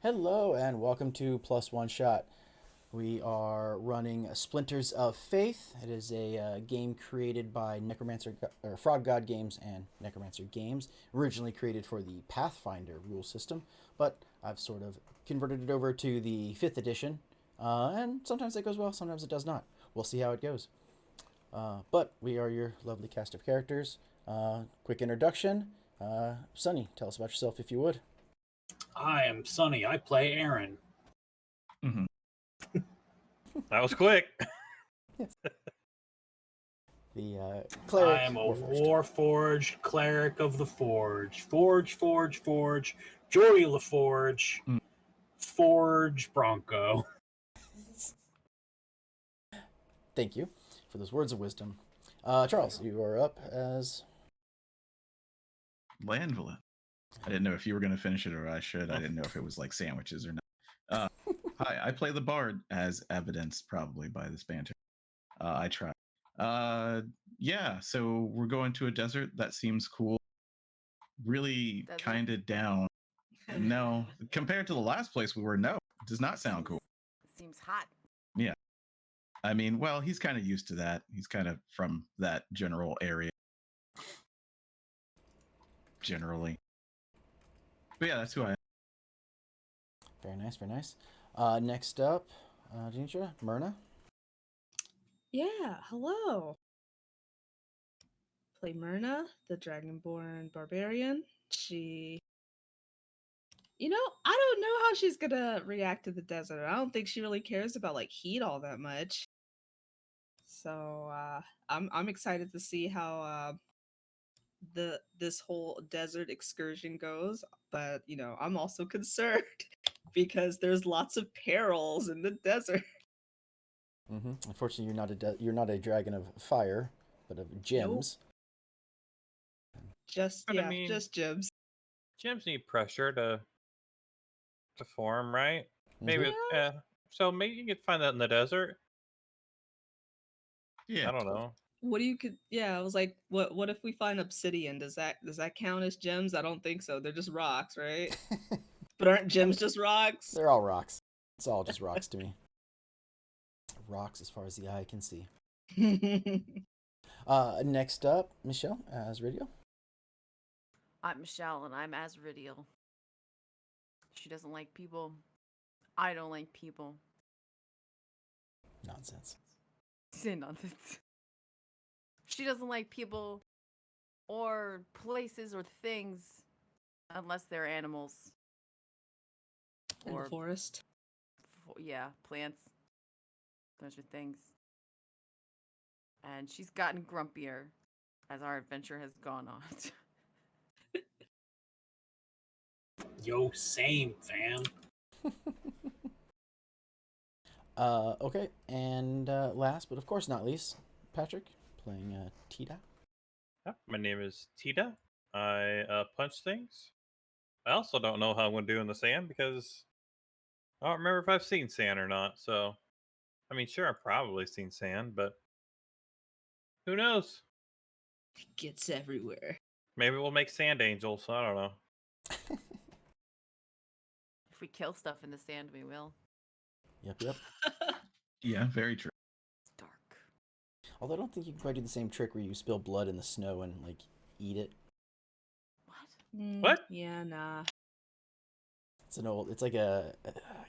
Hello and welcome to Plus One Shot. We are running Splinters of Faith. It is a game created by Frog God Games and Necromancer Games, originally created for the Pathfinder rule system, but I've sort of converted it over to the 5th edition, and sometimes it goes well, sometimes it does not. We'll see how it goes. But we are your lovely cast of characters. Quick introduction. Sunny, tell us about yourself if you would. I am Sonny. I play Aaron. Mm-hmm. That was quick. The cleric. I am a Warforged cleric of the Forge. Forge, Jory LaForge. Forge Bronco. Thank you for those words of wisdom. Charles, you are up as Landvilla. I didn't know if you were going to finish it or I should. I didn't know if it was like sandwiches or not. Hi, I play the bard, as evidenced probably by this banter. I try. Yeah, so we're going to a desert. That seems cool. Really kind of down. No, compared to the last place we were, no, it does not sound cool. Seems hot. Yeah. I mean, well, he's kind of used to that. He's kind of from that general area. Generally. But yeah, that's who I am. very nice, very nice. Next up, Denisha, Myrna. Yeah, hello. Play Myrna, the Dragonborn Barbarian. I don't know how she's gonna react to the desert. I don't think she really cares about like heat all that much. So I'm excited to see how this whole desert excursion goes. But I'm also concerned because there's lots of perils in the desert. Mm-hmm. Unfortunately, you're not a dragon of fire, but of gems. Just gems. Gems need pressure to form, right? Maybe Yeah. so maybe you could find that in the desert. Yeah. I don't know. I was like, what if we find obsidian? Does that count as gems? I don't think so. They're just rocks, right? But aren't gems just rocks? They're all rocks. It's all just rocks to me. Rocks as far as the eye can see. Next up, Michelle as Radio. I'm Michelle, and I'm Asridial. She doesn't like people. I don't like people. Nonsense. Say nonsense. She doesn't like people or places or things unless they're animals. In the forest. Yeah, plants. Those are things. And she's gotten grumpier as our adventure has gone on. Yo, same, fam. Okay, and last but of course not least, Patrick playing Tita. Yeah, my name is Tita. I punch things. I also don't know how I'm going to do in the sand because I don't remember if I've seen sand or not. So, I mean, sure, I've probably seen sand, but who knows? It gets everywhere. Maybe we'll make sand angels. I don't know. If we kill stuff in the sand, we will. Yep. Yeah, very true. It's dark. Although I don't think you can quite do the same trick where you spill blood in the snow and like eat it. What? What? Yeah, nah. It's like I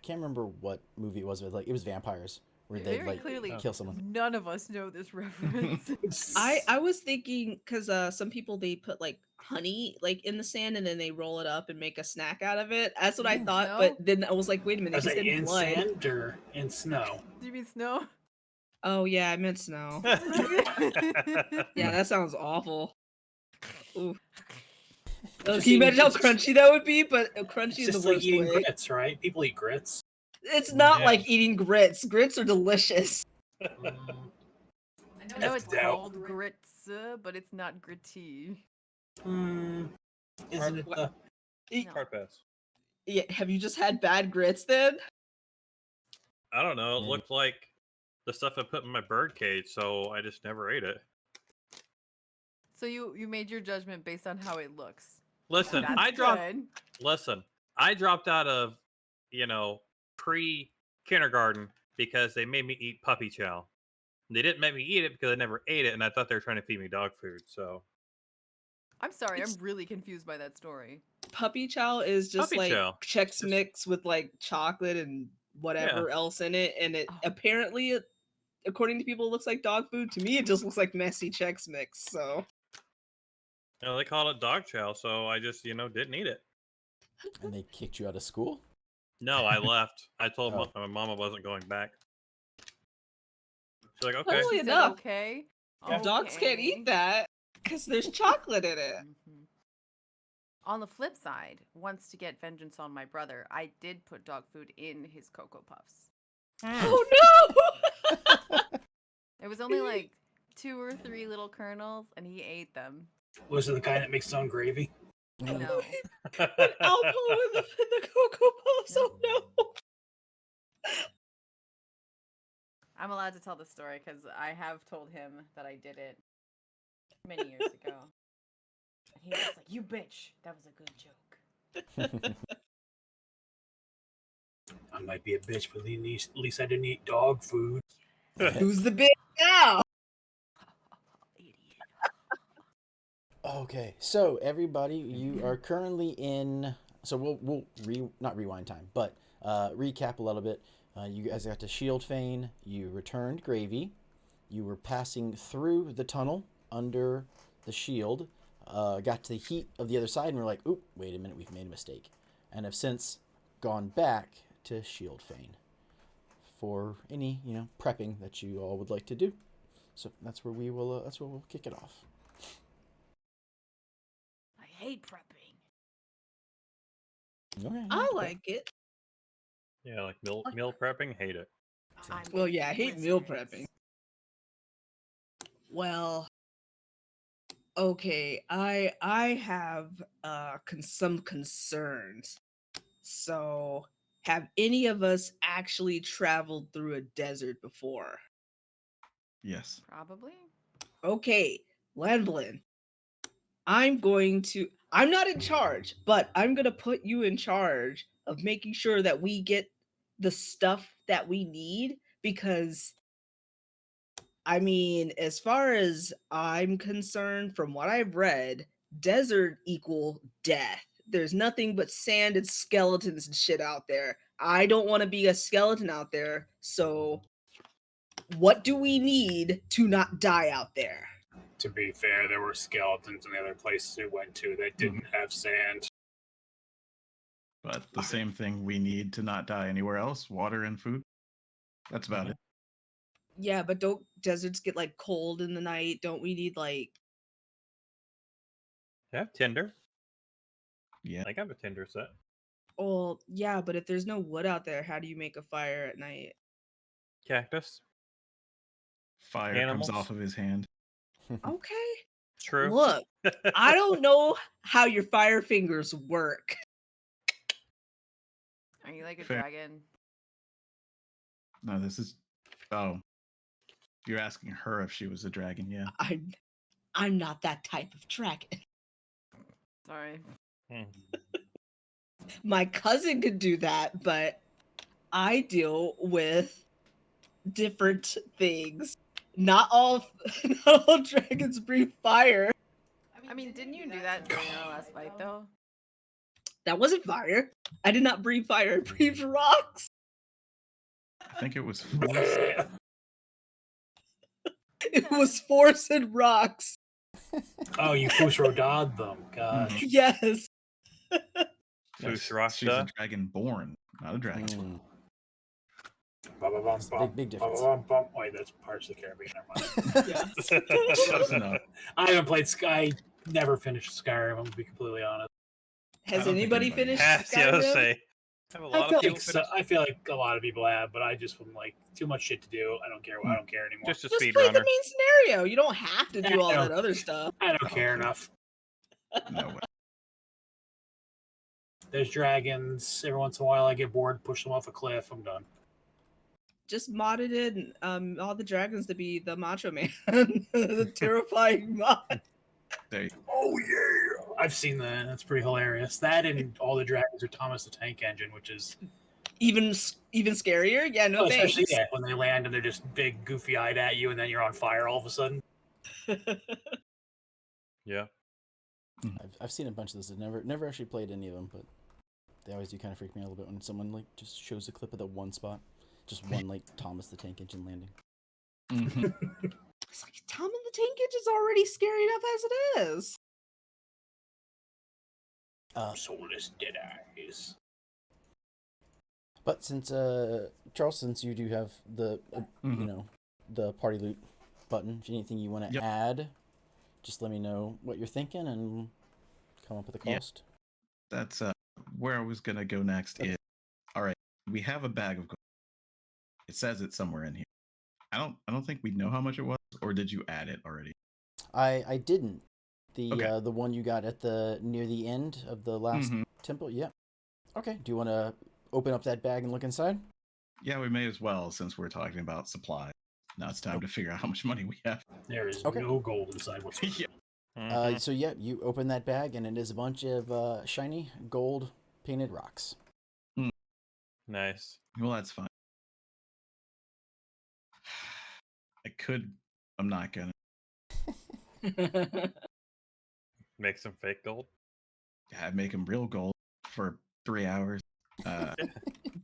can't remember what movie it was, but like it was vampires where they Very like clearly, kill someone. none of us know this reference. I was thinking because some people they put like honey like in the sand and then they roll it up and make a snack out of it. That's what I thought, Snow? but then I was like, wait a minute, I was they like, said in blood. sand or in snow? Do you mean snow? Oh yeah, I meant snow. Yeah, that sounds awful. Ooh. Can you imagine how crunchy that would be? But crunchy It's in just the like worst eating way. grits, right? People eat grits. It's not Yeah. like eating grits. Grits are delicious. Mm, I know it's Left out. called grits, but it's not gritty. isn't it the... No. Hard pass. Yeah, have you just had bad grits then? I don't know. It Maybe. looked like the stuff I put in my bird cage, so I just never ate it. So you made your judgment based on how it looks. Listen, That's I dropped. good. Listen, I dropped out of pre-kindergarten because they made me eat puppy chow. They didn't make me eat it because I never ate it, and I thought they were trying to feed me dog food. So I'm sorry, It's- I'm really confused by that story. Puppy chow is just Puppy like chow. Chex Just- Mix with like chocolate and whatever else in it, and it apparently, according to people, it looks like dog food. To me, it just looks like messy Chex Mix. So they call it dog chow, so I just didn't eat it. And they kicked you out of school? No, I left. I told Oh. my mama wasn't going back. She's like, okay. Funnily She said, enough, okay. dogs can't eat that because there's chocolate in it. Mhm. On the flip side, once to get vengeance on my brother, I did put dog food in his Cocoa Puffs. Oh no! It was only like 2 or 3 little kernels, and he ate them. Was it the guy that makes his own gravy? No. Put alcohol in the Cocoa Puffs. Oh no! I'm allowed to tell the story because I have told him that I did it many years ago. And he was like, "You bitch, that was a good joke." I might be a bitch, but at least I didn't eat dog food. Who's the bitch now? Idiot. Okay, so everybody, you are currently in. So we'll not rewind time, but recap a little bit. You guys got to Shield Fane. You returned Gravy. You were passing through the tunnel under the shield. Got to the heat of the other side, and we're like, "Oop, wait a minute, we've made a mistake," and have since gone back to Shield Fane for any prepping that you all would like to do. So that's where we will. That's where we'll kick it off. I hate prepping. Okay. I like it. Yeah, like meal prepping, hate it. I'm Well, a yeah, I hate meal wizard. prepping. Well, okay, I have some concerns. So, have any of us actually traveled through a desert before? Yes. Probably. Okay, Landlin, I'm not in charge, but I'm going to put you in charge of making sure that we get the stuff that we need because I mean, as far as I'm concerned, from what I've read, desert equal death. There's nothing but sand and skeletons and shit out there. I don't want to be a skeleton out there. So, what do we need to not die out there? To be fair, there were skeletons in the other places we went to that didn't have sand. But the same thing we need to not die anywhere else: water and food. That's about it. Yeah, but don't deserts get like cold in the night? Don't we need like I have Tinder. Yeah. I got a Tinder set. well, yeah, but if there's no wood out there, how do you make a fire at night? Cactus. Fire Animals. comes off of his hand. Okay. True. Look, I don't know how your fire fingers work. Are you like a Fair. dragon? No, this is. Oh, you're asking her if she was a dragon. Yeah. I'm not that type of dragon. Sorry. Hmm. My cousin could do that, but I deal with different things. Not all dragons breathe fire. I mean, didn't you do that during our last fight, though? That wasn't fire. I did not breathe fire. I breathed rocks. I think it was force. It was force and rocks. Oh, you Fusrodad them. Gosh. Yes. Yes, she's a Fusrasha. dragon born, not a dragon. Mm. Big difference. Wait, that's Parts of the Caribbean. Never mind. Close enough. I haven't played Sky. Never finished Skyrim. I'm gonna be completely honest. I Has don't think anybody anybody finished Yes, yeah, Skyrim? say. Have a I lot feel, of people like so, finish- I feel like a lot of people have, but I just am like too much shit to do. I don't care. I don't care anymore. just a Just play the speedrunner. main scenario. You don't have to Yeah, do all I know. that other stuff. I don't care enough. No way. There's dragons. Every once in a while, I get bored, push them off a cliff. I'm done. Just modded in all the dragons to be the Macho Man, the terrifying mod. There you Oh yeah, I've seen that. That's pretty hilarious. That and all the dragons are Thomas the Tank Engine, which is even scarier. Yeah, no Oh, especially thanks. when they land and they're just big, goofy-eyed at you, and then you're on fire all of a sudden. Yeah. I've seen a bunch of those. I've never actually played any of them, but they always do kind of freak me out a little bit when someone like just shows a clip of that one spot, just one like Thomas the Tank Engine landing. It's like Tom and the Tank Engine's already scary enough as it is. Soulless dead eyes. But since Charles, since you do have the you know, the party loot button, if anything you want to add, just let me know what you're thinking and come up with a cost. That's where I was gonna go next. Is all right. We have a bag of gold. It says it somewhere in here. I don't think we know how much it was, or did you add it already? I didn't. The Okay. the one you got at the near the end of the last temple. Yeah. Okay. Do you want to open up that bag and look inside? Yeah, we may as well, since we're talking about supplies. Now it's time to figure out how much money we have. There is Okay. no gold inside whatsoever. So yeah, you open that bag and it is a bunch of shiny gold painted rocks. Nice. Well, that's fine. I'm not gonna. Make some fake gold. I'd make them real gold for 3 hours.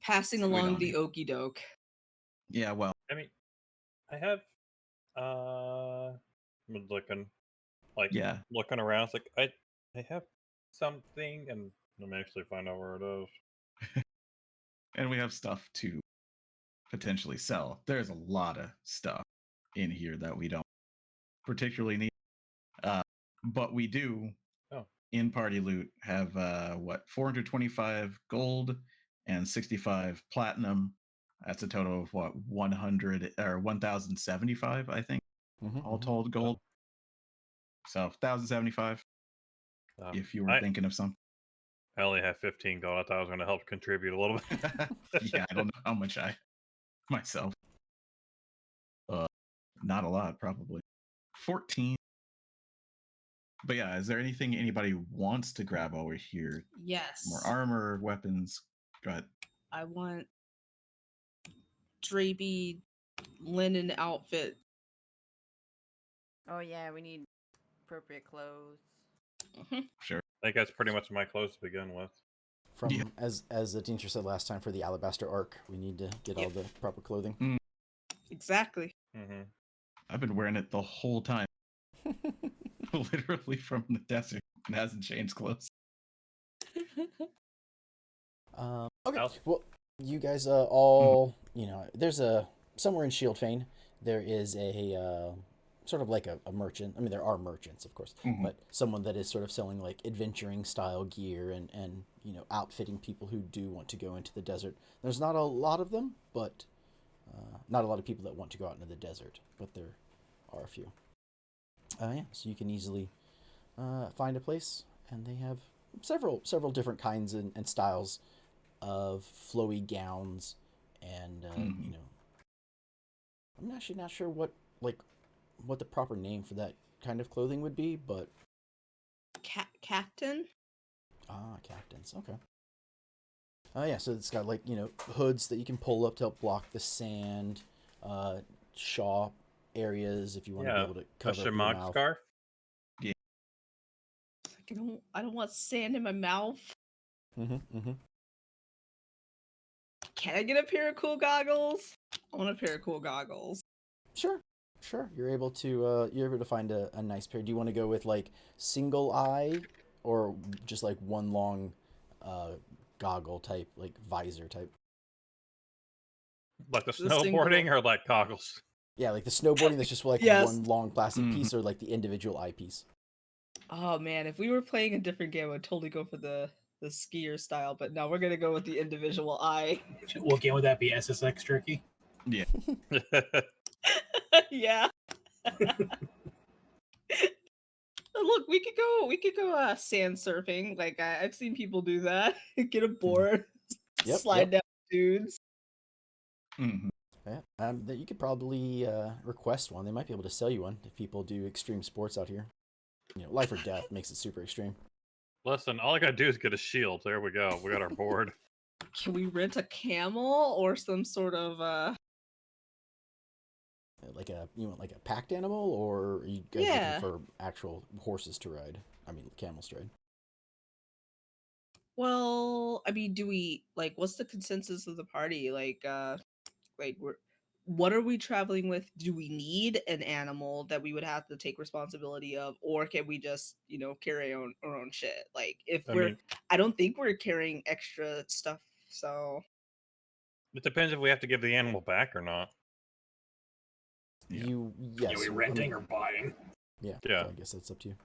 Passing We along don't the need- okey doke. Yeah, well, I mean, I have I'm looking yeah. looking around. It's like I have something, and let me actually find out where it is. And we have stuff to potentially sell. There's a lot of stuff in here that we don't particularly need. But we do in party loot have 425 gold and 65 platinum. That's a total of 100 or 1075, I think, all told gold. So 1075 if you were thinking of something. I only have 15 gold. I thought I was going to help contribute a little bit. Yeah, I don't know how much I myself. Not a lot, probably 14. But yeah, is there anything anybody wants to grab while we're here? Yes. More armor, weapons. Go ahead. I want drapey linen outfit. Oh yeah, we need appropriate clothes. Sure. I think that's pretty much my clothes to begin with. From as the teacher said last time, for the Alabaster Arc, we need to get all the proper clothing. Exactly. I've been wearing it the whole time. Literally from the desert. It hasn't changed clothes. Okay. Well, you guys all, you know, there's somewhere in Shieldfane, there is a sort of like a merchant. I mean, there are merchants, of course, but someone that is sort of selling like adventuring style gear and you know, outfitting people who do want to go into the desert. There's not a lot of them, but not a lot of people that want to go out into the desert, but there are a few. Yeah, so you can easily find a place, and they have several different kinds and styles of flowy gowns, and you know, I'm actually not sure what the proper name for that kind of clothing would be, but Captain. Captains. Okay. Yeah, so it's got like, you know, hoods that you can pull up to help block the sand, shaw areas if you want to be able to cover up your Shemagh mouth. scarf. I don't want sand in my mouth. Can I get a pair of cool goggles? I want a pair of cool goggles. Sure. You're able to find a nice pair. Do you want to go with like single eye or just like one long goggle type, like visor type? Like the snowboarding or like goggles? Yeah, like the snowboarding that's just like one long plastic piece, or like the individual eyepiece. Oh man, if we were playing a different game, I'd totally go for the skier style, but no, we're gonna go with the individual eye. What game would that be? SSX Turkey? Yeah. Yeah. Look, we could go sand surfing. Like I've seen people do that. Get a board, slide down dudes. Yeah, that you could probably request one. They might be able to sell you one if people do extreme sports out here. You know, life or death makes it super extreme. Listen, all I gotta do is get a shield. There we go. We got our board. Can we rent a camel or some sort of Like you want like a packed animal, or are you guys Yeah. looking for actual horses to ride? I mean, camels to ride. Well, I mean, do we like what's the consensus of the party? Like what are we traveling with? Do we need an animal that we would have to take responsibility of, or can we just, carry our own shit? Like if I we're mean, I don't think we're carrying extra stuff, so it depends if we have to give the animal back or not. Yeah. Yes. Are we I mean, renting or buying? yeah. Yeah. So I guess that's up to you.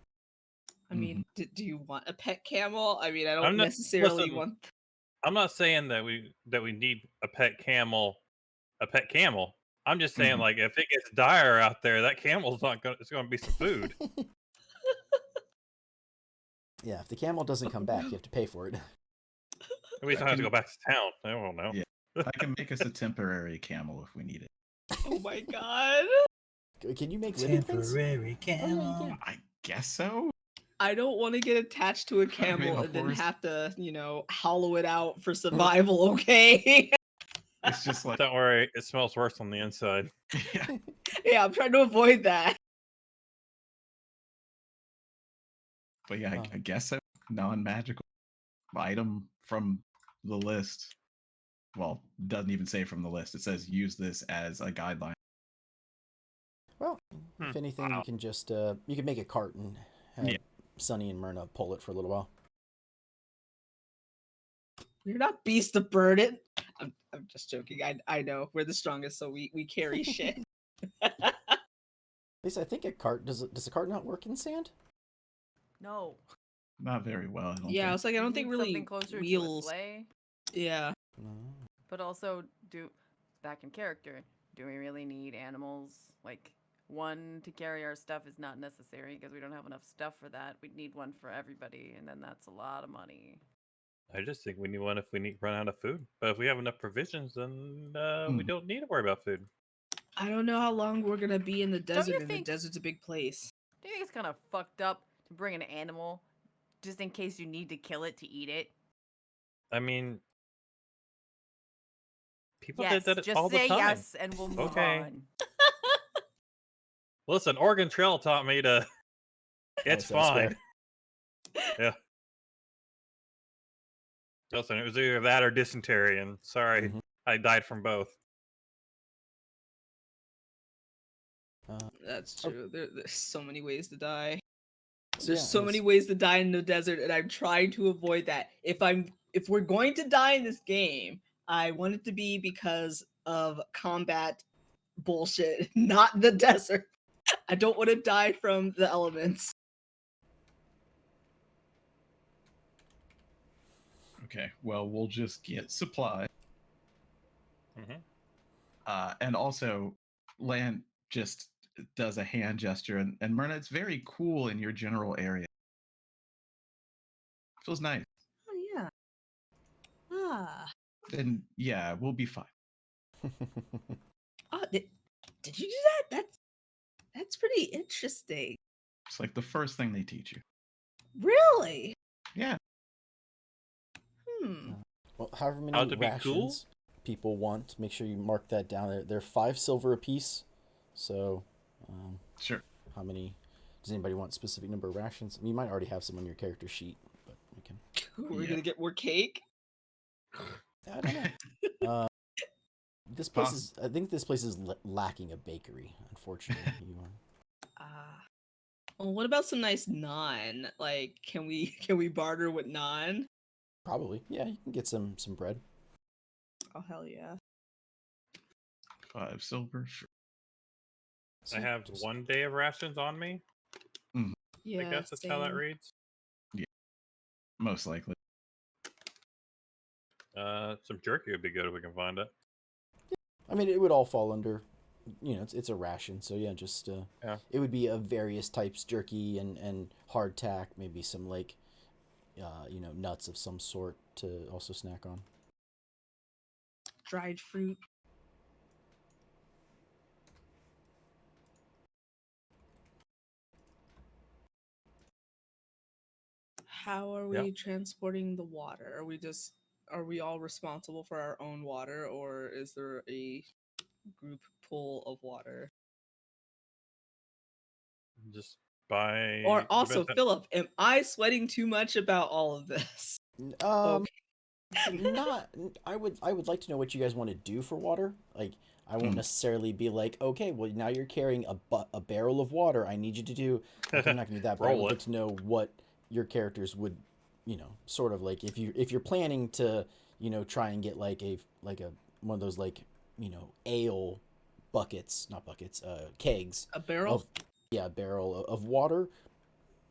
I mean, do you want a pet camel? I mean, I don't I'm not- necessarily listen, want I'm not saying that we need a pet camel. I'm just saying, Mhm. like, if it gets dire out there, that camel's not going. It's going to be some food. Yeah, if the camel doesn't come back, you have to pay for it. We still have to go back to town. I don't know. Yeah. I can make us a temporary camel if we need it. Oh my god. Can you make living things? camel. I guess so. I don't want to get attached to a camel a and then horse. have to, hollow it out for survival, okay? It's just like Don't worry, it smells worse on the inside. yeah. Yeah, I'm trying to avoid that. But yeah, I guess so. Non-magical item from the list. Well, doesn't even say from the list. It says use this as a guideline. Well, if anything, Wow. you can just you can make a cart and have Yeah. Sunny and Myrna pull it for a little while. We're not beast of burden. I'm just joking. I know we're the strongest, so we carry shit. At least I think a cart does a cart not work in sand? No. Not very well. I don't Yeah, I think. was like, I You don't think need really something closer to a wheels. sleigh, Yeah. No. but also back in character. Do we really need animals? Like one to carry our stuff is not necessary because we don't have enough stuff for that. We'd need one for everybody, and then that's a lot of money. I just think we need one if we run out of food. But if we have enough provisions, then we Mhm. don't need to worry about food. I don't know how long we're gonna be in the desert, you and think- the desert's a big place. Do you think it's kind of fucked up to bring an animal just in case you need to kill it to eat it? I mean, people Yes, did that just all the say time. yes and we'll move Okay. on. Listen, Oregon Trail taught me to. It's so that's fine. fair. Yeah. Listen, it was either that or dysentery, and sorry, Mhm. I died from both. That's Oh. true. There's so many ways to die. So There's yeah, so I many guess- ways to die in the desert, and I'm trying to avoid that. If we're going to die in this game, I want it to be because of combat bullshit, not the desert. I don't want to die from the elements. Okay. Well, we'll just get supply. Mhm. And also, Lan just does a hand gesture, and Myrna, it's very cool in your general area. Feels nice. Oh yeah. Ah. And yeah, we'll be fine. Oh, did you do that? That's pretty interesting. It's like the first thing they teach you. Really? Yeah. Well, however many How to be cool? rations people want, make sure you mark that down. They're 5 silver apiece. So, Sure. how many? Does anybody want a specific number of rations? I mean, you might already have some on your character sheet, but we can. We're Yeah. gonna get more cake. I don't know. This place is. I think this place is lacking a bakery. Unfortunately, you are. Well, what about some nice naan? Like, can we barter with naan? Probably, yeah. You can get some bread. Oh hell yeah! 5 silver. Sure. So I have just- 1 day of rations on me. Yeah, I guess that's how that same. reads. Most likely. Some jerky would be good if we can find it. I mean, it would all fall under. It's a ration, so yeah, just Yeah. It would be of various types: jerky and hardtack, maybe some like, nuts of some sort to also snack on. Dried fruit. How are we Yeah. transporting the water? Are we just are we all responsible for our own water, or is there a group pool of water? Just by Or also, depends Philip, am I sweating too much about all of this? Um, Okay. not. I would like to know what you guys want to do for water. Like, I won't Hmm. necessarily be like, okay, well now you're carrying a barrel of water. I need you to do. Okay, I'm not gonna do that, but I Roll would it. like to know what your characters would, sort of like if you're planning to, try and get like a one of those like, ale buckets, not buckets, kegs A barrel? of a barrel of water.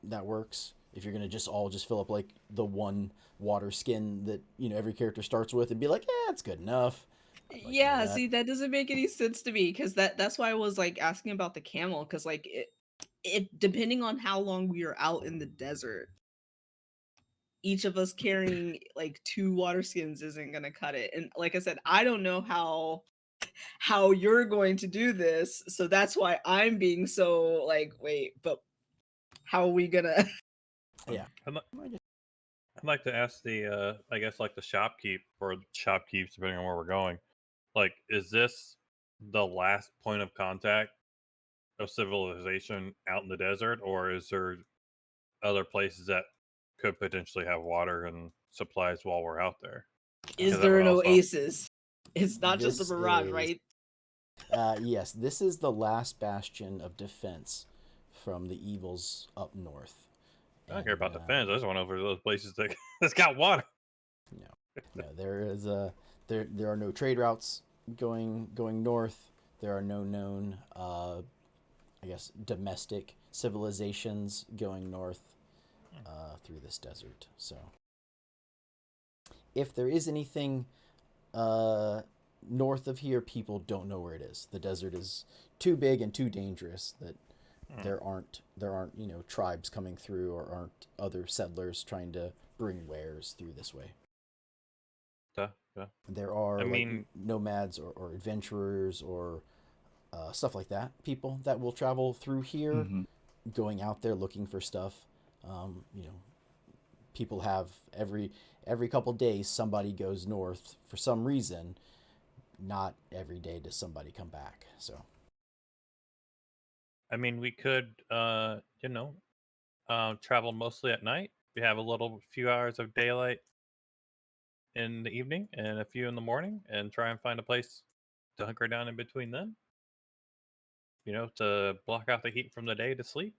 That works. If you're gonna just fill up like the one water skin that every character starts with and be like, yeah, it's good enough. I'd like to know Yeah, that. see, that doesn't make any sense to me because that's why I was like asking about the camel because like it depending on how long we are out in the desert, each of us carrying like 2 water skins isn't gonna cut it. And like I said, I don't know how you're going to do this, so that's why I'm being so like, wait, but how are we gonna? Yeah. I'd, li- I guess- I'd like to ask the I guess like the shopkeep or shopkeeps depending on where we're going. Like, is this the last point of contact of civilization out in the desert, or is there other places that could potentially have water and supplies while we're out there? Is Because that there would an also oasis? It's not just a This mirage, is right? yes, this is the last bastion of defense from the evils up north. I don't care about And, defense. I just want over to those places that's got water. no, there is there are no trade routes going north. There are no known I guess domestic civilizations going north through this desert. So if there is anything north of here, people don't know where it is. The desert is too big and too dangerous that there aren't tribes coming through or aren't other settlers trying to bring wares through this way. Yeah. There are I like mean- nomads or adventurers or stuff like that. People that will travel through here, Mhm. going out there looking for stuff. People have every couple days somebody goes north for some reason. Not every day does somebody come back. So I mean, we could, travel mostly at night. We have a few hours of daylight in the evening and a few in the morning, and try and find a place to hunker down in between then. To block out the heat from the day to sleep.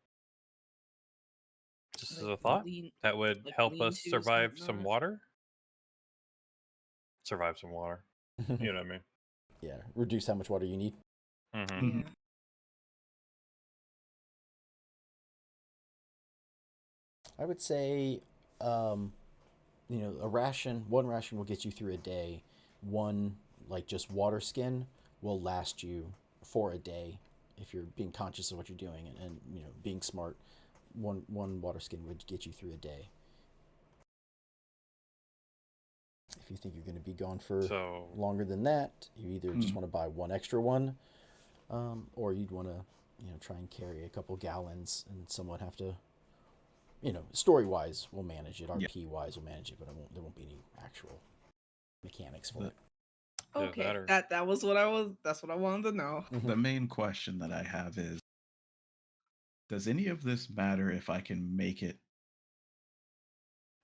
Just as a thought, that would help us lean-tos and survive some whatnot. water. Survive some water. You know what I mean? yeah, reduce how much water you need. Mm-hmm. Yeah. I would say, um, one ration will get you through a day. One, like just water skin, will last you for a day if you're being conscious of what you're doing and being smart. One water skin would get you through a day. If you think you're going to be gone for So longer than that, you either just want to buy one extra one, or you'd want to try and carry a couple gallons and somewhat have to. Story wise, we'll manage it. RP wise, we'll manage it, but there won't be any actual mechanics for it. Yeah, Okay, that or- that was that's what I wanted to know. The main question that I have is, does any of this matter if I can make it?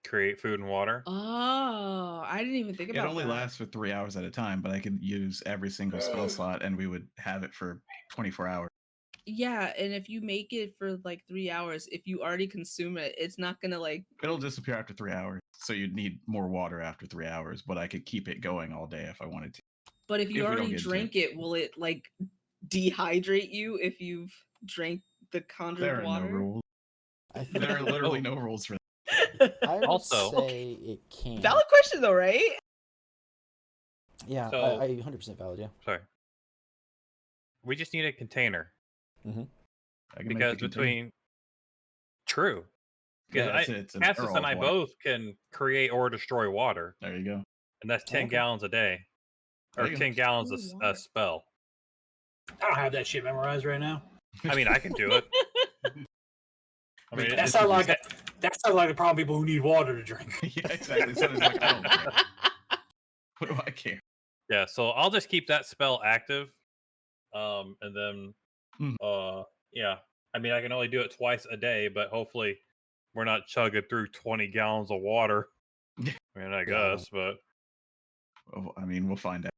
create food and water. Oh, I didn't even think It about only that. lasts for 3 hours at a time, but I could use every single spell slot and we would have it for 24 hours. Yeah, and if you make it for like 3 hours, if you already consume it, it's not gonna like. It'll disappear after 3 hours. So you'd need more water after 3 hours, but I could keep it going all day if I wanted to. But if you If we don't already get into drank it, will it like dehydrate you if you've drank the There conjured are no water? rules. I think There are literally no rules for that. I would Also- say it can. Valid question though, right? Yeah, So- I 100% valid. Yeah. Sorry. We just need a container I can make because the container. between true. Yeah, Because it's an Cassis arrow and of I water. both can create or destroy water, There you go. and that's 10 Okay. gallons a day, or There you go. 10 gallons Ooh, a water. spell. I don't have that shit memorized right now. I mean, I can do it. I mean, That it's sounds like a problem people who need water to drink. Yeah, exactly. So it's like, I don't care. What do I care? Yeah, so I'll just keep that spell active. And then Mhm. yeah. I mean I can only do it twice a day, but hopefully we're not chugging through 20 gallons of water. Yeah. I mean I Yeah, guess, but Well, I mean, we'll find out.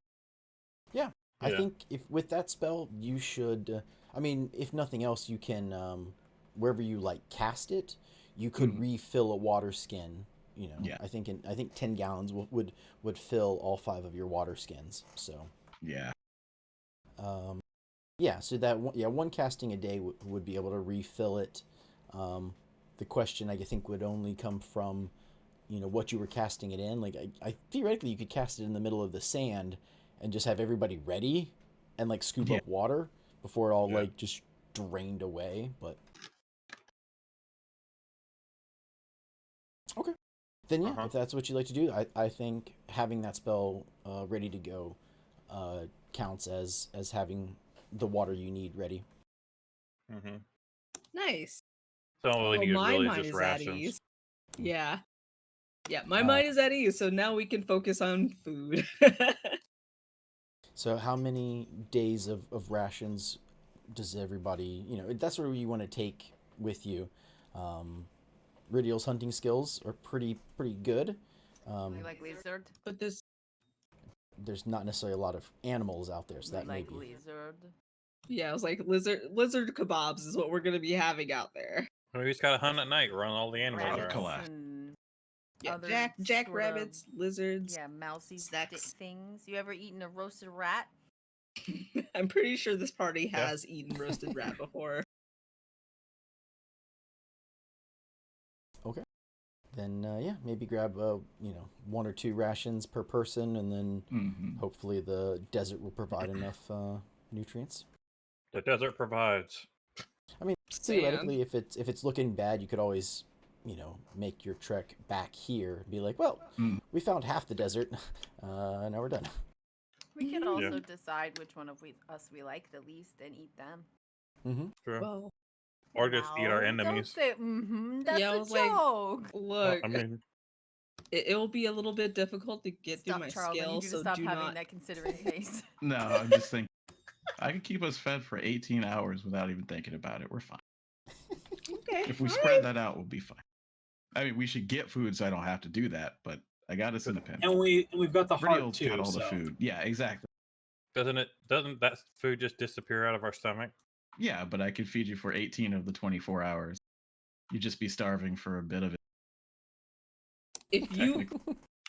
Yeah, I Yeah. think if with that spell, you should. I mean, if nothing else, you can wherever you like cast it, you could Mhm. refill a water skin. You know, Yeah. I think 10 gallons would fill all 5 of your water skins. So Yeah. um, yeah, so that one casting a day would be able to refill it. The question I think would only come from what you were casting it in. Like I theoretically you could cast it in the middle of the sand and just have everybody ready and like scoop Yeah. up water before it all Yeah. like just drained away. But okay, then yeah, Uh-huh. if that's what you like to do, I think having that spell ready to go counts as having the water you need ready. Mm-hmm. Nice. So all we Well, need my really is mind just is at rations. ease. Yeah. Yeah, my Uh, mind is at ease, so now we can focus on food. So how many days of rations does everybody, that's where you want to take with you. Ridial's hunting skills are pretty good. We like lizard. But this, There's not necessarily a lot of animals out there, so We that may like be. lizard. yeah, I was like, lizard kebabs is what we're gonna be having out there. We just gotta hunt at night, run all the animals Rabbit around. collapse. And Yeah, other jack sort of- rabbits, lizards. yeah, mousy snacks. things. You ever eaten a roasted rat? I'm pretty sure this party Yeah. has eaten roasted rat before. Okay. Then yeah, maybe grab 1 or 2 rations per person, and then Mhm. hopefully the desert will provide enough nutrients. The desert provides. I mean, Sand. theoretically, if it's looking bad, you could always make your trek back here. Be like, well, Mm. we found half the desert. Now we're done. We can Yeah. also decide which one of us we like the least and eat them. Mm-hmm. True. Well, Or just eat our No, enemies. Don't say, mm-hmm, that's Yeah, I a was like, joke. look, I mean, it will be a little bit difficult to get through Stop, my Charles. I need scales, you to so stop do having not. that considering face. No, I'm just thinking. I can keep us fed for 18 hours without even thinking about it. We're fine. Okay. If we all spread right. that out, we'll be fine. I mean, we should get food so I don't have to do that, but I got us in a pen. And we've got the heart Ridial's too. got all the So food. Yeah, exactly. doesn't that food just disappear out of our stomach? Yeah, but I could feed you for 18 of the 24 hours. You'd just be starving for a bit of it.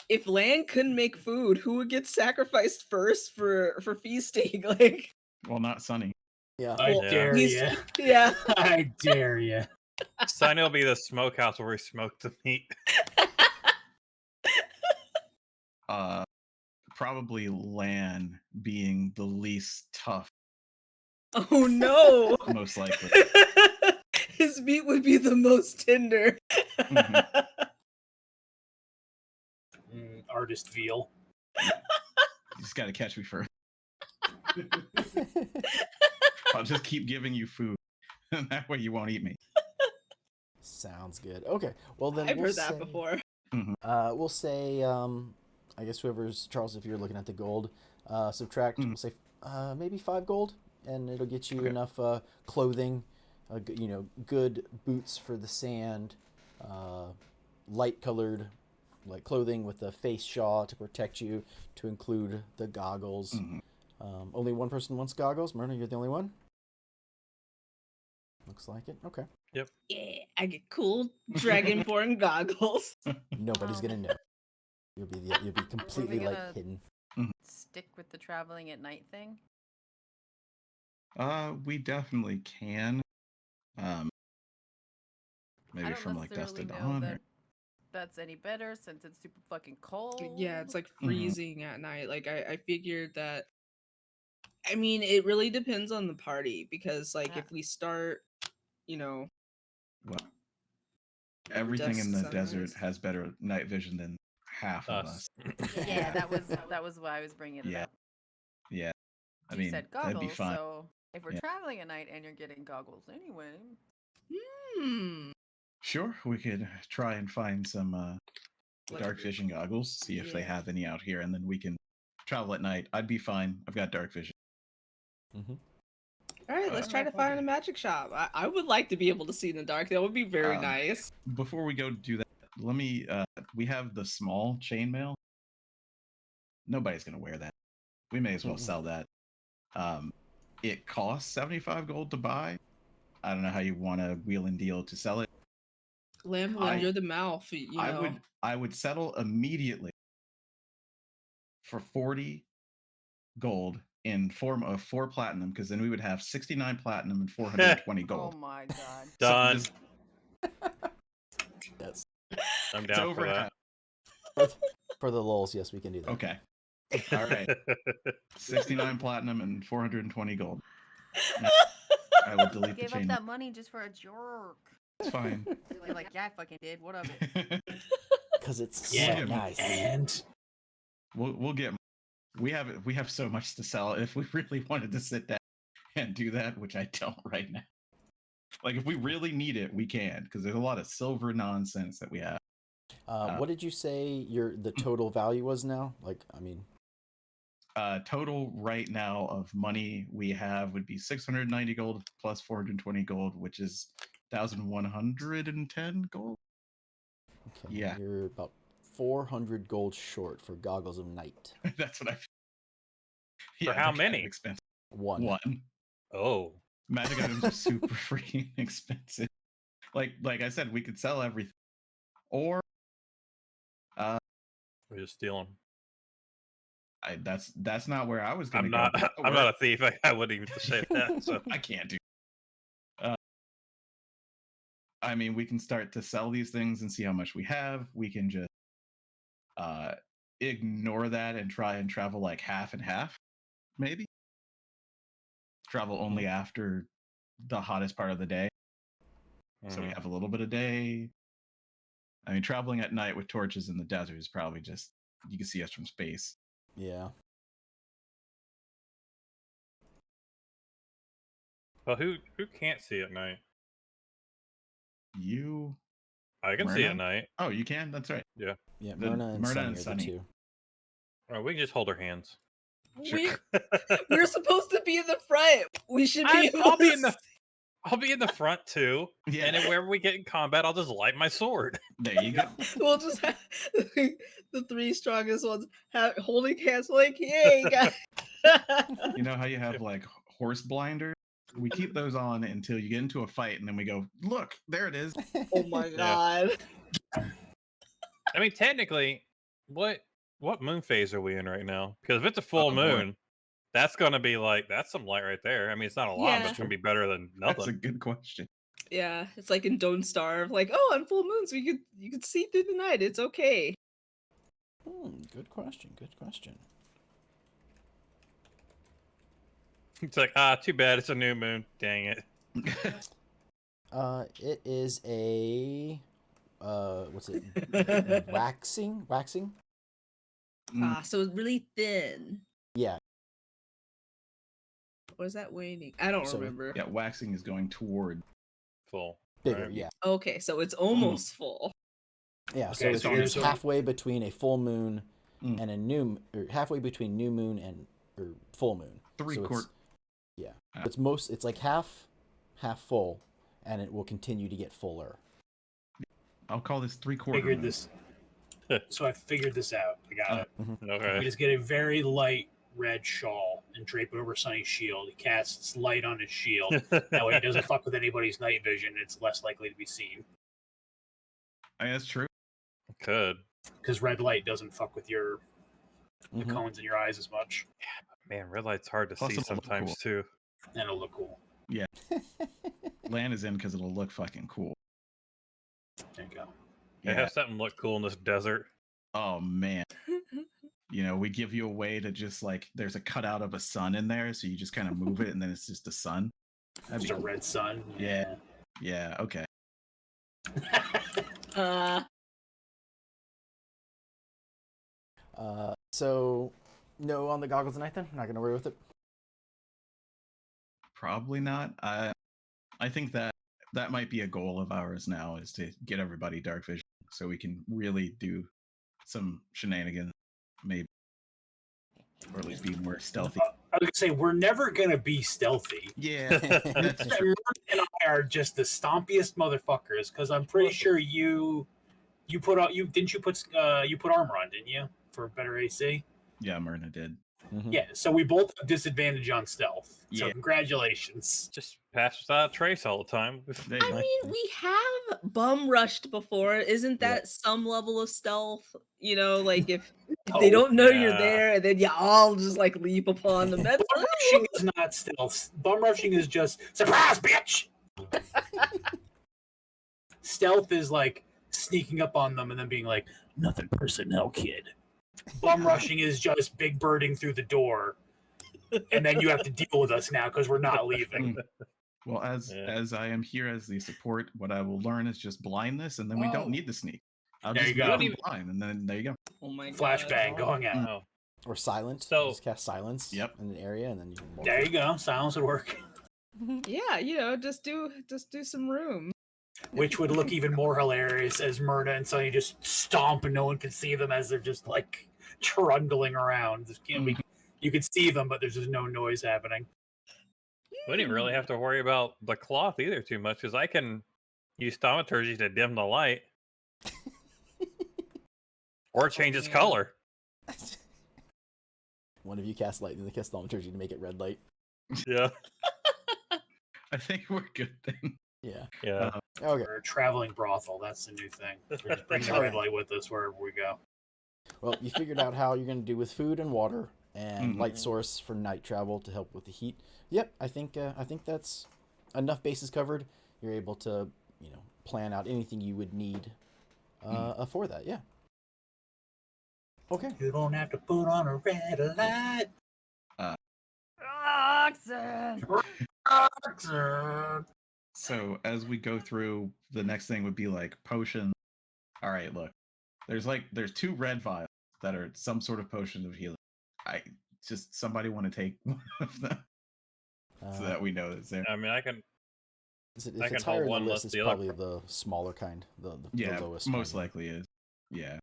If land couldn't make food, who would get sacrificed first for feasting? Like, Well, not Sunny. Yeah. I Well, dare he's- you. yeah. I dare you. Sunny will be the smokehouse where we smoke the meat. Probably Lan being the least tough, Oh no. most likely. His meat would be the most tender. Mhm. Artist veal. You just got to catch me first. I'll just keep giving you food. And that way you won't eat me. Sounds good. Okay. Well then I've we'll heard that say- before. We'll say I guess whoever's Charles, if you're looking at the gold, subtract. We'll say maybe 5 gold, and it'll get you Okay. enough clothing, good boots for the sand, light colored like clothing with a face shawl to protect you, to include the goggles. Mhm. Only one person wants goggles. Myrna, you're the only one. Looks like it. Okay. Yeah, I get cool dragonborn goggles. Nobody's gonna know. You'll be completely like gonna- hidden. Stick with the traveling at night thing. We definitely can. I Maybe don't from like dusk to necessarily know dawn. that that's any better since it's super fucking cold. Yeah, it's like Mhm. freezing at night. Like I figured that. I mean, it really depends on the party because, like, Yeah. if we start, Well, everything in the dusk desert sunrise. has better night vision than half of us. Yeah, that was why I was bringing it Yeah. up. Yeah, I You mean said that'd be goggles, fine. so if we're Yeah. traveling at night and you're getting goggles anyway, Hmm. Sure, we could try and find some dark vision goggles, see if they Yeah. have any out here, and then we can travel at night. I'd be fine. I've got dark vision. Mm-hmm. All right, let's try to find a magic shop. I would like to be able to see in the dark. That would be very nice. Before we go do that, let me. We have the small chainmail. Nobody's gonna wear that. We may as well sell that. It costs 75 gold to buy. I don't know how you want to wheel and deal to sell it. Lamblin, you're the mouth. You know. I would settle immediately for 40 gold in form of 4 platinum, because then we would have 69 platinum and 420 gold. Oh my god. Done. Yes. I'm It's down over for that. For, for the lulz, yes, we can do that. Okay. All right. 69 platinum and 420 gold. Now, I will delete the Gave up chain. that money just for a jerk. It's fine. You're like, yeah, I fucking did. What of it? Because it's Yeah, so nice. and We'll get. We have so much to sell. If we really wanted to sit down and do that, which I don't right now. Like, if we really need it, we can, because there's a lot of silver nonsense that we have. What did you say the total value was now? Like, I mean, total right now of money we have would be 690 gold plus 420 gold, which is 1,110 gold. okay, Yeah. you're about 400 gold short for Goggles of Night. That's what I. For how they're kind of many? expensive. One. Oh. Magic items are super freaking expensive. Like I said, we could sell everything, or We just steal them. that's not where I was going I'm to not. go. I'm not a thief. I wouldn't even say that. So I can't do. I mean, we can start to sell these things and see how much we have. We can just ignore that and try and travel like half and half, maybe. Travel only after the hottest part of the day. So we have a little bit of day. I mean, traveling at night with torches in the desert is probably just, you can see us from space. Yeah. Well, who can't see at night? You. I can see Myrna? at night. Oh, you can? That's right. Yeah, Then Myrna and Myrna Sunny and are the Sunny. two. Oh, we can just hold our hands. We're supposed to be in the front. We should be able I'll be to in the. I'll be in the front too. Yeah. And then wherever we get in combat, I'll just light my sword. There you go. We'll just have the 3 strongest ones holding hands like, hey, guys. You know how you have like horse blinders? We keep those on until you get into a fight, and then we go, look, there it is. Oh my god. I mean, technically, what moon phase are we in right now? Because if it's a full Oh, boy. moon, that's gonna be like that's some light right there. I mean, it's not a lot, Yeah. but it's gonna be better than That's a nothing. good question. Yeah, it's like in Don't Starve. Like, oh, on full moons, you could see through the night. It's okay. Good question. Good question. It's like, too bad it's a new moon. Dang it. It is a what's it? Waxing? So it's really thin. Yeah. Or is that waning? I don't remember. Yeah, waxing is going toward. Full. Bigger, right? yeah. Okay, so it's almost full. Yeah, Okay, so so it's here's a- halfway between a full moon and or halfway between new moon and or full moon. Three So quarter. Yeah. Ah. It's like half full, and it will continue to get fuller. I'll call this 3/4. figured this. So I figured this out. I got it. We Okay. just get a very light red shawl and drape it over Sunny's shield. He casts light on his shield. That way it doesn't fuck with anybody's night vision. It's less likely to be seen. I mean, that's true. Could. Because red light doesn't fuck with the Mhm. cones in your eyes as much. Man, red light's hard to Plus see it'll look sometimes cool. too. And it'll look cool. Land is in because it'll look fucking cool. There you go. They have something look cool in this desert. Oh man. You know, we give you a way to just like, there's a cutout of a sun in there, so you just kind of move it, and then it's just a sun. That'd Just be a red sun. Yeah. Yeah. Okay. So no on the Goggles of Night then? Not gonna worry with it. Probably not. I think that might be a goal of ours now, is to get everybody dark vision, so we can really do some shenanigans, maybe, or at least be more stealthy. I was gonna say we're never gonna be stealthy. Yeah, that's true. Mern and I are just the stompiest motherfuckers because I'm pretty sure you put armor on, didn't you, for better AC? Yeah, Myrna did. Mhm. Yeah, so we both have disadvantage on stealth. So Yeah. congratulations. Just pass without a trace all the time. There you I go. mean, we have bum rushed before. Isn't Yeah. that some level of stealth? You know, like if Oh, they don't know you're yeah. there, and then you all just like leap upon them. That's Bum rushing is not stealth. Bum rushing is just surprise, bitch. Stealth is like sneaking up on them and then being like, nothing personnel, kid. Bum rushing is just big birding through the door, and then you have to deal with us now because we're not leaving. Well, as I am here as the support, what I will learn is just blindness, and then we don't need the sneak. I'll There just you be go. up and blind, and then there you go. oh my god! Flashbang going out. Oh. Or silent. So- just cast silence Yep. in an area, and then you can walk There through. you go. Silence would work. Yeah, you know, just do some room. Which would look even more hilarious as Myrna and Sunny just stomp and no one can see them as they're just like trundling around. You can see them, but there's just no noise happening. We didn't really have to worry about the cloth either too much because I can use thaumaturgy to dim the light or change its man. color. One of you cast lightning, the cast thaumaturgy to make it red light. Yeah. I think we're good then. Yeah. Yeah. Okay. We're a traveling brothel. That's the new thing. We're just bringing the red light with us wherever we go. Well, you figured out how you're going to do with food and water and Mhm. light source for night travel to help with the heat. Yep, I think that's enough bases covered. You're able to, plan out anything you would need for that. Yeah. Okay. You don't have to put on a red light. Oxen! So as we go through, the next thing would be like potion. All right, look, there's 2 red vials that are some sort of potion of healing. Somebody want to take one of them so that we know it's there. I mean, I can. If I it's can higher hold in the one list, less it's the other. probably the smaller kind, the Yeah, lowest. most kind. likely is. Yeah,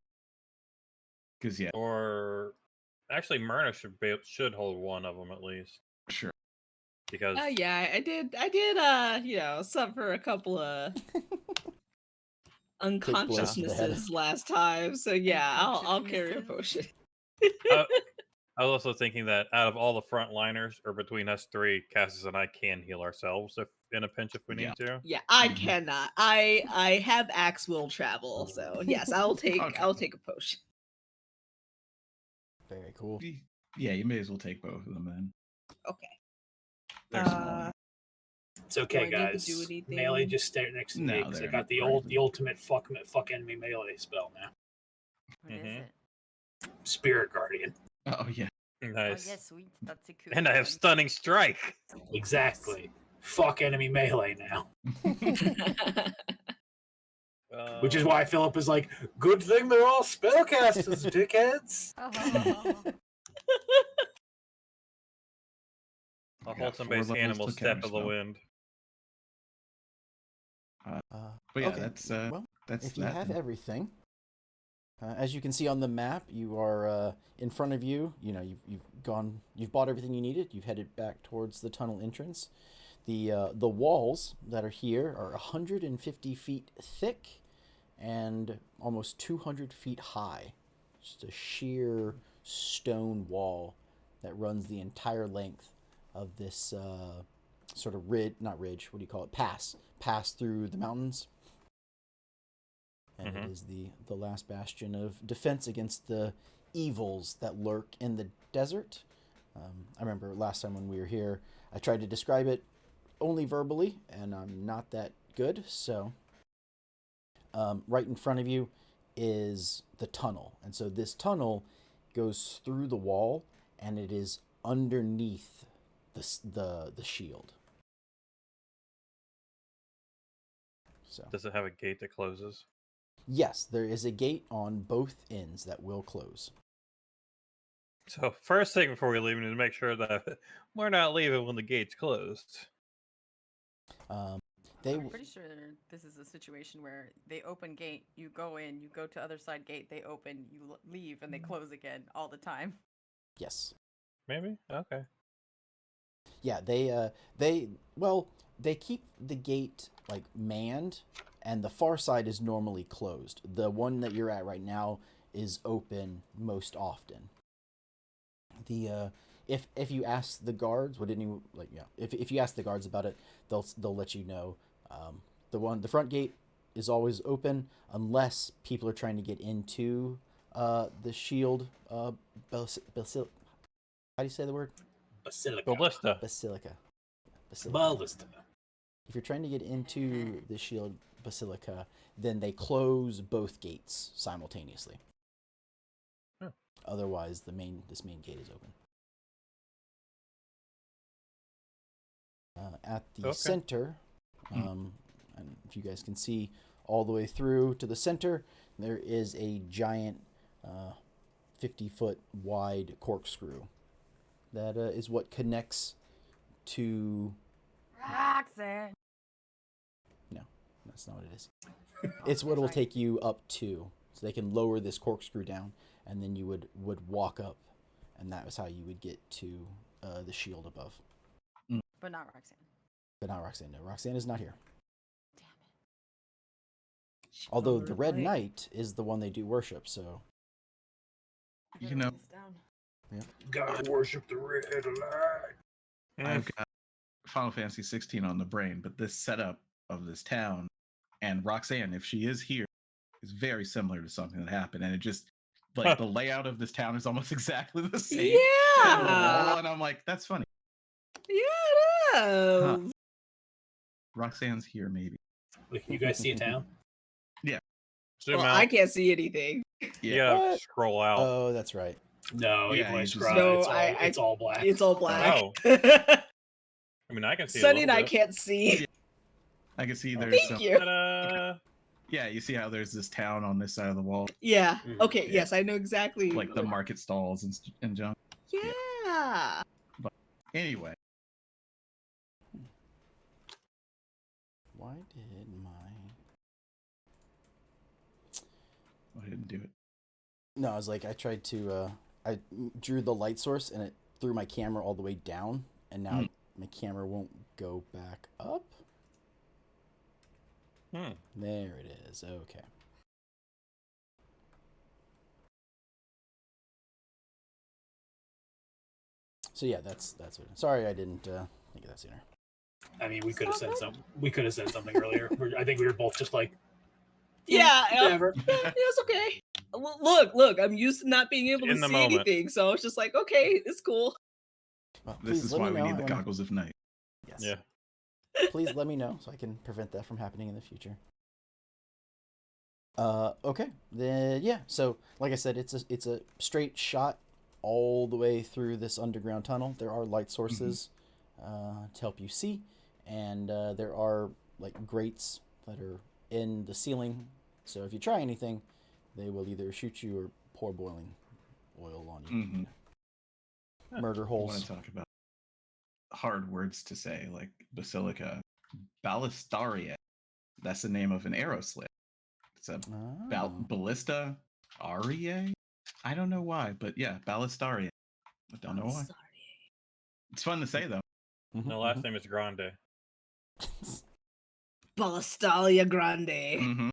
because yeah, Or actually, Myrna should hold one of them at least sure. because Yeah, I did you know, suffer a couple of unconsciousnesses last time. So yeah, I'll carry a potion. I was also thinking that out of all the frontliners, or between us 3, Cassis and I can heal ourselves if in a pinch if we Yeah. need to. Yeah, I Mhm. cannot. I have axe will travel, so yes, I'll take Okay. I'll take a potion. Very cool. Yeah, you may as well take both of them then. Okay. They're small. It's okay, Do I need to guys. do anything? Melee just stay next to me No, because I they're got not the right. ultimate fuck enemy melee spell now. What is Mhm. it? Spirit Guardian. Oh yeah. Nice. Oh, yeah, sweet. That's a cool And I have one. stunning strike. Exactly. Fuck enemy melee now. Which is why Philip is like, good thing they're all spellcasters, dickheads. A got wholesome 4 base levels animal to step of the counterspell. wind. But yeah, okay. that's Well, that's if you that. have then. everything, as you can see on the map, you are in front of you. You've bought everything you needed. You've headed back towards the tunnel entrance. The walls that are here are 150 feet thick and almost 200 feet high. Just a sheer stone wall that runs the entire length of this sort of not ridge. What do you call it? Pass through the mountains. And it is the last bastion of defense against the evils that lurk in the desert. I remember last time when we were here, I tried to describe it only verbally, and I'm not that good. So right in front of you is the tunnel. And so this tunnel goes through the wall, and it is underneath the shield. So Does it have a gate that closes? yes, there is a gate on both ends that will close. So first thing before we leave is to make sure that we're not leaving when the gate's closed. I'm pretty sure this is a situation where they open gate, you go in, you go to other side gate, they open, you leave, and they close again all the time. Yes. Maybe? Okay. Yeah, they keep the gate like manned, and the far side is normally closed. The one that you're at right now is open most often. The if you ask the guards, if you ask the guards about it, they'll let you know. The front gate is always open unless people are trying to get into the shield. Basilica. How do you say the word? Basilica. Ballista. Basilica. Ballista. If you're trying to get into the shield basilica, then they close both gates simultaneously. Huh. Otherwise, this main gate is open. At the center, and if you guys can see all the way through to the center, there is a giant 50-foot wide corkscrew. That is what connects to... Roxanne! No, that's not what it is. It's what will take you up to. So they can lower this corkscrew down, and then you would walk up, and that was how you would get to the shield above. But not Roxanne. But not Roxanne. No, Roxanne is not here. Damn it. Although the Red Knight is the one they do worship, so... You know, Gotta worship the red light. I've got Final Fantasy 16 on the brain, but this setup of this town and Roxanne, if she is here, is very similar to something that happened, and it just like the layout of this town is almost exactly the same. Yeah, And I'm like, that's funny. yeah, it is. Huh. Roxanne's here, maybe. Look, you guys see a town? Zoom Well, out. I can't see anything. Yeah, What? scroll out. Oh, that's right. No, Yeah, you you just- scrub. No, It's all black. It's all black. Oh. I mean, I can see Sunny a and little I bit. can't see. I can see there's Thank some. you. Ta-da! Yeah, you see how there's this town on this side of the wall, Yeah. Mhm. Okay. Yeah. Yes, I know exactly. like the market stalls and junk. Yeah. Anyway, Why did my... I didn't do it. No, I was like, I tried to... I drew the light source, and it threw my camera all the way down, and now my camera won't go back up. There it is. Okay. So yeah, that's what. Sorry, I didn't think of that sooner. I mean, we could have said something. We could have said something earlier. I think we were both just like, Yeah. whatever. Yeah, it's okay. Look. I'm used to not being able to In the see moment. anything, so it's just like, okay, it's cool. Well, This please is let why me we know. need I the wanna- goggles of night. Yes. Yeah. Please let me know so I can prevent that from happening in the future. Okay. Then yeah. So like I said, it's a straight shot all the way through this underground tunnel. There are light sources to help you see, and there are like grates that are in the ceiling. So if you try anything, they will either shoot you or pour boiling oil on you. Mhm. Murder I want holes. to talk about hard words to say, like Basilica. Ballistaria. That's the name of an arrow slit. It's a Ah. ballista aria. I don't know why, but yeah, Ballistaria. I don't know why. Sorry. It's fun to say though. Mhm, The last name is Grande. Ballistalia Grande. Hmm.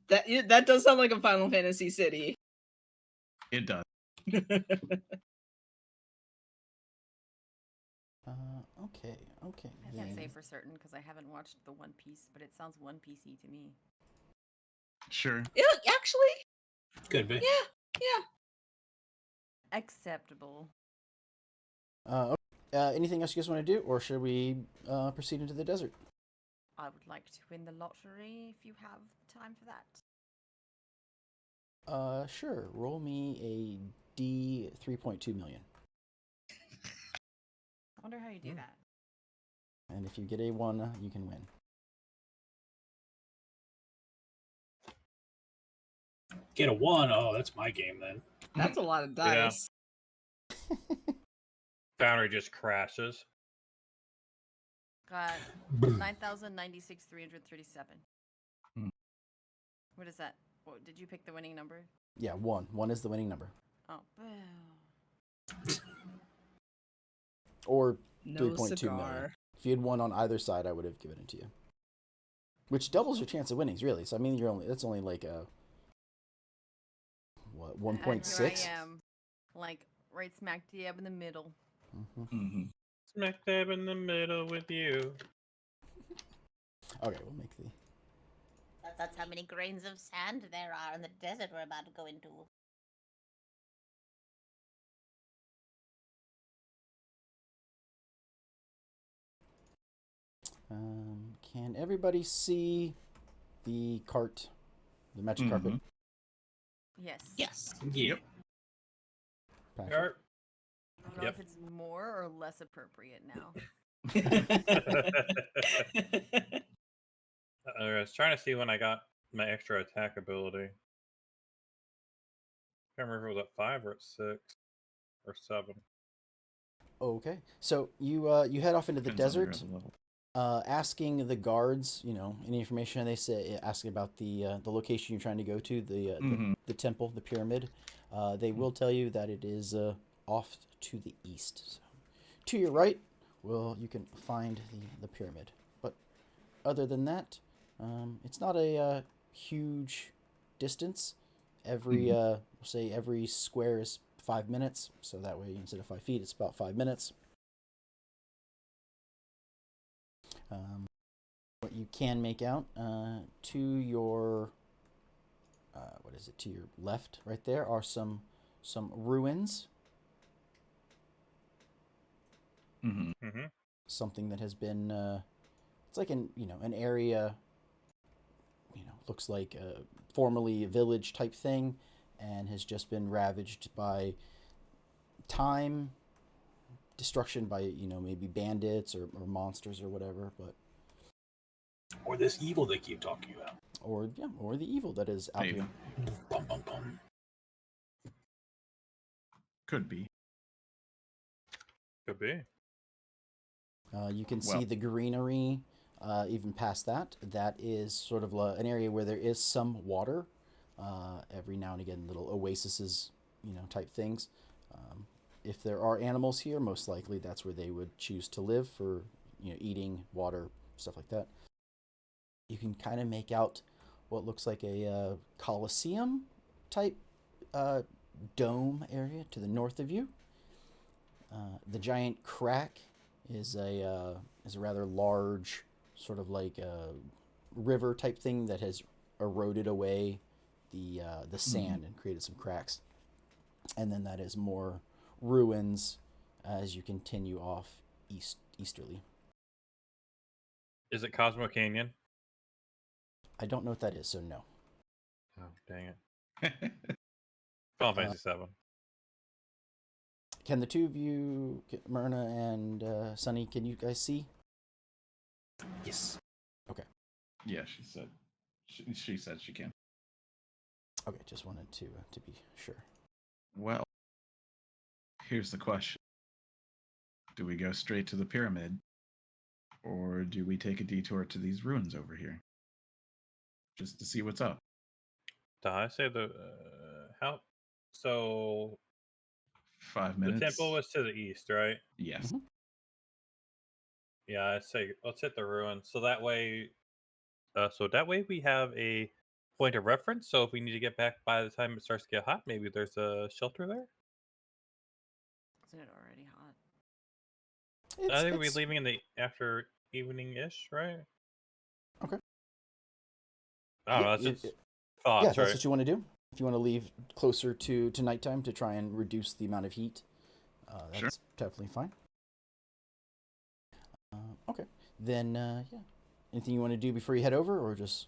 That does sound like a Final Fantasy city. It does. Okay. I can't say then. for certain because I haven't watched the One Piece, but it sounds One Piecey to me. Sure. Yeah, actually, Could be. yeah. Acceptable. Okay. Anything else you guys want to do, or should we proceed into the desert? I would like to win the lottery if you have time for that. Sure. Roll me a D 3.2 million. I wonder how you do that. And if you get a 1, you can win. Get a 1. Oh, that's my game then. That's a lot of Yeah. dice. Foundry just crashes. Got 9,096,337. Hmm. What is that? What, did you pick the winning number? Yeah, 1. 1 is the winning number. Oh, boo. Or No 3.2 million. cigar. If you had 1 on either side, I would have given it to you. Which doubles your chance of winnings, really. So I mean, that's only like a what, And 1.6? here I am, like right smack dab in the middle. Mm-hmm. Smack dab in the middle with you. Okay, we'll make the. That's how many grains of sand there are in the desert we're about to go into. Can everybody see the cart, the magic carpet? Yes. Yes. Yep. Patrick? Yep. I don't know if it's more or less appropriate now. I was trying to see when I got my extra attack ability. Can't remember if it was at 5 or at 6 or 7. Okay, so you head off into the Depends on your desert, other level. asking the guards, any information they say, asking about the location you're trying to go to, the temple, the pyramid. They will tell you that it is off to the east. So, to your right, well, you can find the pyramid. But other than that, it's not a huge distance. Every we'll say every square is 5 minutes, so that way instead of 5 feet, it's about 5 minutes. What you can make out to your to your left, right there, are some ruins. Mm-hmm. Something that has been it's like an area, looks like formerly a village type thing, and has just been ravaged by time, destruction by maybe bandits or monsters or whatever, but Or this evil they keep talking about. or the evil that is out Maybe. here. Bum, bum, bum. Could be. Could be. You can see the greenery, even past that. That is sort of an area where there is some water. Every now and again, little oases, type things. If there are animals here, most likely that's where they would choose to live for, eating, water, stuff like that. You can kind of make out what looks like a Colosseum type dome area to the north of you. The giant crack is a rather large, sort of like a river type thing that has eroded away the sand and created some cracks. And then that is more ruins as you continue off easterly. Is it Cosmo Canyon? I don't know what that is, so no. Oh, dang it. Final Fantasy 7. Can the two of you, Myrna and Sunny, can you guys see? Yes. Yeah, she said. She said she can. Okay, just wanted to be sure. Well, here's the question: do we go straight to the pyramid, or do we take a detour to these ruins over here, just to see what's up? Did I say the how? So 5 minutes. the temple was to the east, right? Yes. Mhm. Yeah, I say let's hit the ruin. So that way, we have a point of reference. So if we need to get back by the time it starts to get hot, maybe there's a shelter there. Isn't it already hot? I think we'll be leaving in the after evening-ish, right? Okay. I don't know. Yeah, That's just yeah, thoughts, that's right? what you want to do. If you want to leave closer to nighttime to try and reduce the amount of heat, that's Sure. definitely fine. Okay, then yeah. Anything you want to do before you head over, or just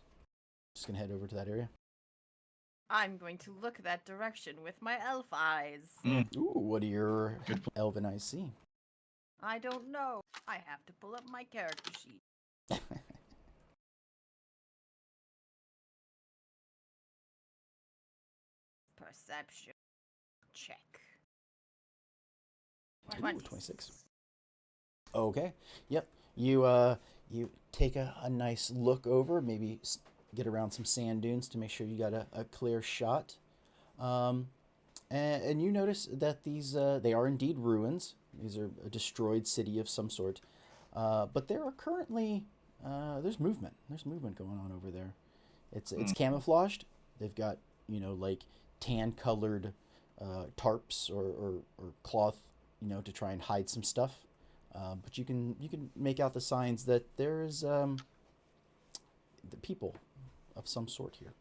gonna head over to that area? I'm going to look that direction with my elf eyes. Ooh, what do your Good pl- elven eyes see? I don't know. I have to pull up my character sheet. Perception. Check. Ooh, 26. Okay. Yep. You take a nice look over, maybe get around some sand dunes to make sure you got a clear shot. And you notice that these they are indeed ruins. These are a destroyed city of some sort. But there are currently there's movement. There's movement going on over there. It's camouflaged. They've got like tan colored tarps or cloth to try and hide some stuff. But you can make out the signs that there is the people of some sort here.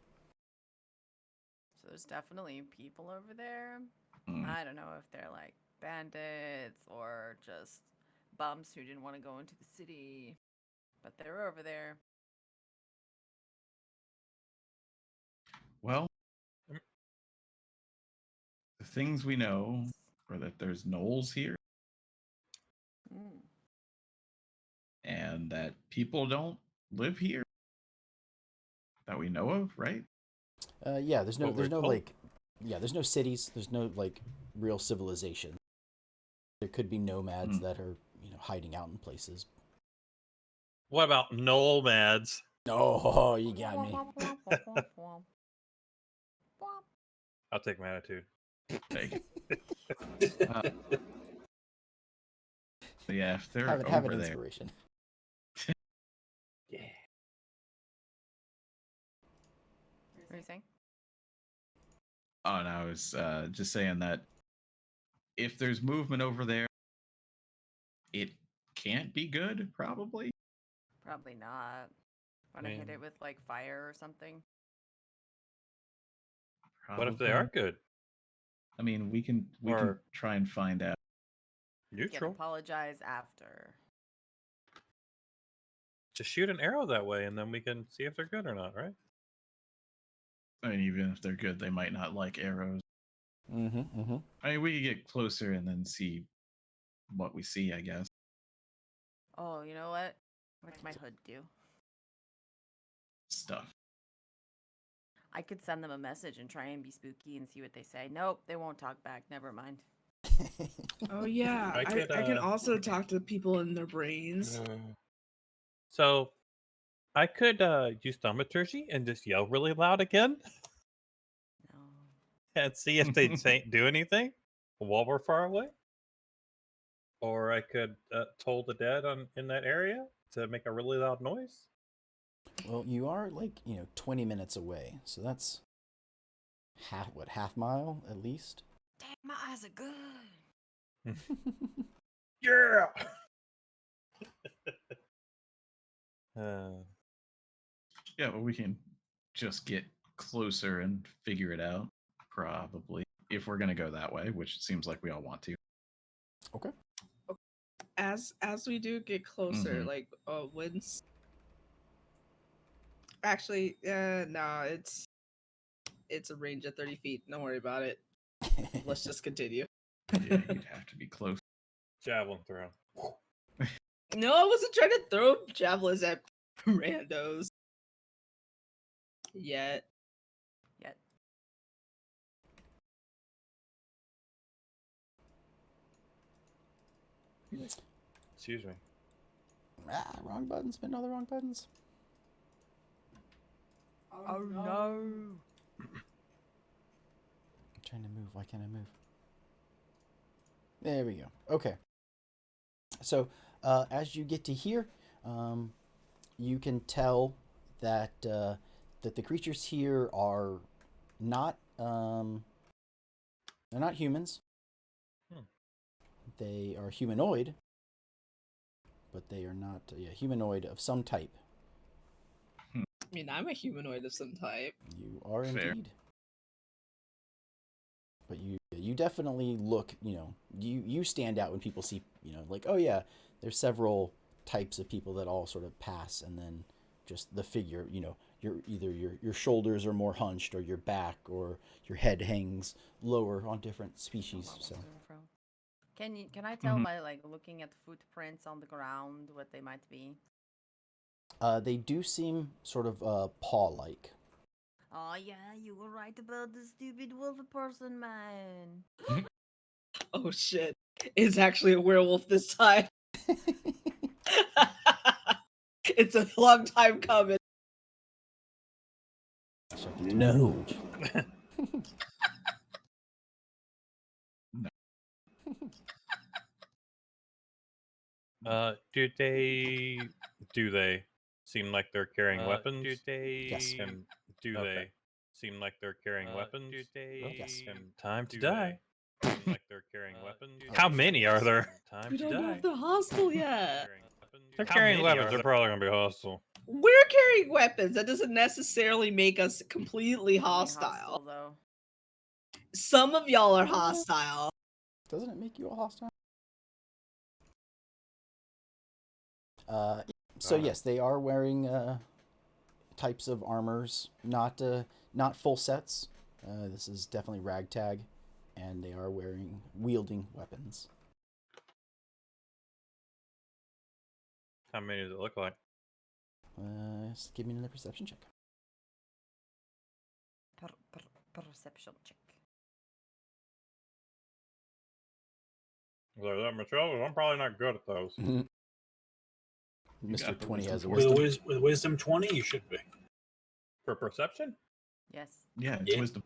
So there's definitely people over there. Mm. I don't know if they're like bandits or just bums who didn't want to go into the city, but they're over there. Well, the things we know are that there's gnolls here Mm. and that people don't live here that we know of, right? Yeah, there's no What there's we're no told. like there's no cities. There's no like real civilization. There could be nomads that are hiding out in places. What about nomads? Oh, you got me. I'll take my attitude. Take it. Yeah, if they're Have over an there, inspiration. Yeah. What are you saying? oh no, I was just saying that if there's movement over there, it can't be good, probably. Probably not. Want to hit Man. it with like fire or something? What if they Probably. are good? I mean, we can Or- try and find out. You can Neutral. apologize after. Just shoot an arrow that way, and then we can see if they're good or not, right? I mean, even if they're good, they might not like arrows. Mm-hmm. I mean, we could get closer and then see what we see, I guess. Oh, you know what? What's my hood do? Stuff. I could send them a message and try and be spooky and see what they say. Nope, they won't talk back. Never mind. Oh yeah, I I could, can also talk to people in their brains. So, I could use thaumaturgy and just yell really loud again No. and see if they do anything while we're far away. Or I could toll the dead in that area to make a really loud noise. Well, you are like 20 minutes away, so that's half mile at least. Damn, my eyes are good. Yeah. uh, Yeah, but we can just get closer and figure it out, probably. If we're going to go that way, which it seems like we all want to. Okay. As we do get closer, Mhm. like when's actually no, it's a range of 30 feet. Don't worry about it. Let's just continue. Yeah, you'd have to be close. javelin throw. No, I wasn't trying to throw javelins at randos yet. Yet. Excuse me. Wrong buttons. Spin all the wrong buttons. Oh no. I'm trying to move. Why can't I move? There we go. Okay. So as you get to here, you can tell that that the creatures here are not they're not humans. They are humanoid, but they are not humanoid of some type. I mean, I'm a humanoid of some type. You are Fair. indeed. But you definitely look, you stand out when people see, like, oh yeah, there's several types of people that all sort of pass, and then just the figure, your shoulders are more hunched, or your back, or your head hangs lower on different species. So Can I tell Mhm. by like looking at footprints on the ground what they might be? they do seem sort of paw-like. Oh yeah, you were right about the stupid wolf person, man. Oh shit. It's actually a werewolf this time. It's a long time coming. No. Do they seem like they're carrying weapons? Yes. And do Okay. they seem like they're carrying weapons? Yes. And time to die. Seem like they're carrying weapons? Oh, How many are there? Time We to don't know die. if they're hostile yet. They're carrying weapons. They're probably gonna be hostile. We're carrying weapons. That doesn't necessarily make us completely hostile. though. Some of y'all are hostile. Doesn't it make you a hostile? So yes, they are wearing types of armors, not full sets. This is definitely ragtag, and they are wielding weapons. How many does it look like? Just give me another perception check. Perception check. Is that Michelle? I'm probably not good at those. Mr. got the 20 has a With wisdom. with wisdom 20, you should be. For perception? Yes. Yeah, it's Yeah. wisdom.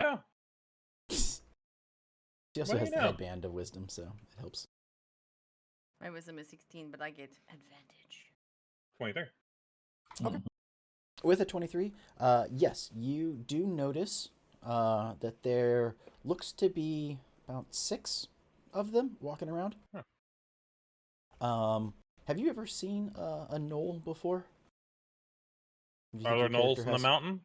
Yeah. She also What do has you the know? headband of wisdom, so it helps. My wisdom is 16, but I get advantage. 23. Okay. With a 23, yes, you do notice that there looks to be about 6 of them walking around. Huh. Have you ever seen a gnoll before? Do you Are think there your gnolls character in the has- mountain?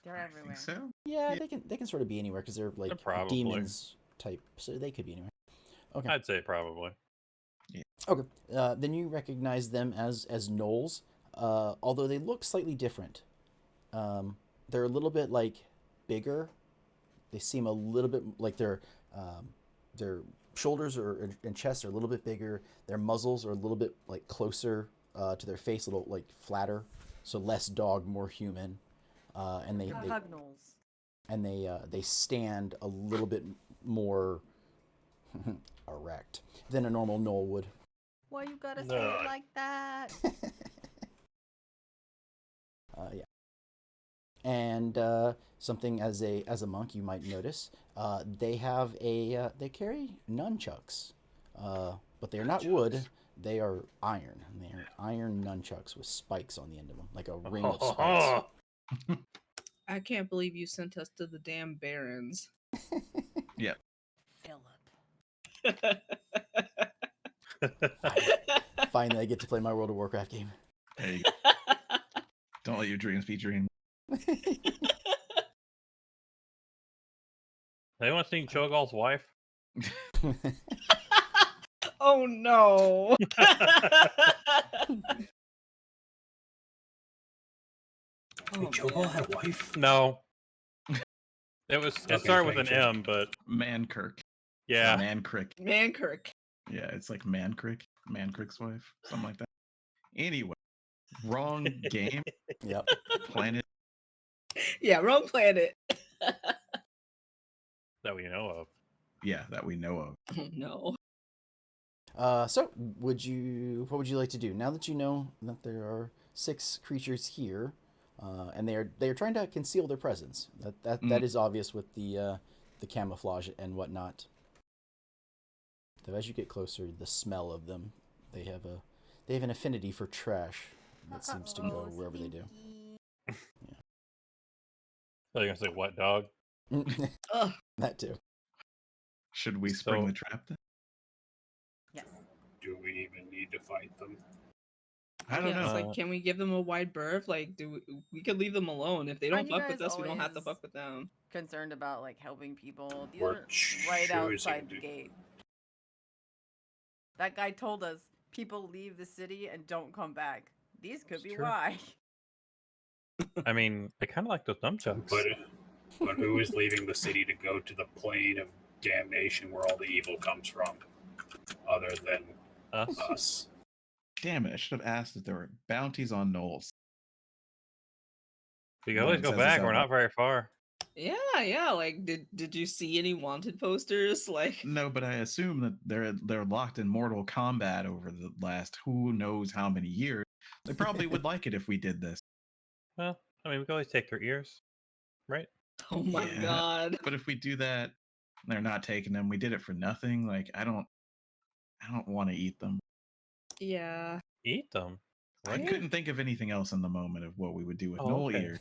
They're I everywhere. think so. Yeah, Yeah. they can sort of be anywhere because they're like probably. demons type, so they could be anywhere. Okay. I'd say probably. Okay. Then you recognize them as gnolls, although they look slightly different. They're a little bit like bigger. They seem a little bit like their shoulders and chests are a little bit bigger. Their muzzles are a little bit like closer to their face, a little like flatter, so less dog, more human. And They're pugnols. they stand a little bit more erect than a normal gnoll would. Why you gotta say No. it like that? Yeah. And something as a monk you might notice, they carry nunchucks, but they are not wood. They are iron. And they are iron nunchucks with spikes on the end of them, like a ring of spikes. I can't believe you sent us to the damn barons. Yeah. Philip. Finally, I get to play my World of Warcraft game. There you go. Don't let your dreams be dreams. Anyone seen Cho'Gall's wife? Oh no. Wait, Cho'Gall had a wife? No. It Okay, started with an thank you. M, but Mankirk. yeah. Mancrick. Mankirk. Yeah, it's like Mancrick. Mancrick's wife. Something like that. Anyway, wrong game. Yep. Planet. Yeah, wrong planet. That we know of. Yeah, that we know of. Oh no. So, what would you like to do now that you know that there are 6 creatures here, and they are trying to conceal their presence? That is obvious with the camouflage and whatnot. Though as you get closer, the smell of them, they have an affinity for trash that seems to go wherever they do. So you're gonna say what dog? Ugh. That too. Should we spring So- the trap then? Yes. Do we even need to fight them? I don't Yeah, it's know. like, can we give them a wide berth? Like, we could leave them alone. If they don't Aren't you fuck with guys us, we don't have to always- fuck with them. Concerned about like helping people. These We're are right choosing outside the to- gate. That guy told us people leave the city and don't come back. These could It's be true. why. I mean, I kind of like those nunchucks. But who is leaving the city to go to the plane of damnation where all the evil comes from, other than Us? us? Damn it! I should have asked if there were bounties on gnolls. You can Well, always it go says it's back. out We're by- not very far. Yeah. Like, did you see any wanted posters? Like, No, but I assume that they're locked in mortal combat over the last who knows how many years. They probably would like it if we did this. Well, I mean, we can always take their ears, right? oh my Yeah. god. But if we do that, they're not taking them. We did it for nothing. Like I don't want to eat them. Yeah. Eat them. I What? couldn't think of anything else in the moment of what we would do with Oh, Knoll okay. ears.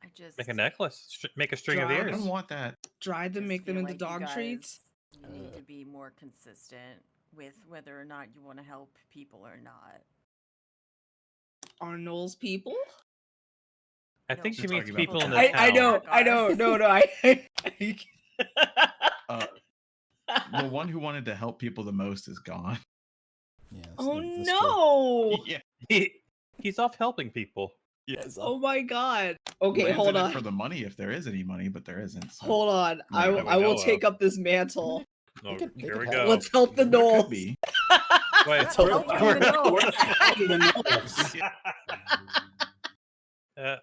I just Make a necklace. Make a string of Dry- I ears. don't want that. Dry them, just make them feel into like you dog treats. guys need to be more consistent with whether or not you want to help people or not. Are Knowles people? I No, think she You're means talking about people in the the town. I know. No, The one who wanted to help people the most is gone. Yes. Oh that's no! Yeah. He's off helping people. Yes. Oh my god. Okay, Lands hold in it on. for the money if there is any money, but there isn't. So. Hold on. Not I that we will know take of. up this mantle. Oh, could- they here could we help. go. Let's help the There Knowles. could be. Wait, Let's help we're- the we're- We're fighting the Knolls.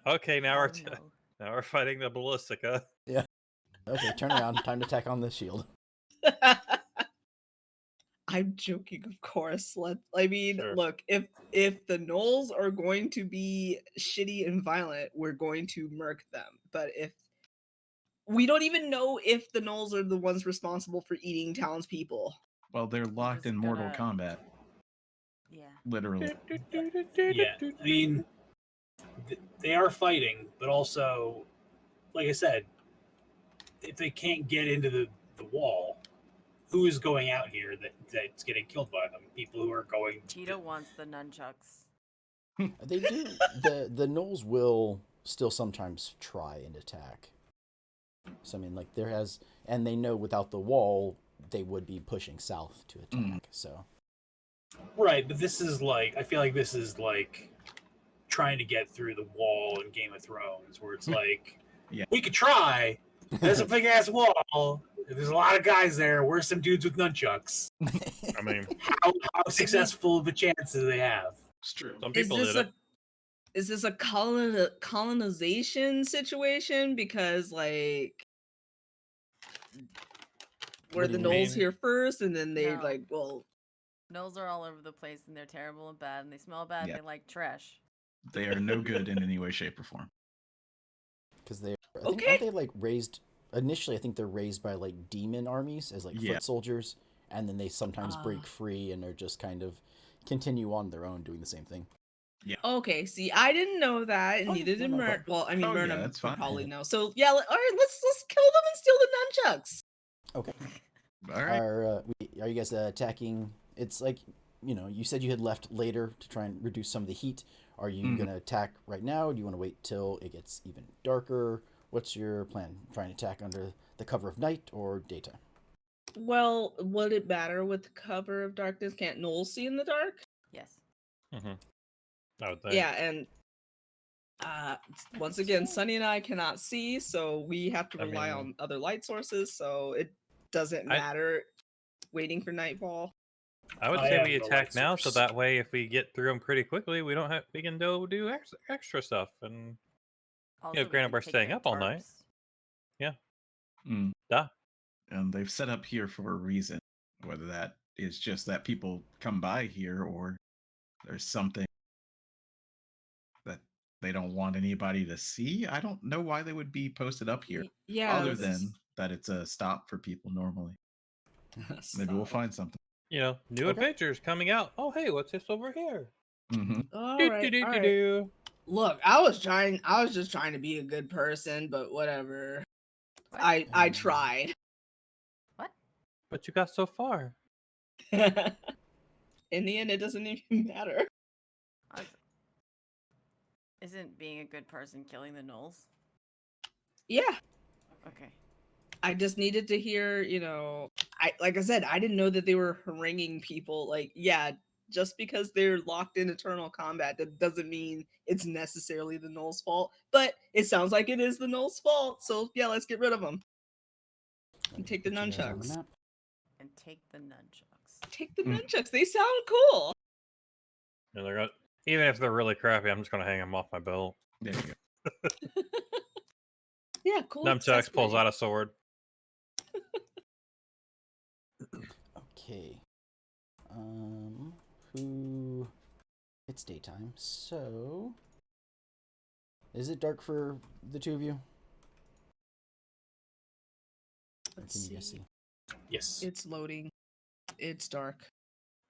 okay, now we're Oh, no. now we're fighting the Basilica. Okay, turn around. Time to tack on the shield. I'm joking, of course. Look, if the Knolls are going to be shitty and violent, we're going to murk them. But if we don't even know if the Knolls are the ones responsible for eating townspeople. Well, they're locked just in mortal gonna- combat, Yeah. literally. Yeah, I mean, they are fighting, but also, like I said, if they can't get into the wall, who is going out here that's getting killed by them? People who are going. Tito wants the nunchucks. They do. The Knolls will still sometimes try and attack. So I mean, like and they know without the wall they would be pushing south to attack. So Right, but this is like I feel like this is like trying to get through the wall in Game of Thrones, where it's like Yeah. we could try. There's a big ass wall. There's a lot of guys there. We're some dudes with nunchucks. I mean, How successful of a chance do they have? It's true. some Is people this did it. is this a colonization situation? Because like were What do the you Knolls mean? here first, and then they No. Gnolls are all over the place and they're terrible and bad and they smell bad Yeah. and they like trash. They are no good in any way, shape, or form. because I think Okay. aren't they like raised initially? I think they're raised by like demon armies as like Yeah. foot soldiers, and then they sometimes Ah. break free and are just kind of continue on their own doing the same thing. Okay, see, I didn't know that, and Oh, neither no, did no Myrna. problem. Well, I mean, Oh, yeah, Myrna that's would fine. probably know. So yeah, all right, let's kill them and steal the nunchucks. Okay. All right. Are you guys attacking? It's like you said you had left later to try and reduce some of the heat. Are you gonna attack right now? Do you want to wait till it gets even darker? What's your plan? Trying to attack under the cover of night or daytime? Well, would it matter with the cover of darkness? Can't Noel see in the dark? Yes. I would think. Yeah, and once again, Sunny and I cannot see, so we have to I rely mean- on other light sources. So it doesn't matter waiting for nightfall. I would I say have we no attack light now, so source. that way, if we get through them pretty quickly, we can go do extra stuff. And Also, we granted, could we're take staying their up all night. tarps. Duh. And they've set up here for a reason. Whether that is just that people come by here or there's something that they don't want anybody to see. I don't know why they would be posted up here. Yeah, other this is- than that it's a stop for people normally. Maybe we'll Stop. find something. New Okay. adventures coming out. Oh, hey, what's this over here? Mm-hmm. All Do, right, do, do, all do, right. do. Look, I was just trying to be a good person, but whatever. What? I tried. What? But you got so far. In the end, it doesn't even matter. Isn't being a good person killing the Knolls? Yeah, Okay. I just needed to hear, like I said, I didn't know that they were haranguing people. Like, yeah, just because they're locked in eternal combat, that doesn't mean it's necessarily the Knoll's fault. But it sounds like it is the Knoll's fault. So yeah, let's get rid of them. And take the Put you guys on the nunchucks. map. And take the nunchucks. Take the Mm. nunchucks. They sound cool. And they're even if they're really crappy, I'm just gonna hang them off my belt. There you go. Yeah, cool. Nunchucks pulls accessory. out a sword. Okay. Who? It's daytime, so is it dark for the two of you? Or Let's can you guys see. see? Yes. It's loading. It's dark.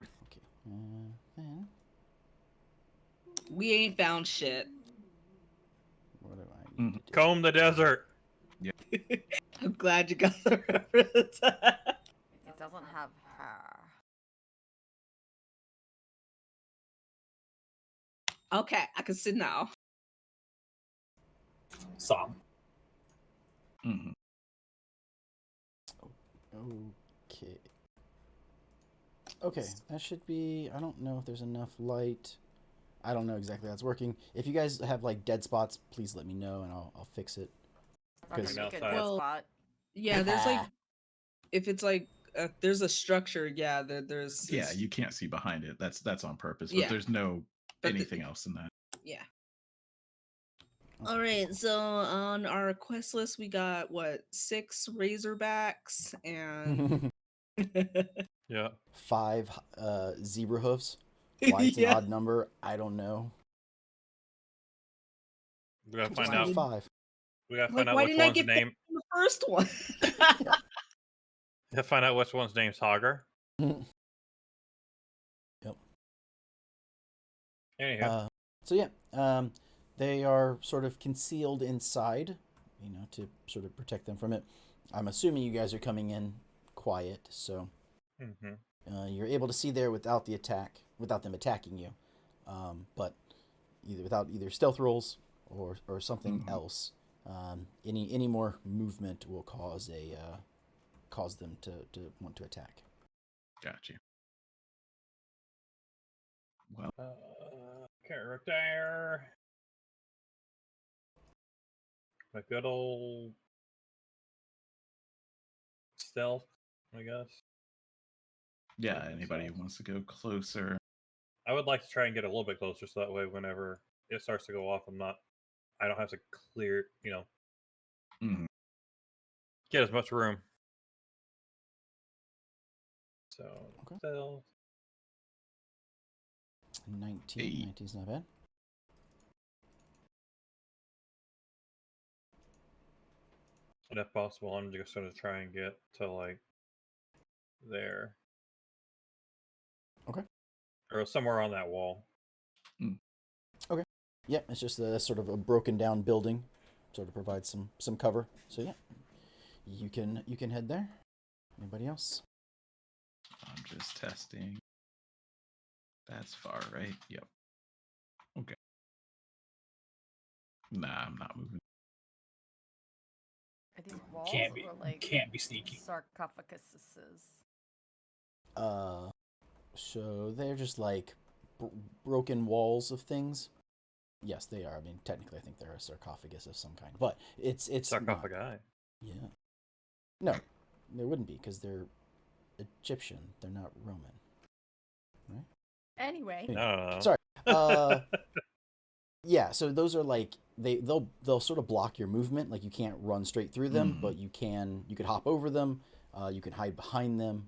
Okay. Then We ain't found shit. what do I need to do? Comb the desert. I'm glad you got the reference. It doesn't have hair. Okay, I can sit now. Song. Mhm. Okay. Okay, that should be. I don't know if there's enough light. I don't know exactly how it's working. If you guys have like dead spots, please let me know and I'll fix it. Okay, Because- make a Outside. dead Well, spot. Yeah, there's like, if it's like, there's a structure. Yeah, there's. Yeah, you can't see behind it. That's on purpose. But Yeah. there's no But the- anything else in that. Yeah. Okay, All right. cool. So on our quest list, we got what 6 Razorbacks and. Yeah. 5 zebra hoofs. Why it's an Yeah. odd number, I don't know. We gotta Just find do out. 5. We gotta Like, find out why which didn't I one's get name. the first one? To find out which one's name's Hogger. Yep. Anywho, So yeah, they are sort of concealed inside, to sort of protect them from it. I'm assuming you guys are coming in quiet, so you're able to see there without them attacking you. But without either stealth rolls or something else, any more movement will cause them to want to attack. Got you. Well, character. A good old stealth, I guess. yeah. Anybody who wants to go closer? I would like to try and get a little bit closer, so that way, whenever it starts to go off, I don't have to clear, Mhm. get as much room. So, Okay. stealth. 19. Hey. 19's not bad. And if possible, I'm just going to try and get to like there. Okay. Or somewhere on that wall. Yeah, it's just sort of a broken down building, sort of provides some cover. So yeah, you can head there. Anybody else? I'm just testing. That's far, right? Yep. Okay. Nah, I'm not moving. Are these walls Can't be. or like Can't be sneaky. sarcophaguses? So they're just like broken walls of things. Yes, they are. I mean, technically, I think they're a sarcophagus of some kind, but it's Sarcophagi. not. Yeah. No, there wouldn't be because they're Egyptian. They're not Roman. Right? Anyway, No. Sorry. Yeah. So those are like they'll sort of block your movement. Like you can't run straight through them, but you could hop over them. You can hide behind them.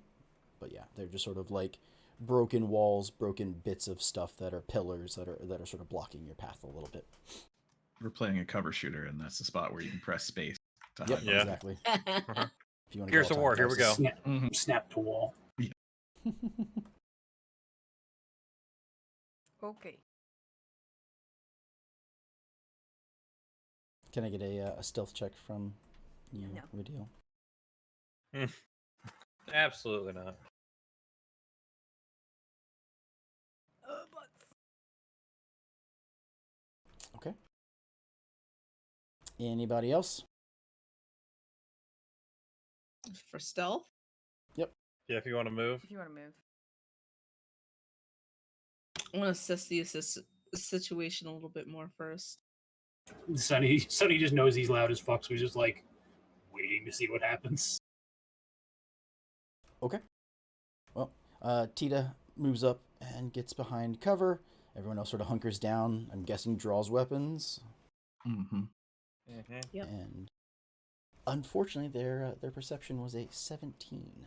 But yeah, they're just sort of like broken walls, broken bits of stuff that are pillars that are sort of blocking your path a little bit. We're playing a cover shooter, and that's the spot where you can press space to Yep, hide. Yeah. exactly. If you want to Gears of War, here we go. Snap to wall. okay. Can I get a stealth check from you, No. Radiel? Absolutely not. Butts. Okay. Anybody else? For stealth. Yeah, if you want to move. If you want to move. I want to assess the situation a little bit more first. Sonny just knows he's loud as fuck, so he's just like waiting to see what happens. Okay. Well, Tita moves up and gets behind cover. Everyone else sort of hunkers down. I'm guessing draws weapons. Mm-hmm. Yep. And Unfortunately, their perception was a 17.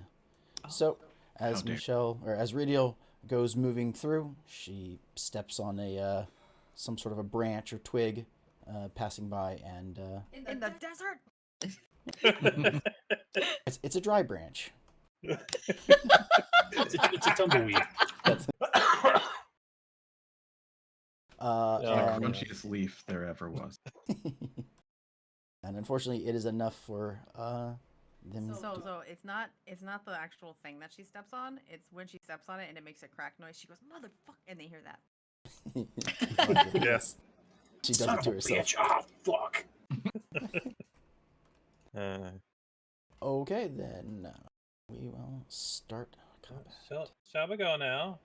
So, as How dare. Michelle or as Radial goes moving through, she steps on a some sort of a branch or twig passing by, and In the desert. it's a dry branch. It's a tumbleweed. That's, The and, crunchiest leaf there ever was. and unfortunately, it is enough for them. So it's not the actual thing that she steps on. It's when she steps on it and it makes a crack noise. She goes, "Motherfucker," and they hear that. Yes, she does Son it to of a herself. bitch. Ah, fuck. Okay, then we will start combat. Shall we go now?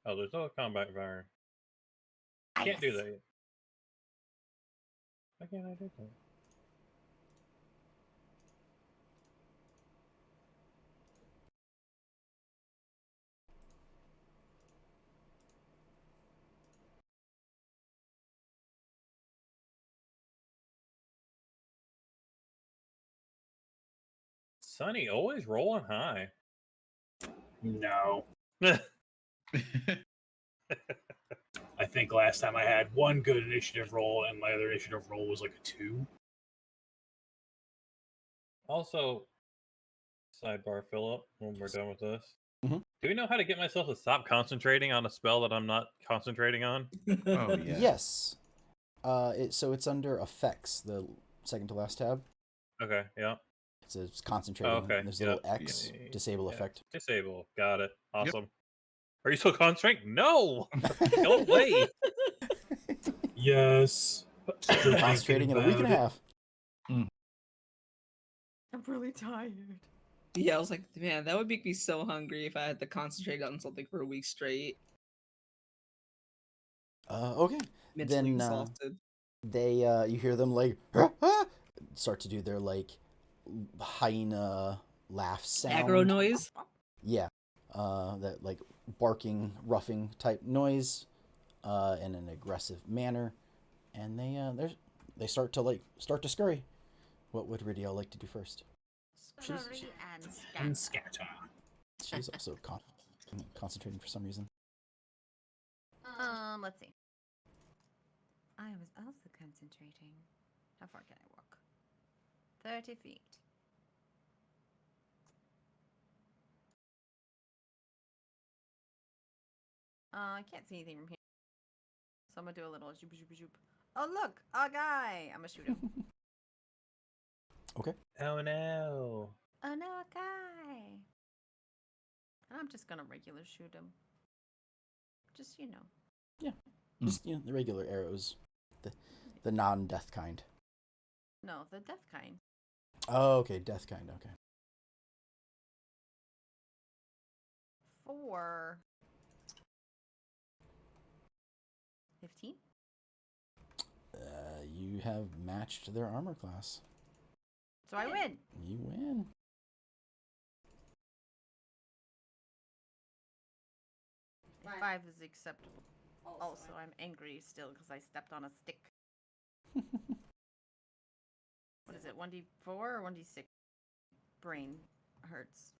Oh, there's no combat fire. Can't do that yet. Why can't I do that? Sonny, always rolling high. No. I think last time I had one good initiative roll, and my other initiative roll was like a 2. Also, sidebar, Philip, when we're done with this. Mhm. Do we know how to get myself to stop concentrating on a spell that I'm not concentrating on? Oh yeah. Yes. So it's under effects, the second to last tab. Okay, yeah. It's concentrating. Okay, And there's a yeah. little X, disable Yeah. effect. Disable. Got it. Awesome. Are you still concentrating? No! Go away! Yes. Still Concentrating in thinking a week and a about half. I'm really tired. Yeah, I was like, man, that would make me so hungry if I had to concentrate on something for a week straight. Okay. Mentally Then exhausted. they you hear them like start to do their like hyena laugh sound. Aggro noise. Yeah. That like barking, roughing type noise, in an aggressive manner, and they start to scurry. What would Ridiel like to do first? Scurry and and scatter. scatter. She's also concentrating for some reason. Let's see. I was also concentrating. How far can I walk? 30 feet. I can't see anything from here. So I'm gonna do a little zoop zoop zoop. Oh look, a guy! I'm gonna shoot him. Okay. Oh no. Oh no, a guy! And I'm just gonna regular shoot him. Just, you know. Just the regular arrows, the non-death kind. No, the death kind. Oh, okay, death kind. Okay. 4. 15? You have matched their armor class. So I win. You win. A 5 is acceptable. Also, I'm angry still because I stepped on a stick. What is it, 1d4 or 1d6? Brain hurts.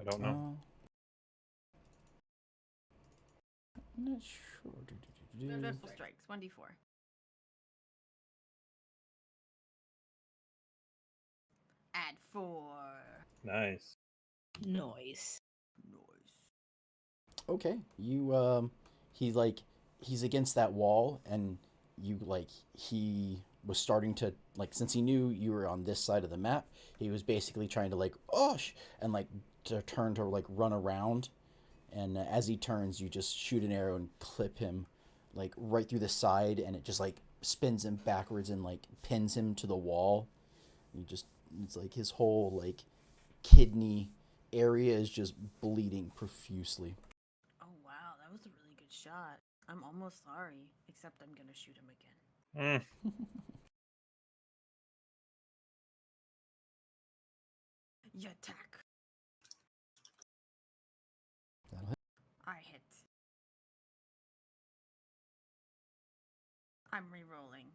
I don't know. I'm not sure. Dreadful strikes, 1d4. Add 4. Nice. Noise. Okay, you he's against that wall, and you he was starting to since he knew you were on this side of the map, he was basically trying to and to turn to run around, and as he turns, you just shoot an arrow and clip him right through the side, and it just spins him backwards and pins him to the wall. It's his whole kidney area is just bleeding profusely. Oh wow, that was a really good shot. I'm almost sorry, except I'm gonna shoot him again. You attack. That'll hit. I hit. I'm re-rolling.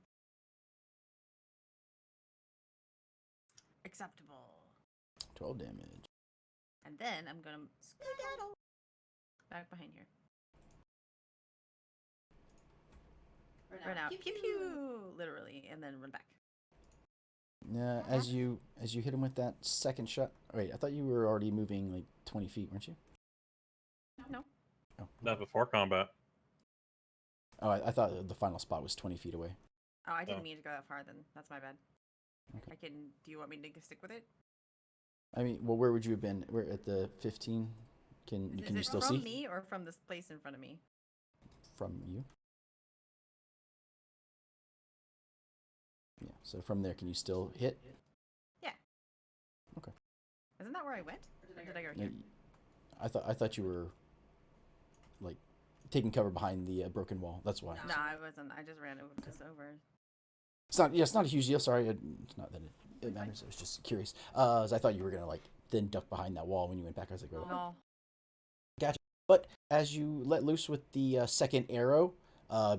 Acceptable. 12 damage. And then I'm gonna skedaddle back behind here. Run out. Pew pew. Literally, and then run back. As you hit him with that second shot. Wait, I thought you were already moving like 20 feet, weren't you? No. Oh, Not before combat. oh I thought the final spot was 20 feet away. Oh, I didn't Oh. mean to go that far. Then that's my bad. Okay. I can. Do you want me to stick with it? I mean, well, where would you have been? We're at the 15. Can Is you it still from see? me or from this place in front of me? From you. Yeah. So from there, can you still hit? Yeah. Okay. Isn't that where I went? Or did I go No, here? I thought you were like taking cover behind the broken wall. That's why. No, I wasn't. I just ran over. It's not. Yeah, it's not a huge deal. Sorry, it's not that it matters. I was just curious. As I thought you were gonna like then duck behind that wall when you went back. I was like, oh. No. Gotcha. But as you let loose with the second arrow,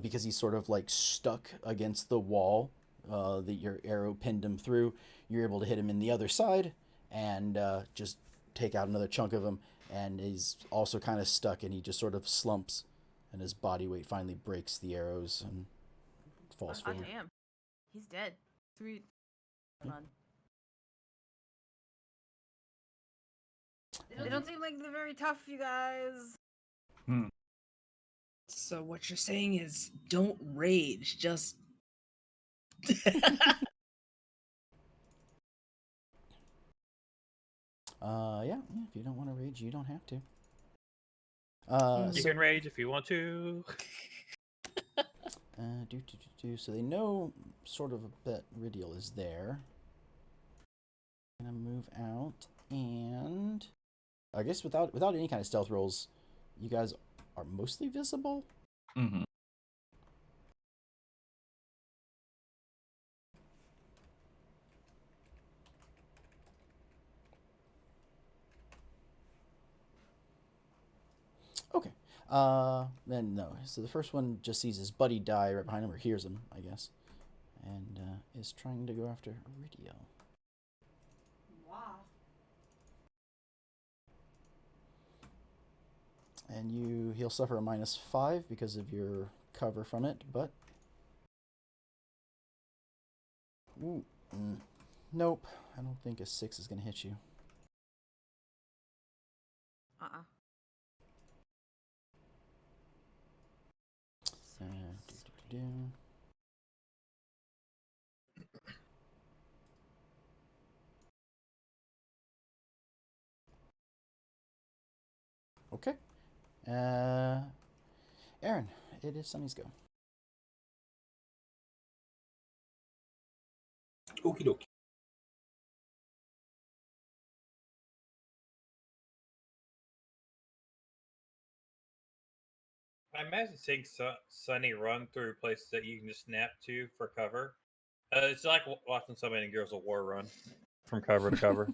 because he's sort of like stuck against the wall that your arrow pinned him through, you're able to hit him in the other side and just take out another chunk of him. And he's also kind of stuck, and he just sort of slumps, and his body weight finally breaks the arrows and falls Oh, forward. damn. He's dead. Sweet. Run. They don't seem like they're very tough, you guys. So what you're saying is don't rage, just Yeah, if you don't want to rage, you don't have to. You can rage if you want to. So they know sort of that Ridial is there. Gonna move out, and I guess without any kind of stealth rolls, you guys are mostly visible. Mm-hmm. Okay. Then no. So the first one just sees his buddy die right behind him, or hears him, I guess, and is trying to go after Ridial. Wow. And he'll suffer a -5 because of your cover from it, but ooh, nope. I don't think a 6 is gonna hit you. Uh-uh. Do. Okay. Aaron, it is Sunny's go. Okie dokie. I imagine seeing Sunny run through places that you can just snap to for cover. It's like watching somebody in Gears of War run from cover to cover.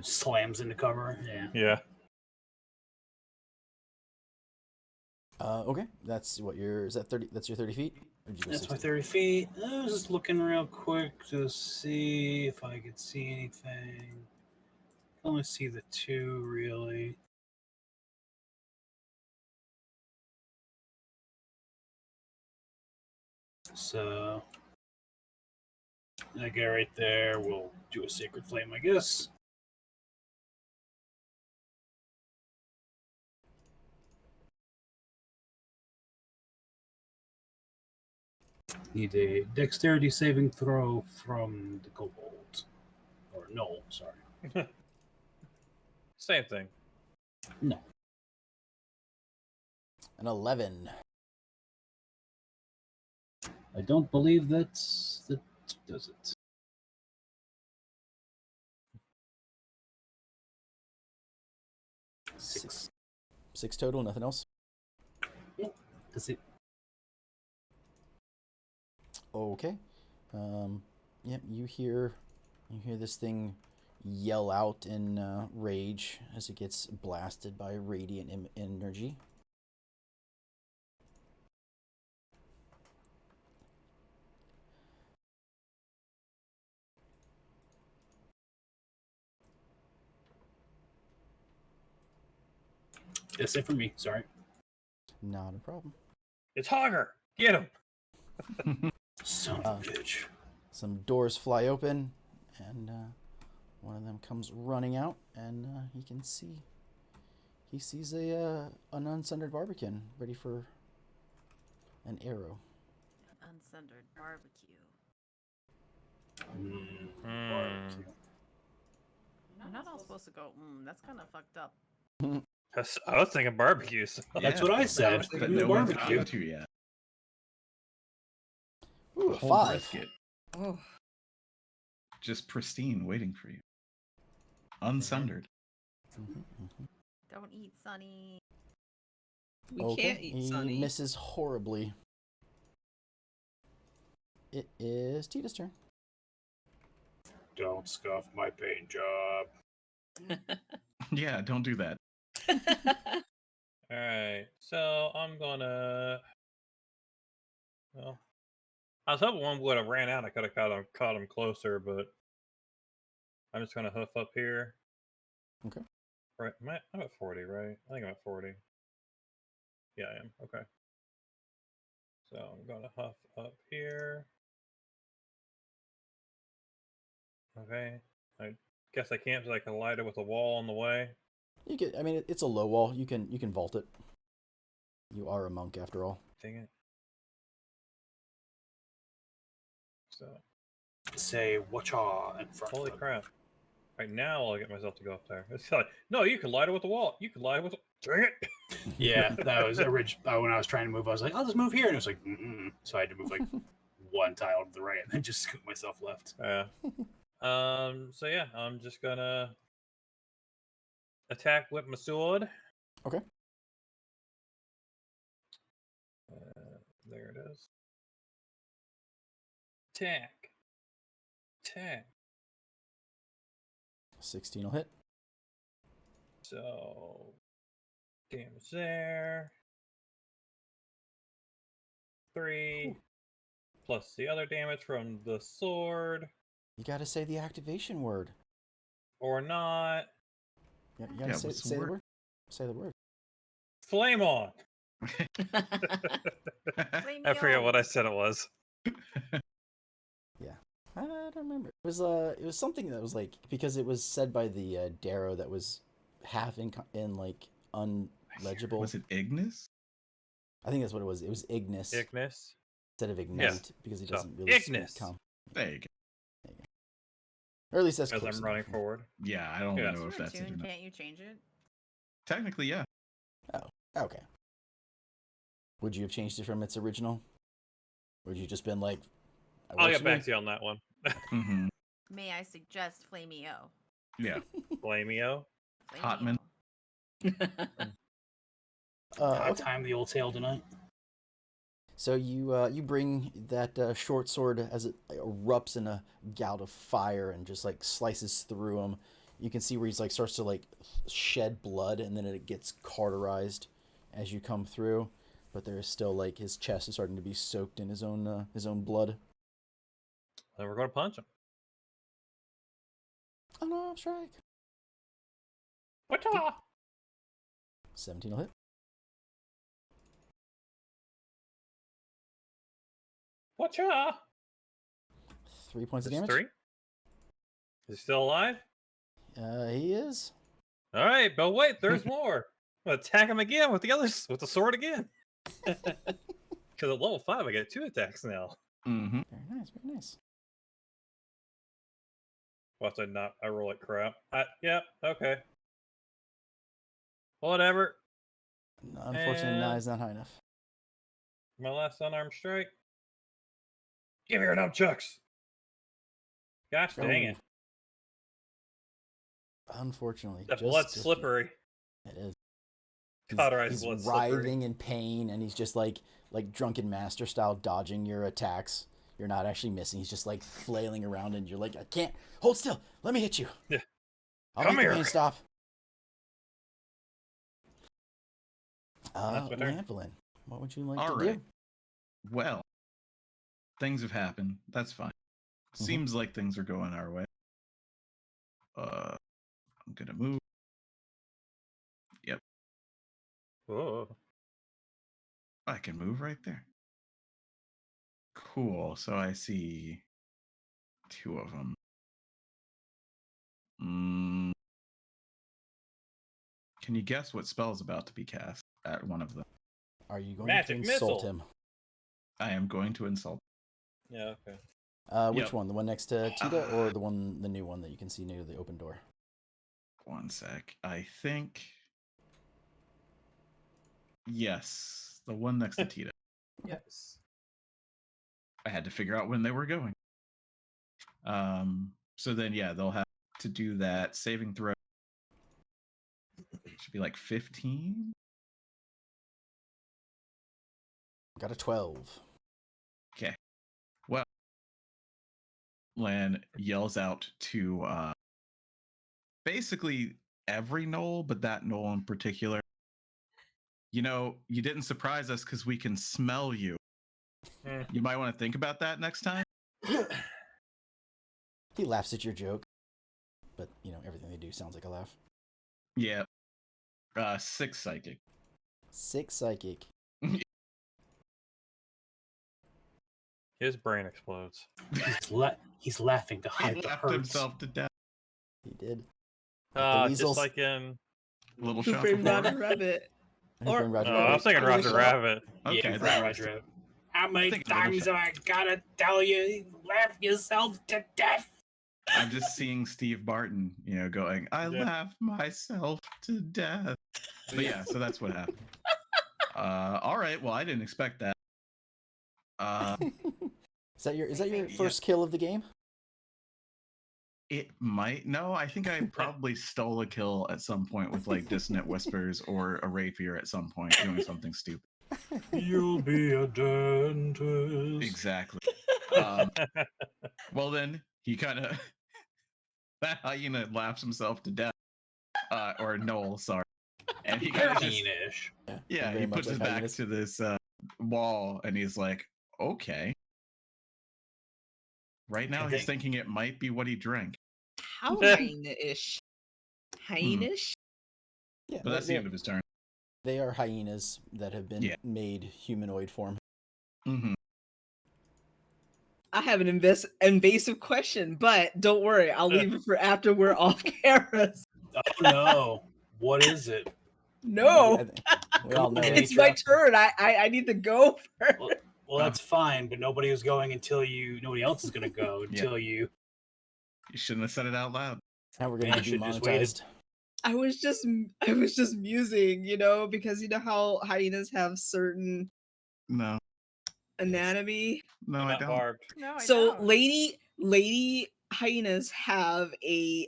Slams into cover. Yeah. Yeah. Okay. That's what is that 30? That's your 30 feet? Or did you go That's my 60? 30 feet. I was just looking real quick to see if I could see anything. I only see the 2 really. So that guy right there will do a Sacred Flame, I guess. Need a dexterity saving throw from the kobold. Or no, sorry. Same thing. No. An 11. I don't believe that does it. Six total, nothing else? Does it? Okay. Yep, you hear this thing yell out in rage as it gets blasted by radiant energy. That's it for me. Sorry. Not a problem. It's Hogger. Get him. Son of a bitch. Some doors fly open, and one of them comes running out, and he can see. He sees an uncentered barbican ready for an arrow. Uncentered barbecue. Barbecue. You're not all supposed to go, that's kind of fucked up. I was thinking barbecue. So. That's what I said. But Ooh, no one's barbecue. gotten to yet. Ooh, a Whole 5. brisket, Oh, just pristine, waiting for you. Unsundered. Don't eat, Sonny. we can't eat he Sunny. misses horribly. It is Tita's turn. Don't scuff my paint job. Yeah, don't do that. All right, so I'm gonna. Well, I was hoping one would have ran out. I could have caught him closer, but I'm just gonna hoof up here. Okay. Right, I'm at 40, right? I think I'm at 40. Yeah, I am. Okay. So I'm gonna huff up here. Okay. I guess I can't because I collided with a wall on the way. You can. I mean, it's a low wall. You can vault it. You are a monk after all. Dang it. So Say whatcha in front holy of crap. Right now I'll get myself to go up there. It's like, no, you collided with the wall. You collided with dang it. Yeah, that was original. When I was trying to move, I was like, I'll just move here. And it was like, so I had to move like one tile to the right and then just scoop myself left. Yeah. So yeah, I'm just gonna attack with my sword. Okay. There it is. Attack. 16 will hit. So damage there. 3 Ooh. plus the other damage from the sword, You gotta say the activation word. or not. You gotta say what's the the word? word. Say the word. Flame on. Flame I forget yo. what I said it was. Yeah. I don't remember. It was something that was like, because it was said by the Darrow that was half in like unlegible. Was it Ignis? I think that's what it was. It was Ignis Ignis. instead of Ignite because he So, doesn't really Ignis. speak There you go. or at least that's As close I'm running enough. forward. Yeah, I don't Yeah. know if Isn't that's it it or June? not. Can't you change it? Technically, yeah. Oh, okay. Would you have changed it from its original? Or would you just been like, I'll get back to you on that one. Mm-hmm. May I suggest Flameo? Yeah. Flameo. Hotman. Hot okay. time the old tale tonight. So you bring that short sword as it erupts in a gout of fire and just like slices through him. You can see where he's like starts to like shed blood, and then it gets cauterized as you come through. But there is still like his chest is starting to be soaked in his own blood. Then we're gonna punch him. Unarmed strike. Whatcha? 17 will hit. Whatcha? 3 points of There's damage. 3. Is he still alive? He is. All right, but wait, there's more. I'm gonna attack him again with the sword again. Because at level 5, I get 2 attacks now. Mm-hmm. Very nice, very nice. Watch I roll like crap. Yep, okay. Whatever. Unfortunately, And- 9 is not high enough. My last unarmed strike. Give me your nunchucks. Gosh dang it. Unfortunately, The blood's slippery. It is. Cauterized He's blood slippery. writhing in pain, and he's just like drunken master style dodging your attacks. You're not actually missing. He's just like flailing around, and you're like, I can't hold still. Let me hit you. Yeah. I'll Come make the here. pain stop. That's my turn. Lampolin, what would you like All to right. do? Well, things have happened. That's fine. Seems like things are going our way. I'm gonna move. Yep. Oh. I can move right there. Cool. So I see 2 of them. Can you guess what spell's about to be cast at one of them? Are you going Magic to insult missile. him? I am going to insult. Yeah, okay. Which Yep. one? The one next to Tita, or the new one that you can see near the open door? One sec. I think. Yes, the one next to Tita. Yes. I had to figure out when they were going. So then, yeah, they'll have to do that saving throw. Should be like 15. Got a 12. Okay. Well, Lan yells out to basically every knoll, but that knoll in particular. You know, you didn't surprise us because we can smell you. You might want to think about that next time. He laughs at your joke, but you know everything they do sounds like a laugh. Yeah. 6 psychic. 6 psychic. His brain explodes. He's laughing to He hide the laughed hurts. himself to death. He did. Just weasels. like in. Little Who shop framed before. Roger Rabbit? Who Or- Framed Roger Oh, I was Rabbit. thinking Roger Rabbit. Okay, Yeah, that Roger. How many think Little times Shop. have I gotta tell you? You laugh yourself to death. I'm just seeing Steve Barton, you know, going, I Yeah. laugh myself to death. But yeah, so that's what happened. All right, well, I didn't expect that. Is that your Yeah. first kill of the game? It might. No, I think I probably stole a kill at some point with like Dissonant Whispers or a Rapier at some point doing something stupid. You'll be a dentist. Exactly. Well, then he kind of that hyena laughs himself to death, or Noel, sorry, and he kind of just Hyena-ish. yeah, very he much puts his like back hyenas. to this wall and he's like, okay. Right now, I he's think- thinking it might be what he drank, How hyena-ish? Hyena-ish? Yeah, but that's the end of his turn. they are hyenas that have been Yeah. made humanoid form. Mm-hmm. I have an invasive question, but don't worry, I'll leave it for after we're off cameras. Oh no! What is it? No, We all know Okay. it. it's my turn. I need to go first. Well, that's fine, but nobody is going until you. Nobody else is going to go until you. You shouldn't have said it out loud. Now we're going Man, to be should've just waited. demonetized. I was just musing, you know, because you know how hyenas have certain No, anatomy. no, You're I not don't. barbed. No, I So don't. lady hyenas have a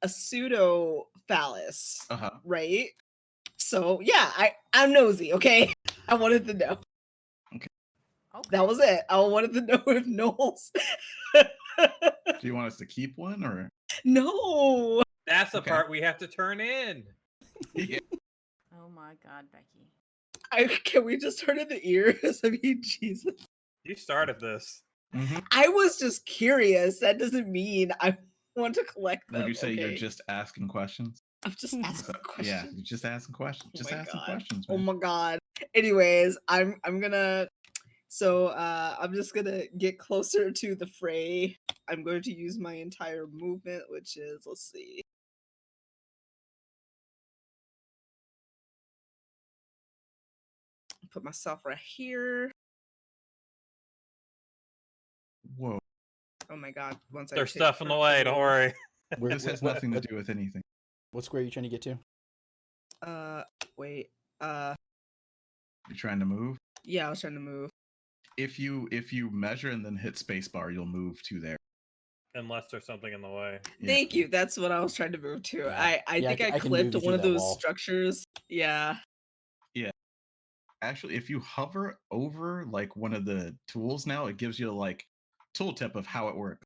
pseudo phallus, Uh-huh. right? So yeah, I'm nosy, okay? I wanted to know. Okay. That was it. I wanted to know if Knowles. Do you want us to keep one or? No. That's the Okay. part we have to turn in. Yeah. Oh my God, Becky. Can we just turn in the ears? I mean, Jesus. You started this. Mm-hmm. I was just curious. That doesn't mean I want to collect them. Would you say you're okay? just asking questions? I'm just asking questions. Yeah, you're just asking questions. Oh Just my asking God. questions, Oh man. my God. Anyways, I'm gonna. So I'm just gonna get closer to the fray. I'm going to use my entire movement, which is, let's see. Put myself right here. Whoa. Oh my God. Once There's hit stuff in the for way. Don't move. worry. This has nothing to do with anything. What square are you trying to get to? Wait. You're trying to move. Yeah, I was trying to move. If you measure and then hit spacebar, you'll move to there. Unless there's something in the way. Yeah. Thank you. That's what I was trying to move to. Yeah. I Yeah, think I I can clipped move you one through of that those wall. structures. Yeah. Actually, if you hover over like one of the tools now, it gives you like tooltip of how it works.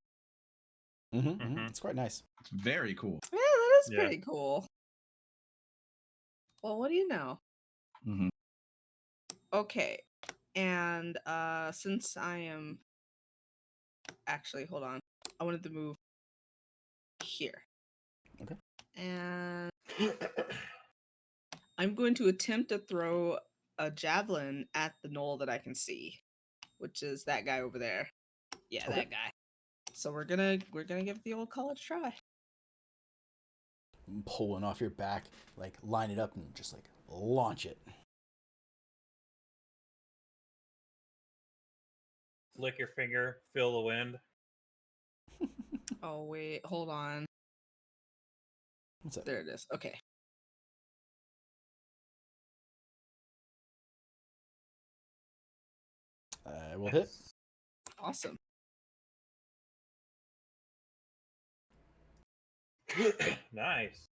Mhm. It's quite nice. It's very cool. Yeah, that is Yeah. pretty cool. Well, what do you know? Mm-hmm. Okay. And since I am actually, hold on. I wanted to move here. Okay. And I'm going to attempt to throw a javelin at the knoll that I can see, which is that guy over there. Yeah, Okay. that guy. So we're gonna give the old college try. Pull one off your back, like line it up and just like launch it. Lick your finger, feel the wind. Oh wait, hold on. What's up? There it is. Okay. We'll hit. Awesome. Nice.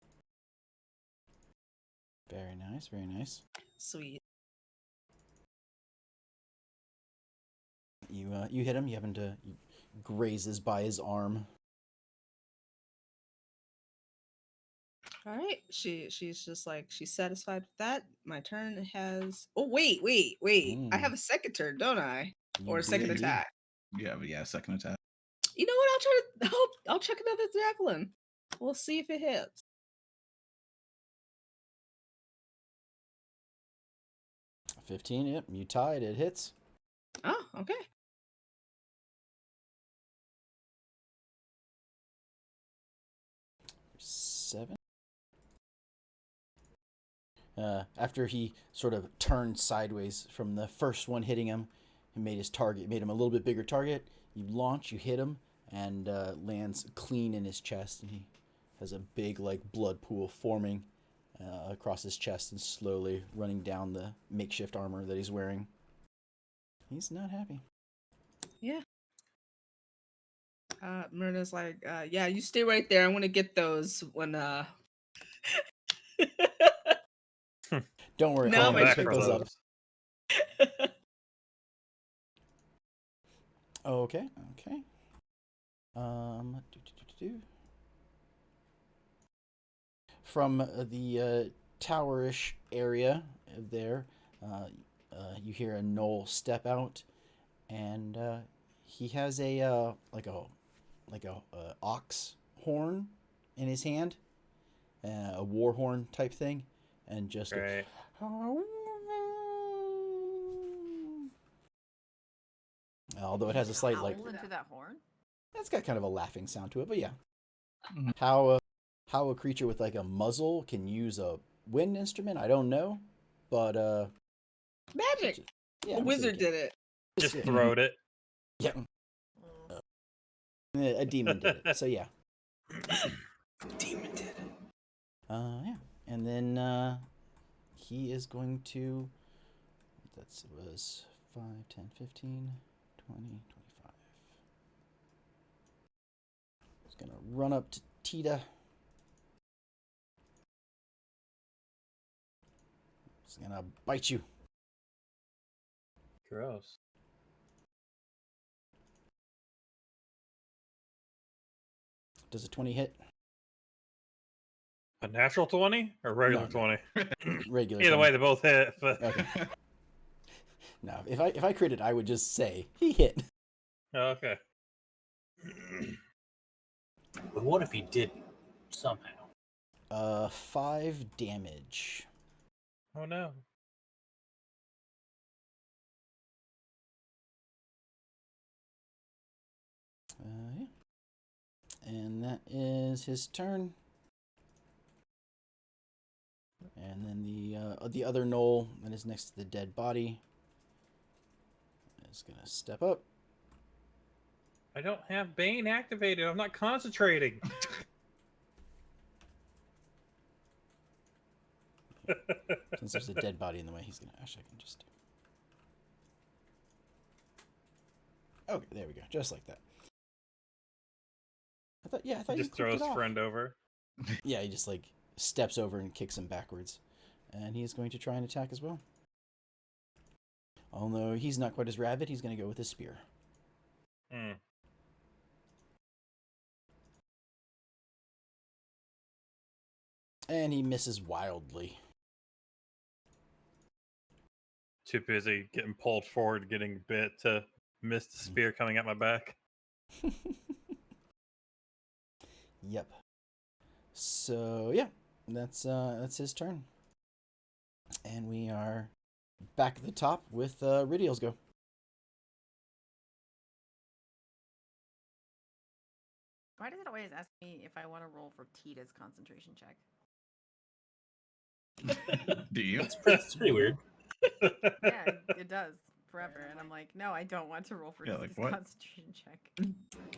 Very nice, very nice. Sweet. You hit him. You happen to grazes by his arm. All right. She's just like she's satisfied with that. My turn has. Oh wait. I have a second turn, don't I? Or a second indeed. attack. Yeah, second attack. You know what? I'll try to. I'll chuck another javelin. We'll see if it hits. 15. Yep, you tied. It hits. Oh, okay. Seven. After he sort of turned sideways from the first one hitting him, and made him a little bit bigger target. You launch, you hit him, and lands clean in his chest, and he has a big like blood pool forming across his chest and slowly running down the makeshift armor that he's wearing. He's not happy. Yeah. Myrna's like, yeah, you stay right there. I want to get those when Don't worry, No, I'm my gonna back pick for those up. those. Okay. From the towerish area there, you hear a gnoll step out, and he has a ox horn in his hand, a war horn type thing, and just goes, Right. although it has a slight like Howl into that horn. it's got kind of a laughing sound to it, but yeah. Mhm. How a creature with like a muzzle can use a wind instrument, I don't know, but magic. yeah, A we'll see wizard what did it. Just Yeah. throwed it. Yeah, a demon did it. So yeah. Demon did it. Yeah, and then he is going to. That was 5, 10, 15, 20, 25. He's gonna run up to Tita. He's gonna bite you. Gross. Does a 20 hit? A natural 20 or regular No. 20? Regular. Either 20. way, they both hit. But... Okay. No, if I critted, I would just say he hit. Okay. But what if he didn't somehow? 5 damage. Oh no. Yeah. And that is his turn. And then the other gnoll that is next to the dead body is gonna step up. I don't have Bane activated. I'm not concentrating. Since there's a dead body in the way, he's gonna actually I can just. Okay, there we go, just like that. I thought He you just clicked throws it off. friend over. Yeah, he just like steps over and kicks him backwards, and he is going to try and attack as well. Although he's not quite as rabid, he's going to go with his spear. Hmm. And he misses wildly. Too busy getting pulled forward, getting bit to miss the spear coming at my back. Yep. So yeah, that's his turn. And we are back at the top with Ridiel's go. Why does it always ask me if I want to roll for Tita's concentration check? Do you? It's pretty weird. Yeah, it does forever, and I'm like, no, I don't want to roll for Yeah, like Tita's what? concentration check.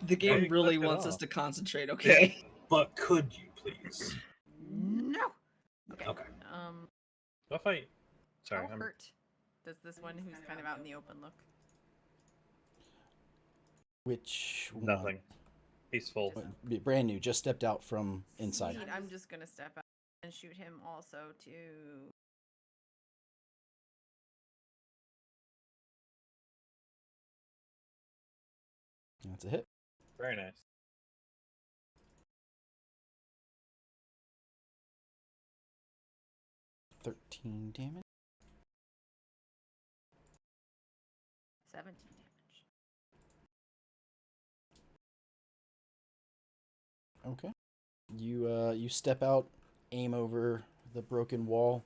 The game you really clicked it wants us off. to concentrate, okay? But could you please? No. Okay. Okay. What fight? Sorry, How hurt does this one who's kind of out in the open look? Which one? nothing. He's full. What- Brand new, just stepped out from inside. Sweet, I'm just gonna step out and shoot him also too. That's a hit. Very nice. 13 damage. 17 damage. Okay. You step out, aim over the broken wall.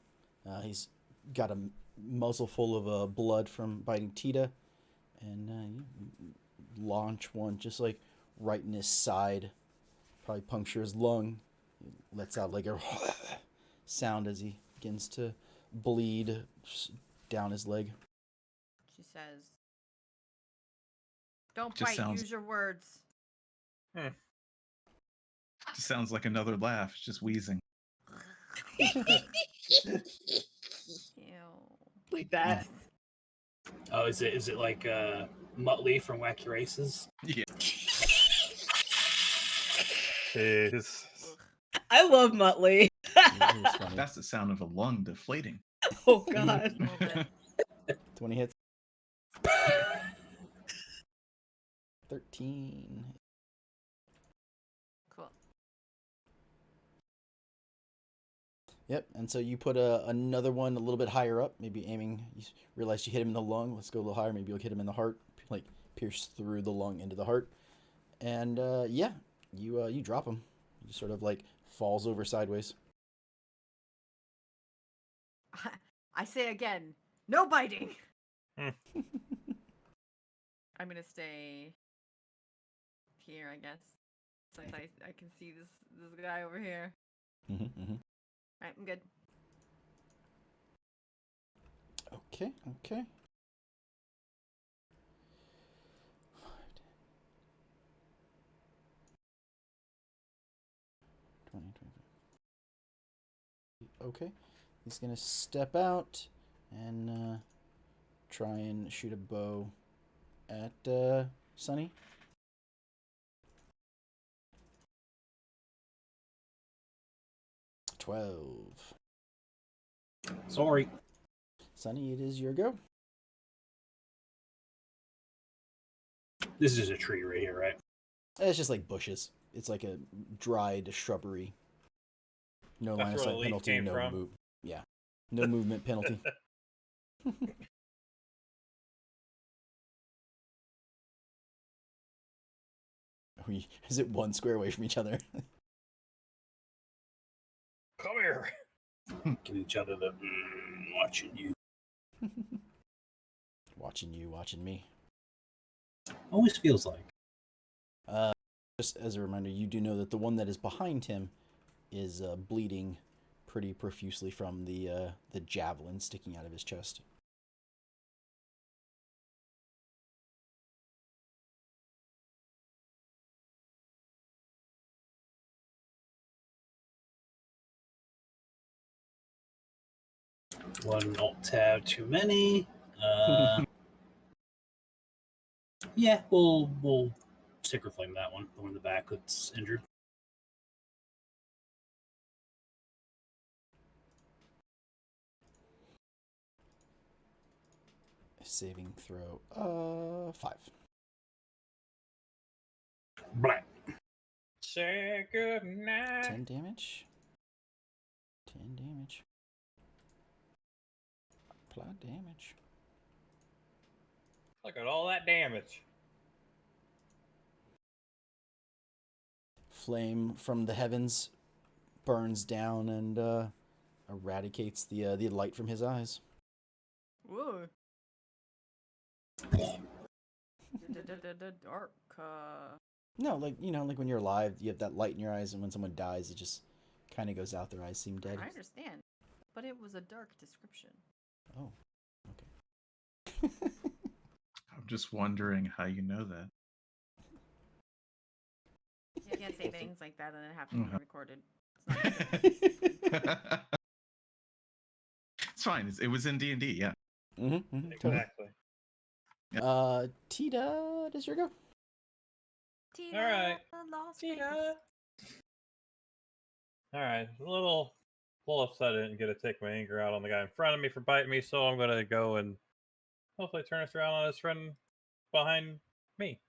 He's got a muzzle full of blood from biting Tita, and you launch one just like right in his side. Probably puncture his lung. He lets out like a sound as he begins to bleed down his leg. She says, "Don't Just bite. sounds- Use your words." Just sounds like another laugh. It's just wheezing. Ew. Like that. Oh, is it like Muttley from Wacky Races? Yeah. Jeez. I love Muttley. It was funny. That's the sound of a lung deflating. Oh god. A little bit. 20 hits. 13. Cool. Yep, and so you put another one a little bit higher up, maybe aiming. You realize you hit him in the lung. Let's go a little higher. Maybe you'll hit him in the heart, like pierce through the lung into the heart. And yeah, you drop him. He just sort of like falls over sideways. I say again, no biting. I'm gonna stay here, I guess, since I can see this guy over here. Mm-hmm. Alright, I'm good. Okay. 20, 25. Okay. He's gonna step out and try and shoot a bow at Sunny. $12. Sorry. Sunny, it is your go. This is a tree right here, right? It's just like bushes. It's like a dried shrubbery. No line of That's where the sight leaf penalty. came No from. move. Yeah, no movement penalty. Is it one square away from each other? Come here. Give each other the watching you. Watching you, watching me. Always feels like. Just as a reminder, you do know that the one that is behind him is bleeding pretty profusely from the javelin sticking out of his chest. One alt tab too many. Yeah, we'll sticker flame that one. The one in the back that's injured. Saving throw, 5. Black. Say goodnight. 10 damage. 10 damage. Apply damage. Look at all that damage. Flame from the heavens burns down and eradicates the light from his eyes. Whoa. Dark. No, like like when you're alive, you have that light in your eyes, and when someone dies, it just kind of goes out. Their eyes seem dead. I understand, but it was a dark description. Oh, okay. I'm just wondering how you know that. You can't say things like that and then have to be recorded. It's not It's fine. It was in D&D, yeah. Totally. Exactly. Tita, does your go? Tita, All right. Lost Tita. All right, a little upset I didn't get to take my anger out on the guy in front of me for biting me, so I'm gonna go and hopefully turn us around on his friend behind me.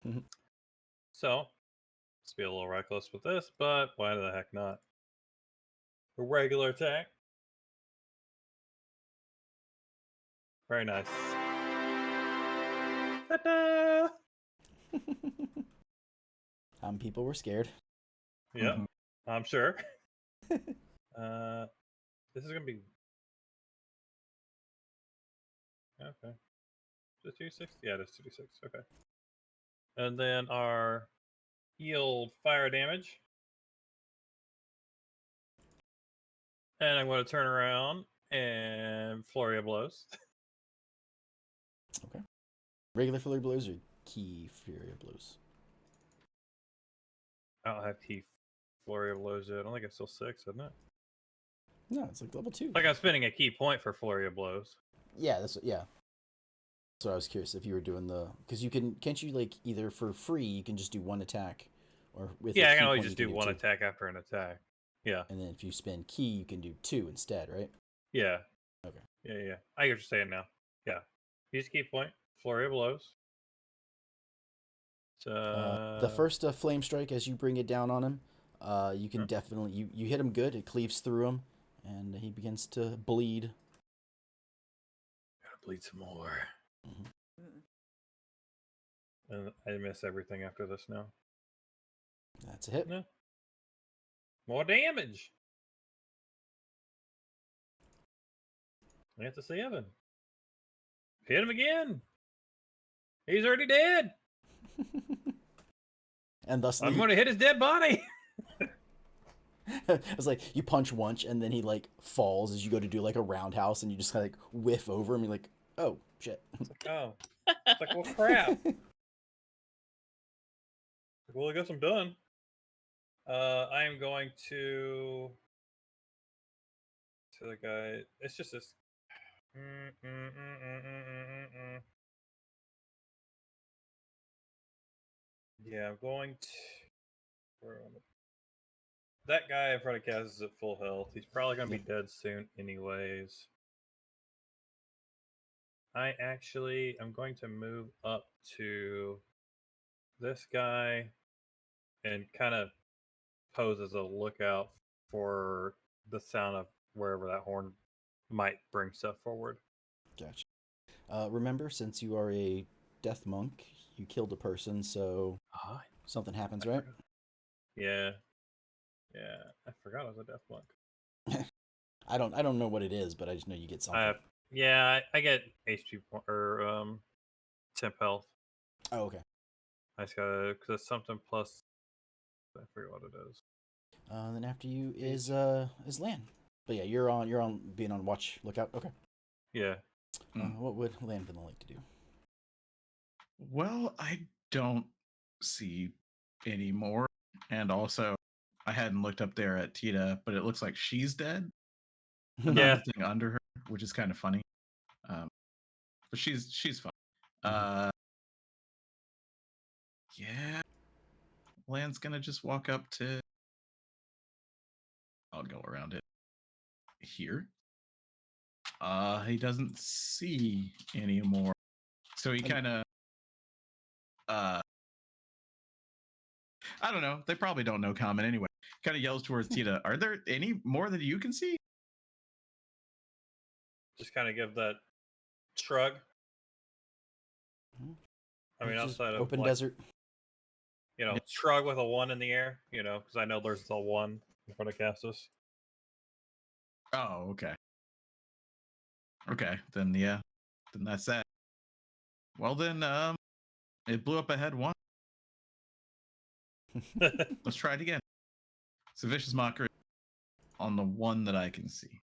Mhm. So, let's be a little reckless with this, but why the heck not? A regular attack. Very nice. Ta-da! People were scared. Yep, Mhm. I'm sure. This is gonna be okay. Just 2d6? Yeah, it is 2d6. Okay. And then our healed fire damage. And I'm going to turn around and flurry of blows. Okay. Regular flurry blows or key fury blows? I don't have key flurry of blows yet. I don't think it's still 6, isn't it? No, it's like level 2. Like I'm spending a key point for flurry of blows. Yeah, yeah. So I was curious if you were doing because can't you like either for free you can just do one attack, or with Yeah, a I key can always point, just you do can one two. attack after an attack. Yeah. And then if you spend key, you can do 2 instead, right? Yeah. Okay. Yeah. I get what you're saying now. Yeah. Use key point, flurry of blows. The first flame strike, as you bring it down on him, you can definitely you hit him good. It cleaves through him, and he begins to bleed. Gotta bleed some more. Mhm. And I miss everything after this now. That's a hit. No. More damage. That's a 7. Hit him again. He's already dead. And thus, I'm going to hit his dead body. it's like you punch once, and then he like falls as you go to do like a roundhouse, and you just kind of like whiff over him. You're like, oh shit. It's like, oh. It's like, well, crap. Well, I guess I'm done. I am going to the guy. It's just this. Yeah, I'm going to. That guy in front of Kaz is at full health. He's probably going to be dead soon, anyways. I'm going to move up to this guy and kind of pose as a lookout for the sound of wherever that horn might bring stuff forward. Gotcha. Remember, since you are a death monk, you killed a person, so something happens, right? Yeah. I forgot I was a death monk. I don't know what it is, but I just know you get something. I get HP or temp health. Oh, okay. I just gotta because it's something plus. I forget what it is. Then after you is Lan. But yeah, you're on being on watch lookout. Okay. Yeah. What would Lan Vinland like to do? Well, I don't see any more, and also I hadn't looked up there at Tita, but it looks like she's dead. And Yeah. not the thing under her, which is kind of funny. But she's fine. Yeah. Lan's gonna just walk up to. I'll go around it here. He doesn't see anymore, so he kind of. I don't know. They probably don't know common anyway. Kind of yells towards Tita. Are there any more that you can see? Just kind of give that shrug. I mean, Just outside of open like, desert. Shrug with a 1 in the air. Because I know there's a 1 in front of Castus. Oh, okay. Okay, then yeah, then that's that. Well then, it blew up ahead one. Let's try it again. It's a vicious mockery on the one that I can see.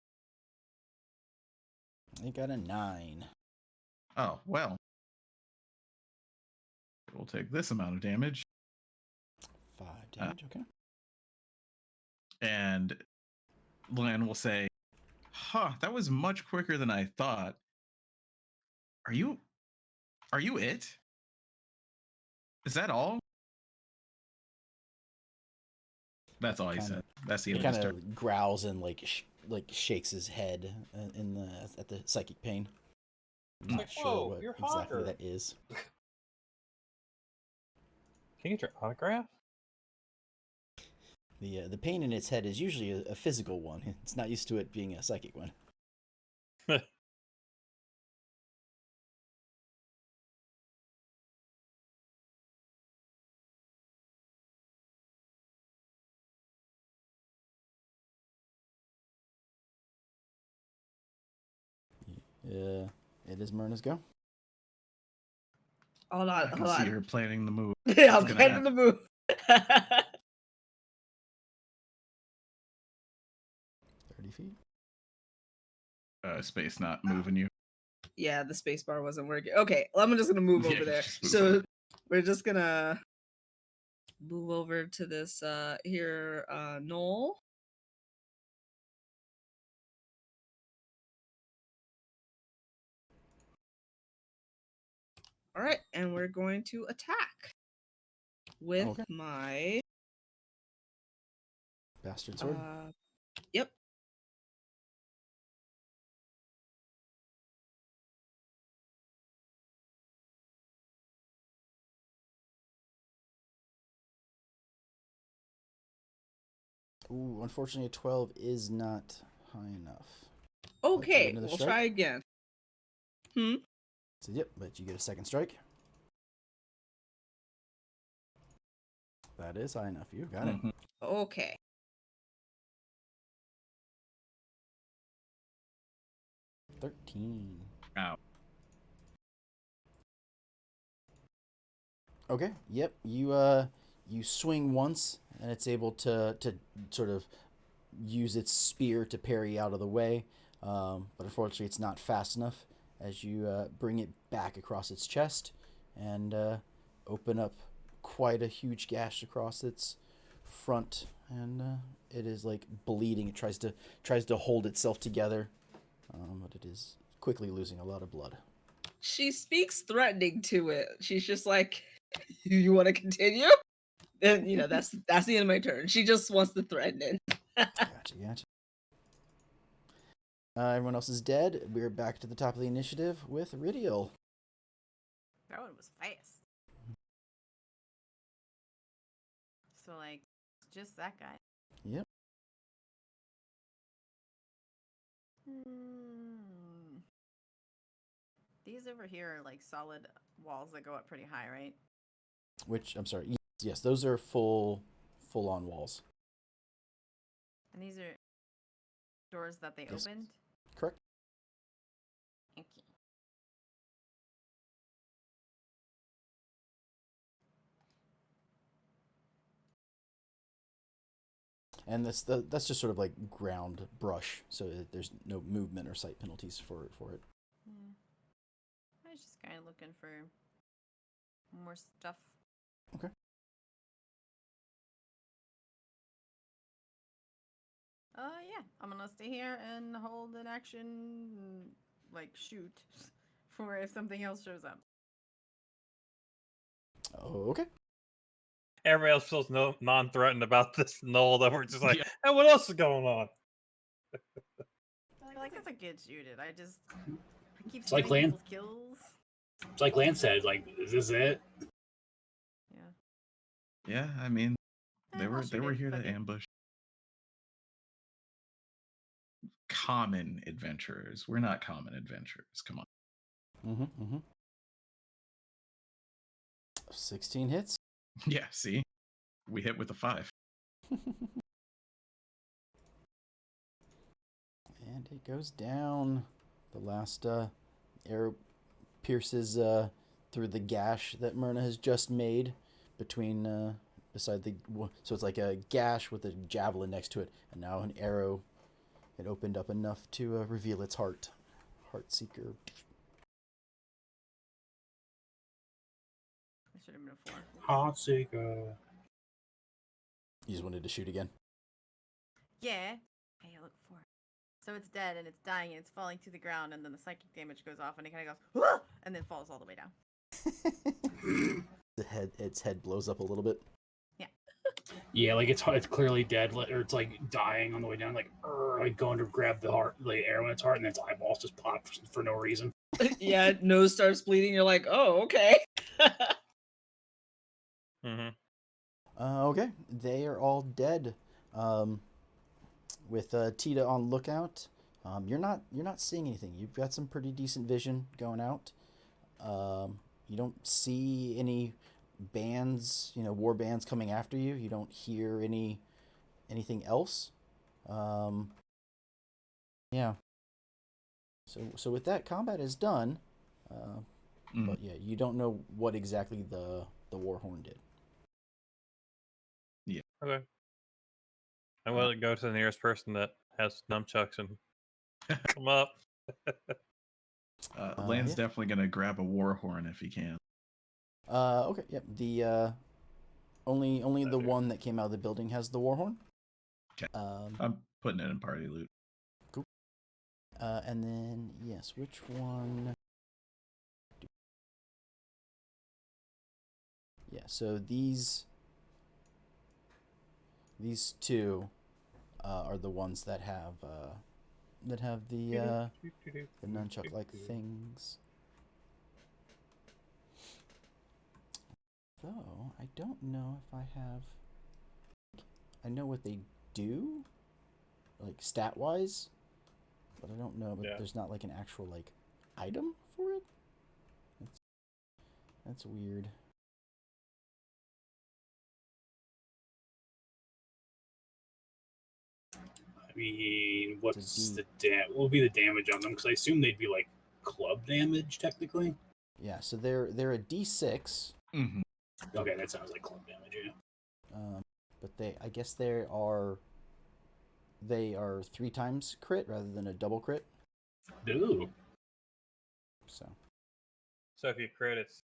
They got a 9. Oh well, it will take this amount of damage, 5 damage. Okay. and Lan will say, "Huh, that was much quicker than I thought. Are you it? Is that all?" That's all he Kinda- said. That's the He end of kind his turn. of growls and like shakes his head in the at the psychic pain. I'm not Like, sure whoa, what you're exactly Hogger. that is. Can you get your autograph? The pain in its head is usually a physical one. It's not used to it being a psychic one. It is Myrna's go. Hold I on, can hold see on. her planning the move. Yeah, I'm What's gonna planning the move. 30 feet. Space not moving you. Yeah, the space bar wasn't working. Okay, well, I'm just gonna move Yeah, over there. just move So over. we're just gonna move over to this here knoll. All right, and we're going to attack with Okay. my Bastard sword. yep. Ooh, unfortunately, a 12 is not high enough. Okay, another we'll strike? try again. Hmm. So, yep, but you get a second strike. That is high enough. You got it. Mhm. Okay. Mm-hmm. 13. Ow. Okay. Yep. You swing once, and it's able to sort of use its spear to parry out of the way, but unfortunately, it's not fast enough. As you bring it back across its chest, and open up quite a huge gash across its front, and it is like bleeding. It tries to hold itself together, but it is quickly losing a lot of blood. She speaks threatening to it. She's just like, "You want to continue?" And that's the end of my turn. She just wants to threaten it. Gotcha. Everyone else is dead. We're back to the top of the initiative with Ridial. That one was fast. So like, just that guy. Yep. These over here are like solid walls that go up pretty high, right? Which, I'm sorry. Yes, those are full on walls. And these are doors that they Yes. opened. Correct. Okay. And that's just sort of like ground brush, so there's no movement or sight penalties for it. Yeah. I was just kind of looking for more stuff. Okay. Yeah. I'm gonna stay here and hold an action, like shoot, for if something else shows up. Okay. Everybody else feels non-threatened about this knoll that we're just like, Yeah. hey, what else is going on? Like it's a good shoot it. I keep It's like stealing Lan- people's kills. It's like Lance said, like, is this it? Yeah. Yeah, I mean, they I'll were shoot it, here fuck to it. ambush common adventurers. We're not common adventurers. Come on. 16 hits. Yeah, see? We hit with a 5. it goes down. The last arrow pierces through the gash that Myrna has just made between beside the. So it's like a gash with a javelin next to it, and now an arrow. It opened up enough to reveal its heart. Heart seeker. It should have been a 4. Hot seeker. You just wanted to shoot again. Yeah. Hey, look, 4. So it's dead and it's dying and it's falling to the ground, and then the psychic damage goes off and it kind of goes, "Whoa!" and then falls all the way down. Its head blows up a little bit. Yeah, like it's clearly dead, or it's like dying on the way down, like going to grab the heart, the arrow in its heart, and its eyeballs just pop for no reason. Yeah, nose starts bleeding. You're like, oh, okay. Okay, they are all dead. With Tita on lookout, you're not seeing anything. You've got some pretty decent vision going out. You don't see any bands, war bands coming after you. You don't hear anything else. Yeah. So with that, combat is done. But yeah, you don't know what exactly the Warhorn did. Yeah. Okay. I'm going to go to the nearest person that has nunchucks and come up. Lane's definitely gonna grab a Warhorn if he can. Okay. Yep. The only the one that came out of the building has the Warhorn. Okay. I'm putting it in party loot. Cool. And then yes, which one? Yeah. So these two are the ones that have the nunchuck like things. Though I don't know if I have. I know what they do, like stat wise, but I don't know. But there's not like an actual like item for it. That's weird. I mean, what's the what will be the damage on them? Because I assume they'd be like club damage technically. Yeah, so they're a D6. Mm-hmm. Okay, that sounds like club damage. Yeah. But I guess they are 3 times crit rather than a double crit. Ooh. So if you crit, it's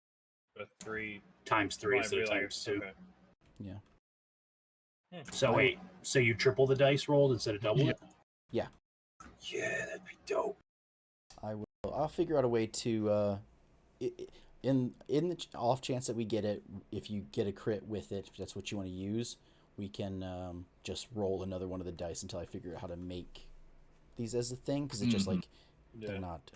a 3 times 3 might instead be of like- times 2. okay. yeah. So wait, so you triple the dice rolled instead of double it? Yeah. Yeah, that'd be dope. I'll figure out a way to in the off chance that we get it, if you get a crit with it, if that's what you want to use, we can just roll another one of the dice until I figure out how to make these as a thing, because it's just like they're not.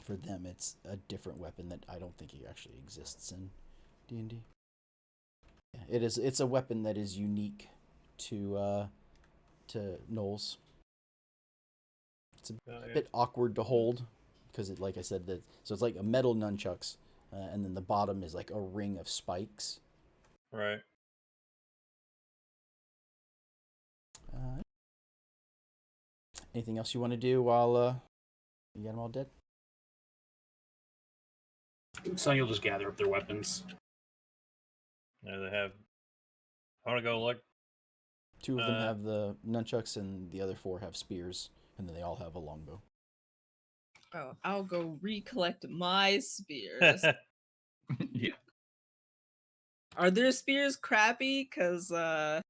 For them, it's a different weapon that I don't think it actually exists in D&D. Yeah, it is. It's a weapon that is unique to Knowles. It's a bit awkward to hold because it, like I said, so it's like a metal nunchucks, and then the bottom is like a ring of spikes. Right. Anything else you want to do while you got them all dead? So you'll just gather up their weapons. Yeah, they have. I want to go look. 2 of them have the nunchucks, and the other 4 have spears, and then they all have a longbow. Oh, I'll go recollect my spears. Yeah. Are their spears crappy? Because, I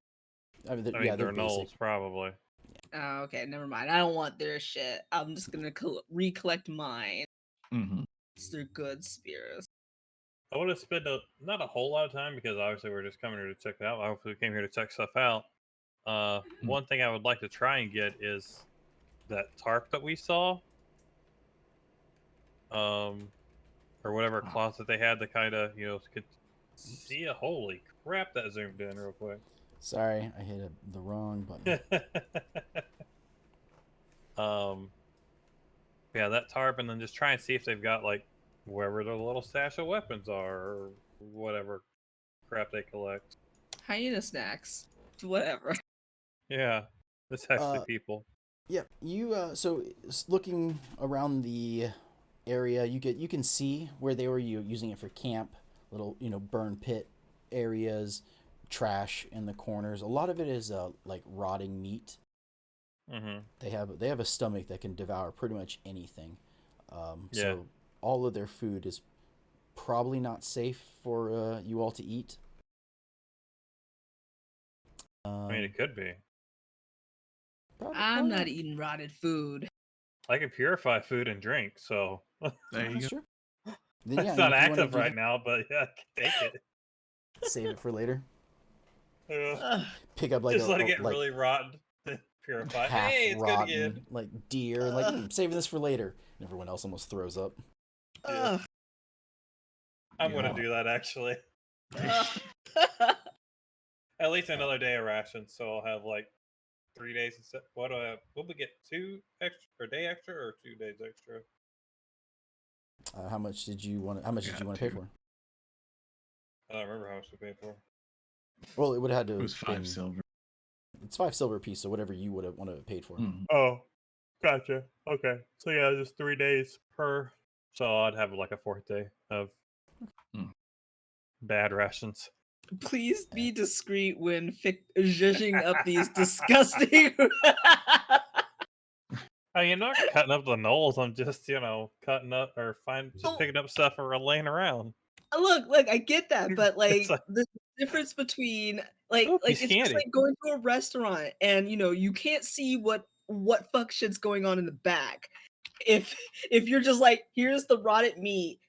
mean, They're they're Knolls, basic. probably. oh, okay, never mind. I don't want their shit. I'm just gonna recollect mine. Mm-hmm. They're good spears. I would have spent not a whole lot of time because obviously we're just coming here to check it out. Obviously, we came here to check stuff out. One thing I would like to try and get is that tarp that we saw. Or whatever closet they had that kind of, could see a. Holy crap, that zoomed in real quick. Sorry, I hit the wrong button. Yeah, that tarp, and then just try and see if they've got like wherever the little stash of weapons are or whatever crap they collect. Hyena snacks. Whatever. Yeah, It's actually Uh, people. Yeah, you looking around the area, you can see where they were using it for camp, little burn pit areas, trash in the corners. A lot of it is like rotting meat. Mm-hmm. They have a stomach that can devour pretty much anything. Yeah. So all of their food is probably not safe for you all to eat. I mean, it could be. I'm not eating rotted food. I can purify food and drink, so There you That's go. true. Then, it's yeah, not if you wanna active do right now, but yeah, I can take it. save it for later. Ugh. Pick up like Just let it get like really rotten. Purify. half Hey, it's good again. rotten like deer. Like saving this for later. And everyone else almost throws up. Yeah. Ugh. I'm Yeah. gonna do that actually. Ugh. At least another day of rations, so I'll have like 3 days instead. What do I have? Will we get 2 extra or day extra or 2 days extra? How much did you want? How much did Yeah, you want to pay two. for? I don't remember how much we paid for. Well, it would have had to. It was 5 been- silver. It's 5 silver apiece, so whatever you would have wanted to paid for. Mhm. Oh, gotcha. Okay, so yeah, just 3 days per. So I'd have like a 4th day of bad rations. Please be discreet when zhuzhing up these disgusting. I mean, I'm not cutting up the knolls. I'm just, cutting up or just picking up stuff or laying around. Look, I get that, but It's like like- the difference between Ooh, like piece it's of just candy. like going to a restaurant and you can't see what fuck shit's going on in the back. If you're just like, here's the rotted meat,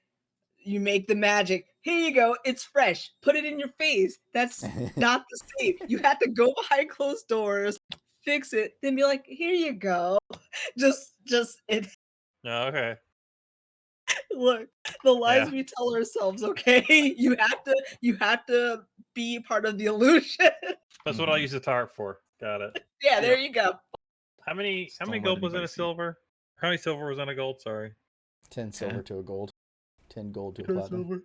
you make the magic. Here you go, it's fresh. Put it in your face. That's not the same. You have to go behind closed doors, fix it, then be like, here you go. Just it. No, okay. Look, the lies Yeah. we tell ourselves, okay? You have to be part of the illusion. That's what I'll use the tarp for. Got it. Yeah, there you go. How many Don't let gold was in anybody a see it. silver? How many silver was in a gold? Sorry. 10 silver to a gold. 10 gold to a 10 platinum. silver.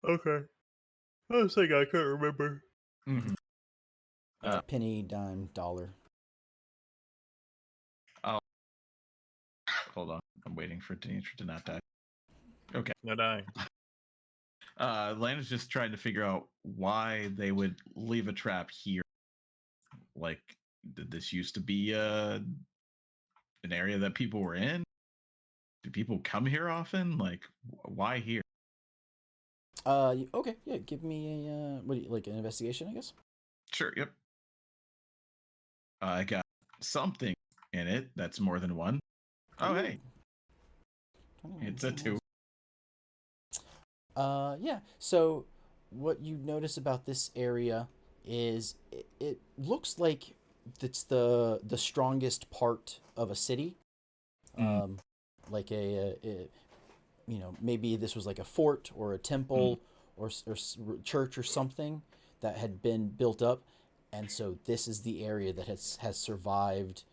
Okay. I was thinking I couldn't remember. Mhm. Penny, dime, dollar. Hold on. I'm waiting for Demetra to not die. Okay. No dying. Lana's just trying to figure out why they would leave a trap here. Like, did this used to be an area that people were in? Do people come here often? Like, why here? Okay, yeah. Give me a what do you like an investigation, I guess. Sure, yep. I got something in it that's more than one. Oh, hey. It's a 2. Yeah. So, what you notice about this area is it looks like it's the strongest part of a city. Like maybe this was like a fort or a temple or church or something that had been built up, and so this is the area that has survived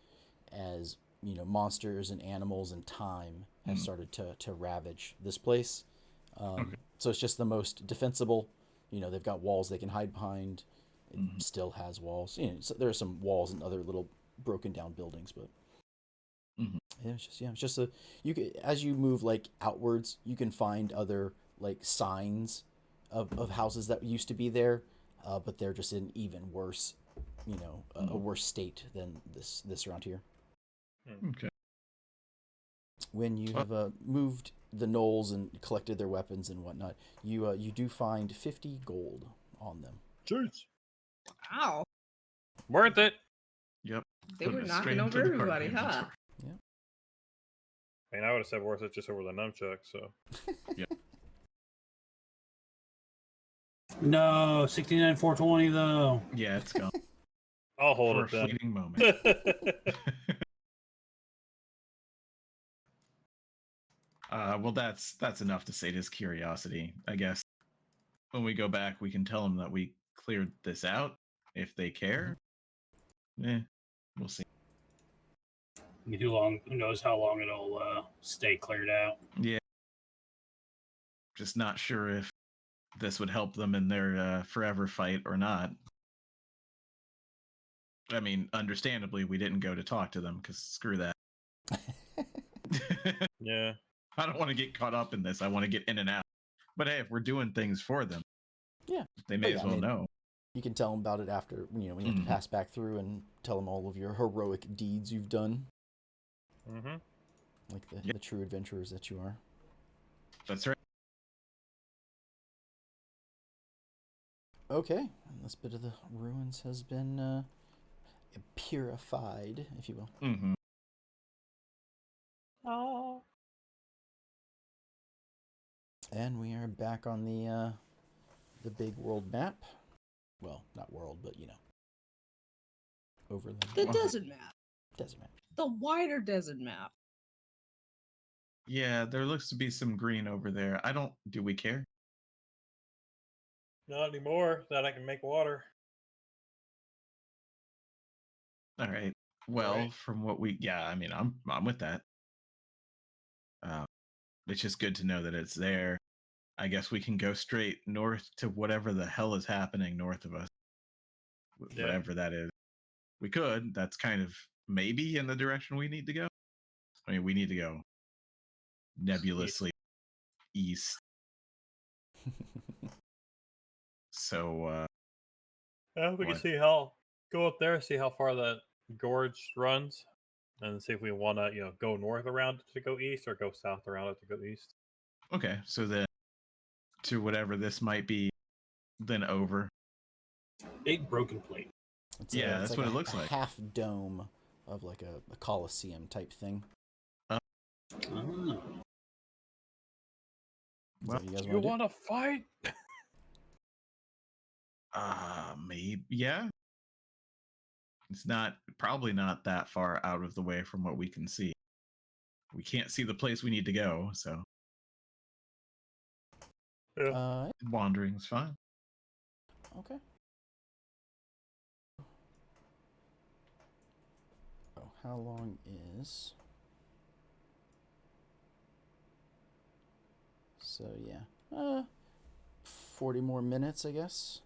as monsters and animals and time have started to ravage this place. So it's just the most defensible. They've got walls they can hide behind. It still has walls. So there are some walls and other little broken down buildings, but yeah, it's just as you move like outwards, you can find other like signs of houses that used to be there, but they're just in even worse, a worse state than this around here. Okay. When you have moved the gnolls and collected their weapons and whatnot, you do find 50 gold on them. Jeez. Wow. Worth it. Yep. They Put were it knocking straight over into the cart everybody, huh? inventory. I mean, I would have said worth it just over the nunchuck, so. No, 69,420 though. Yeah, it's gone. I'll hold For a it then. fleeting moment. Well, that's enough to sate his curiosity, I guess. When we go back, we can tell them that we cleared this out, if they care. We'll see. Too long. Who knows how long it'll stay cleared out? Yeah. Just not sure if this would help them in their forever fight or not. I mean, understandably, we didn't go to talk to them because screw that. Yeah. I don't want to get caught up in this. I want to get in and out. But hey, if we're doing things for them, Yeah. they may yeah, as I well mean, know. You can tell them about it after, when you have to Mhm. pass back through and tell them all of your heroic deeds you've done, Mm-hmm. like Yeah. the true adventurers that you are. That's right. Okay, and this bit of the ruins has been purified, if you will. Mm-hmm. Oh. And we are back on the big world map. Well, not world, but overland. The Wow. desert map. Desert map. The wider desert map. Yeah, there looks to be some green over there. Do we care? Not anymore. That I can make water. All right. Well, Right. from what I mean, I'm with that. It's just good to know that it's there. I guess we can go straight north to whatever the hell is happening north of us. Yeah. Whatever that is. We could. That's kind of maybe in the direction we need to go. I mean, we need to go nebulously east. So, Yeah, we can What? see go up there, see how far that gorge runs, and see if we want to, go north around it to go east or go south around it to go east. okay. So then to whatever this might be, then over. Big broken plate. Yeah, It's that's like what a, it looks a like. half dome of like a coliseum type thing. Ah. Is Well, that what you guys You want to want to fight? Maybe, yeah. It's probably not that far out of the way from what we can see. We can't see the place we need to go, so do? Yeah. wandering's fine. Okay. Oh, how long is? So yeah, 40 more minutes, I guess.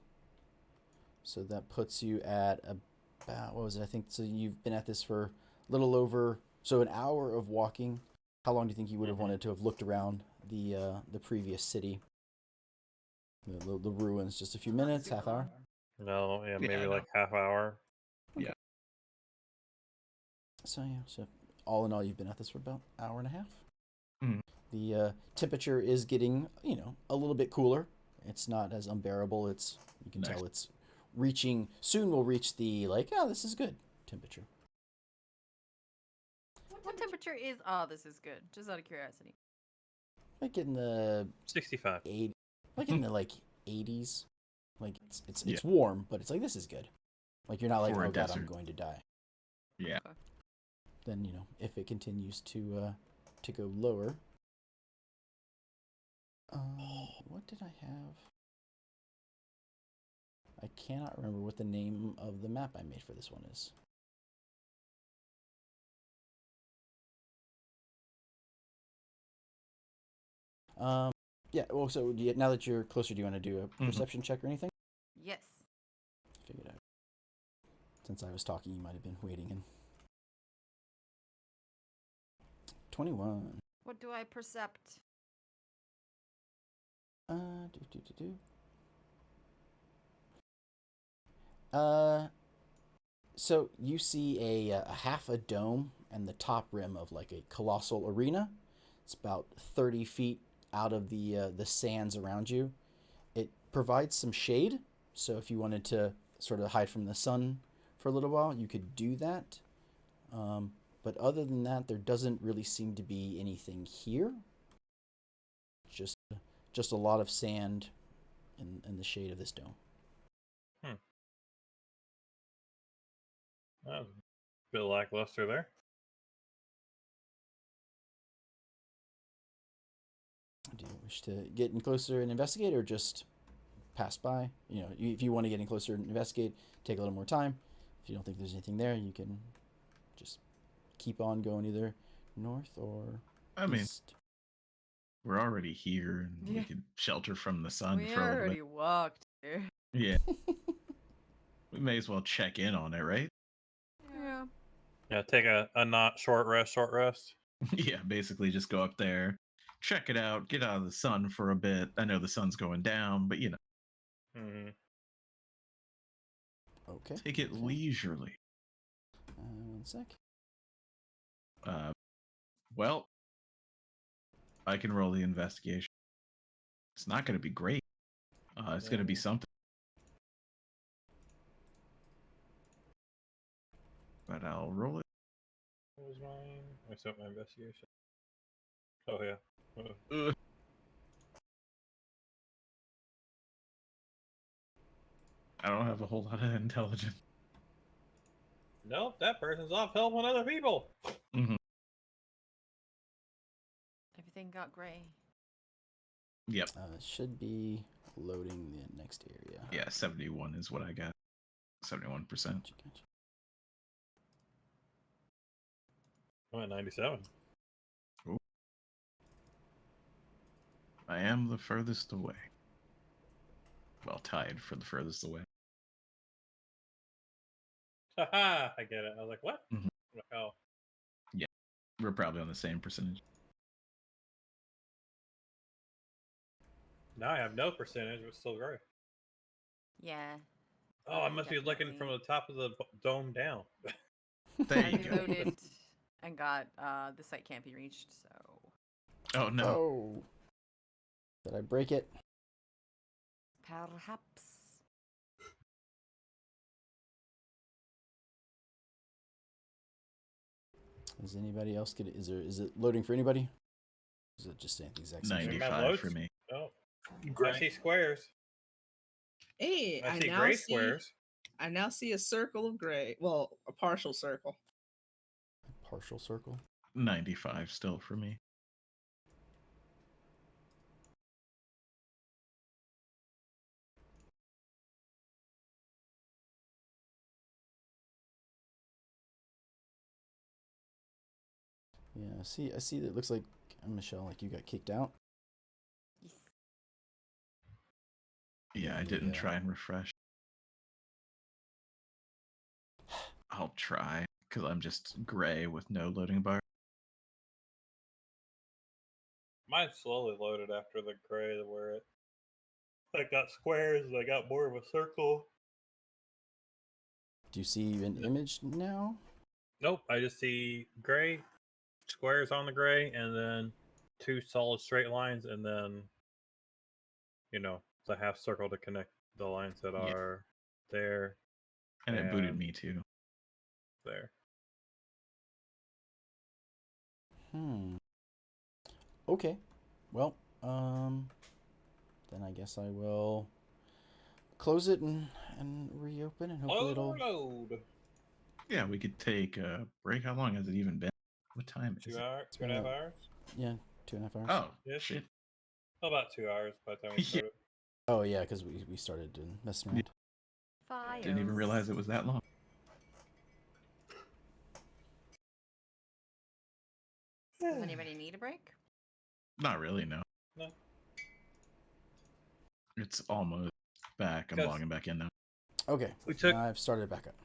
So that puts you at about, what was it? I think so. You've been at this for a little over an hour of walking. How long do you think you would have Mhm. wanted to have looked around the previous city? The ruins, just a few minutes, half hour. No, yeah, maybe Yeah, like half hour. So yeah, so all in all, you've been at this for about an hour and a half. Mhm. The temperature is getting a little bit cooler. It's not as unbearable. You can Nice. tell it's reaching soon. We'll reach the this is good temperature. What temperature is? This is good. Just out of curiosity. Like in the 65. 80, like in the 80s. Like it's Yeah. warm, but it's like this is good. Like you're not like, For a oh god, I'm desert. going to die. Yeah. Okay. Then if it continues to go lower. What did I have? I cannot remember what the name of the map I made for this one is. Yeah. Well, so now that you're closer, do you want to do a perception check or anything? Yes. Figured out. Since I was talking, you might have been waiting in. 21. What do I percept? Do. So you see a half a dome and the top rim of like a colossal arena. It's about 30 feet out of the sands around you. It provides some shade, so if you wanted to sort of hide from the sun for a little while, you could do that. But other than that, there doesn't really seem to be anything here. Just a lot of sand in the shade of this dome. Oh, bit lackluster there. Do you wish to get in closer and investigate, or just pass by? If you want to get in closer and investigate, take a little more time. If you don't think there's anything there, you can just keep on going either north or I mean, east. we're already here and we Yeah. could shelter from the sun We for a little already bit. walked here. Yeah. We may as well check in on it, right? Yeah, take a not short rest, short rest. Yeah, basically just go up there, check it out, get out of the sun for a bit. I know the sun's going down, but Mm-hmm. Okay. take it okay. leisurely. 1 sec. Well, I can roll the investigation. It's not going to be great. It's going to be something. But I'll roll it. What was mine? I set my investigation. Oh yeah. I don't have a whole lot of intelligence. Nope, that person's off helping other people. Mm-hmm. Everything got gray. Yep. Should be loading the next area. Yeah, 71 is what I got. 71%. Gotcha. I'm at 97. Ooh. I am the furthest away. Well, tied for the furthest away. Haha, I get it. I was like, what? Mhm. Oh. Yeah, we're probably on the same percentage. Now I have no percentage, but still gray. Yeah. Oh, I must be looking from the top of the dome down. There I you go. reloaded and got the site can't be reached, so Oh, no. Oh. Did I break it? perhaps. Is anybody else get it? Is it loading for anybody? Is it just saying the exact same? 95 for me. Oh, Gray. I see squares. Hey, I see now gray see. squares. I now see a circle of gray. Well, a partial circle. Partial circle. 95 still for me. Yeah, I see that it looks like Michelle, like you got kicked out. Yes. Yeah, I didn't Yeah. try and refresh. I'll try, because I'm just gray with no loading bar. Mine slowly loaded after the gray where it got squares and I got more of a circle. Do you see an image now? Nope, I just see gray, squares on the gray, and then 2 solid straight lines, and then, the half circle to connect the lines that Yeah. are there. And it booted me too. There. Okay. Well, then I guess I will close it and reopen, and hopefully it'll. Overload. Yeah, we could take a break. How long has it even been? What time is 2 it? hours, been 2.5 a- hours. Yeah, 2.5 hours. Oh, Yes. shit. About 2 hours by the time we Yeah. started. Oh yeah, because we started messing around. Fire. Didn't even realize it was that long. Does anybody need a break? Not really, no. No. It's almost back. I'm Because- logging back in now. Okay, We took- I've started back up.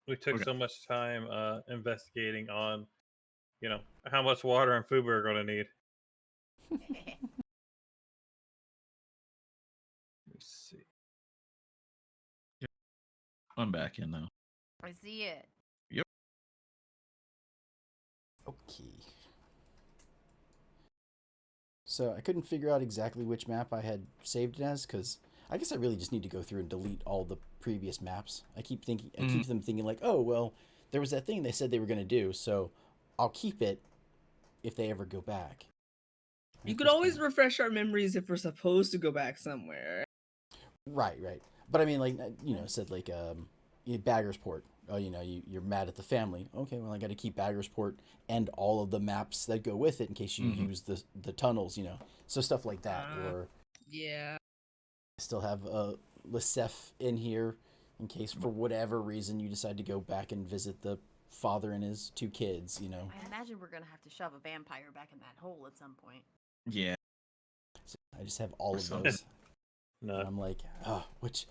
We took Okay. so much time investigating on, how much water and food we were going to need. Let me see. I'm back in now. I see it. Okay. So I couldn't figure out exactly which map I had saved it as, because I guess I really just need to go through and delete all the previous maps. I keep them thinking like, oh well, there was that thing they said they were going to do, so I'll keep it if they ever go back. You could always refresh our memories if we're supposed to go back somewhere. Right. But I mean, like, it said like Baggersport. Oh, you're mad at the family. Okay, well, I got to keep Baggersport and all of the maps that go with it in case you use the tunnels. So stuff like that. Or Yeah. I still have Lisef in here in case for whatever reason you decide to go back and visit the father and his 2 kids. I imagine we're gonna have to shove a vampire back in that hole at some point. Yeah. So I just have all of something. those. No. And I'm like, which,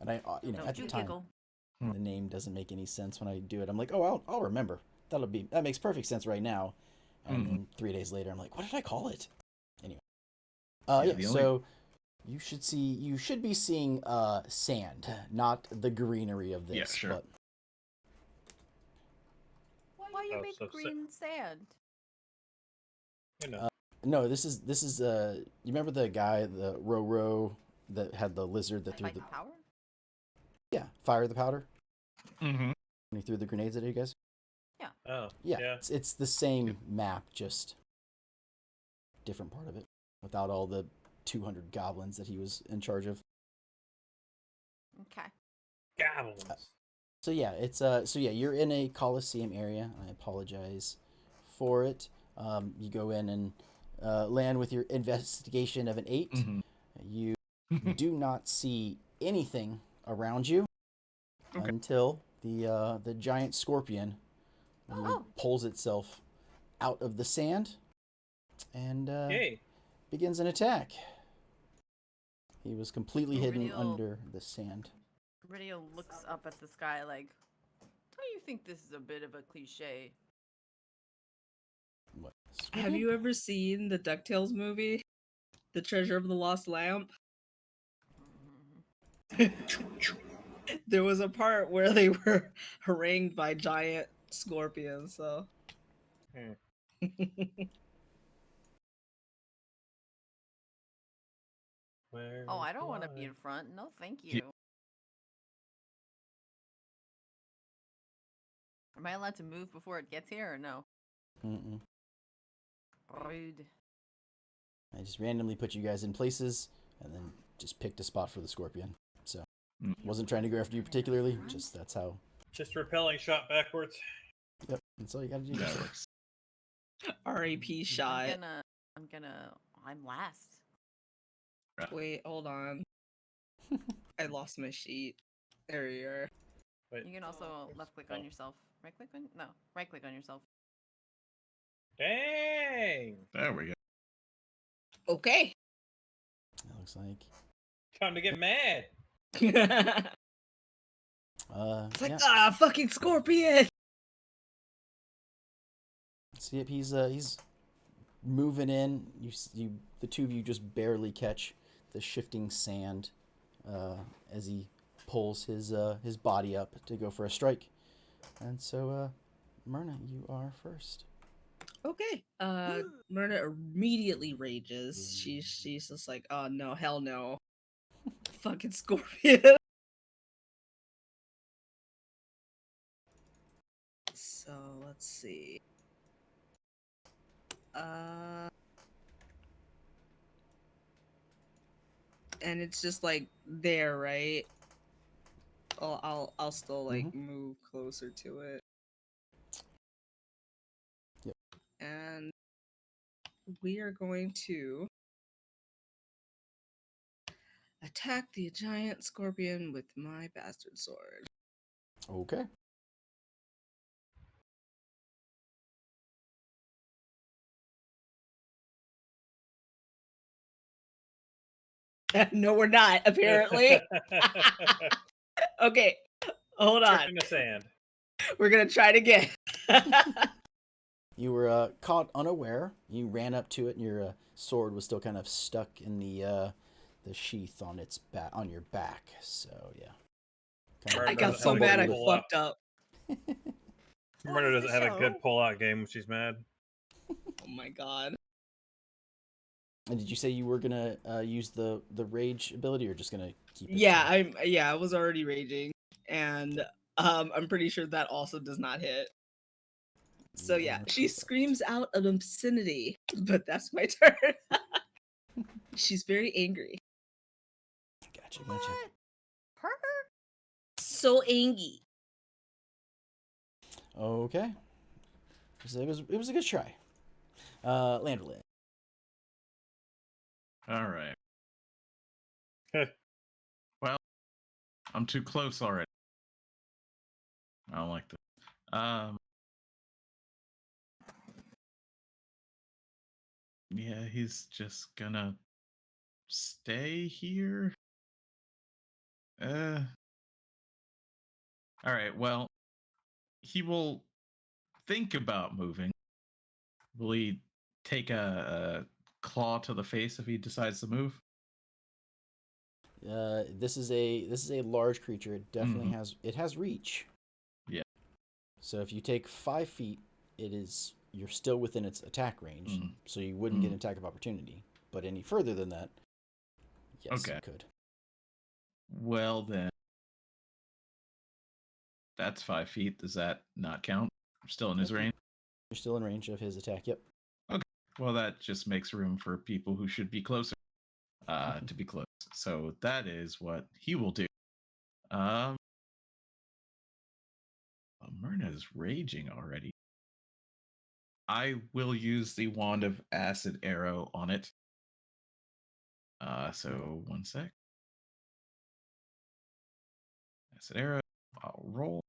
and I, Don't at you the time. giggle. The name doesn't make any sense when I do it. I'm like, oh, I'll remember. That makes perfect sense right now. And then 3 days later, I'm like, what did I call it? Anyway, so you should be seeing sand, not the greenery of this. Yeah, sure. But Why you make green sand? You know. no, this is you remember the guy, the Ro that had the lizard that threw Like the power? fire the powder Mm-hmm. when he threw the grenades at you guys. Oh, Yeah, yeah. it's the same map, just different part of it, without all the 200 goblins that he was in charge of. Okay. Goblins. So yeah, you're in a Coliseum area. I apologize for it. You go in and land with your investigation of an 8. Mm-hmm. You do not see anything around you until the giant scorpion pulls itself out of the sand and begins an attack. He was completely hidden under the sand. Radio looks up at the sky like, don't you think this is a bit of a cliche? What? Have you ever seen the DuckTales movie, The Treasure of the Lost Lamp? There was a part where they were harangued by giant scorpions, so. Oh, I don't want to be in front. No, thank you. Am I allowed to move before it gets here or no? Mm-mm. Rude. I just randomly put you guys in places and then just picked a spot for the scorpion. So wasn't trying to go after you particularly. Just that's how. Just repelling shot backwards. Yep, that's all you got to do. That works. RAP shot. I'm last. Wait, hold on. I lost my sheet. There you are. Wait. You can also left click on yourself. Right click on? No, right click on yourself. Dang! There we go. Okay. It looks like. Time to get mad. It's like, fucking scorpion! See if he's moving in. The two of you just barely catch the shifting sand as he pulls his body up to go for a strike. And so, Myrna, you are first. Okay. Myrna immediately rages. She's just like, oh no, hell no. Fucking scorpion. So let's see. And it's just like there, right? I'll still like move closer to it. Yep. And we are going to attack the giant scorpion with my bastard sword. Okay. No, we're not, apparently. Okay, hold on. Trip in the sand. We're gonna try it again. You were caught unaware. You ran up to it, and your sword was still kind of stuck in the sheath on your back. So yeah. I got so mad I fucked up. Murder doesn't have a good pull-out game when she's mad. Oh my god. And did you say you were gonna use the rage ability, or just gonna keep it? Yeah, I was already raging, and I'm pretty sure that also does not hit. So yeah, she screams out an obscenity, but that's my turn. She's very angry. Gotcha. Her? So angry. Okay. It was a good try. Landerlin. All right. Well, I'm too close already. I don't like this. Yeah, he's just gonna stay here. All right. Well, he will think about moving. Will he take a claw to the face if he decides to move? This is a large creature. It definitely has reach. Yeah. So if you take 5 feet, you're still within its attack range. So you wouldn't get an attack of opportunity. But any further than that, yes, Okay. you could. Well then, that's 5 feet. Does that not count? I'm still in his range. You're still in range of his attack. Yep. Okay. Well, that just makes room for people who should be closer to be close. So that is what he will do. Myrna is raging already. I will use the Wand of Acid Arrow on it. So 1 sec. Acid Arrow. I'll roll.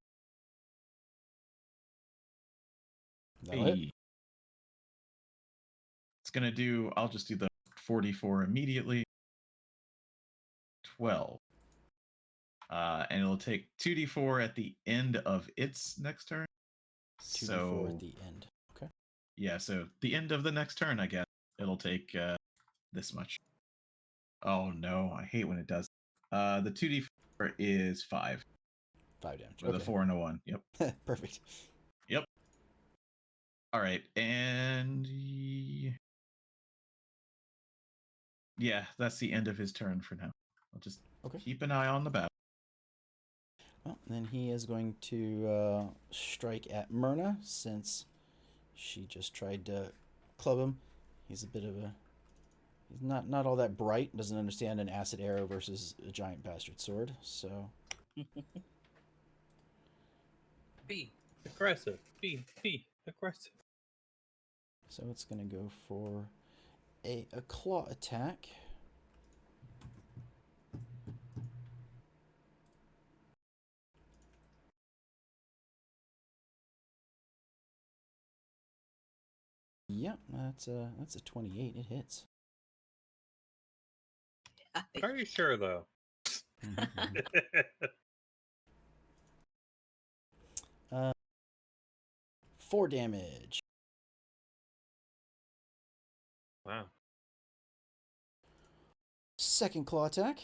That'll hit. It's gonna do. I'll just do the 44 immediately. 12. And it'll take 2d4 at the end of its next turn. 2d4 So at the end. Okay. yeah, so the end of the next turn, I guess it'll take this much. Oh no, I hate when it does. The 2d4 is 5. 5 damage. With a 4 and a 1. Yep. Perfect. Yep. All right, and yeah, that's the end of his turn for now. I'll just keep an eye on the battle. Well, then he is going to strike at Myrna since she just tried to club him. He's not all that bright. Doesn't understand an acid arrow versus a giant bastard sword. So Be aggressive. Be aggressive. So it's going to go for a claw attack. Yep, that's a 28. It hits. Are you sure though? 4 damage. Wow. Second claw attack.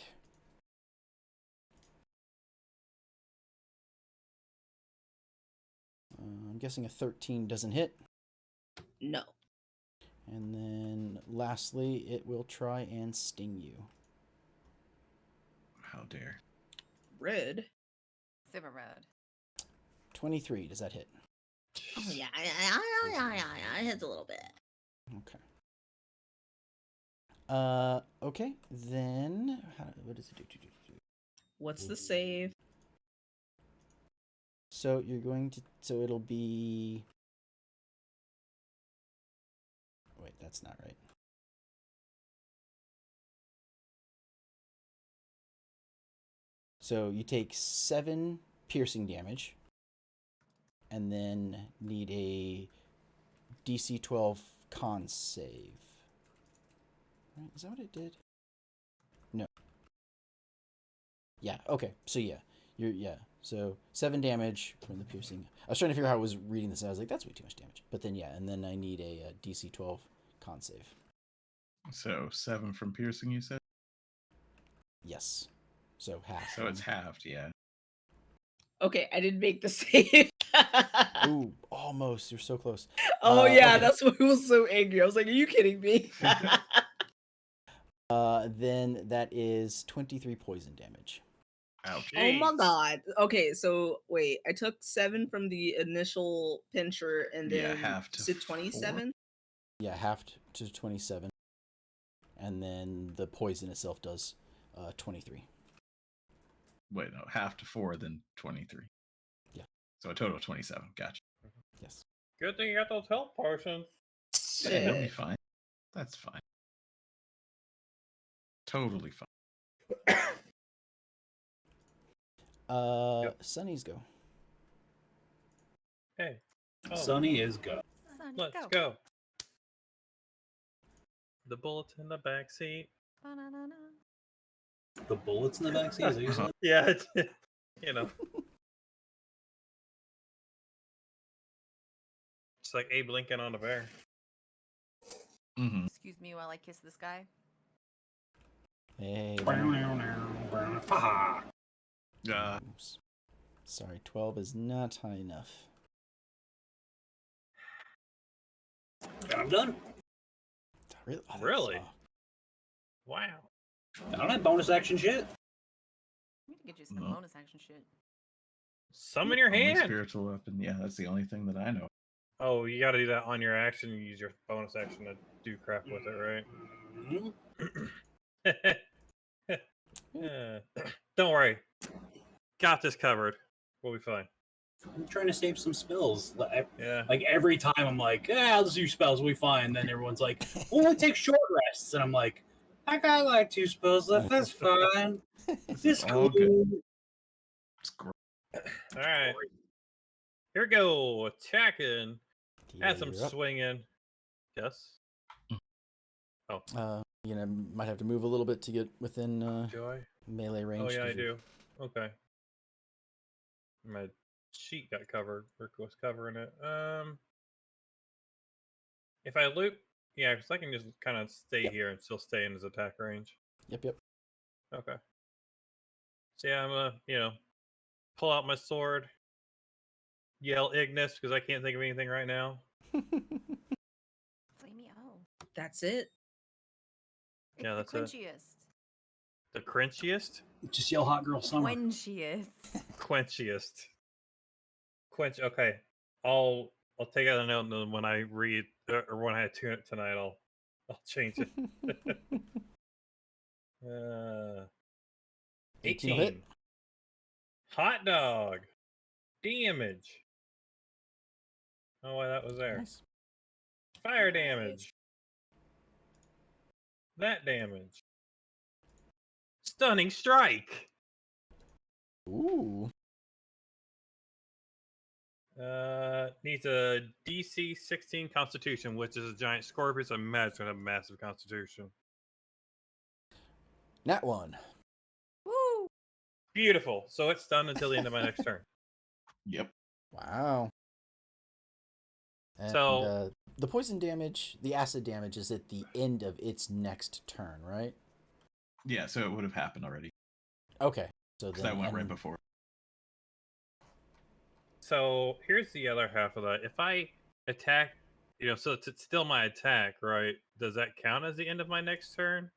I'm guessing a 13 doesn't hit. No. And then lastly, it will try and sting you. How dare. Red. Super red. 23, does that hit? Oh yeah, it hits a little bit. Okay. Okay, then what does it do? What's the save? So you're going to, so it'll be, wait, that's not right. So you take 7 piercing damage and then need a DC 12 con save. Right? Is that what it did? No. Yeah, okay. So yeah. So 7 damage from the piercing. I was trying to figure out how I was reading this. I was like, that's way too much damage. But then yeah, and then I need a DC 12 con save. So 7 from piercing, you said? Yes. So half. So it's halved, yeah. Okay, I didn't make the save. Ooh, almost. You're so close. Oh yeah, okay. that's why I was so angry. I was like, "Are you kidding me?" Then that is 23 poison damage. Ouch. Oh my god. Okay, so wait, I took 7 from the initial pincher and then half to 27. Yeah, halved to 27, and then the poison itself does 23. Wait, no, half to 4, then 23. Yeah. So a total of 27. Gotcha. Yes. Good thing you got those health potions. Yeah, he'll be fine. That's fine. Totally fine. Sunny's go. Hey. Oh, Sunny is go. Sunny, let's go. The bullets in the back seat. Ba-na-na-na. The bullets in the backseat? Is that what you said? Yeah, you know. It's like Abe Lincoln on a bear. Mm-hmm. Excuse me while I kiss this guy. Hey. Haha. Oops. Sorry, 12 is not high enough. I'm done. Really? Oh, that's- Really? oh. Wow. I don't have bonus action shit. We need to get you some No. bonus action shit. Summon your Only hand. spiritual weapon. Yeah, that's the only thing that I know. Oh, you got to do that on your action. You use your bonus action to do crap with it, right? Don't worry. Got this covered. We'll be fine. I'm trying to save some spells. Yeah. Like every time I'm like, yeah, I'll just use spells, we'll be fine. And then everyone's like, well, we'll take short rests. And I'm like, I got like 2 spells left. That's fine. It's all cool. good. It's great. All right. Here we go. Attacking. As I'm You're up. swinging. Yes. You know, might have to move a little bit to get within Do I? melee range. Oh, yeah, 'cause I you're- do. Okay. My sheet got covered. Rick was covering it. If I loop, yeah, because I can just kind of stay Yep. here and still stay in his attack range. Yep. Okay. So yeah, I'm gonna, pull out my sword, yell Ignis because I can't think of anything right now. Flame me out. That's it. It's Yeah, the that's it. quenchiest. The crinchiest, Just yell hot girl summer. Quenchiest. quenchiest, quench. Okay, I'll take out a note, and then when I read or when I tune it tonight, I'll change it. 18 will hit. 18. Hot dog. Damage. Oh, why that was there. Nice. Fire damage. That damage. Stunning strike. Ooh. Needs a DC 16 Constitution, which is a giant scorpion. So I imagine it's gonna have massive Constitution. Nat 1. Woo! Beautiful. So it's stunned until the end of my next turn. Yep. Wow. And, So- the poison damage, the acid damage is at the end of its next turn, right? Yeah, so it would have happened already. Okay. So Because then that went right and- before. So here's the other half of that. If I attack, so it's still my attack, right? Does that count as the end of my next turn,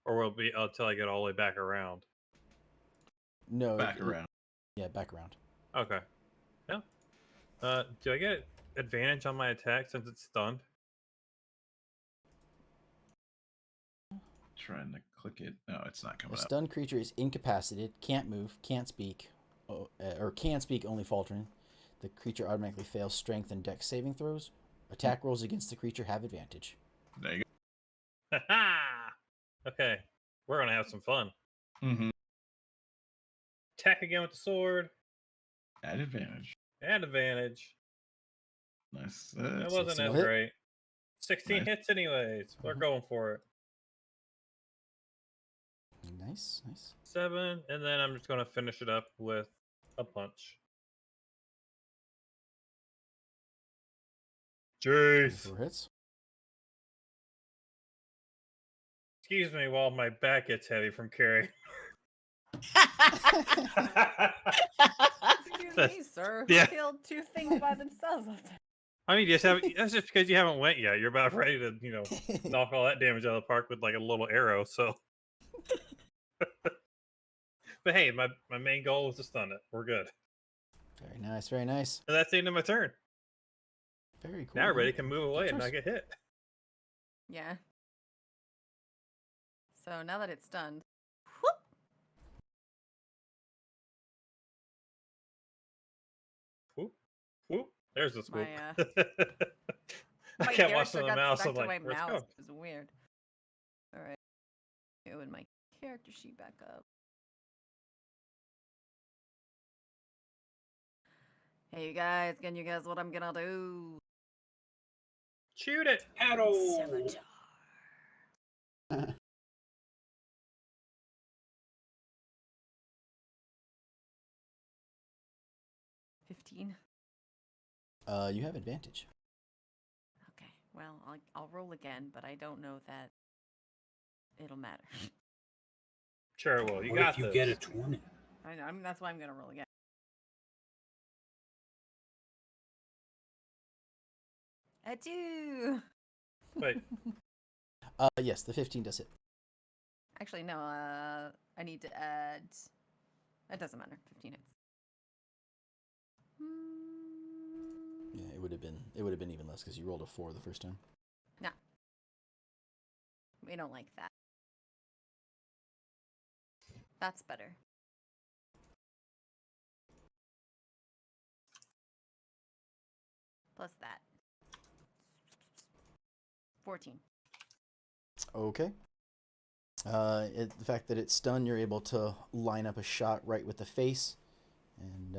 or will it be until I get all the way back around? No. Back around. Yeah, back around. Okay. Yeah. Do I get advantage on my attack since it's stunned? Trying to click it. No, it's not A coming up. stunned creature is incapacitated, can't move, can't speak, or can speak only faltering. The creature automatically fails strength and dex saving throws. Attack rolls against the creature have advantage. There you Ha! Okay. We're gonna have some fun. go. Mm-hmm. Attack again with the sword. At advantage. Add advantage. Nice. That That's wasn't 16 as will hit. great. 16 Nice. hits anyways. We're Mhm. going for it. Nice. 7, and then I'm just gonna finish it up with a punch. Jeez. 24 hits. Excuse me while my back gets heavy from carrying. Excuse That's- me, sir. yeah. Killed 2 things by themselves. I mean, that's just because you haven't went yet. You're about ready to, knock all that damage out of the park with like a little arrow. So, but hey, my main goal was to stun it. We're good, Very nice. Very nice. and that's the end of my turn. Very cool. Now everybody can move away and choice. not get hit. Yeah. So now that it's stunned, Whoop, whoop. There's the swoop. My, I my kept character watching the got mouse. stuck I'm to my like, where's it mouse. going? It was weird. All right. Doing my character sheet back up. Hey, you guys, can you guess what I'm gonna do? Shoot it. Scimitar. $15. You have advantage. Well, I'll roll again, but I don't know that it'll matter. Sure, well, you What got if you this. get a 20? I know. That's why I'm gonna roll again. A 2. Wait, Yes, the 15 does hit. Actually, no. I need to add. It doesn't matter. 15 hits. Yeah, it would have been even less because you rolled a 4 the first time. No. We don't like that. That's better. Plus that. 14. Okay. The fact that it's stunned, you're able to line up a shot right with the face, and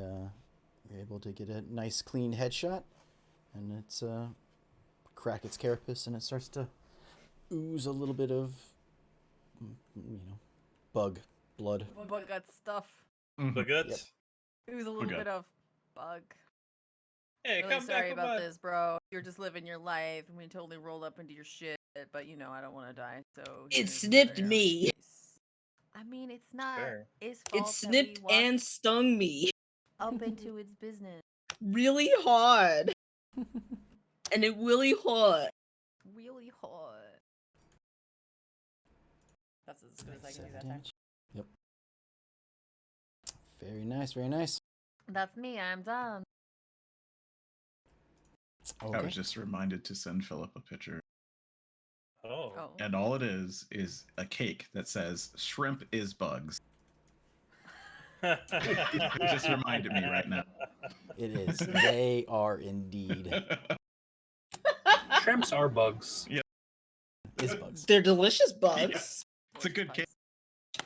you're able to get a nice clean headshot, and it's crack its carapace, and it starts to ooze a little bit of, bug blood. Bug gut stuff. the guts. It was a little Okay. bit of bug. Hey, Really come sorry back about with this, bro. You're just living your life, and we totally rolled up into your shit. But I don't want to die, so It here's snipped another me. piece. I mean, it's not Fair. his It fault that snipped we walked and stung me up into its business. really hard. And it really hurt. Really hot. That's as good as I can do that time. Damage. Yep. Very nice, very nice. That's me. I'm done. Okay. I was just reminded to send Philip a picture. Oh. Oh. And all it is a cake that says shrimp is bugs. It just reminded me right now. It is. They are indeed. Shrimps are bugs. Is bugs. They're delicious bugs. It's a good cake.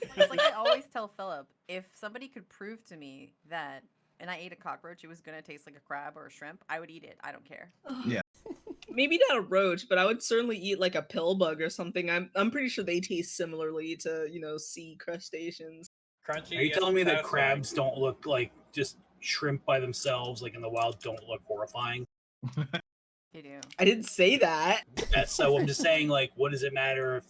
It's like I always tell Philip, if somebody could prove to me that, and I ate a cockroach, it was gonna taste like a crab or a shrimp, I would eat it. I don't care. Yeah. Maybe not a roach, but I would certainly eat like a pill bug or something. I'm pretty sure they taste similarly to, sea crustaceans. Crunchy. Are you yet telling me that satisfying. crabs don't look like just shrimp by themselves, like in the wild, don't look horrifying? They do. I didn't say that. So I'm just saying, like, what does it matter if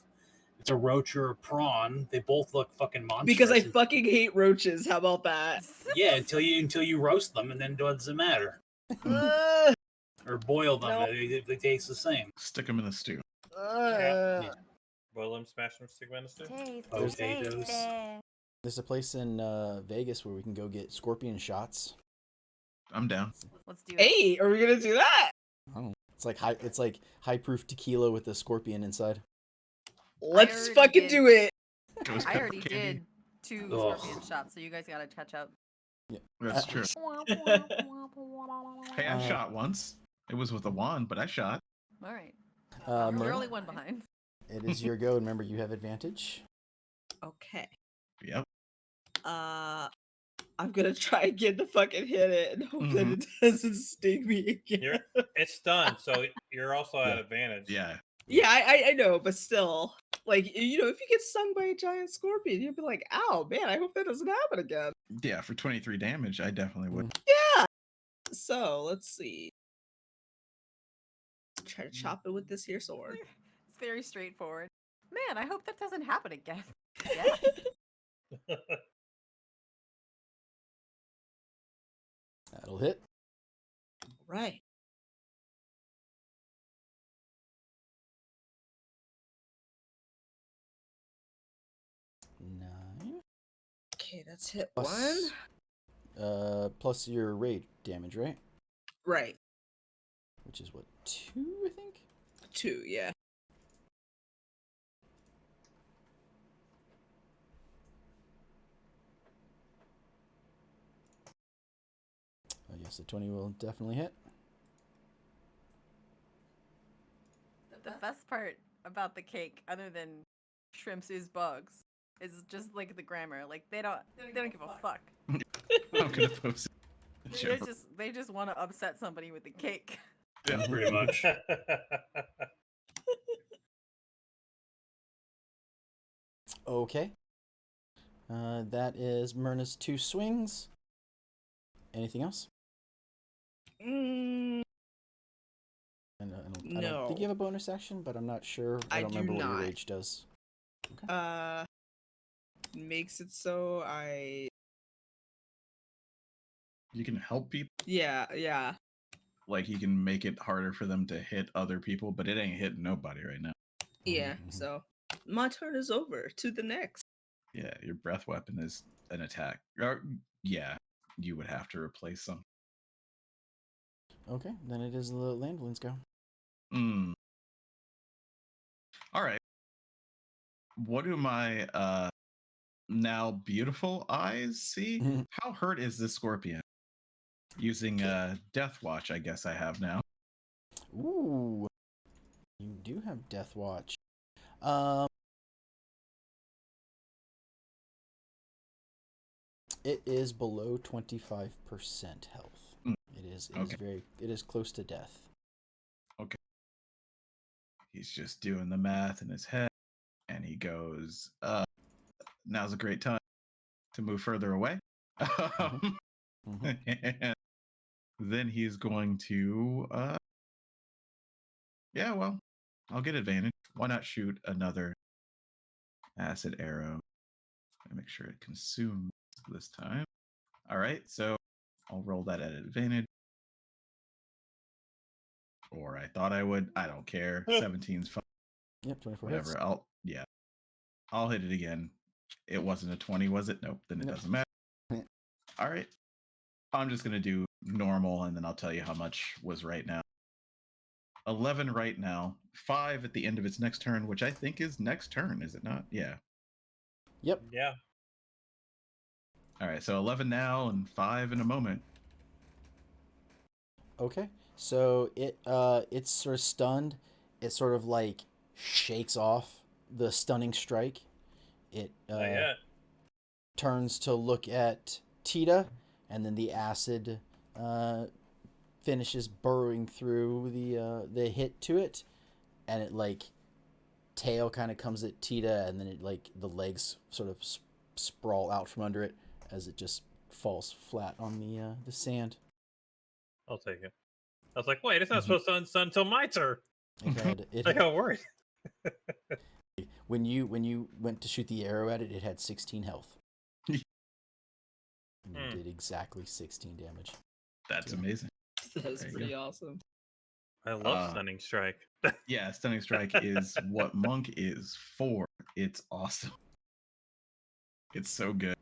it's a roach or a prawn? They both look fucking monstrous. Because I fucking hate roaches. How about that? Yeah, until you roast them, and then it doesn't matter. Ugh, Or boil them, No. they taste the same. Stick them in the stew. ugh. Yeah. Boil them, smash them, stick them in a stew. Potatoes. There's a place in Vegas where we can go get scorpion shots. I'm down. Let's do it. Hey, are we gonna do that? Oh, it's like high proof tequila with the scorpion inside. Let's already fucking did. do it. It was I pepper already candy. did 2 Ugh. scorpion shots, so you guys gotta catch up. Yeah, That's true. Hey, I shot once. It was with a wand, but I shot. All right. Myrna, You're only one behind. it is your go. Remember, you have advantage. Okay. Yep. I'm gonna try again to fucking hit it and hope that it doesn't sting me again. It's done, so you're also at Yeah. advantage. Yeah. Yeah, I know, but still, like, if you get stung by a giant scorpion, you'd be like, "Ow, man! I hope that doesn't happen again." Yeah, for 23 damage, I definitely would. Yeah. So let's see. Try to chop it with this here sword. It's very straightforward. Man, I hope that doesn't happen again. Yeah. That'll hit. Right. Nine. Okay, that's hit Plus- one. Plus your raid damage, right? Right. Which is what, 2, I think? 2, yeah. Yes, the 20 will definitely hit. The best part about the cake, other than shrimps is bugs, is just like the grammar. Like they don't give a fuck. I'm gonna post it. Sure. They just want to upset somebody with the cake. Yeah, pretty much. Okay. That is Myrna's 2 swings. Anything else? Mm, And I don't think you No. have a bonus action, but I'm not sure. I I don't do remember what your not. rage does. Makes it so You can help people. yeah. Like you can make it harder for them to hit other people, but it ain't hitting nobody right now. Yeah, Mhm. so my turn is over. To the next. Yeah, your breath weapon is an attack. Or, yeah, you would have to replace some. Okay, then it is the Landwind's go. Mm. All right. What do my now beautiful eyes see? Mhm. How hurt is this scorpion? Using Death Watch, I guess I have now. Ooh, you do have Death Watch. It is below 25% health. Mm, It is okay. it is close to death. Okay. He's just doing the math in his head, and he goes, now's a great time to move further away. Mhm. And then he's going to yeah, well, I'll get advantage. Why not shoot another acid arrow and make sure it consumes this time? All right, so I'll roll that at advantage. Or I thought I would. I don't care. 17's fine. Yep, 24 Whatever. hits. I'll hit it again. It wasn't a 20, was it? Nope. Then it Nope. doesn't matter. Yeah. All right. I'm just gonna do normal, and then I'll tell you how much was right now. 11 right now. 5 at the end of its next turn, which I think is next turn, is it not? Yeah. Yep. Yeah. All right. So 11 now and 5 in a moment. Okay. So it's sort of stunned. It sort of like shakes off the stunning strike. It Not yet. turns to look at Tita, and then the acid finishes burrowing through the hit to it, and it like tail kind of comes at Tita, and then it like the legs sort of sprawl out from under it as it just falls flat on the sand. I'll take it. I was like, wait, it's not Mhm. supposed to stun until my turn. I got worried. When you went to shoot the arrow at it, it had 16 health. And you did exactly 16 damage. That's Yeah. amazing. That's There you pretty go. awesome. I love Stunning Strike. Yeah, Stunning Strike is what Monk is for. It's awesome. It's so good.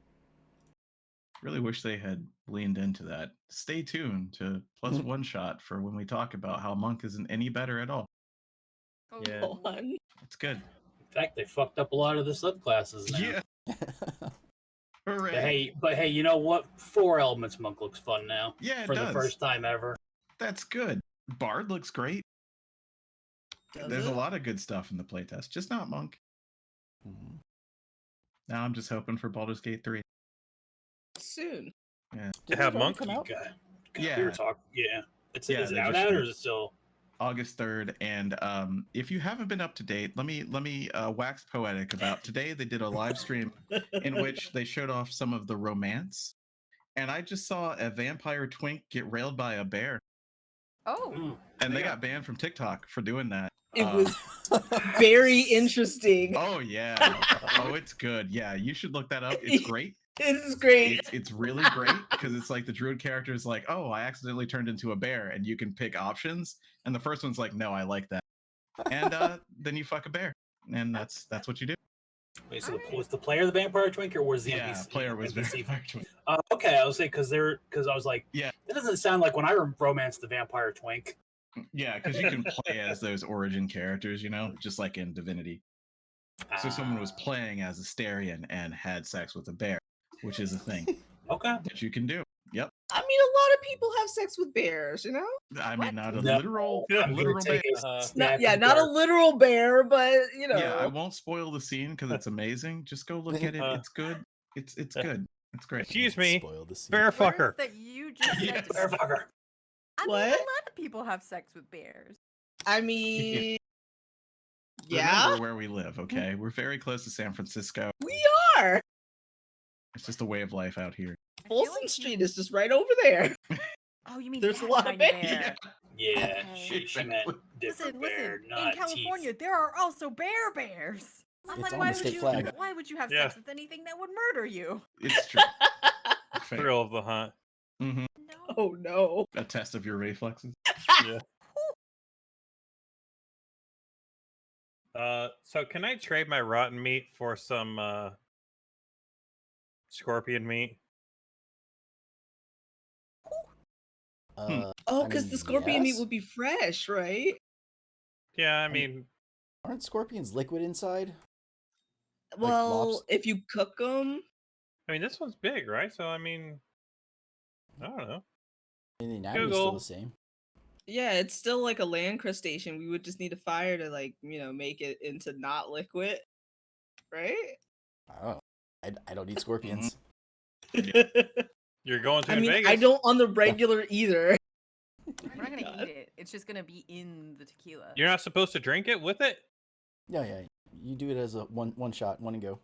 Really wish they had leaned into that. Stay tuned to plus one shot for when we talk about how Monk isn't any better at all. Yeah. Hold on. It's good. In fact, they fucked up a lot of the subclasses now. Yeah. Hooray. But hey, you know what? 4 elements monk looks fun now. Yeah, it for does. the first time ever. That's good. Bard looks great. There's a lot of good stuff in the playtest, just not Monk. Mhm. Now I'm just hoping for Baldur's Gate 3. Soon. Yeah. Did have it already Monk? come out? Yeah. We were talking. Yeah. Is Yeah, it they out just now, or showed- is it still? August 3rd, and if you haven't been up to date, let me wax poetic about today. They did a live stream in which they showed off some of the romance, and I just saw a vampire twink get railed by a bear, Oh, and they got banned from TikTok for doing that. It was very interesting. Oh yeah. Oh, it's good. Yeah, you should look that up. It's great. It is great. It's really great because it's like the druid character is like, oh, I accidentally turned into a bear, and you can pick options. And the first one's like, no, I like that. And then you fuck a bear, and that's what you do. Wait, so was the player the vampire twink, or was the NPC? Player was NPC? vampire twink. Okay, I was saying because I was like, Yeah, that doesn't sound like when I romance the vampire twink. yeah, because you can play as those origin characters, you know, just like in Divinity. So someone was playing as Astarion and had sex with a bear, which is a thing Okay. that you can do. Yep. I mean, a lot of people have sex with bears, you know? I mean, not a No, literal I'm gonna bear. take a Uh, snap Not in the a dark. literal bear, but you know. Yeah, I won't spoil the scene because it's amazing. Just go look at it. It's good. It's good. It's great. Excuse me, Spoil the scene. bear words fucker. that you just Yeah, said. Bear fucker. I mean, a What? lot of people have sex with bears. I mean, Remember where we live, okay? We're very close to San Francisco. we are. It's just a way of life out here. I feel Folsom like Street you- is just right over there. Oh, you mean There's a that lot of kind of bears. bear? Yeah, Okay. she meant different bear, not In California, teeth. there are also bears. I'm It's like, on why the would state you? flag. Why would you have Yeah. sex with anything that would murder you? It's true. Fair. Thrill of the hunt. Hmm. No. Oh no. A test of your reflexes. Yeah. So can I trade my rotten meat for some scorpion meat? Oh, I because mean, the scorpion meat yes. would be fresh, right? Yeah, I mean- mean, Aren't scorpions liquid inside? Well, if you cook them, this one's big, right? So I mean, I don't know. I mean, the anatomy's still Google. the same. yeah, it's still like a land crustacean. We would just need a fire to make it into not liquid, right? Oh, I don't eat scorpions. You're going to I in mean, Vegas. I don't on the regular either. We're not gonna God. eat it. It's just gonna be in the tequila. You're not supposed to drink it with it. Yeah. You do it as a one shot, one and go.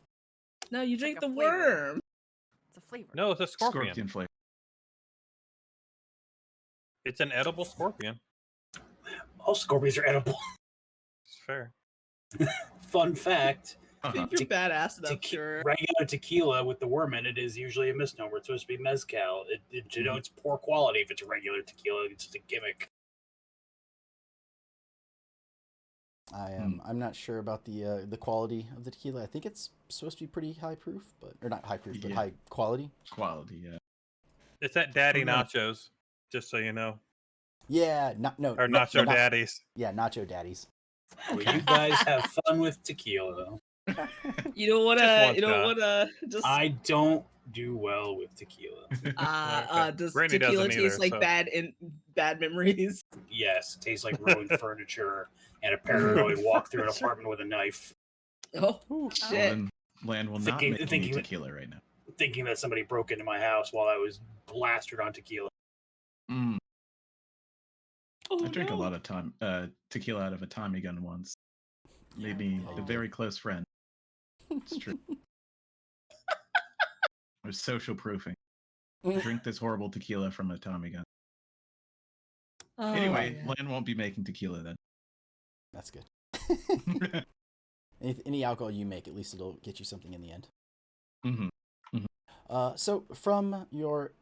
No, you It's like drink a the flavor. worm. It's a flavor. No, it's a scorpion. Scorpion flavor. It's an edible scorpion. All scorpions are edible. It's fair. Fun fact: Uh-huh. If you're badass enough, Tequi- sure. running out of tequila with the worm in it is usually a misnomer. It's supposed to be mezcal. It denotes poor quality if it's a regular tequila. It's just a gimmick. I'm not sure about the quality of the tequila. I think it's supposed to be pretty high proof, or not high proof, but Yeah. high quality. Quality, yeah. It's at Daddy Oh, no. Nachos, just so you know, Yeah, or Nacho Daddies. Yeah, Nacho Daddies. Well, you guys have fun with tequila. You don't wanna. Just one You don't shot. wanna. Just. I don't do well with tequila. Okay. Does Brittany tequila doesn't taste either, like so- bad memories? Yes, it tastes like ruined furniture and a paranoid walk through an apartment with a knife, Oh Ooh. Well, shit! then Land will not Thinking- make any thinking- tequila right now. thinking that somebody broke into my house while I was plastered on tequila. Mm. Oh, I drank no. a lot of tequila out of a Tommy gun once. Made me a Oh. very close friend. It's true. It was social proofing. Drink this horrible tequila from a Tommy gun. Oh, Anyway, yeah. Land won't be making tequila then. That's good. Any alcohol you make, at least it'll get you something in the end. Hmm. So from your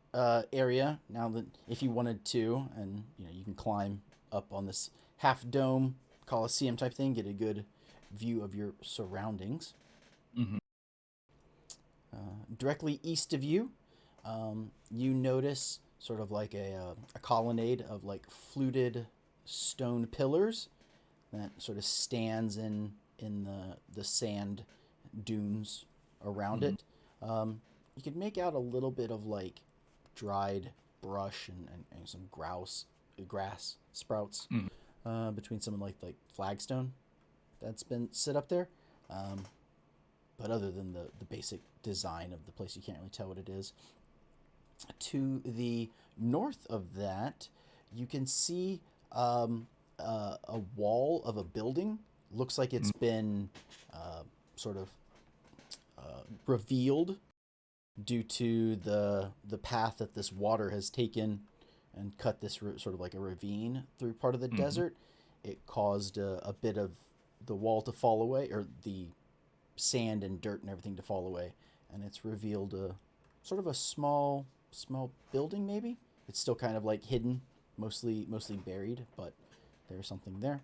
area, now that if you wanted to, and you can climb up on this half dome Coliseum type thing, get a good view of your surroundings. Hmm. Directly east of you, you notice sort of like a colonnade of like fluted stone pillars that sort of stands in the sand dunes around it. You can make out a little bit of like dried brush and some grass sprouts between some like flagstone that's been set up there. But other than the basic design of the place, you can't really tell what it is. To the north of that, you can see a wall of a building. Looks like it's been sort of revealed due to the path that this water has taken and cut this sort of like a ravine through part of the desert. It caused a bit of the wall to fall away, or the sand and dirt and everything to fall away, and it's revealed a sort of a small building. Maybe it's still kind of like hidden, mostly buried, but there's something there.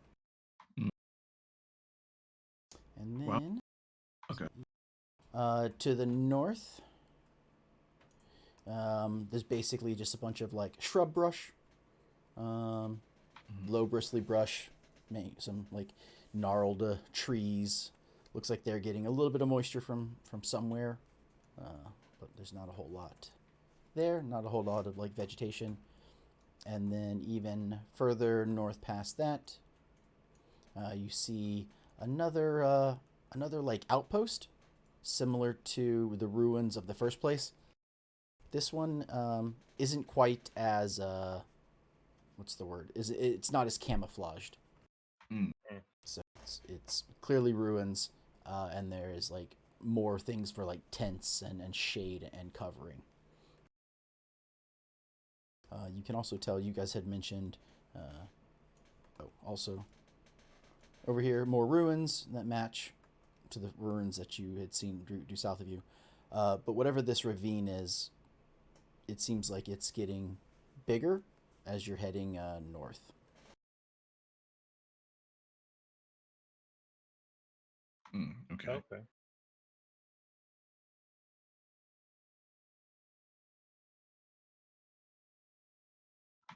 And then Wow. Okay. to the north, there's basically just a bunch of like shrub brush, low bristly brush, some like gnarled trees. Looks like they're getting a little bit of moisture from somewhere, but there's not a whole lot there. Not a whole lot of like vegetation. And then even further north past that, you see another like outpost, similar to the ruins of the first place. This one isn't quite as what's the word? It's not as camouflaged. So it's clearly ruins, and there is like more things for like tents and shade and covering. You can also tell, you guys had mentioned Oh, also over here, more ruins that match to the ruins that you had seen due south of you. But whatever this ravine is, it seems like it's getting bigger as you're heading north. Okay. Okay.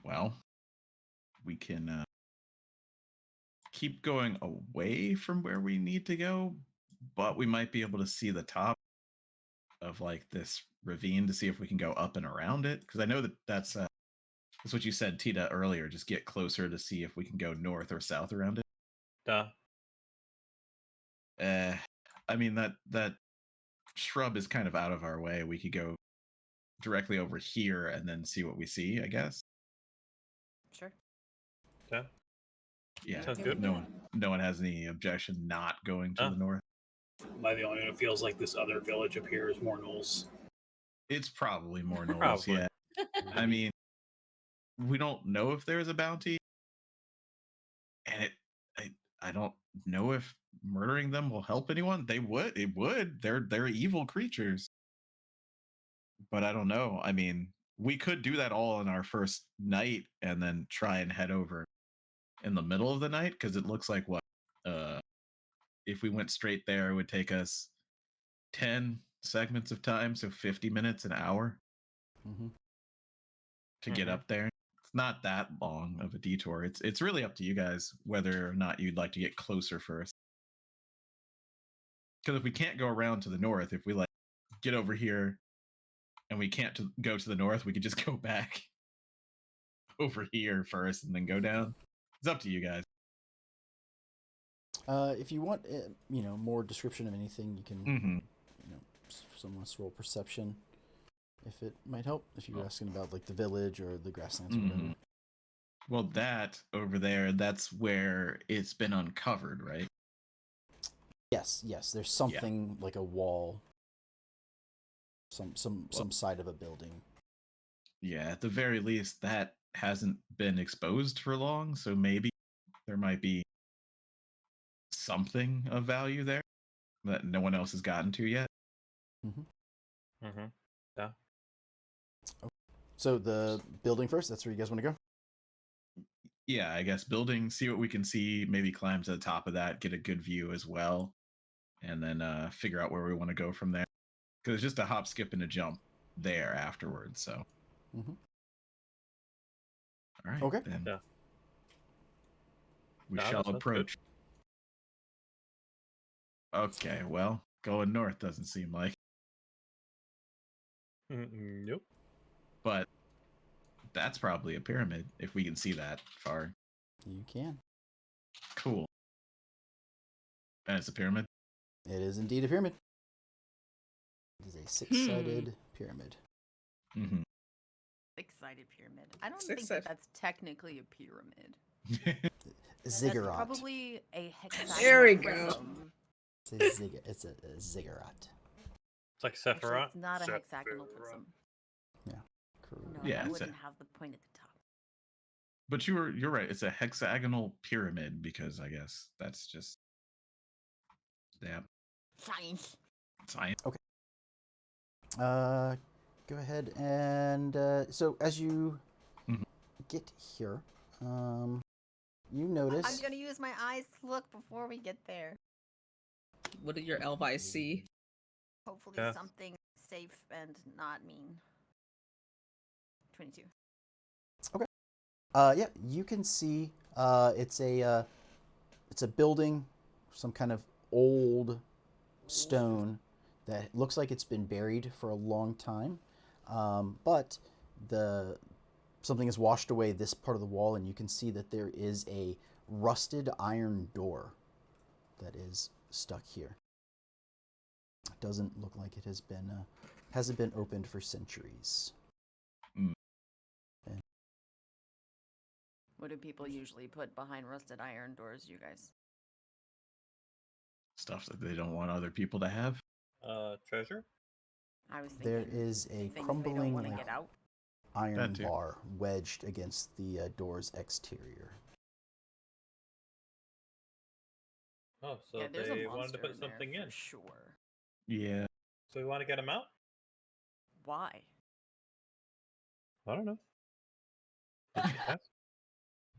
Well, we can keep going away from where we need to go, but we might be able to see the top of like this ravine to see if we can go up and around it. Because I know that's what you said, Tita, earlier. Just get closer to see if we can go north or south around it. Duh. I mean that shrub is kind of out of our way. We could go directly over here and then see what we see, I guess. Sure. Okay. Yeah, Sounds good. no one has any objection not going to Huh. the north. Am I the only one who feels like this other village up here is more gnolls? It's probably more Knolls, Probably. yeah. I mean, we don't know if there's a bounty, and I don't know if murdering them will help anyone. It would. They're evil creatures. But I don't know. I mean, we could do that all in our first night and then try and head over in the middle of the night, because it looks like if we went straight there, it would take us 10 segments of time, so 50 minutes, an hour Mm-hmm. to get up there. It's not that long of a detour. It's really up to you guys whether or not you'd like to get closer first. Because if we can't go around to the north, if we like get over here and we can't go to the north, we could just go back over here first and then go down. It's up to you guys. If you want, more description of anything, you can, Mm-hmm. Someone roll perception, if it might help. If you're asking about like the village or the grasslands or Mm-hmm. whatever. Well, that over there, that's where it's been uncovered, right? Yes. There's something like a wall, some side of a building. Yeah, at the very least, that hasn't been exposed for long, so maybe there might be something of value there that no one else has gotten to yet. Mm-hmm. Mm-hmm. Yeah. So the building first. That's where you guys want to go. Yeah, I guess building, see what we can see, maybe climb to the top of that, get a good view as well, and then figure out where we want to go from there. Because it's just a hop, skip, and a jump there afterwards. So, Mm-hmm. all right, Okay. then Yeah. we Yeah, shall that sounds approach. Okay, well, going north doesn't seem like, Nope. but that's probably a pyramid if we can see that far. You can. Cool. And it's a pyramid. It is indeed a pyramid. It is a six-sided pyramid. Mm-hmm. Six-sided pyramid. I don't Six think sided. that's technically a pyramid. That's Ziggurat. probably a hexagonal There we go. prism. It's a ziggurat. It's like Actually, Sephiroth. it's not a hexagonal prism. Correct. No, Yeah, that it's wouldn't have the point at the top. But you're right. It's a hexagonal pyramid because I guess that's just Science. science. Go ahead and so as you Mhm. get here, you I'm notice gonna use my eyes to look before we get there. What did your elf eyes see? Hopefully Yeah. something safe and not mean. 22. yeah, you can see it's a building, some kind of old stone that looks like it's been buried for a long time, but something has washed away this part of the wall, and you can see that there is a rusted iron door that is stuck here. It doesn't look like it hasn't been opened for centuries. What do people usually put behind rusted iron doors, you guys? Stuff that they don't want other people to have. Treasure? I was thinking There is a things they don't crumbling want to like, get out. iron That too. bar wedged against the door's exterior. Oh, so yeah, there's a they wanted monster to put in there something for in. sure. Yeah. So we want to get him out? Why? I don't know. Did you ask?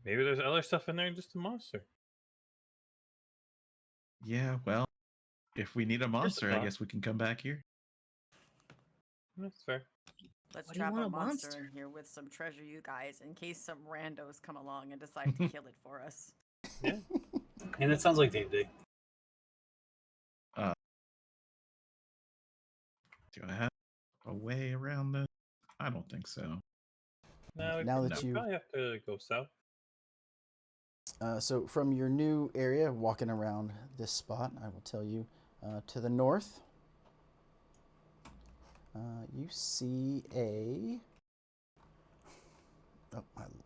Maybe there's other stuff in there than just a monster. Yeah, well, if we need a monster, I thought. guess we can come back here. That's fair. Let's Why do you trap want a a monster in monster? here with some treasure, you guys, in case some randos come along and decide to kill it for us. Yeah. And that sounds like D&D. Do I have a way around this? I don't think so. No, we Now could- that we you- probably have to go south. So from your new area, walking around this spot, I will tell you, to the north, you see a... Oh,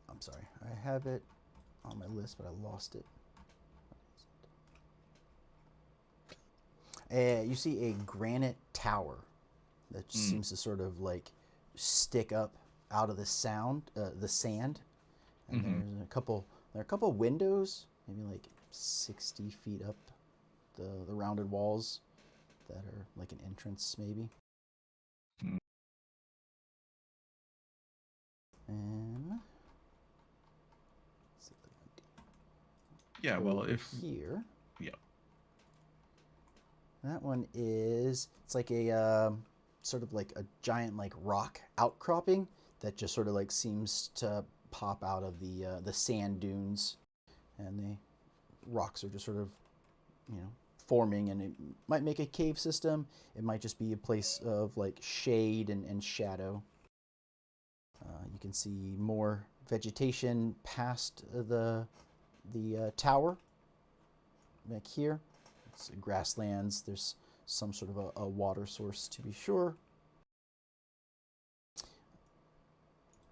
I'm sorry. I have it on my list, but I lost it. You see a granite tower that seems to sort of like stick up out of the sand, and there's there are a couple windows, maybe like 60 feet up the rounded walls that are like an entrance, maybe. Mm. And Yeah, well, over if here, yeah, that one is, it's like a sort of like a giant like rock outcropping that just sort of like seems to pop out of the sand dunes, and the rocks are just sort of, forming, and it might make a cave system. It might just be a place of like shade and shadow. You can see more vegetation past the tower back here. It's grasslands. There's some sort of a water source, to be sure.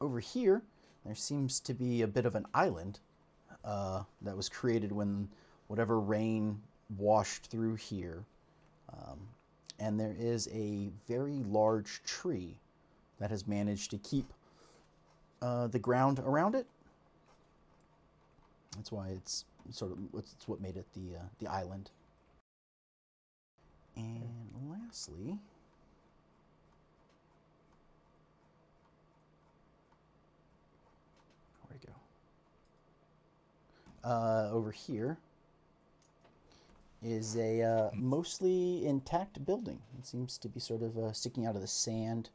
Over here, there seems to be a bit of an island that was created when whatever rain washed through here. And there is a very large tree that has managed to keep the ground around it. That's why it's what made it the island. And lastly, where'd it go? Over here is a mostly intact building. It seems to be sort of sticking out of the sand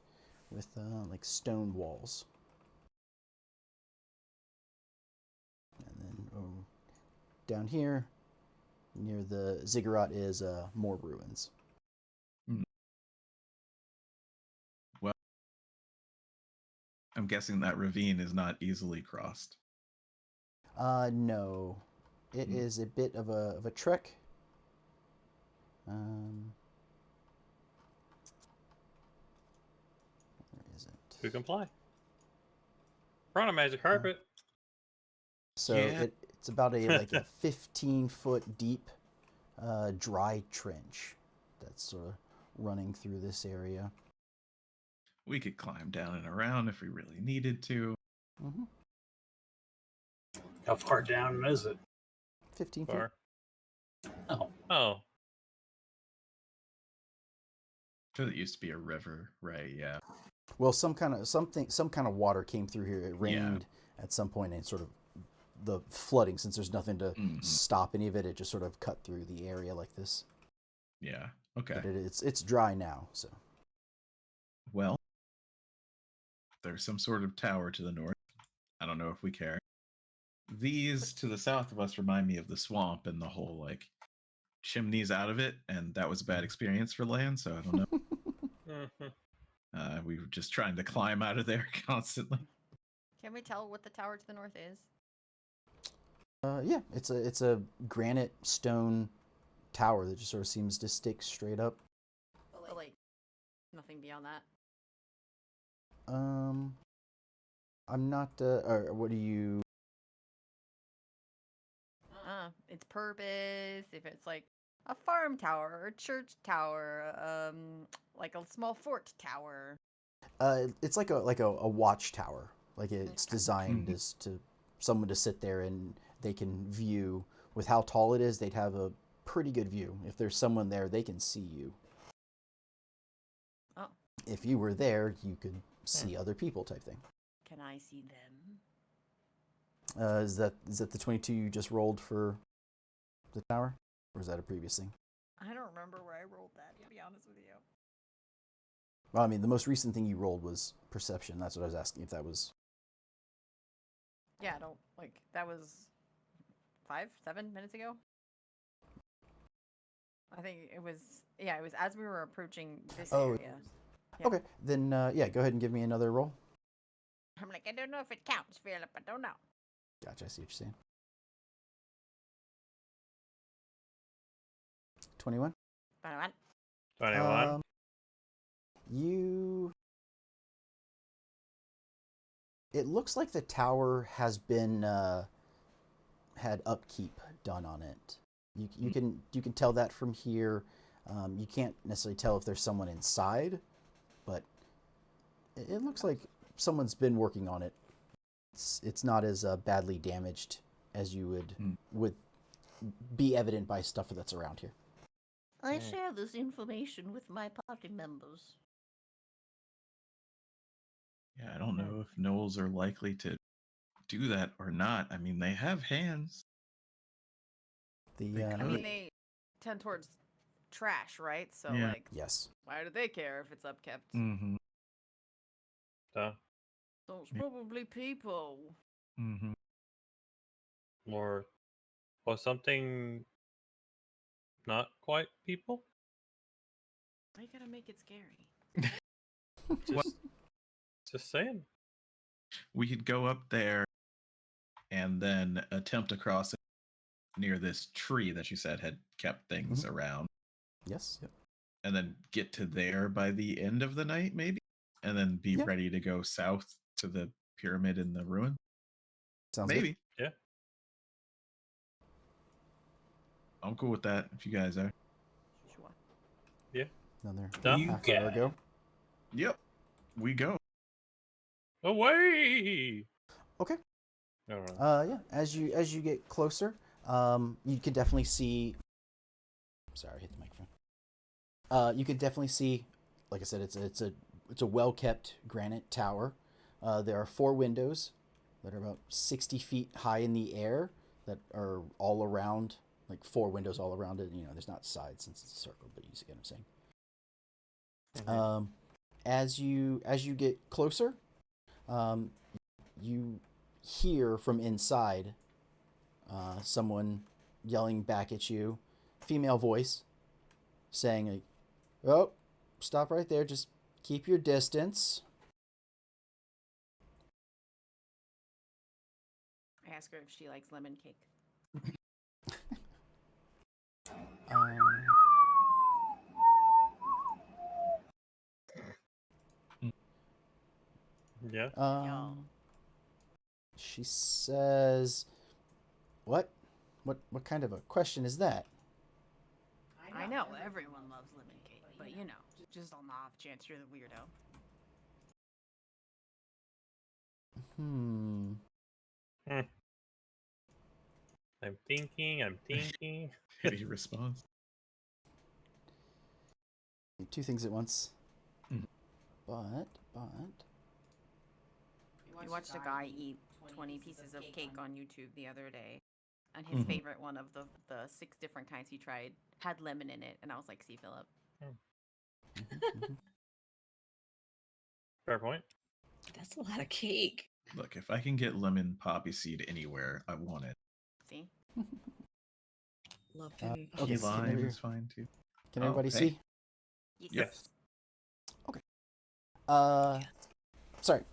with like stone walls. And then down here, near the ziggurat, is more ruins. well, I'm guessing that ravine is not easily crossed. No, it is a bit of a trek. Where is it? We can fly. We're on a magic carpet. So Yeah. it's about a 15-foot deep dry trench that's sort of running through this area. We could climb down and around if we really needed to. Mm-hmm. How far down is it? 15 feet. Far. Oh, Oh, Sure, that used to be a river, right? Yeah. Well, some kind of water came through here. It rained at some point, and sort of the flooding, since there's nothing to stop any of it, it just sort of cut through the area like this. Yeah. Okay. But it's dry now, so. Well, there's some sort of tower to the north. I don't know if we care. These to the south of us remind me of the swamp and the whole like chimneys out of it, and that was a bad experience for land, so I don't know. We were just trying to climb out of there constantly. Can we tell what the tower to the north is? Yeah, it's a granite stone tower that just sort of seems to stick straight up. But like, nothing beyond that. I'm not. Or what do you? Its purpose, if it's like a farm tower or a church tower, like a small fort tower. It's like a watchtower. Like it's designed as to someone to sit there and they can view with how tall it is. They'd have a pretty good view. If there's someone there, they can see you. Oh, If you were there, you could see other people type thing. can I see them? Is that the 22 you just rolled for the tower? Or is that a previous thing? I don't remember where I rolled that, to be honest with you. Well, I mean, the most recent thing you rolled was perception. That's what I was asking, if that was... Yeah, I don't, like, that was 7 minutes ago? I think it was, yeah, it was as we were approaching this area. Yeah. Okay, then, yeah, go ahead and give me another roll. I'm like, I don't know if it counts, Philip. I don't know. Gotcha, I see what you're saying. 21? 21. 21. You... It looks like the tower has been, had upkeep done on it. You can tell that from here. You can't necessarily tell if there's someone inside, but it looks like someone's been working on it. It's not as badly damaged as you would be evident by stuff that's around here. I share this information with my party members. Yeah, I don't know if gnolls are likely to do that or not. I mean, they have hands. The I mean, they tend towards trash, right? So, Yeah. like, yes. why do they care if it's upkept? Mm-hmm. So, Those probably people. Mm-hmm. or something not quite people? Why you gotta make it scary? Just saying. We could go up there and then attempt to cross it near this tree that you said had kept things around. Yes. Yep. And then get to there by the end of the night, maybe? And then be ready to go south to the pyramid in the ruin? Sounds maybe. Yeah. I'm cool with that, if you guys are. Sure. Yeah. Another Done. half hour ago. Yep. We go. Away! Okay. All right. Yeah. As you get closer, you can definitely see. Sorry, I hit the microphone. You can definitely see. Like I said, it's a well kept granite tower. There are 4 windows that are about 60 feet high in the air that are all around, like 4 windows all around it. You know, there's not sides since it's a circle, but you see what I'm saying. As you get closer, you hear from inside someone yelling back at you, female voice, saying, like, "Oh, stop right there. Just keep your distance." I ask her if she likes lemon cake. Yeah. She says, "What kind of a question is that?" I know everyone loves lemon cake, but you know, just on the off chance you're the weirdo. I'm thinking. Any response? 2 things at once. But We watched a guy eat 20 pieces of cake on YouTube the other day, and his favorite one of the 6 different kinds he tried had lemon in it, and I was like, "See, Philip." Fair point. That's a lot of cake. Look, if I can get lemon poppy seed anywhere, I want it. See? Love lemon okay, Key so can lime every- is fine too. Can Oh, everybody hey. see? Yes. Sorry.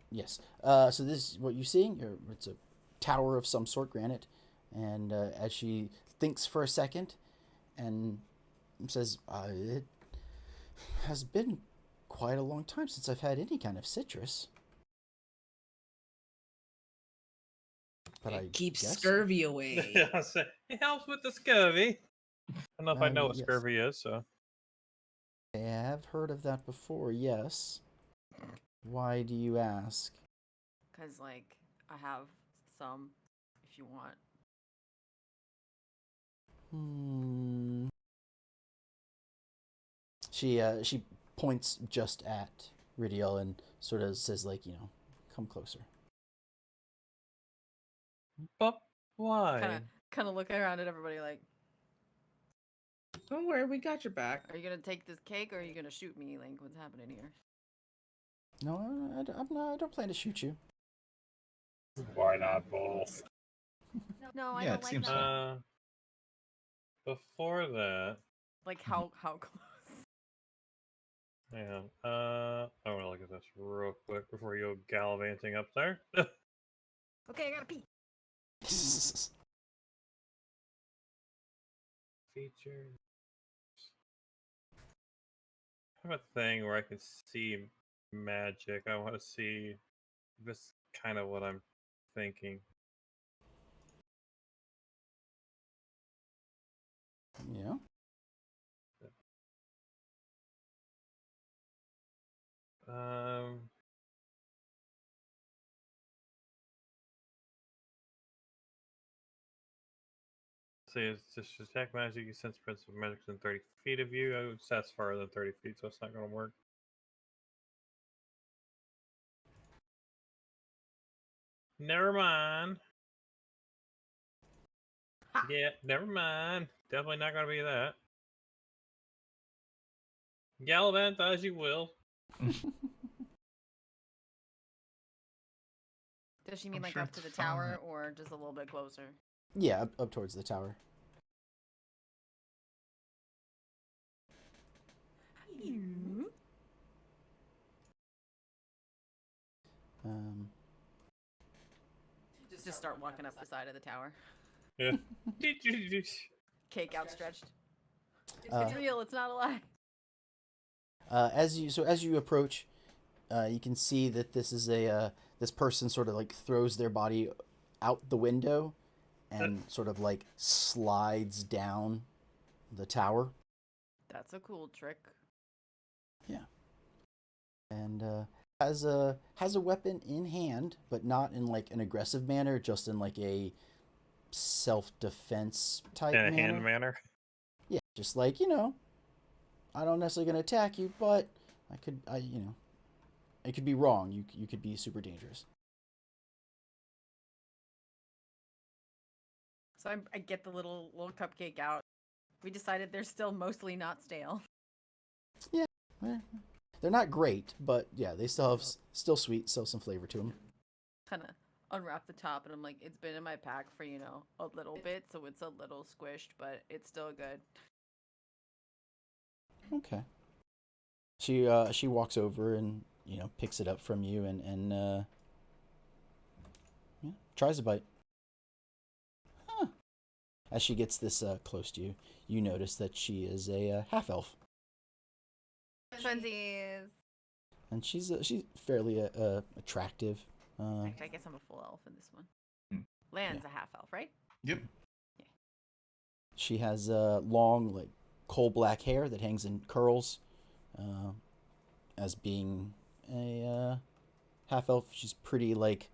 Yes. So this is what you're seeing. It's a tower of some sort, granite. And as she thinks for a second and says, "It has been quite a long time since I've had any kind of citrus. But I Keeps guess scurvy away. It helps with the scurvy. I don't know if I know what yes. scurvy is, so. I have heard of that before, yes. Why do you ask? Because, like, I have some, if you want. She points just at Ridiel and sort of says, like, come closer. But why? Kind of looking around at everybody like, Don't worry, we got your back. are you gonna take this cake or are you gonna shoot me? Like, what's happening here? No, I don't plan to shoot you. Why not both? No, I Yeah, don't it like seems that. Before that, Like, how close? yeah. I want to look at this real quick before you go gallivanting up there. Okay, I gotta pee. Features. I have a thing where I can see magic. I want to see this kind of what I'm thinking. Yeah. See, it's just attack magic. You sense presence of magic within 30 feet of you. I would say that's farther than 30 feet, so it's not going to work. Never mind. Ha. Yeah, never mind. Definitely not going to be that. Gallivant as you will. Does she mean I'm like sure up to it's the tower fine. or just a little bit closer? Yeah, up towards the tower. Um, Just start walking up the side of the tower. Yeah. Cake outstretched. Uh, It's real. It's not a lie. as you approach, you can see that this is this person sort of like throws their body out the window and sort of like slides down the tower. That's a cool trick. And has a weapon in hand, but not in like an aggressive manner, just in like a self-defense type In a manner. hand manner. Yeah, just like, I don't necessarily gonna attack you, but I could be wrong. You could be super dangerous. So I get the little cupcake out. We decided they're still mostly not stale. They're not great, but yeah, they still have still sweet, still some flavor to them. Kind of unwrap the top, and I'm like, it's been in my pack for a little bit, so it's a little squished, but it's still good. Okay. She walks over and picks it up from you and tries a bite. Huh. As she gets this close to you, you notice that she is a half elf. Twinsies. And she's fairly attractive. Actually, I guess I'm a full elf in this one. Lan's a half elf, right? Yep. She has long, like, coal black hair that hangs in curls. As being a half elf, she's pretty, like,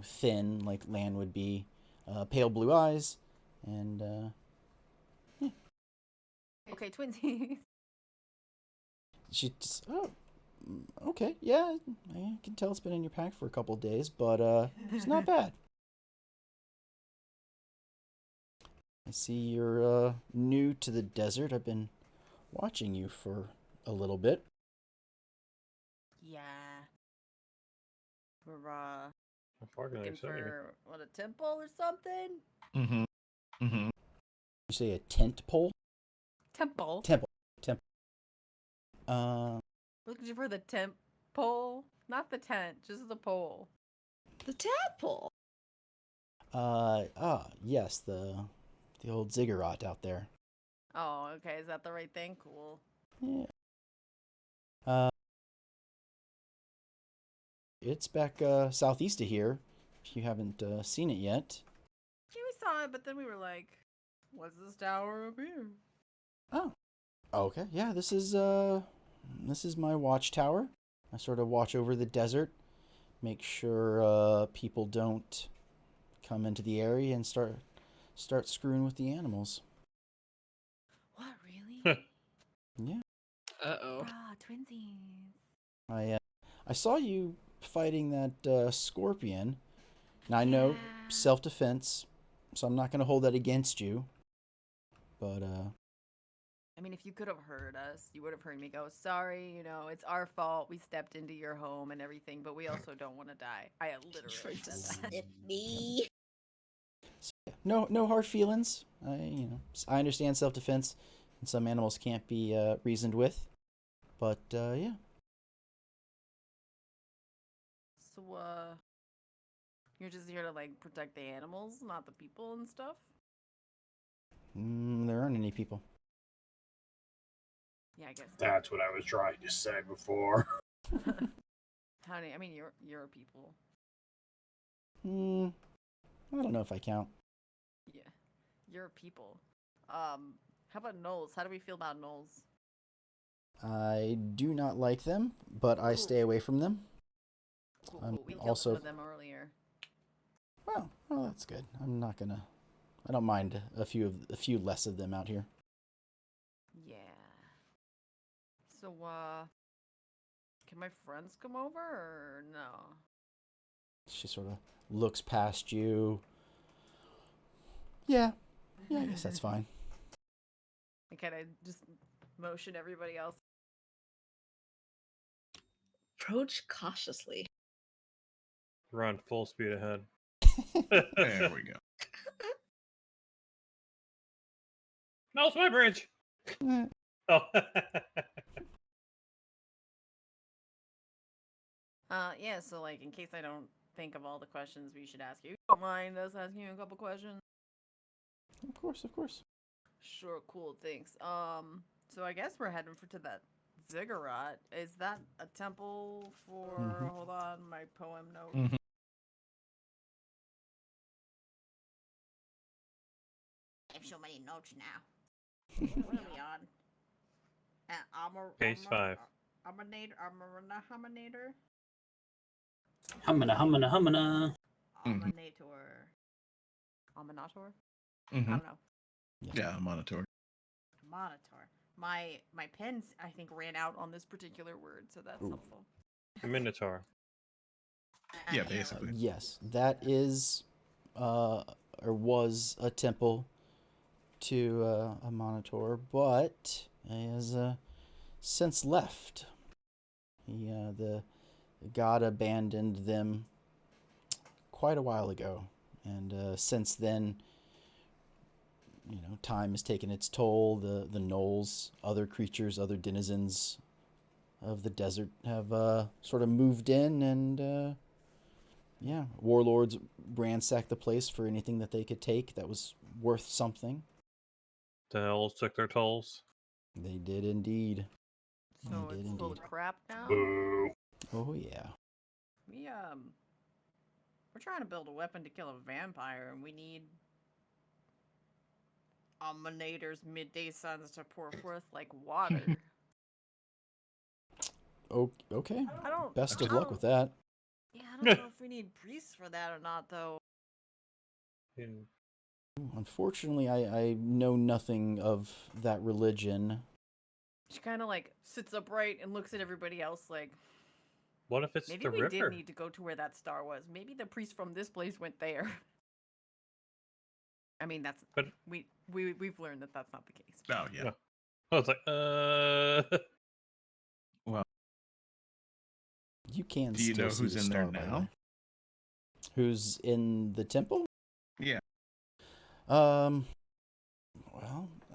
thin, like Lan would be. Pale blue eyes, and Okay, twinsies. she just, okay, yeah, I can tell it's been in your pack for a couple of days, but it's not bad. I see you're new to the desert. I've been watching you for a little bit. Yeah. We're Unfortunately, looking so you- for a temple or something. Mm-hmm. Mm-hmm. You say a tent pole? Temple. Temple. Looking for the tent pole, not the tent, just the pole. The tadpole. Yes, the old ziggurat out there. Oh, okay. Is that the right thing? Cool. Yeah. It's back southeast of here. If you haven't seen it yet. Yeah, we saw it, but then we were like, "What's this tower up here?" Oh. Okay. Yeah, this is my watchtower. I sort of watch over the desert, make sure people don't come into the area and start screwing with the animals. Yeah. Uh-oh. Ah, twinsies. I saw you fighting that scorpion. Now I know Yeah. self-defense, so I'm not going to hold that against you. But I mean, if you could have heard us, you would have heard me go, sorry, it's our fault. We stepped into your home and everything, but we also don't want to die. I literally said that. Sniff me. no hard feelings. I understand self-defense, and some animals can't be reasoned with. But yeah. So, you're just here to, like, protect the animals, not the people and stuff? There aren't any people. Yeah, I guess. That's what I was trying to say before. Honey, I mean, you're a people. I don't know if I count. Yeah, you're a people. How about gnolls? How do we feel about gnolls? I do not like them, but I stay away from them. Cool. We killed also- some of them earlier. Well, that's good. I don't mind a few less of them out here. Yeah. So, can my friends come over or no? She sort of looks past you. Yeah, I guess that's fine. I kind of just motion everybody else. Approach cautiously. Run full speed ahead. There we go. No, it's my bridge. Eh, Oh. Yeah, so, like, in case I don't think of all the questions we should ask you, don't mind us asking you a couple questions? Of course. Sure, cool, thanks. So I guess we're heading to that ziggurat. Is that a temple for, Mhm. hold on, my poem note? Mhm. I have so many notes now. What are we on? Case 5. Aminator. Humana. Mhm. Aminator? I Mhm. don't know. Yeah, monitor. Monitor. My pens, I think, ran out on this particular word, so that's Ooh. helpful. Minotaur. Yeah, Arrow. basically. Yes, that is, or was a temple to a monitor, but has since left. The god abandoned them quite a while ago, and since then, time has taken its toll. The gnolls, other creatures, other denizens of the desert have sort of moved in, and warlords ransacked the place for anything that they could take that was worth something. The elves took their tolls. They did indeed. So They did it's full of indeed. crap now? Boo. Oh yeah. We're trying to build a weapon to kill a vampire, and we need Aminator's midday suns to pour forth like water. Okay. I don't. Best I of luck don't- with that. Yeah, I don't know if we need priests for that or not, though. In Unfortunately, I know nothing of that religion. She kind of like sits upright and looks at everybody else like, what if it's maybe the we river? did need to go to where that star was. Maybe the priest from this place went there. I mean, that's But we've learned that that's not the case. Oh yeah. No. I was like, Well, You can do you still know see who's the in star, there by the now? way. Who's in the temple? Yeah. Well,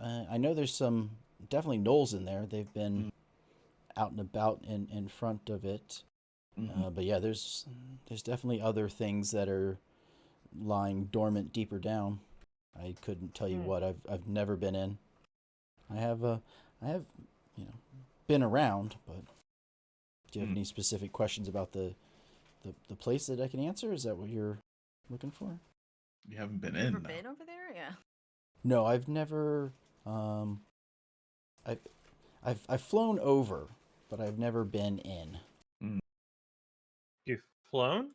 I know there's some definitely gnolls in there. They've been out and about in front of it. Mhm. But yeah, there's definitely other things that are lying dormant deeper down. I couldn't tell you what. I've never been in. I have been around, but do you have any specific questions about the place that I can answer? Is that what you're looking for? You haven't been You in ever though. been over there? Yeah. No, I've never. I've flown over, but I've never been in. you've flown?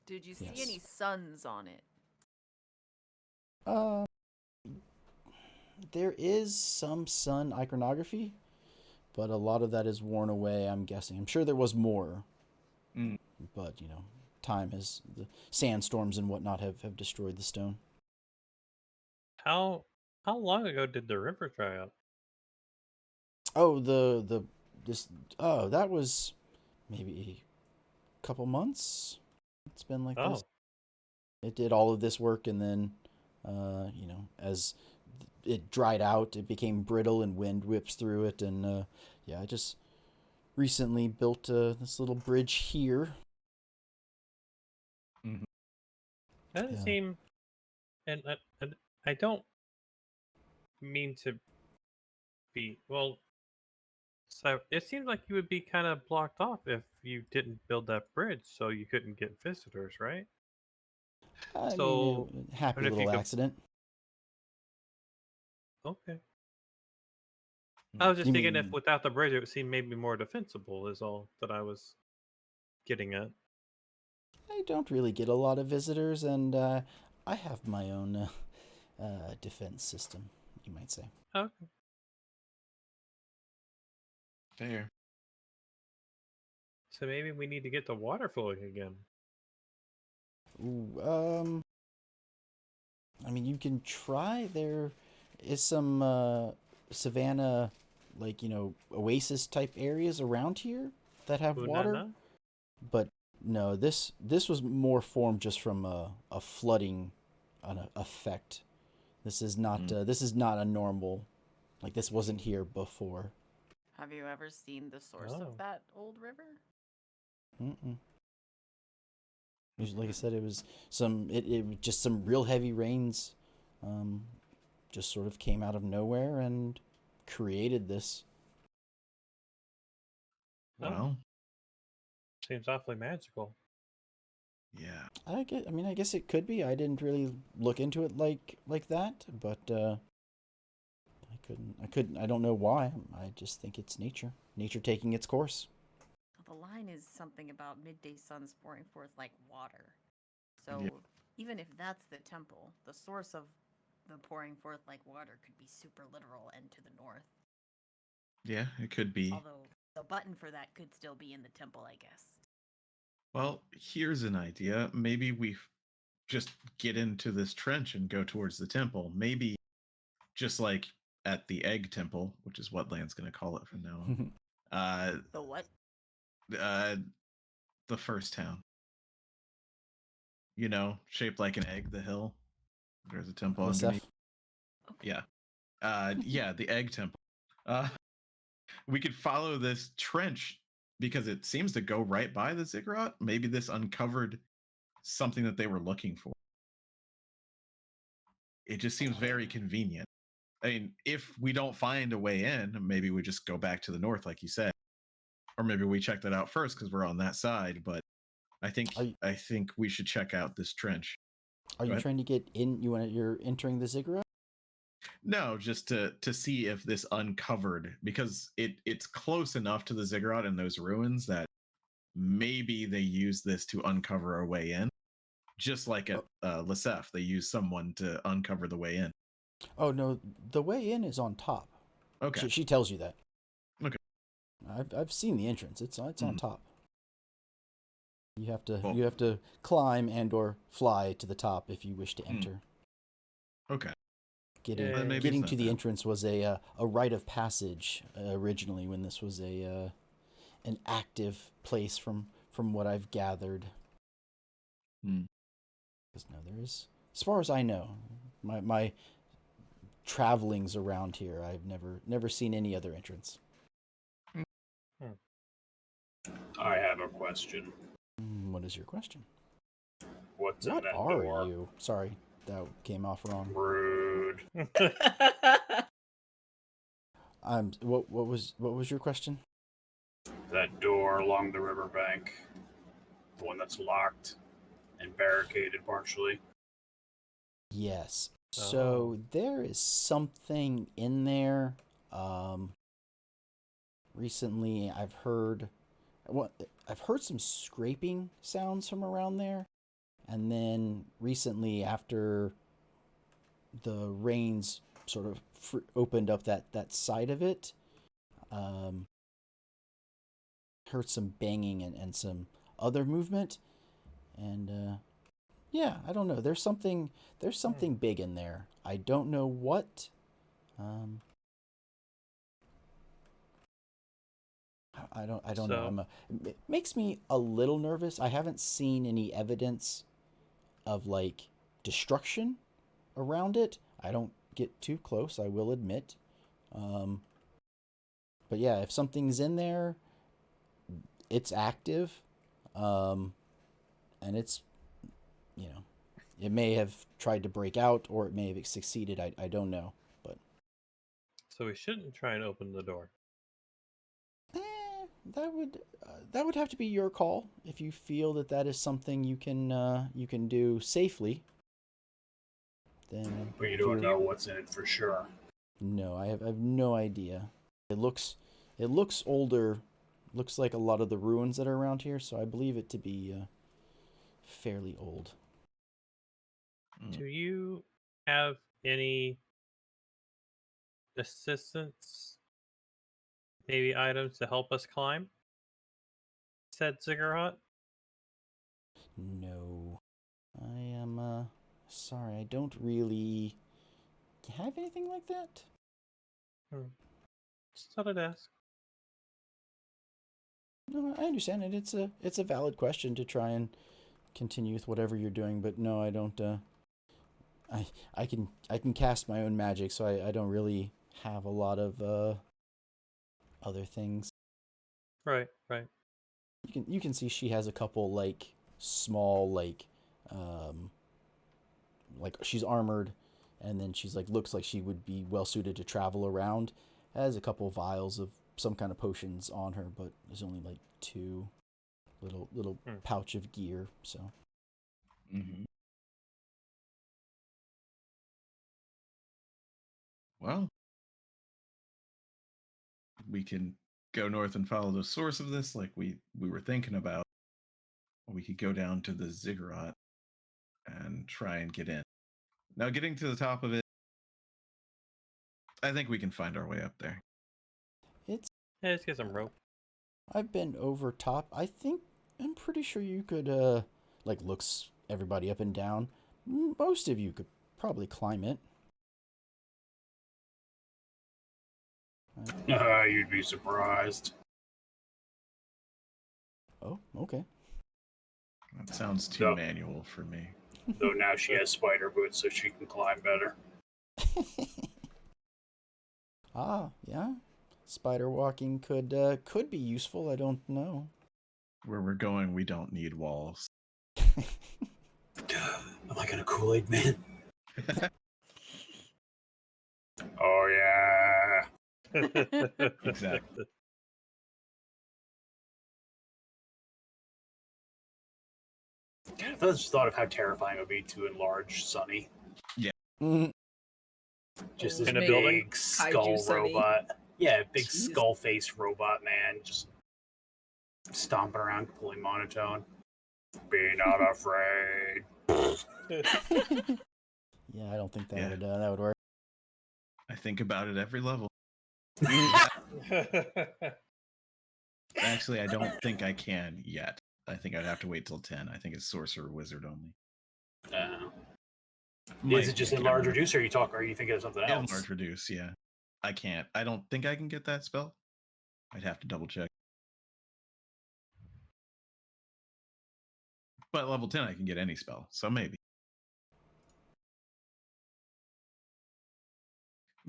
Did you see Yes. any suns on it? Uh, There is some sun iconography, but a lot of that is worn away, I'm guessing. I'm sure there was more, Mm. but, time has, the sandstorms and whatnot have destroyed the stone. How long ago did the river dry up? Oh, that was maybe a couple months. It's been like this. Oh, It did all of this work, and then, as it dried out, it became brittle, and wind whips through it, and I just recently built this little bridge here. Mhm. that doesn't Yeah. seem. And I don't mean to be well. So it seems like you would be kind of blocked off if you didn't build that bridge, so you couldn't get visitors, right? I mean, So, happy and if you little could, accident. okay. I was just You thinking if mean without the bridge, it would seem maybe more defensible. Is all that I was getting at. I don't really get a lot of visitors, and I have my own defense system, you might say. Okay. Fair. So maybe we need to get the water flowing again. Ooh, I mean, you can try. There is some Savana, like, oasis type areas around here that have water, Unana? but no, this was more formed just from a flooding effect. This is not Mm. this is not a normal, like, this wasn't here before. Have you ever seen the source Oh. of that old river? Mm-mm. Like I said, it was it was just some real heavy rains, um, just sort of came out of nowhere and created this. Oh, Well, seems awfully magical. yeah. I guess it could be. I didn't really look into it like that, but I don't know why. I just think it's nature taking its course. The line is something about midday suns pouring forth like water. Yeah. So even if that's the temple, the source of the pouring forth like water could be super literal and to the north. Yeah, it could be. Although the button for that could still be in the temple, I guess. Well, here's an idea. Maybe we just get into this trench and go towards the temple. Maybe just like at the Egg Temple, which is what Land's going to call it from now on. The what? Uh, the first town. Shaped like an egg, the hill. There's a temple underneath. Okay. Yeah. Yeah, the Egg Temple. Uh, we could follow this trench because it seems to go right by the ziggurat. Maybe this uncovered something that they were looking for. It just seems very convenient. I mean, if we don't find a way in, maybe we just go back to the north, like you said, or maybe we check that out first because we're on that side. But I think Are you, I think we should check out this trench. are Go you ahead. trying to get in? You're entering the ziggurat? No, just to see if this uncovered, because it's close enough to the ziggurat and those ruins that maybe they use this to uncover a way in, just like at Lesef, they use someone to uncover the way in. Oh no, the way in is on top. Okay. She tells you that. Okay. I've seen the entrance. It's on Mhm. top. You Well- have to climb and or fly to the top if you wish to enter. Okay. Getting Then maybe it's getting not to the that. entrance was a rite of passage originally, when this was an active place from what I've gathered. Hmm. Because no, there is, as far as I know, my travelings around here, I've never seen any other entrance. I have a question. What is your question? What's in What that are door? you? Sorry, that came off wrong. Rude. What was your question? That door along the riverbank. The one that's locked and barricaded partially. Yes. Oh. So there is something in there. Recently, I've heard some scraping sounds from around there, and then recently, after the rains sort of opened up that side of it. Heard some banging and some other movement, and yeah, I don't know. There's something big in there. I don't know what. I don't know. It makes me a little nervous. I haven't seen any evidence of like destruction around it. I don't get too close, I will admit. But yeah, if something's in there, it's active, and it's, it may have tried to break out or it may have succeeded. I don't know, but So we shouldn't try and open the door. that would have to be your call if you feel that is something you can do safely. Then, But you don't know what's in it for sure. No, I have no idea. It looks older. Looks like a lot of the ruins that are around here, so I believe it to be fairly old. Do you have any assistance, maybe items to help us climb said ziggurat? No. I am sorry, I don't really have anything like that. Just thought I'd ask. No, I understand it. It's a valid question to try and continue with whatever you're doing, but no, I don't. I can cast my own magic, so I don't really have a lot of other things. Right. You can see she has a couple like small like she's armored, and then she's like looks like she would be well suited to travel around. Has a couple vials of some kind of potions on her, but there's only like 2 little pouch of gear. So. Mm-hmm. Well, we can go north and follow the source of this, like we were thinking about. We could go down to the ziggurat and try and get in. Now, getting to the top of it, I think we can find our way up there. Yeah, let's get some rope. I've been over top. I'm pretty sure you could looks everybody up and down. Most of you could probably climb it. You'd be surprised. Oh, okay. That sounds too manual for me. Though now she has spider boots, so she can climb better. Yeah. Spider walking could be useful. I don't know. Where we're going, we don't need walls. Am I gonna Kool-Aid Man? Oh yeah. Exactly. I just thought of how terrifying it would be to enlarge Sunny. Yeah. Just this In a big building? skull Kaiju Sunny. robot. Yeah, big Jeez. skull face robot man, just stomping around, completely monotone. Be not afraid. Yeah, I don't think that would work. I think about it every level. Actually, I don't think I can yet. I think I'd have to wait till 10. I think it's sorcerer wizard only. Is it just enlarge reduce, or are you thinking of something else? Enlarge reduce, yeah. I can't. I don't think I can get that spell. I'd have to double check. But level 10, I can get any spell, so maybe.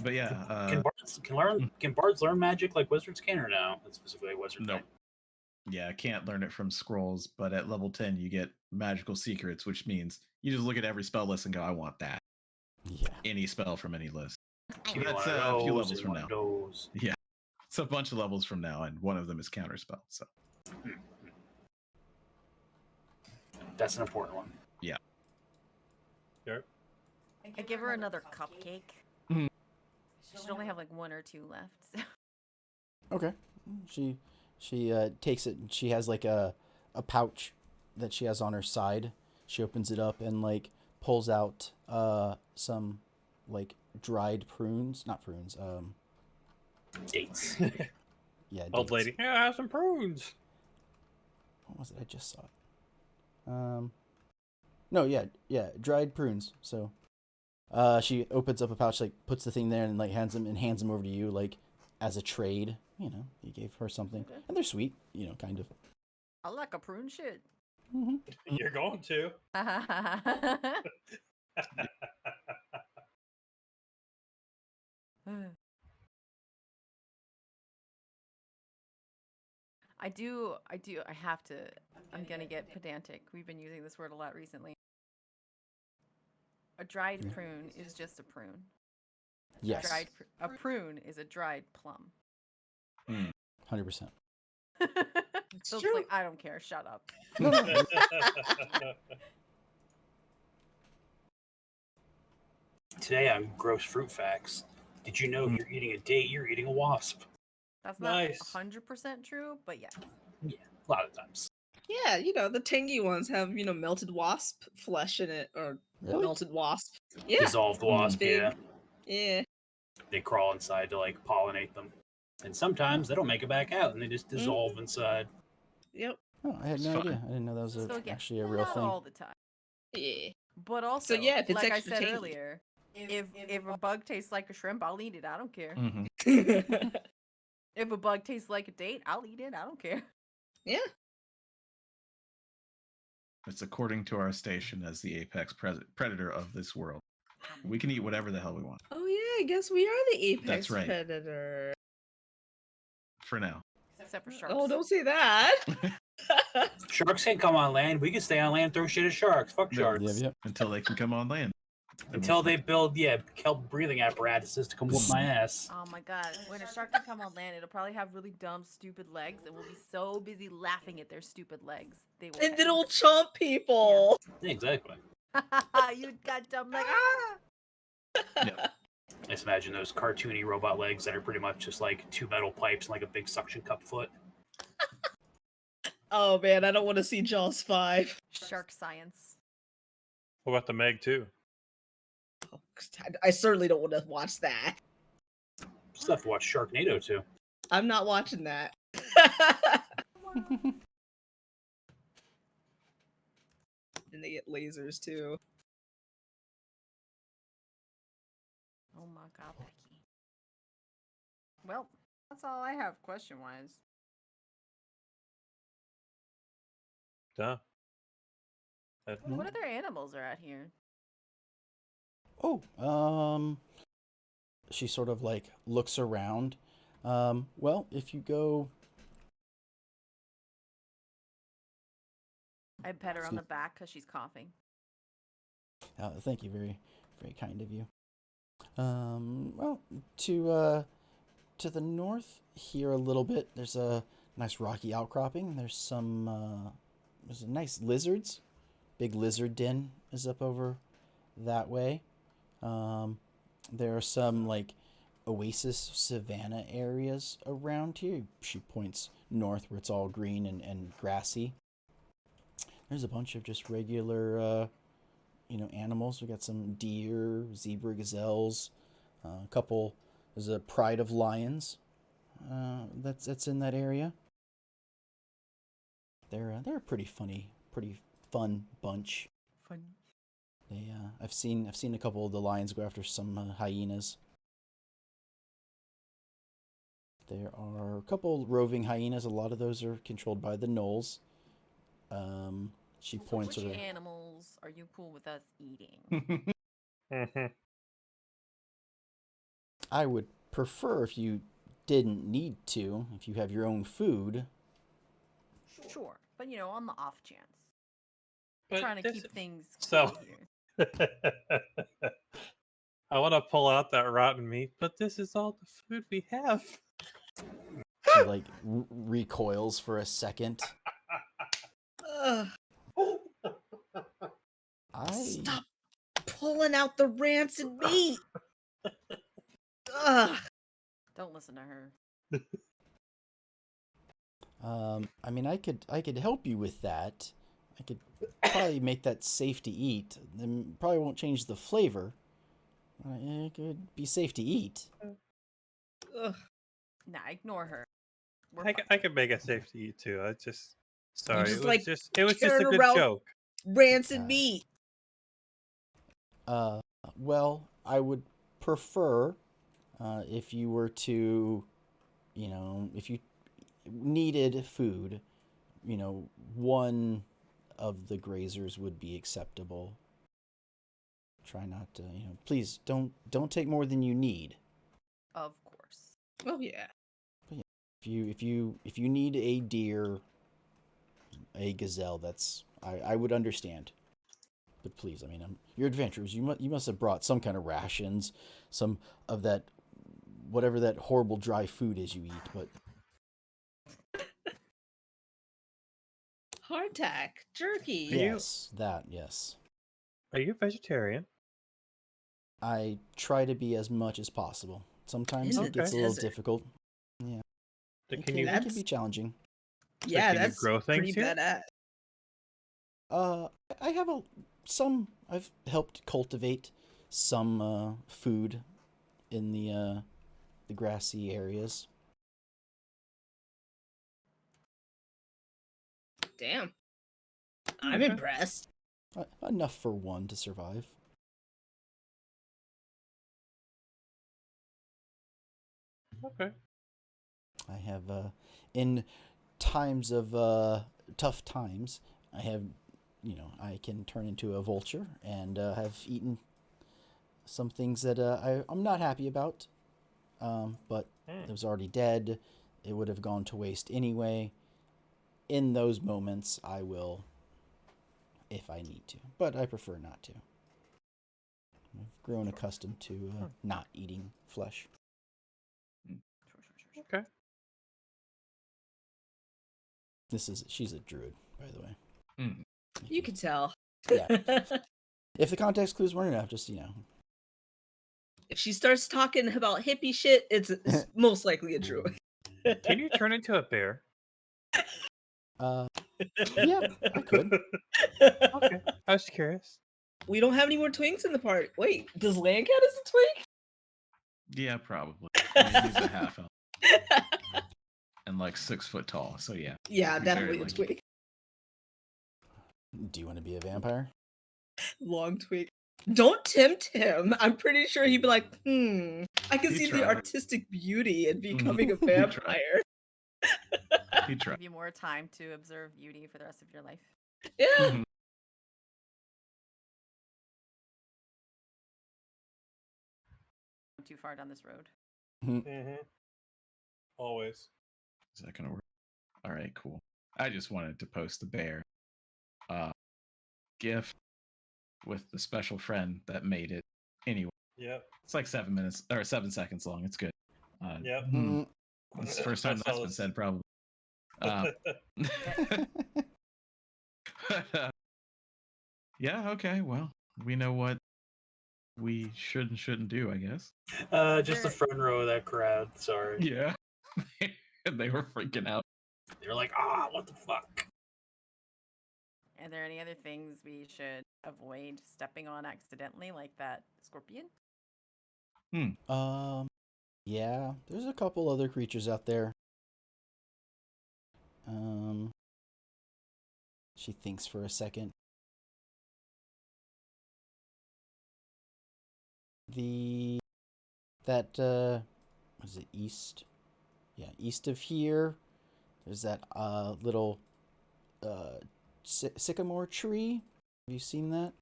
But yeah, can bards learn magic like wizards can, or no? That's specifically wizards. Nope. Yeah, I can't learn it from scrolls, but at level 10 you get magical secrets, which means you just look at every spell list and go, I want that. Yeah. Any spell from any list. Give me That's one of a few those levels and from one now. of those. Yeah. It's a bunch of levels from now, and one of them is counterspell, so. That's an important one. Yeah. Sure. I give her another cupcake. Mhm. She should only have like 1 or 2 left. So. Okay. She takes it, and she has like a pouch that she has on her side. She opens it up and like pulls out some like dried prunes, not prunes. Dates. Yeah, Old dates. lady, yeah, have some prunes. What was it? I just saw it. No, yeah, dried prunes. So, she opens up a pouch, like puts the thing there, and like hands them over to you, like as a trade. You know, you gave her something, Okay. and they're sweet. You know, kind of. I like a prune shit. Mm-hmm. You're going to. I have to. I'm gonna get pedantic. We've been using this word a lot recently. A dried Yeah. prune is just a prune. Yes. A prune is a dried plum. 100%. So it's true. like, I don't care. Shut up. No. Today on Gross Fruit Facts, did you know if you're eating a date, you're eating a wasp? That's not Nice. 100% true, but yeah. Yeah, a lot of times. Yeah, the tangy ones have melted wasp flesh in it, or Really? melted wasp. Yeah, Dissolved wasp, big. yeah. Yeah. They crawl inside to like pollinate them. And sometimes they don't make it back out and they just dissolve inside. Yep. Oh, I had It's no fine. idea. I didn't know that was So again, actually a real not thing. all the time. Yeah. But also, yeah, if it's like I extra said tangy. earlier, if a bug tastes like a shrimp, I'll eat it. I don't care. Mhm. If a bug tastes like a date, I'll eat it. I don't care. Yeah. It's according to our station as the apex predator of this world. We can eat whatever the hell we want Oh yeah, I guess we are the apex That's right. predator. for now. Except for sharks. Oh, don't say that. Sharks can't come on land. We can stay on land and throw shit at sharks. Fuck No, sharks. Yep. Until they can come on land. Until they build, kelp breathing apparatuses to come whoop my ass. Oh my god. When a shark can come on land, it'll probably have really dumb, stupid legs, and we'll be so busy laughing at their stupid legs. They will And then it'll chomp people. Yeah, exactly. You got dumb like ah! I just imagine those cartoony robot legs that are pretty much just like two metal pipes and like a big suction cup foot. Oh man, I don't want to see Jaws 5. Shark science. What about the Meg too? I certainly don't want to watch that. Still have to watch Sharknado too. I'm not watching that. And they get lasers too. Oh my god, Becky. Well, that's all I have question-wise. Duh. What other animals are out here? Oh, she sort of like looks around. Well, if you go, I pet her on the back because she's coughing. thank you, very, very kind of you. Well, to the north here a little bit, there's a nice rocky outcropping. There's a nice lizards. Big lizard den is up over that way. There are some like oasis savanna areas around here. She points north where it's all green and grassy. There's a bunch of just regular, animals. We got some deer, zebra, gazelles, there's a pride of lions that's in that area. They're a pretty fun bunch. Fun. I've seen a couple of the lions go after some hyenas. There are a couple roving hyenas. A lot of those are controlled by the gnolls. She points Which sort of. animals are you cool with us eating? I would prefer if you didn't need to, if you have your own food. Sure, but on the off chance. But Trying to this- keep things so- cool here. I want to pull out that rotten meat, but this is all the food we have. She like recoils for a second. Ugh, stop pulling out the rancid meat. Ugh. Don't listen to her. I mean, I could help you with that. I could probably make that safe to eat. Then probably won't change the flavor. It could be safe to eat. Ugh. Nah, ignore her. We're I, fine. I could make a safety eat too. I just sorry. just, it was like, just it was just a carrying good around- joke. Rancid Uh, meat. Well, I would prefer if you were to, if you needed food, one of the grazers would be acceptable. Try not to, please don't take more than you need. Of course. Oh yeah. If you need a deer, a gazelle, I would understand. But please, you're adventurers. You must have brought some kind of rations, some of that, whatever that horrible dry food is you eat. But Hardtack, jerky. yes, yes. Are you a vegetarian? I try to be as much as possible. Sometimes In it the gets a little desert. difficult. Yeah, Can you it can That's- be challenging. Yeah, can you that's grow things pretty here? badass. I have I've helped cultivate some food in the grassy areas. Damn. I'm Okay. impressed. Enough for one to survive. Okay. I have in times of tough times, I have, I can turn into a vulture and have eaten some things that I'm not happy about. But it was already dead. It would have gone to waste anyway. In those moments, I will, if I need to, but I prefer not to. I've grown accustomed to not eating flesh. Okay. She's a druid, by the way. Mm. You can tell. Yeah. If the context clues weren't enough, just If she starts talking about hippie shit, it's most likely a druid. Can you turn into a bear? Yeah, I could. Okay. I was curious. We don't have any more twinks in the party. Wait, does Landcat is a twink? Yeah, probably. I mean, he's a half elf and like 6 foot tall. So yeah. Yeah, He's definitely very a lucky. twink. Do you want to be a vampire? Long twink. Don't tempt him. I'm pretty sure he'd be like, I can He see the tried. artistic beauty in becoming a He tried. vampire. He tried. Give you more time to observe beauty for the rest of your life. Yeah. Mhm. Too far down this road. Mm-hmm. Always. Is that gonna work? All right, cool. I just wanted to post the bear GIF with the special friend that made it. Anyway, Yep. it's like 7 minutes or 7 seconds long. It's good. Yep. It's the first time I that's saw been this. said, probably. Yeah. Okay. Well, we know what we should and shouldn't do, I guess. Just the front row of that crowd. Sorry. Yeah. And they were freaking out. They were like, what the fuck? Are there any other things we should avoid stepping on accidentally, like that scorpion? Yeah, there's a couple other creatures out there. She thinks for a second. What is it, east? Yeah, east of here. There's that little sycamore tree. Have you seen that?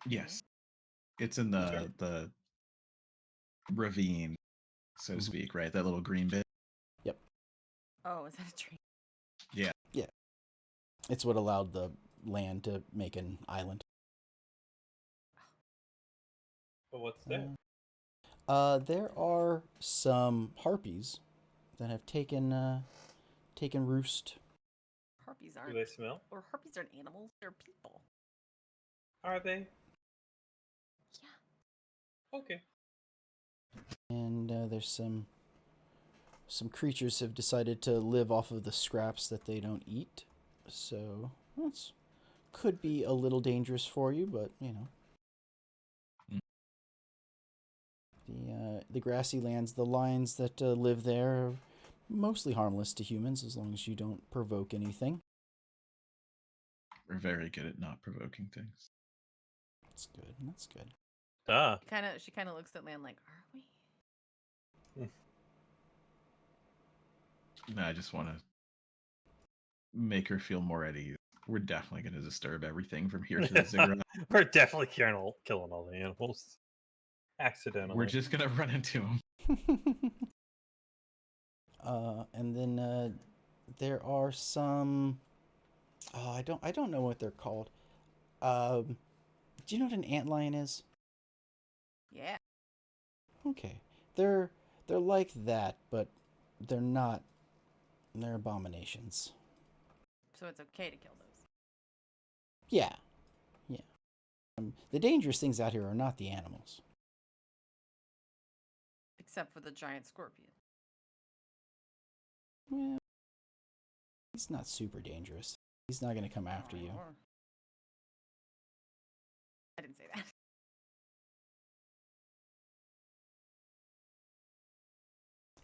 Yes. It's in the ravine, so to speak, right? That little green bit. Oh, is that a tree? Yeah. It's what allowed the land to make an island. But what's that? There are some harpies that have taken roost. Harpies Do aren't. they smell? Or harpies aren't animals, they're people. Are they? Yeah. Okay. And there's some creatures have decided to live off of the scraps that they don't eat. So that's could be a little dangerous for you, but The grassy lands, the lions that live there are mostly harmless to humans as long as you don't provoke anything. We're very good at not provoking things. That's good. That's good. Ah, She kind of looks at Lan like, are we? No, I just want to make her feel more at ease. We're definitely going to disturb everything from here to the ziggurat. we're definitely killing all the animals accidentally. We're just going to run into them. And then there are some. Oh, I don't know what they're called. Do you know what an antlion is? Yeah. Okay, they're like that, but they're not. They're abominations. So it's okay to kill those. Yeah, yeah. The dangerous things out here are not the animals. Except for the giant scorpion. Well, he's not super dangerous. He's not going to come after you. I didn't say that.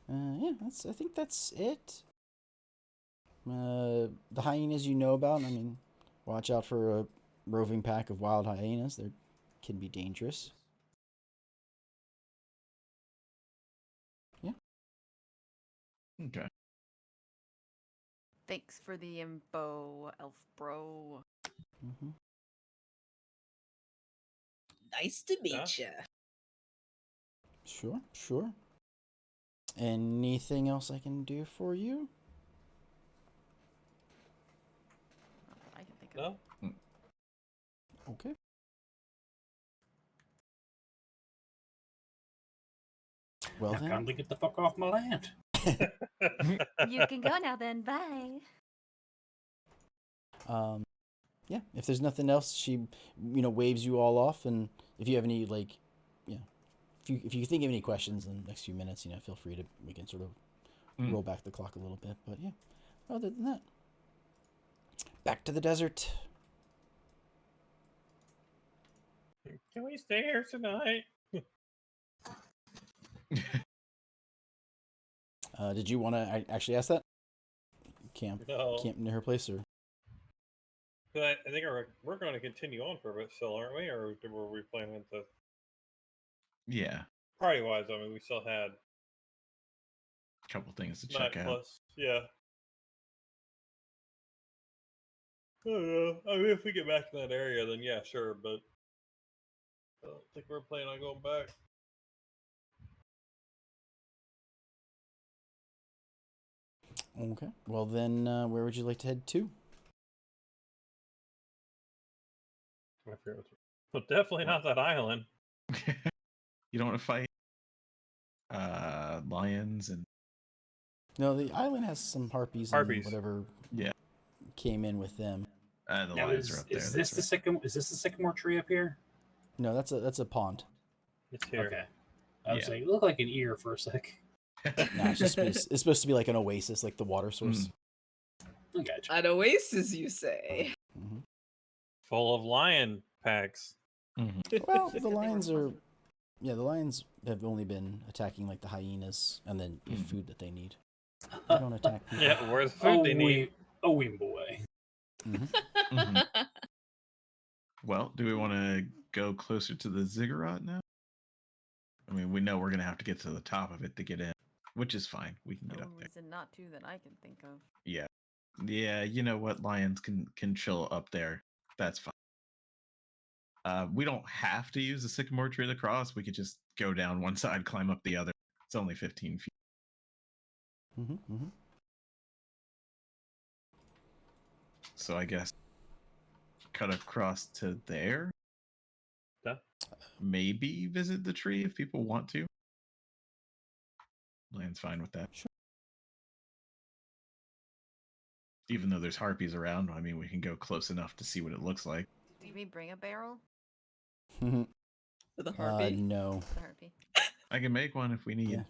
Yeah, I think that's it. The hyenas you know about. I mean, watch out for a roving pack of wild hyenas. They can be dangerous. Yeah. Okay. Thanks for the info, elf bro. Mm-hmm. Nice to meet you. Sure, sure. Anything else I can do for you? Not that I can think of. No? Okay. Well Now then. kindly get the fuck off my land. You can go now then. Bye. Yeah, if there's nothing else, she, waves you all off, and if you have any, if you think of any questions in the next few minutes, feel free to, we can sort of roll back the clock a little bit, but yeah, other than that, back to the desert. Can we stay here tonight? Did you want to actually ask that? Camp No. near her place, or? But I think we're going to continue on for a bit still, aren't we? Or were we planning to? Yeah. Party-wise, I mean, we still had A couple things to night check out. plus. Yeah. I don't know. I mean, if we get back to that area, then yeah, sure. But I don't think we're planning on going back. Okay. Well then, where would you like to head to? I forget well, definitely not that island. You don't want to fight lions and No, the island has some harpies. Harpies. And whatever. Yeah. Came in with them. the Now, lions are up there. is this the sycamore tree up here? No, that's a pond. It's here. Okay. I was Yeah. like, it looked like an ear for a sec. No, it's supposed to be like an oasis, like the water source. I gotcha. An oasis, you say? Mm-hmm. Full of lion packs. Well, She the said they were lions are. pleasant. Yeah, the lions have only been attacking like the hyenas and then the food that they need. They don't attack people. Yeah, where's the food they need? wee boy. Well, do we want to go closer to the ziggurat now? I mean, we know we're going to have to get to the top of it to get in, which is fine. We can get No up there. reason not to that I can think of. Yeah. Yeah, you know what? Lions can chill up there. That's fine. We don't have to use the sycamore tree to cross. We could just go down one side, climb up the other. It's only 15 feet. So I guess cut across to there. Yeah. Maybe visit the tree if people want to. Land's fine with that. Sure. Even though there's harpies around, I mean, we can go close enough to see what it looks like. Did we bring a barrel? For the harpy? No. The harpy. I can make one if we need. Yeah.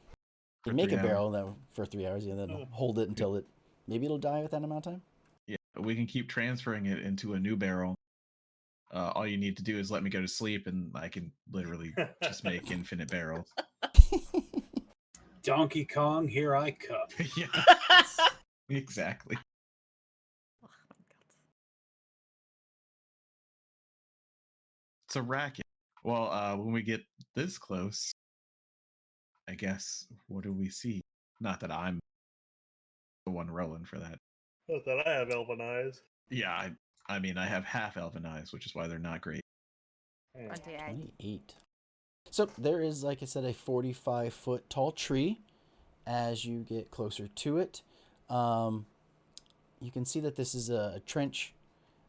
For You make 3 a hours. barrel though for 3 hours, and then hold it until maybe it'll die with that amount of time. Yeah, we can keep transferring it into a new barrel All you need to do is let me go to sleep, and I can literally just make infinite barrels. Donkey Kong, here I come. Yeah, exactly. Oh my god. It's a racket. Well, when we get this close, I guess, what do we see? Not that I'm the one rolling for that. Not that I have elven eyes. Yeah, I mean, I have half elven eyes, which is why they're not great. 28. 28. So there is, like I said, a 45-foot tall tree. As you get closer to it, you can see that this is a trench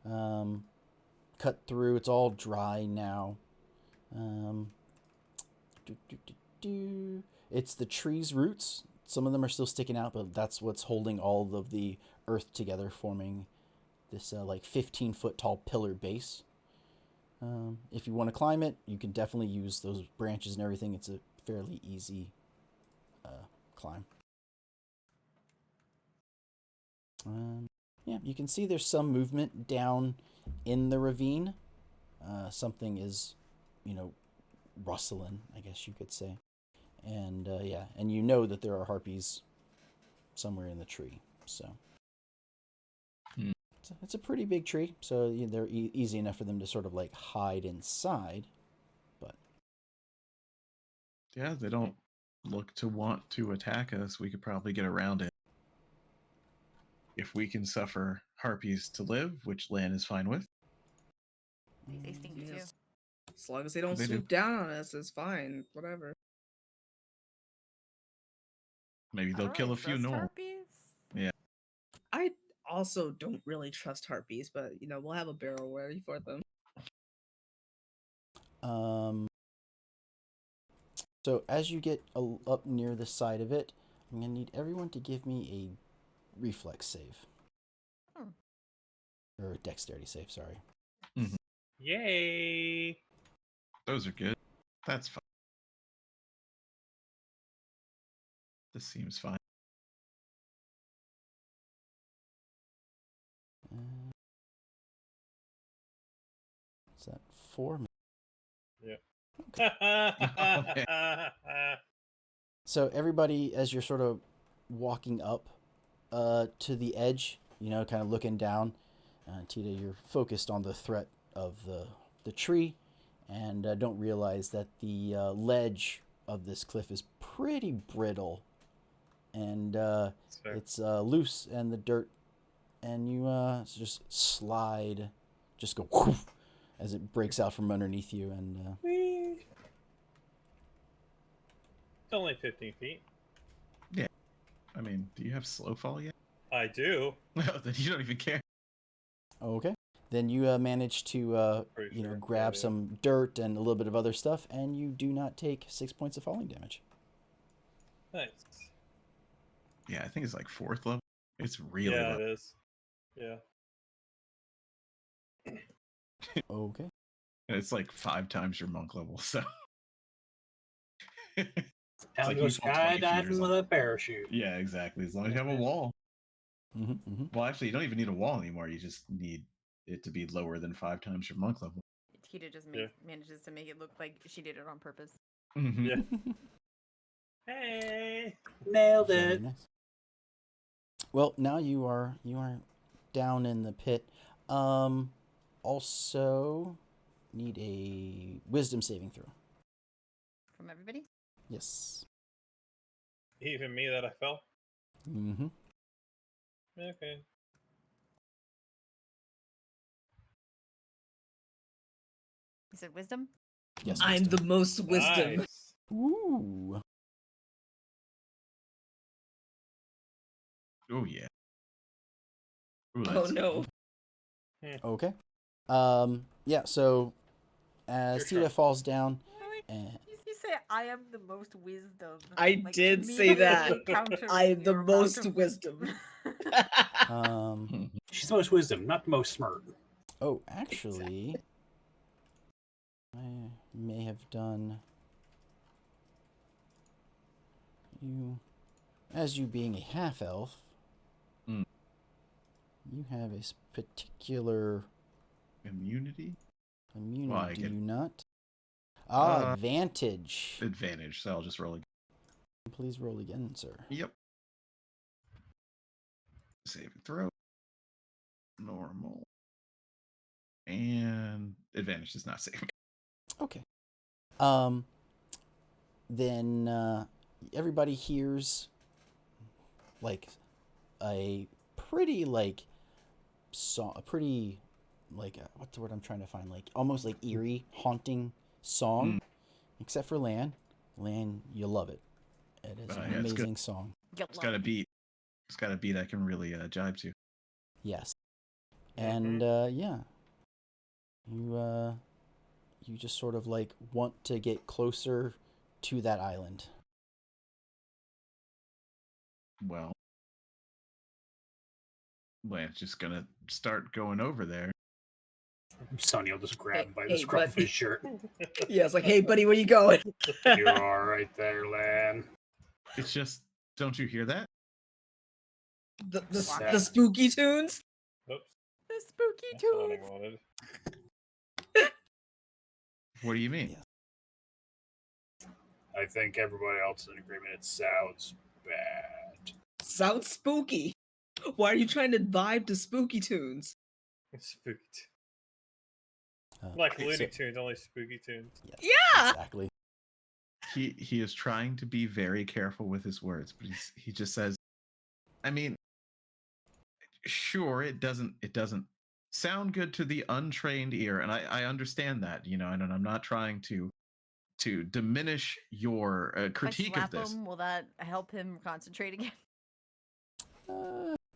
cut through. It's all dry now. It's the tree's roots. Some of them are still sticking out, but that's what's holding all of the earth together, forming this like 15-foot tall pillar base. If you want to climb it, you can definitely use those branches and everything. It's a fairly easy climb. Yeah, you can see there's some movement down in the ravine. Something is, rustling, I guess you could say. And yeah, and you know that there are harpies somewhere in the tree. So it's a pretty big tree, so they're easy enough for them to sort of like hide inside. But Yeah, they don't look to want to attack us. We could probably get around it. If we can suffer harpies to live, which Lan is fine with. They stink too. Yes. As long as they don't They do. swoop down on us, it's fine. Whatever. Maybe I they'll don't kill really a few trust normal. harpies. I also don't really trust harpies, but we'll have a barrel ready for them. So as you get up near the side of it, I'm gonna need everyone to give me a reflex save. Or a dexterity save, sorry. Yay! Those are good. That's fine. This seems fine. Is that 4? Yeah. So everybody, as you're sort of walking up to the edge, kind of looking down, Tita, you're focused on the threat of the tree, and don't realize that the ledge of this cliff is pretty brittle, and it's loose, and the dirt, and you just slide, just go whoosh, as it breaks out from underneath you, and Whee! It's only 15 feet. Yeah. I mean, do you have slow fall yet? I do. Well, then you don't even care. okay. Then you manage to Pretty sure. grab Yeah. some dirt and a little bit of other stuff, and you do not take 6 points of falling damage. Nice. Yeah, I think it's like 4th level. It's really Yeah, low. it is. Yeah. Okay. It's like 5 times your monk level, so. Now like go you fall 20 feet or skydiving with something. a parachute. Yeah, exactly. As long as you have a wall. Well, actually, you don't even need a wall anymore. You just need it to be lower than 5 times your monk level. Tita just Yeah. manages to make it look like she did it on purpose. Mhm. Yeah. Hey! Nailed Very it. nice. Well, now you are down in the pit. Also need a wisdom saving throw. From everybody? Yes. Even me that I fell? Mm-hmm. Okay. You said wisdom? Yes. I'm wisdom. the most wisdom. Nice. Ooh. Oh, yeah. Ooh, Oh that's no. Okay. Yeah. So as You're Tita sharp. falls down, and You say I am the most wisdom. I did say that. I am the most wisdom. She's the most wisdom, not the most smart. oh, actually, I may have done you as you being a half elf. Mm. You have a particular immunity? Immunity, Well, I do get- you not? Uh, Advantage. Advantage, so I'll just roll again. Please roll again, sir. Yep. Save and throw. Normal. And advantage is not saving. Okay. Then everybody hears like a pretty like song, a pretty like what's the word I'm trying to find? Like almost like eerie, haunting song. Except for Lan. Lan, you love it. It is an Yeah, it's good. amazing song. It's got a beat. It's got a beat I can really jibe to. Yes. And yeah, you just sort of like want to get closer to that island. Well, Lance just gonna start going over there. Sonny will just grab him by the Hey, scruff of buddy. his shirt. Yeah, it's like, hey, buddy, where you going? You're all right there, Lan. It's just, don't you hear that? The spooky tunes? Oops. The spooky That's not what tunes. I wanted. What do you mean? Yeah. I think everybody else is in agreement. It sounds bad. Sounds spooky. Why are you trying to vibe to spooky tunes? Spooky. Uh, Like Okay, Looney so- Tunes, only spooky tunes. yes, Yeah! exactly. He is trying to be very careful with his words, but he just says, I mean, sure, it doesn't sound good to the untrained ear, and I understand that, and I'm not trying to diminish your critique if I of slap this. him, will that help him concentrate again?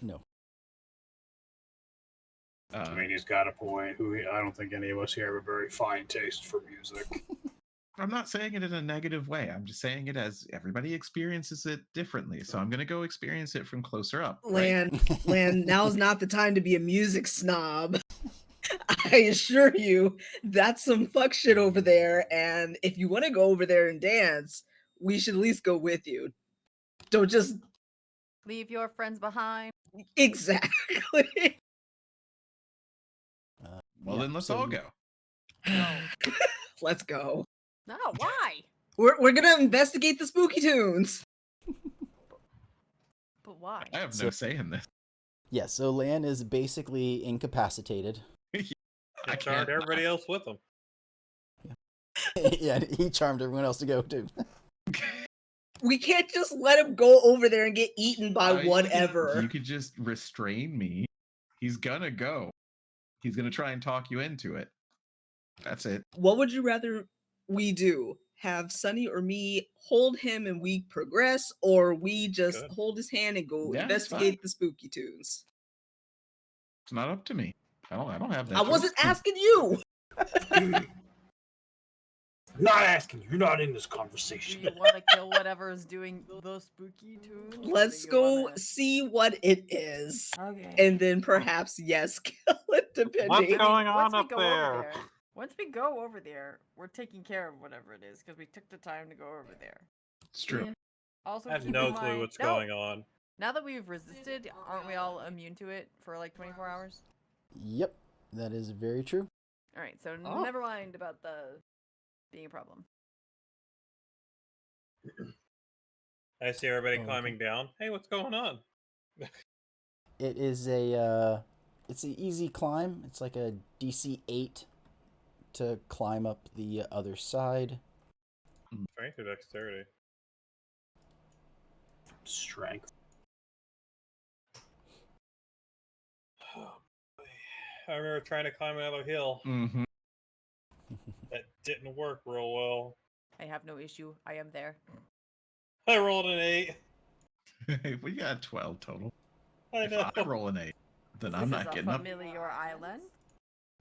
No. I mean, he's got a point. I don't think any of us here have a very fine taste for music. I'm not saying it in a negative way. I'm just saying it as everybody experiences it differently. So I'm going to go experience it from closer up. Right? Lan, now's not the time to be a music snob. I assure you, that's some fuck shit over there. And if you want to go over there and dance, we should at least go with you. Don't just Leave your friends behind. exactly. Well, Yeah, then let's so all you- go. No. Let's go. No, why? We're gonna investigate the spooky tunes. But why? I have no So- say in this. Yeah, so Lan is basically incapacitated. I I charmed can't- everybody else with them. Yeah, he charmed everyone else to go too. We can't just let him go over there and get eaten by You could- whatever. You could just restrain me. He's gonna go. He's gonna try and talk you into it. That's it. What would you rather we do? Have Sunny or me hold him and we progress, or we just Good. hold his hand and go Yeah, it's investigate fine. the spooky tunes? It's not up to me. I don't have that. I choice. wasn't asking you. Not asking you. You're not in this Do conversation. you want to kill whatever is doing the spooky tunes? or do Let's you go wanna- see what it is. Okay. And then perhaps, yes, kill it, depending. What's I mean, going once on we up go there? over there, once we go over there, we're taking care of whatever it is because we took the time to go over there. It's true. Yeah. Also, I have keep no in clue mind- what's No, going on. Now that we've resisted, aren't we all immune to it for like 24 hours? Yep, that is very true. All right, so Oh. never mind about the being a problem. I see everybody Oh, okay. climbing down. Hey, what's going on? It is it's an easy climb. It's like a DC 8 to climb up the other side. Strength or dexterity? Strength. Oh, boy. I remember trying to climb another hill. Mm-hmm. That didn't work real well. I have no issue. I am there. I rolled an 8. We got 12 total. I If know. I roll an 8, then I'm This not is getting a up. familiar island.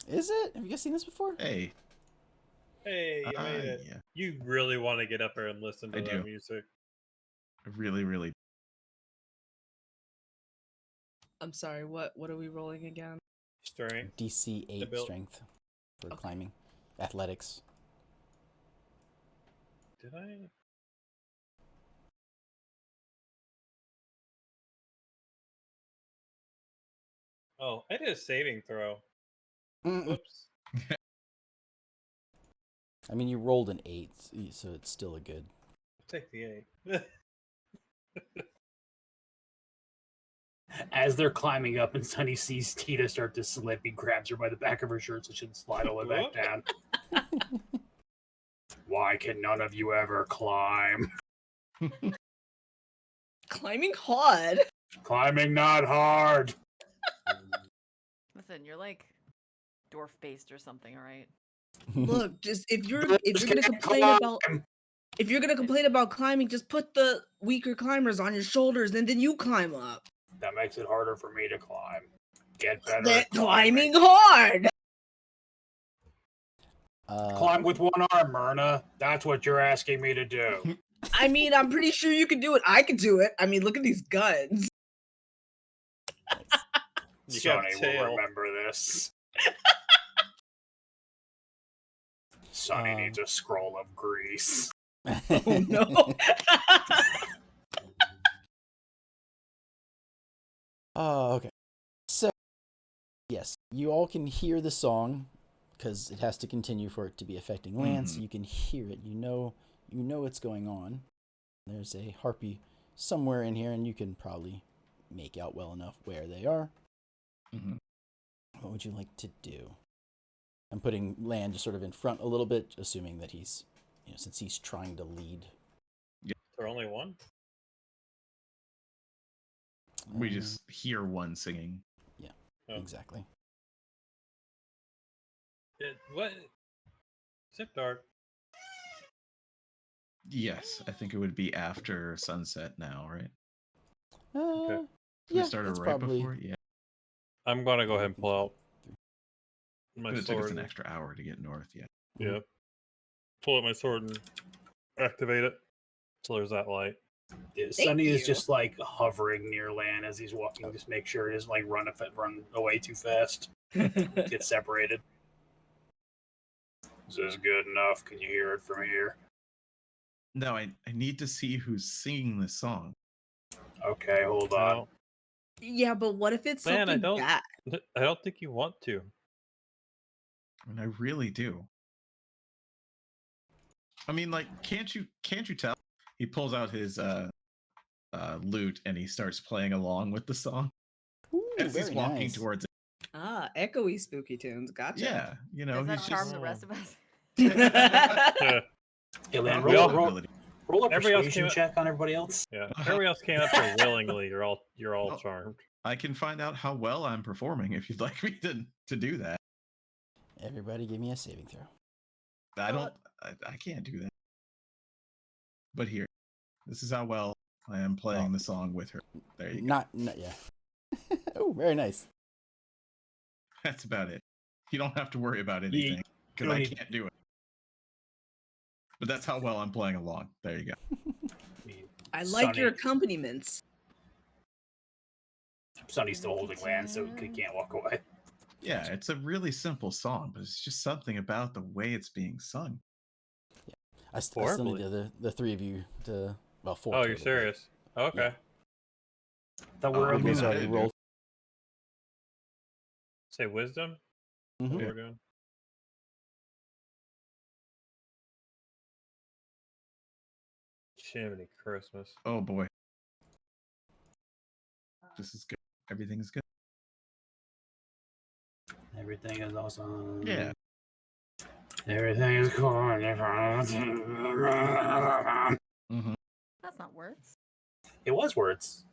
Is it? Have you guys seen this before? Hey. Hey, you made it. Yeah. You really want to get up there and listen to I that do. music. I really, really. I'm sorry, what are we rolling again? Strength. DC 8 built- strength for Okay. climbing. Athletics. Did I? Oh, I did a saving throw. Mm-mm. Whoops. I mean, you rolled an 8, so it's still a good. Take the 8. As they're climbing up and Sunny sees Tita start to slip, he grabs her by the back of her shirt so she can slide all the way back down. Why can none of you ever climb? Climbing hard. Climbing not hard. Listen, you're like dwarf based or something, all right? Look, just if you're Dwarves gonna can't complain climb. about climbing, just put the weaker climbers on your shoulders, and then you climb up. That makes it harder for me to climb. Get better They're at climbing hard. Climb with one arm, Myrna. That's what you're asking me to do. I mean, I'm pretty sure you can do it. I can do it. I mean, look at these guns. You Sonny got will tail. remember this. Sonny needs a scroll of grease. Oh no. Okay. So, yes, you all can hear the song because it has to continue for it to be affecting land. So you can hear it. You know what's going on. There's a harpy somewhere in here, and you can probably make out well enough where they are. What would you like to do? I'm putting land just sort of in front a little bit, assuming that he's, since he's trying to lead. There only one? We just hear one singing. Yeah, Oh. exactly. What? Zip dark. Yes, I think it would be after sunset now, right? Okay. We started that's right probably... before? Yeah. I'm gonna go ahead and pull out my It took us sword. an extra hour to get north, yeah. Yeah. Pull out my sword and activate it. So there's that light. Yeah, Sonny is just like hovering near land as he's walking. Just make sure it doesn't like run away too fast. Get separated. Is this good enough? Can you hear it from here? No, I need to see who's singing this song. Okay, hold on. No. Yeah, but what if it's Man, something bad? I don't think you want to. I mean, I really do. I mean, like, can't you tell? He pulls out his lute and he starts playing along with the song as he's very walking nice. towards it. Ah, echoey spooky tunes. Gotcha. Yeah, Does that he's charm just the rest of us? Yeah. Hey, Lan, Well, roll a Everybody else persuasion came check on everybody else. Yeah. Everybody else came up here willingly. You're all Well, charmed. I can find out how well I'm performing if you'd like me to do that. Everybody give me a saving throw. I can't do that. But here, this is how well I am playing the song with her. There you go. Not yeah. Oh, very nice. That's about it. You don't have to worry about anything because I can't do it. But that's how well I'm playing along. There you go. I like Sonny. your accompaniments. Sonny's still holding land, so he can't walk away. Yeah, it's a really simple song, but it's just something about the way it's being sung. I still need the three of you to... Well, 4 Oh, total, you're but- serious? Okay. That we're I mean, You guys I already did, rolled. Say wisdom? Mhm. What we're doing? Chimney Christmas. Oh boy. This is good. Everything is good. Everything is awesome. Yeah. Everything is cool. Mm-hmm. That's not words. It was words.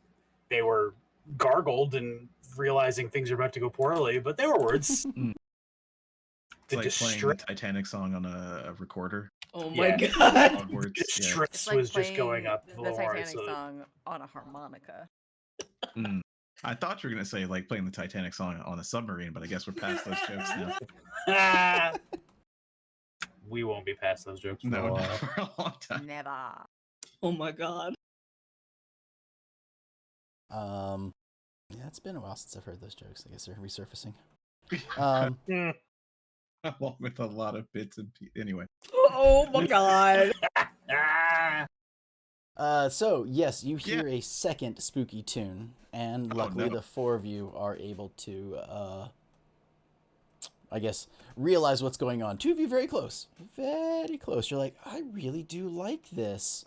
They were gargled and realizing things are about to go poorly, but they were words. It's like playing the Titanic song on a recorder. Oh my Yeah. god. Loud words. Yeah. Distress It's like was just going playing up the more. Titanic So song on a harmonica. Mm. I thought you were gonna say like playing the Titanic song on a submarine, but I guess we're past those jokes now. we won't be past those jokes for a No, while. not for a long time. Never. Oh my god. Yeah, it's been a while since I've heard those jokes. I guess they're resurfacing. Along with a lot of bits and pieces. Anyway. Oh my god. So yes, you hear a second spooky tune, and luckily no. the 4 of you are able to I guess, realize what's going on. Two of you very close. Very close. You're like, I really do like this.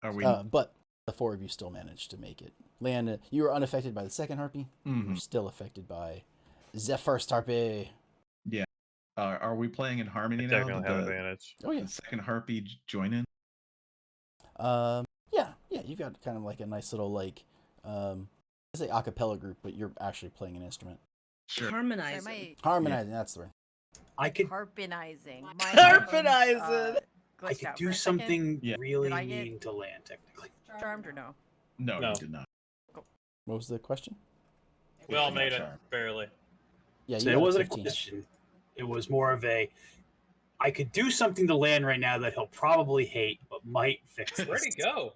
Are we? But the four of you still managed to make it. Leanna, you were unaffected by the second harpy. You're still affected by the first harpy. Yeah. Are we playing in harmony I now? technically have advantage. Oh, yeah. The second harpy join in? Yeah, you've got kind of like a nice little, like, I say a cappella group, but you're actually playing an instrument. Sure. Harmonizing. Harmonizing, that's the word. I could Harponizing. Harponizing. I could do something Yeah. really Did I get- mean to land, technically. Charmed or no? No, No. you did not. What was the question? We all Yeah, made it, charm. barely. Yeah, So you it got a wasn't 15. a question. It was more of a, I could do something to land right now that he'll probably hate, but might fix this. Where'd he go?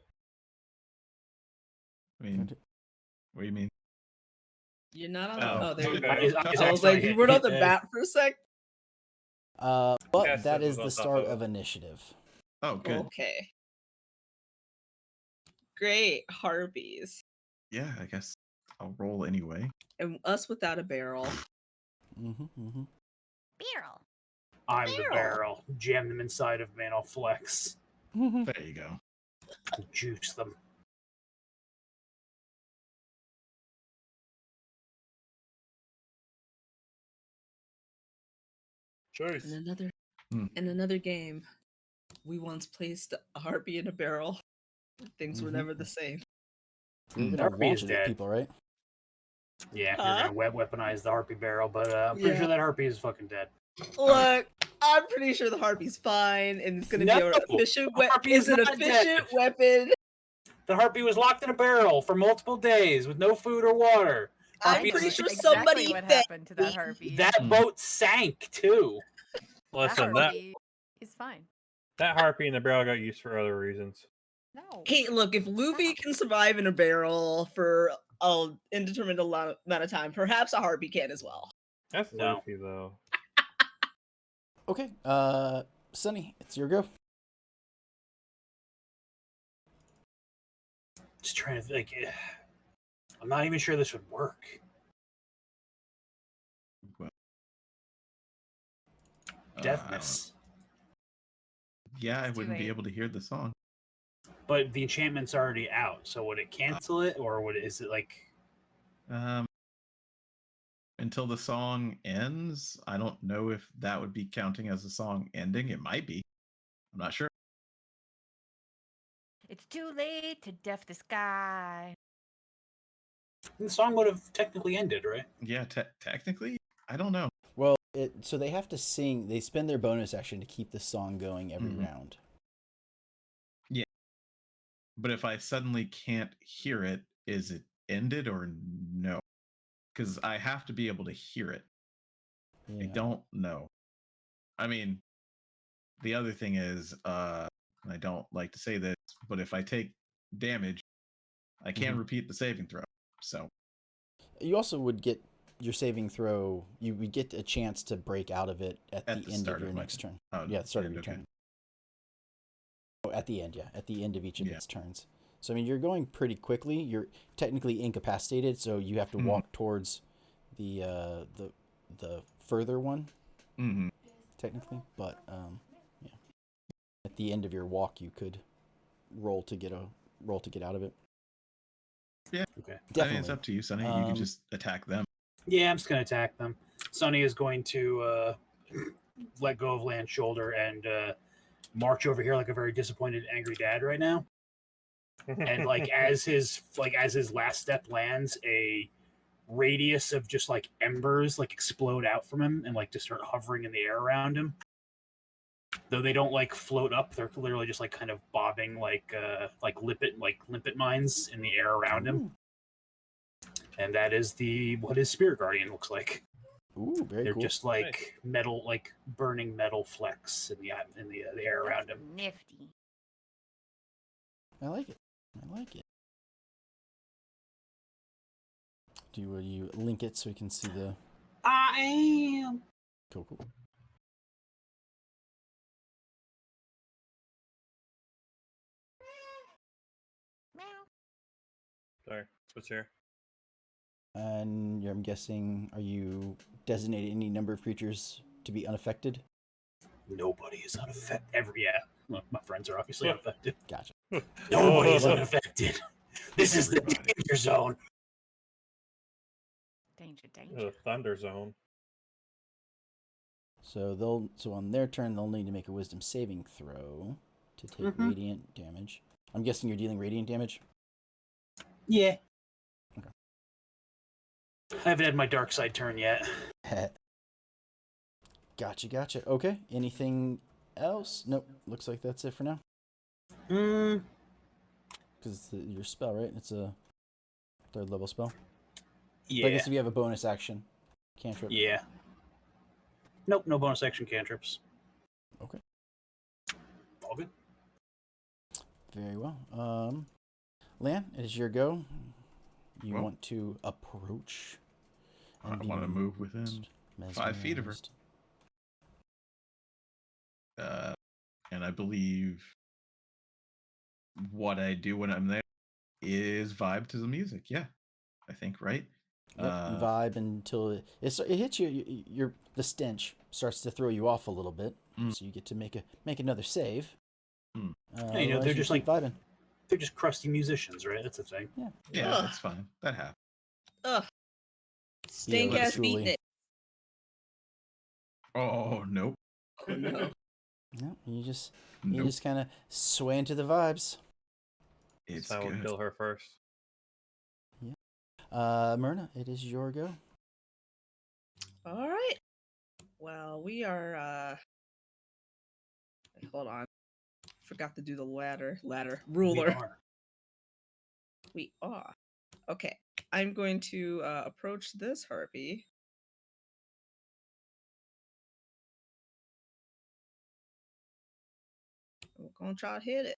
I mean, what do you mean? You're not on. Oh, Oh, there you okay. go. I was I was actually like, you were on the hit- bat for a sec. But Yes, that it is was the on top start of of it. initiative. Oh, good. Okay. Great harpies. Yeah, I guess I'll roll anyway. And us without a barrel. Barrel. I'm the Barrel. barrel. Jam them inside of me and I'll flex. There you go. Juice them. Choice. In another game, we once placed a harpy in a barrel. Things were never the same. You're gonna Harpy launch is it at dead. people, right? Yeah, Huh? you're gonna weaponize the harpy barrel, but I'm pretty Yeah. sure that harpy is fucking dead. Look, I'm pretty sure the harpy's fine, and it's gonna be No, an efficient the weapon. harpy Is is an not dead. efficient weapon? The harpy was locked in a barrel for multiple days with no food or water. I'm Harpy pretty is- sure exactly somebody what fed happened to that me. harpy. That boat sank too. Listen, that that harpy is fine. harpy in the barrel got used for other reasons. No. Hey, look, if Luffy can survive in a barrel for an indeterminate amount of time, perhaps a harpy can as well. That's No. Luffy, though. Okay, Sunny, it's your go. Just trying to think. I'm not even sure this would work. Well, Deafness. Yeah, I It's too wouldn't be late. able to hear the song. But the enchantment's already out, so would it cancel it, or is it like? Until the song ends, I don't know if that would be counting as a song ending. It might be. I'm not sure. It's too late to deaf the sky. The song would have technically ended, right? Yeah, technically, I don't know. Well, so they have to sing. They spend their bonus action to keep the song going every round. But if I suddenly can't hear it, is it ended or no? Because I have to be able to hear it. I Yeah. don't know. I mean, the other thing is, I don't like to say this, but if I take damage, I can repeat the saving throw. So You also would get your saving throw. You would get a chance to break out of it at the end start of your of my next turn. oh, Yeah, the start of end, your okay. turn. Oh, at the end, yeah, at the end of each of Yeah. its turns. So I mean, you're going pretty quickly. You're technically incapacitated, so you have to walk towards the further one, technically. But yeah, at the end of your walk, you could roll to get out of it. Yeah. Okay. I mean, it's Definitely. up to you, Sonny. You can just attack them. Yeah, I'm just gonna attack them. Sonny is going to let go of Land's shoulder and march over here like a very disappointed, angry dad right now. And like as his last step lands, a radius of just like embers like explode out from him and like just start hovering in the air around him. Though they don't like float up, they're literally just like kind of bobbing like limpet mines in the air around him. And that is what his Spirit Guardian looks like. Ooh, very They're cool. just like metal, like burning metal flecks in the air around him. Nifty. I like it. Do you link it so we can see the I am. cool? Meow. Sorry, what's here? And I'm guessing, are you designating any number of creatures to be unaffected? Nobody is unaffected. Well, my friends are obviously unaffected. Gotcha. Nobody is Oh. unaffected. This is the Everybody. danger zone. Danger, The danger. Thunder Zone. So on their turn they'll need to make a Wisdom saving throw to take radiant damage. I'm guessing you're dealing radiant damage. Yeah. Okay. I haven't had my dark side turn yet. Gotcha. Okay. Anything else? Nope. Looks like that's it for now. Hmm. Because it's your spell, right? It's a 3rd level spell. Yeah. But I guess if you have a bonus action, cantrip. Yeah. Nope, no bonus action cantrips. Okay. All good. Very well. Lan, it is your go. You Well, want to approach. I be want to move within mesmerized. 5 feet of her. And I believe what I do when I'm there is vibe to the music. Yeah, I think, right? Yep, you vibe until it hits you. The stench starts to throw you off a little bit, so you get to make another save. Mm. Yeah, you know, they're just keep vibing. They're just crusty musicians, right? That's the thing. Yeah. Yeah, Ugh. that's fine. That happens. Ugh. Stink Yeah, ass truly. beating it. Oh, nope. Oh no. No, you just Nope. kind of sway into the vibes. It's So I would good. kill her first. Myrna, it is your go. All right. Well, we are hold on. Forgot to do the ladder ruler. We are. Okay. I'm going to approach this harpy. We're gonna try to hit it.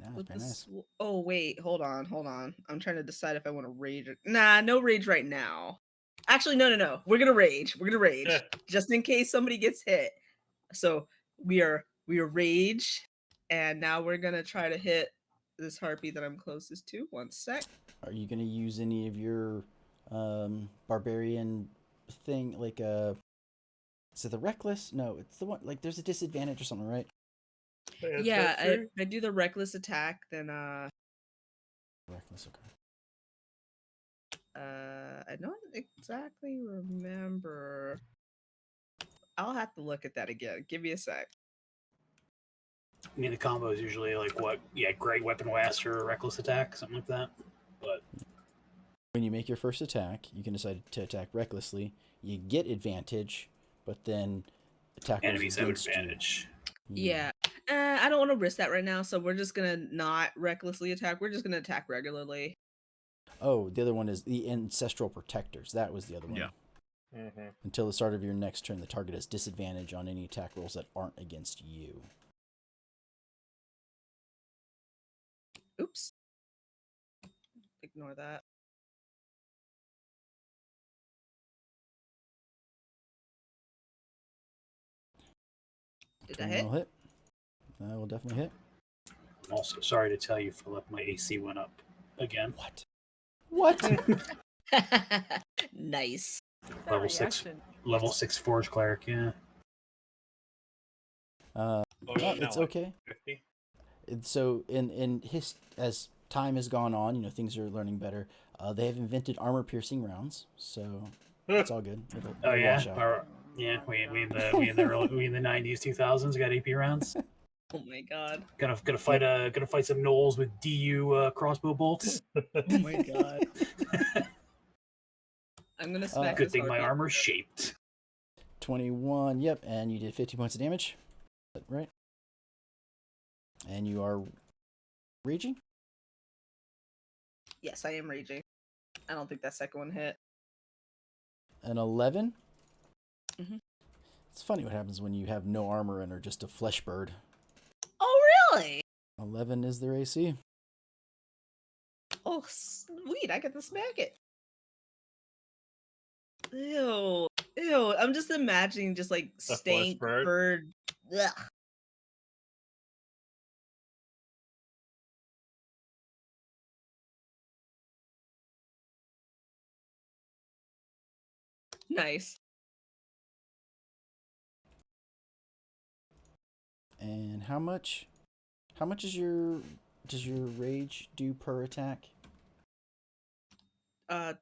Very With nice. the oh wait, hold on. I'm trying to decide if I want to rage or nah, no rage right now. Actually, no. We're gonna rage. Just in case somebody gets hit. So we are rage, and now we're gonna try to hit this harpy that I'm closest to. One sec. Are you gonna use any of your barbarian thing like is it the reckless? No, it's the one like there's a disadvantage or something, right? Yeah, I do the reckless attack, then Reckless, okay. I don't exactly remember. I'll have to look at that again. Give me a sec. I mean, the combo is usually like what? Yeah, great weapon blast or reckless attack, something like that. But When you make your first attack, you can decide to attack recklessly. You get advantage, but then attack rolls enemies have against advantage. you. Yeah. I don't want to risk that right now, so we're just gonna not recklessly attack. We're just gonna attack regularly. Oh, the other one is the Ancestral Protectors. That was the other one. Yeah. Mm-hmm. Until the start of your next turn, the target has disadvantage on any attack rolls that aren't against you. Oops. Ignore that. Did that hit? Will hit. That will definitely hit. I'm also sorry to tell you, Philip, my AC went up again. What? Nice. That Level 6. reaction. Level 6 Forge Cleric, yeah. Oh, yeah, It's now, like, okay. 50. So in his as time has gone on, things are learning better. They have invented armor-piercing rounds, so it's all good. Oh It'll yeah, wash out. yeah. We in the 90s, 2000s got AP rounds. Oh my god. Gonna fight some gnolls with DU crossbow bolts. Oh my god. I'm gonna smack Good this thing my harpy. armor's shaped. 21. Yep, and you did 50 points of damage. Is that right? And you are raging? Yes, I am raging. I don't think that second one hit. An 11? Mhm. It's funny what happens when you have no armor and are just a flesh bird. Oh really? 11 is their AC. Oh sweet, I get to smack it. Ew. I'm just imagining just like flesh stank bird? bird. Ugh. Nice. And how much is does your rage do per attack?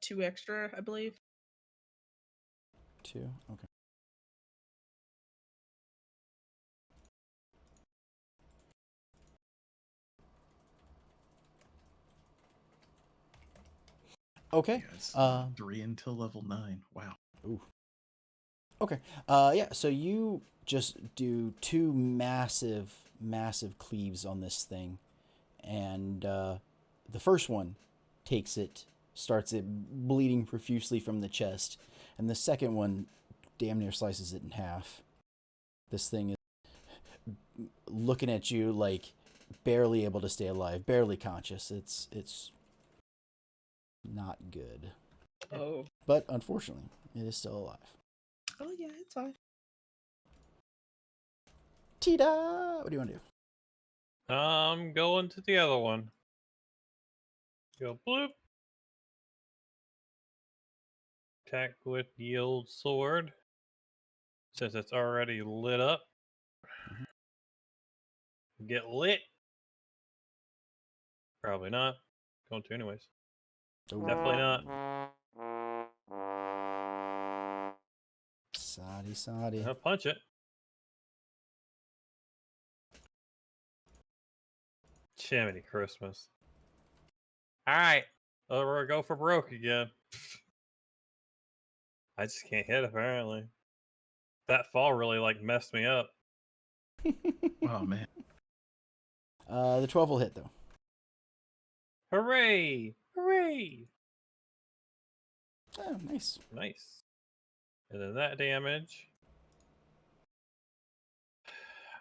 2 extra, I believe. 2. Okay. Okay. Yeah, it's 3 until level 9. Wow. Ooh. Okay. Yeah, so you just do 2 massive cleaves on this thing, and the first one starts it bleeding profusely from the chest, and the second one damn near slices it in half. This thing is looking at you like barely able to stay alive, barely conscious. It's not good. Oh. But unfortunately, it is still alive. Oh yeah, it's fine. Tita, what do you want to do? I'm going to the other one. Go bloop. Attack with the old sword. Since it's already lit up. Get lit. Probably not. Going to anyways. Oh. Definitely not. Soddy. I'll punch it. Jiminy Christmas. Alright. We'll go for broke again. I just can't hit apparently. That fall really like messed me up. Oh man. The 12 will hit though. Hooray! Hooray! Oh, nice. Nice. And then that damage.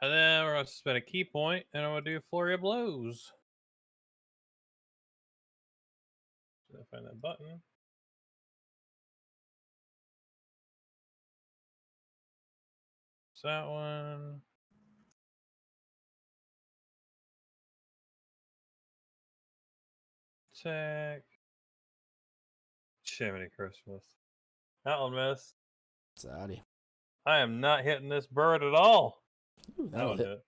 And then we're going to spend a key point, and I'm going to do Flurry of Blows. Did I find that button? It's that one. Attack. Jiminy Christmas. That one missed. Soddy. I am not hitting this bird at all. Ooh, That that'll one hit. hit.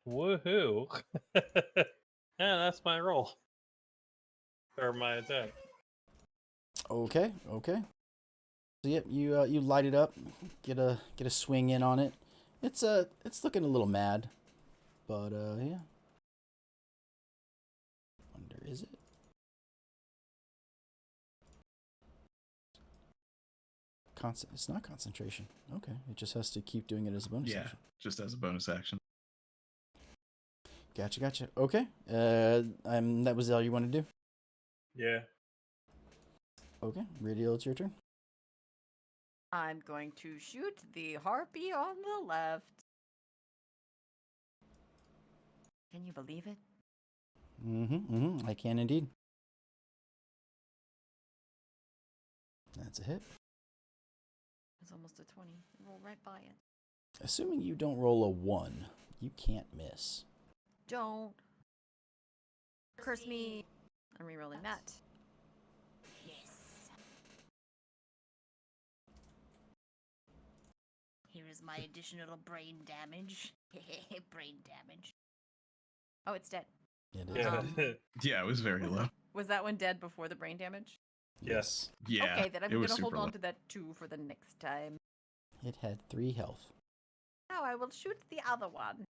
Woohoo. Yeah, that's my roll. Or my attack. Okay. So yep, you light it up, get a swing in on it. It's looking a little mad, but yeah. Wonder is it? It's not concentration. Okay, it just has to keep doing it as a bonus action. Just as a bonus action. Gotcha. Okay. That was all you want to do? Yeah. Okay, Radial, it's your turn. I'm going to shoot the harpy on the left. Can you believe it? I can indeed. That's a hit. It's almost a 20. Roll right by it. Assuming you don't roll a 1, you can't miss. Don't curse me. I'm rerolling that. Yes. Here is my additional brain damage. Brain damage. Oh, it's dead. It is. Yeah. Yeah, it was very low. Was that one dead before the brain damage? Yes. Yeah. Okay, then I'm it was going to hold super on low. to that 2 for the next time. It had 3 health. Now I will shoot the other one.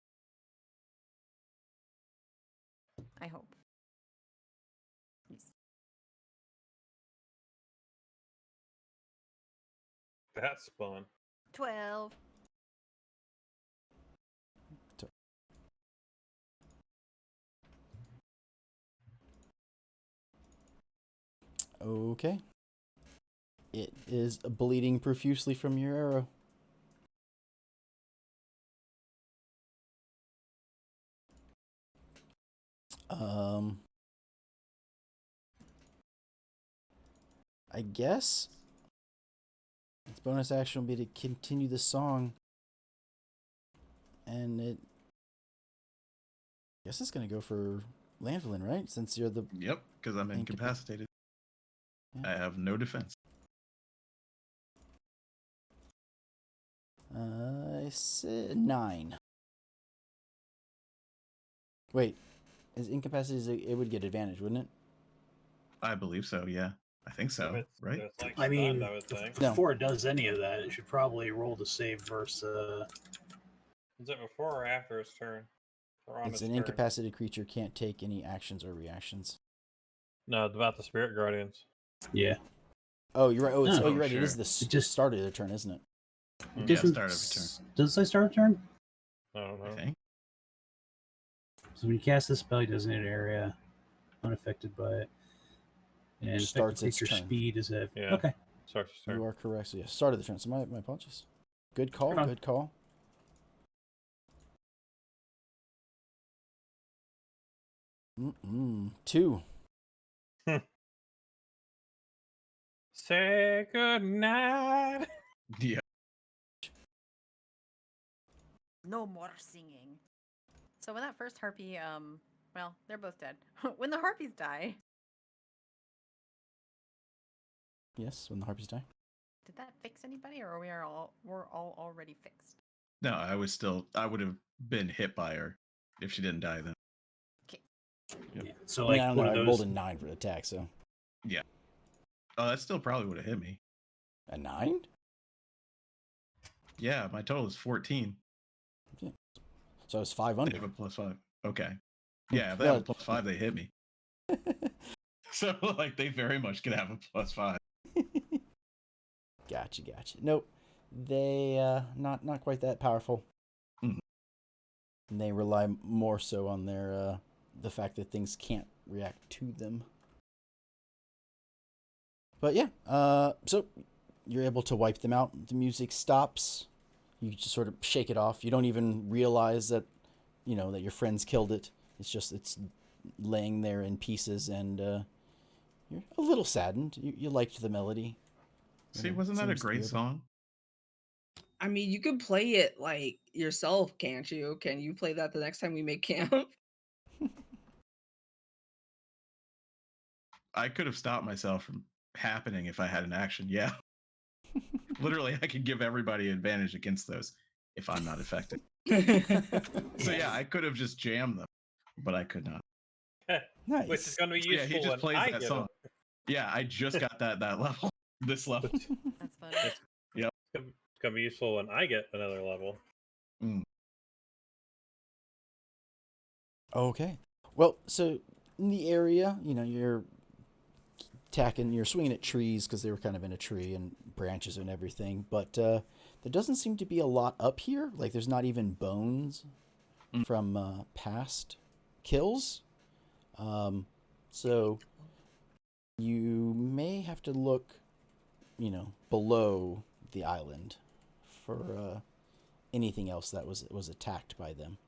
I hope. Yes. That's fun. 12. Okay. It is bleeding profusely from your arrow. I guess its bonus action will be to continue the song, and I guess it's gonna go for Lanvelin, right? Since you're the Yep, because I'm incapacitated. Yeah. I have no defense. I said 9. Wait, is incapacity? It would get advantage, wouldn't it? I believe so. Yeah, I think so. If Right? it's like I mean, stunned, I would think. No. before it does any of that, it should probably roll to save versus. Is it before or after its turn? Or on It's its an turn? incapacitated creature can't take any actions or reactions. No, it's about the spirit guardians. Yeah. Oh, you're right. Oh, Oh, you're right. It is sure. the It just- start of the turn, isn't it? It Yeah, doesn't start of a turn. Does it say start of turn? I don't I know. think. So when you cast this spell, designated area, unaffected by it, and Starts affected its creature turn. speed is a Yeah. okay. Starts its turn. You are correct. So yeah, start of the turn. So my apologies. Good call. You're fine. Good call. Mm-mm. 2. Say good night. Yeah. No more singing. So when that first harpy, well, they're both dead. When the harpies die, Yes, when the harpies die. did that fix anybody, or we're all already fixed? No, I would have been hit by her if she didn't die then. Yep. Yeah. So I like mean, I don't one know. of I those. rolled a 9 for the attack, so Oh, that still probably would have hit me. a 9. Yeah, my total is 14. So I was 5 They under. have a +5. Okay. Yeah, if they Well- have a +5, they hit me. So like they very much could have a +5. Gotcha. Nope. They not quite that powerful. Mhm. And they rely more so on their the fact that things can't react to them. But yeah, so you're able to wipe them out. The music stops. You just sort of shake it off. You don't even realize that that your friends killed it. It's laying there in pieces, and you're a little saddened. You liked the melody. See, wasn't that a Seems to be great okay. song? I mean, you can play it like yourself, can't you? Can you play that the next time we make camp? I could have stopped myself from happening if I had an action. Yeah. Literally, I could give everybody advantage against those if I'm not affected. So yeah, I could have just jammed them, but I could not. Nice. Which is going to be So, yeah, useful he just when plays I that get song. Yeah, I just got that level. This level. That's funny. It's going to be useful when I get another level. Okay. Well, so in the area, you're you're swinging at trees because they were kind of in a tree and branches and everything, but there doesn't seem to be a lot up here. Like, there's not even bones from past kills. So you may have to look, below the island for anything else that was attacked by them.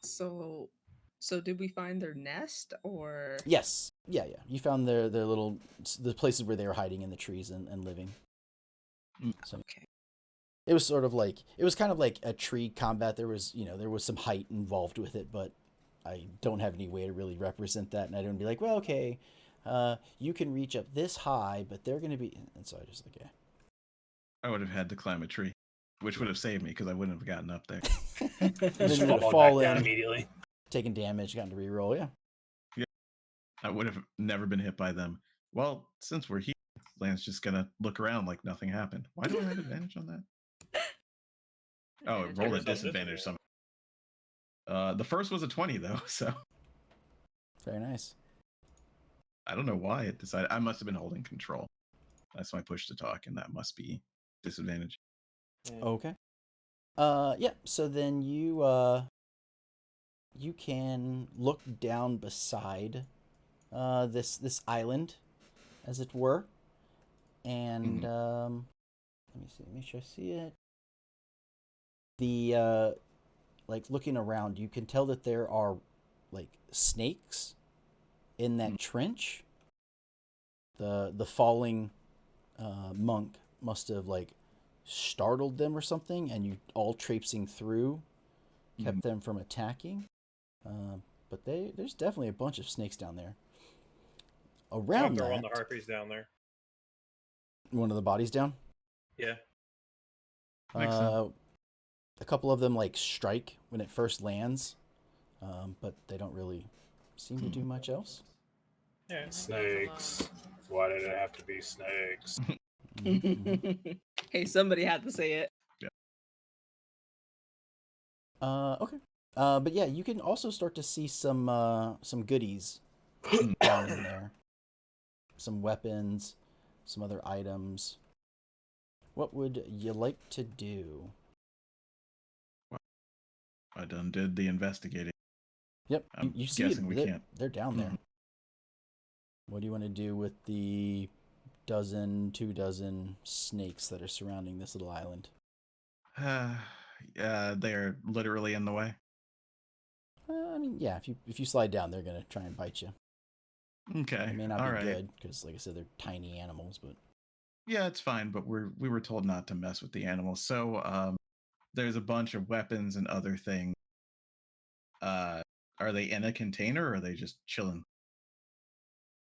So did we find their nest or? Yes. Yeah. You found their the places where they were hiding in the trees and living. So Okay. it was kind of like a tree combat. There was some height involved with it, but I don't have any way to really represent that, and I don't be like, well, okay, you can reach up this high, but they're going to be, and so I just like, yeah. I would have had to climb a tree, which would have saved me because I wouldn't have gotten up there. And then Just you're gonna fall fall back down in, immediately. taking damage, gotten to reroll, yeah. I would have never been hit by them. Well, since we're here, Lance just gonna look around like nothing happened. Why do I have advantage on that? Oh, it rolled a disadvantage somehow. The first was a 20 though, so Very nice. I don't know why it decided. I must have been holding control. That's my push to talk, and that must be disadvantage. Okay. Yeah. So then you can look down beside this island, as it were, and let me see. Make sure I see it. The looking around, you can tell that there are like snakes in that trench. The falling monk must have startled them or something, and you all traipsing through kept them from attacking. but there's definitely a bunch of snakes down there. I'm Around throwing that, the harpies down there. one of the bodies down. Yeah. Makes sense. A couple of them like strike when it first lands, but they don't really seem to do much else. Yeah. Snakes. Why did it have to be snakes? Hey, somebody had to say it. Okay. But yeah, you can also start to see some goodies down in there. Some weapons, some other items. What would you like to do? I done did the investigating. Yep, I'm you see guessing we they're, can't. they're down there. Mhm. What do you want to do with the 2 dozen snakes that are surrounding this little island? They're literally in the way. I mean, yeah, if you slide down, they're gonna try and bite you. Okay. It may not All be right. good because, like I said, they're tiny animals. But Yeah, it's fine, but we were told not to mess with the animals. So there's a bunch of weapons and other things. Are they in a container or are they just chilling?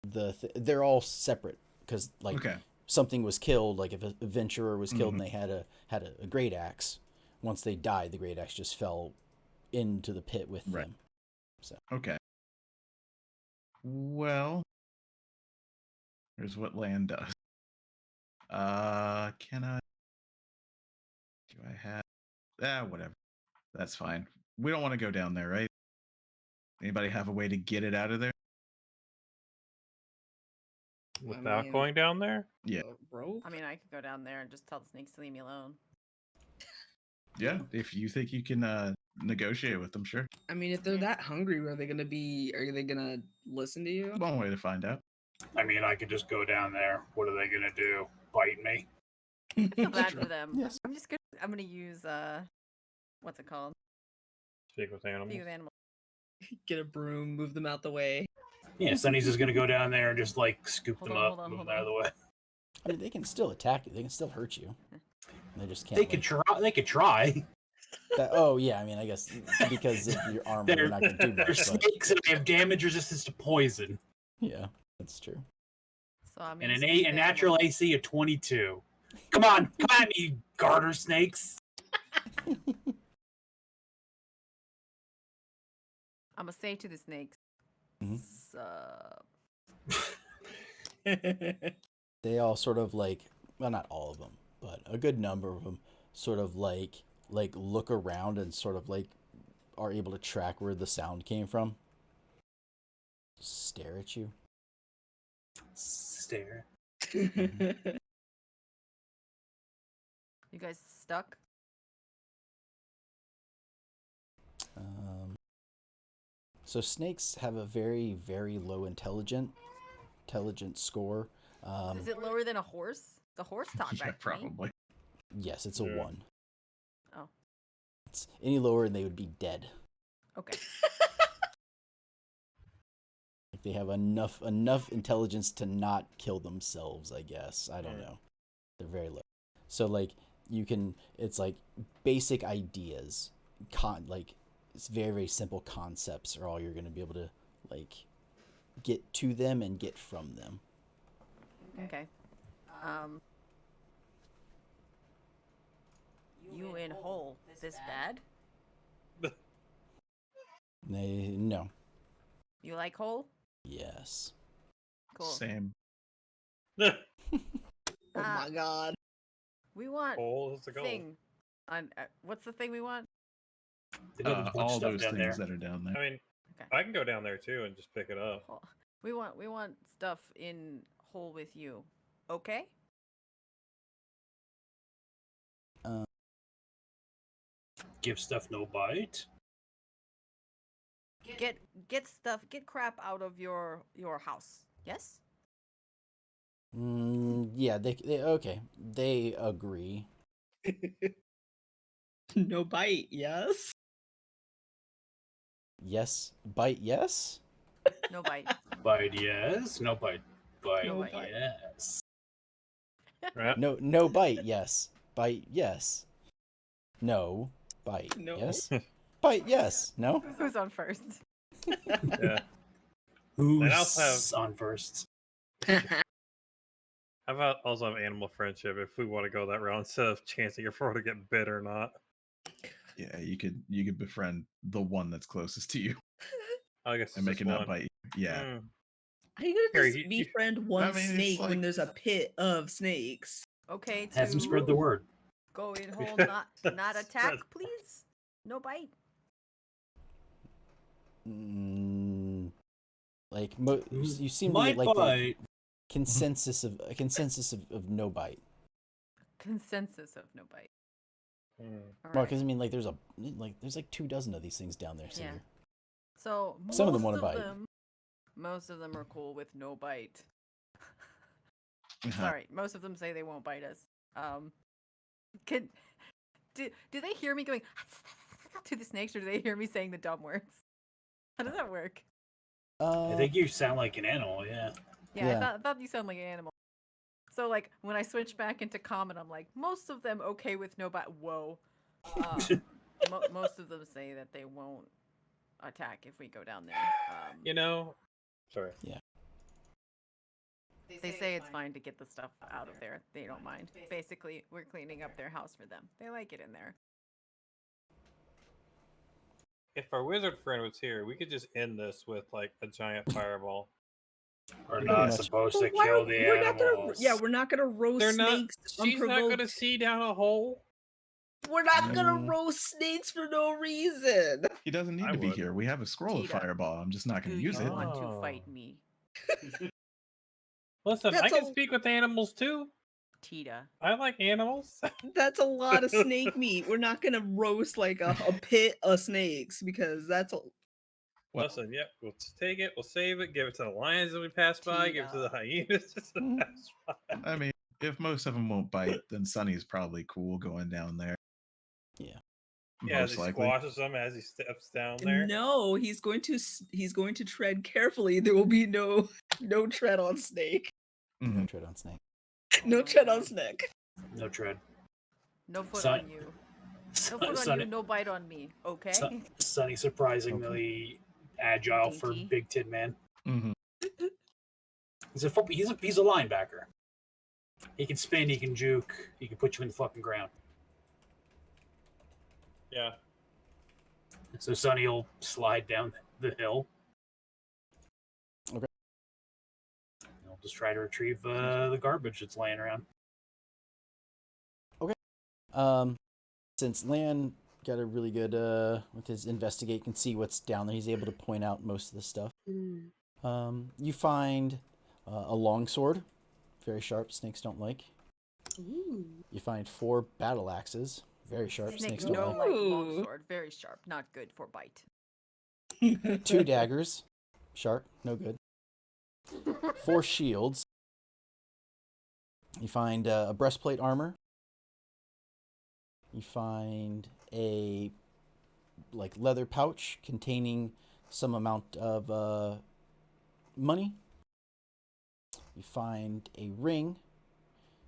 they're all separate because, like, Okay. something was killed. Like if a adventurer was killed Mhm. and they had a great axe, once they died, the great axe just fell into the pit with Right. them. So Okay. Well, here's what land does. Can I? Do I have? Whatever. That's fine. We don't want to go down there, right? Anybody have a way to get it out of there? Without mean- going down there? Yeah. Rope? I mean, I could go down there and just tell the snakes to leave me alone. Yeah. If you think you can negotiate with them, sure. I mean, if they're that hungry, are they gonna listen to you? One way to find out. I mean, I could just go down there. What are they gonna do? Bite me? I feel bad for them. Yes. I'm gonna use what's it called? Speak with animals. Speak with animals. Get a broom, move them out the way. Yeah, Sonny's just gonna go down there and just like scoop Hold them on, up, hold on, move hold them out of the way. I mean, they can still attack you. They can still hurt you. They just can't. They could try. They could try. Oh yeah, I mean, I guess because of your armor, They're, you're not gonna do they're much. But snakes and they have damage resistance to poison, yeah, that's true. So I'm and gonna a speak with natural animals. AC of 22. Come on, come at me, you garter snakes. I'm gonna say to the snakes, Mhm. sup. They all sort of like, well, not all of them, but a good number of them sort of like look around and sort of like are able to track where the sound came from. Stare at you. Stare. You guys stuck? So snakes have a very, very low intelligence score. Is it lower than a horse? The horse talk Yeah, back to me. probably. Yes, it's a Yeah. 1. Oh, It's any lower and they would be dead. okay. Like they have enough intelligence to not kill themselves, I guess. I don't know. They're very low. So like it's like basic ideas, like it's very, very simple concepts are all you're going to be able to like get to them and get from them. Okay. You in hole this bad? No. You like hole? Yes. Cool. Same. Oh my god. We want Hole is the goal. thing. On what's the thing we want? They do have a bunch of All stuff those down things there. that are down there. I mean, Okay. I can go down there too and just pick it up. Hole. We want stuff in hole with you. Okay? Give stuff no bite. Get stuff, get crap out of your house. Yes? Yeah, they okay. They agree. No bite, yes? Yes. Bite yes? No bite. Bite yes. No bite. Bite No bite. yes. Right? No bite yes. Bite yes. No. Bite No. yes. Bite yes. No? Who's on first? Yeah. Who's also have- on first? How about also have animal friendship if we want to go that route instead of chancing your fur to get bit or not? Yeah, you could befriend the one that's closest to you I guess it's and make just it not one. bite you. Yeah. How you gonna Here, just you- befriend one I mean, it's snake when like- there's a pit of snakes? Okay, Has him to spread the word. go in whole, not attack, Spread. please. No bite. Like you seem to Might get like the bite. consensus of no bite. Consensus of no bite. Hmm. All Well, right. because I mean, like there's like 24 of these things down there. So Yeah. So Some of them most wanna bite. Most of them are cool with no bite. Uh-huh. Sorry, most of them say they won't bite us. Do they hear me going to the snakes, or do they hear me saying the dumb words? How does that work? I think you sound like an animal. Yeah. Yeah, Yeah. I thought you sound like an animal. So like when I switch back into common, I'm like most of them okay with no bite. Whoa. Most of them say that they won't attack if we go down there. You know, sorry. They say it's fine to get the stuff out of there. They don't mind. Basically, we're cleaning up their house for them. They like it in there. If our wizard friend was here, we could just end this with like a giant fireball. We're Pretty not much. supposed to But why- kill the we're not animals. gonna. Yeah, we're not gonna roast They're not. snakes. She's not unprovoked. going to see down a hole. We're not gonna Mm. roast snakes for no reason. He doesn't need I to be would. here. We have a scroll of Tita, fireball. I'm just not Do going to you use it. want to Oh. fight me, Listen, That's I can a- speak with animals too. Tita? I like animals. That's a lot of snake meat. We're not gonna roast like a pit of snakes because that's a. Well- Listen, yep, we'll just take it, we'll save it, give it to the lions as we pass by, give it to the hyenas as we pass by. I mean, if most of them won't bite, then Sunny's probably cool going down there. Yeah. Yeah, as Most he likely. squashes them as he steps down there. No, he's going to tread carefully. There will be no tread on snake. No Mhm. tread on snake. No my tread on God. snake. No tread. No foot Son- on you. No foot on Sunny, you. No bite on me. Okay. Sunny surprisingly agile for Dinky. Big Tin Man. Mhm. He's a linebacker. He can spin. He can juke. He can put you in the fucking ground. Yeah. So Sunny will slide down the hill. Okay. He'll just try to retrieve the garbage that's laying around. Since Lan got a really good with his investigate, can see what's down there. He's able to point out most of the stuff. You find a longsword, very sharp. Snakes don't like. Ooh. You find 4 battle axes, very sharp. Snakes Snakes don't don't like. like Ooh. longsword. Very sharp. Not good for bite. 2 daggers, sharp, no good. 4 shields. You find a breastplate armor. You find a leather pouch containing some amount of money. You find a ring.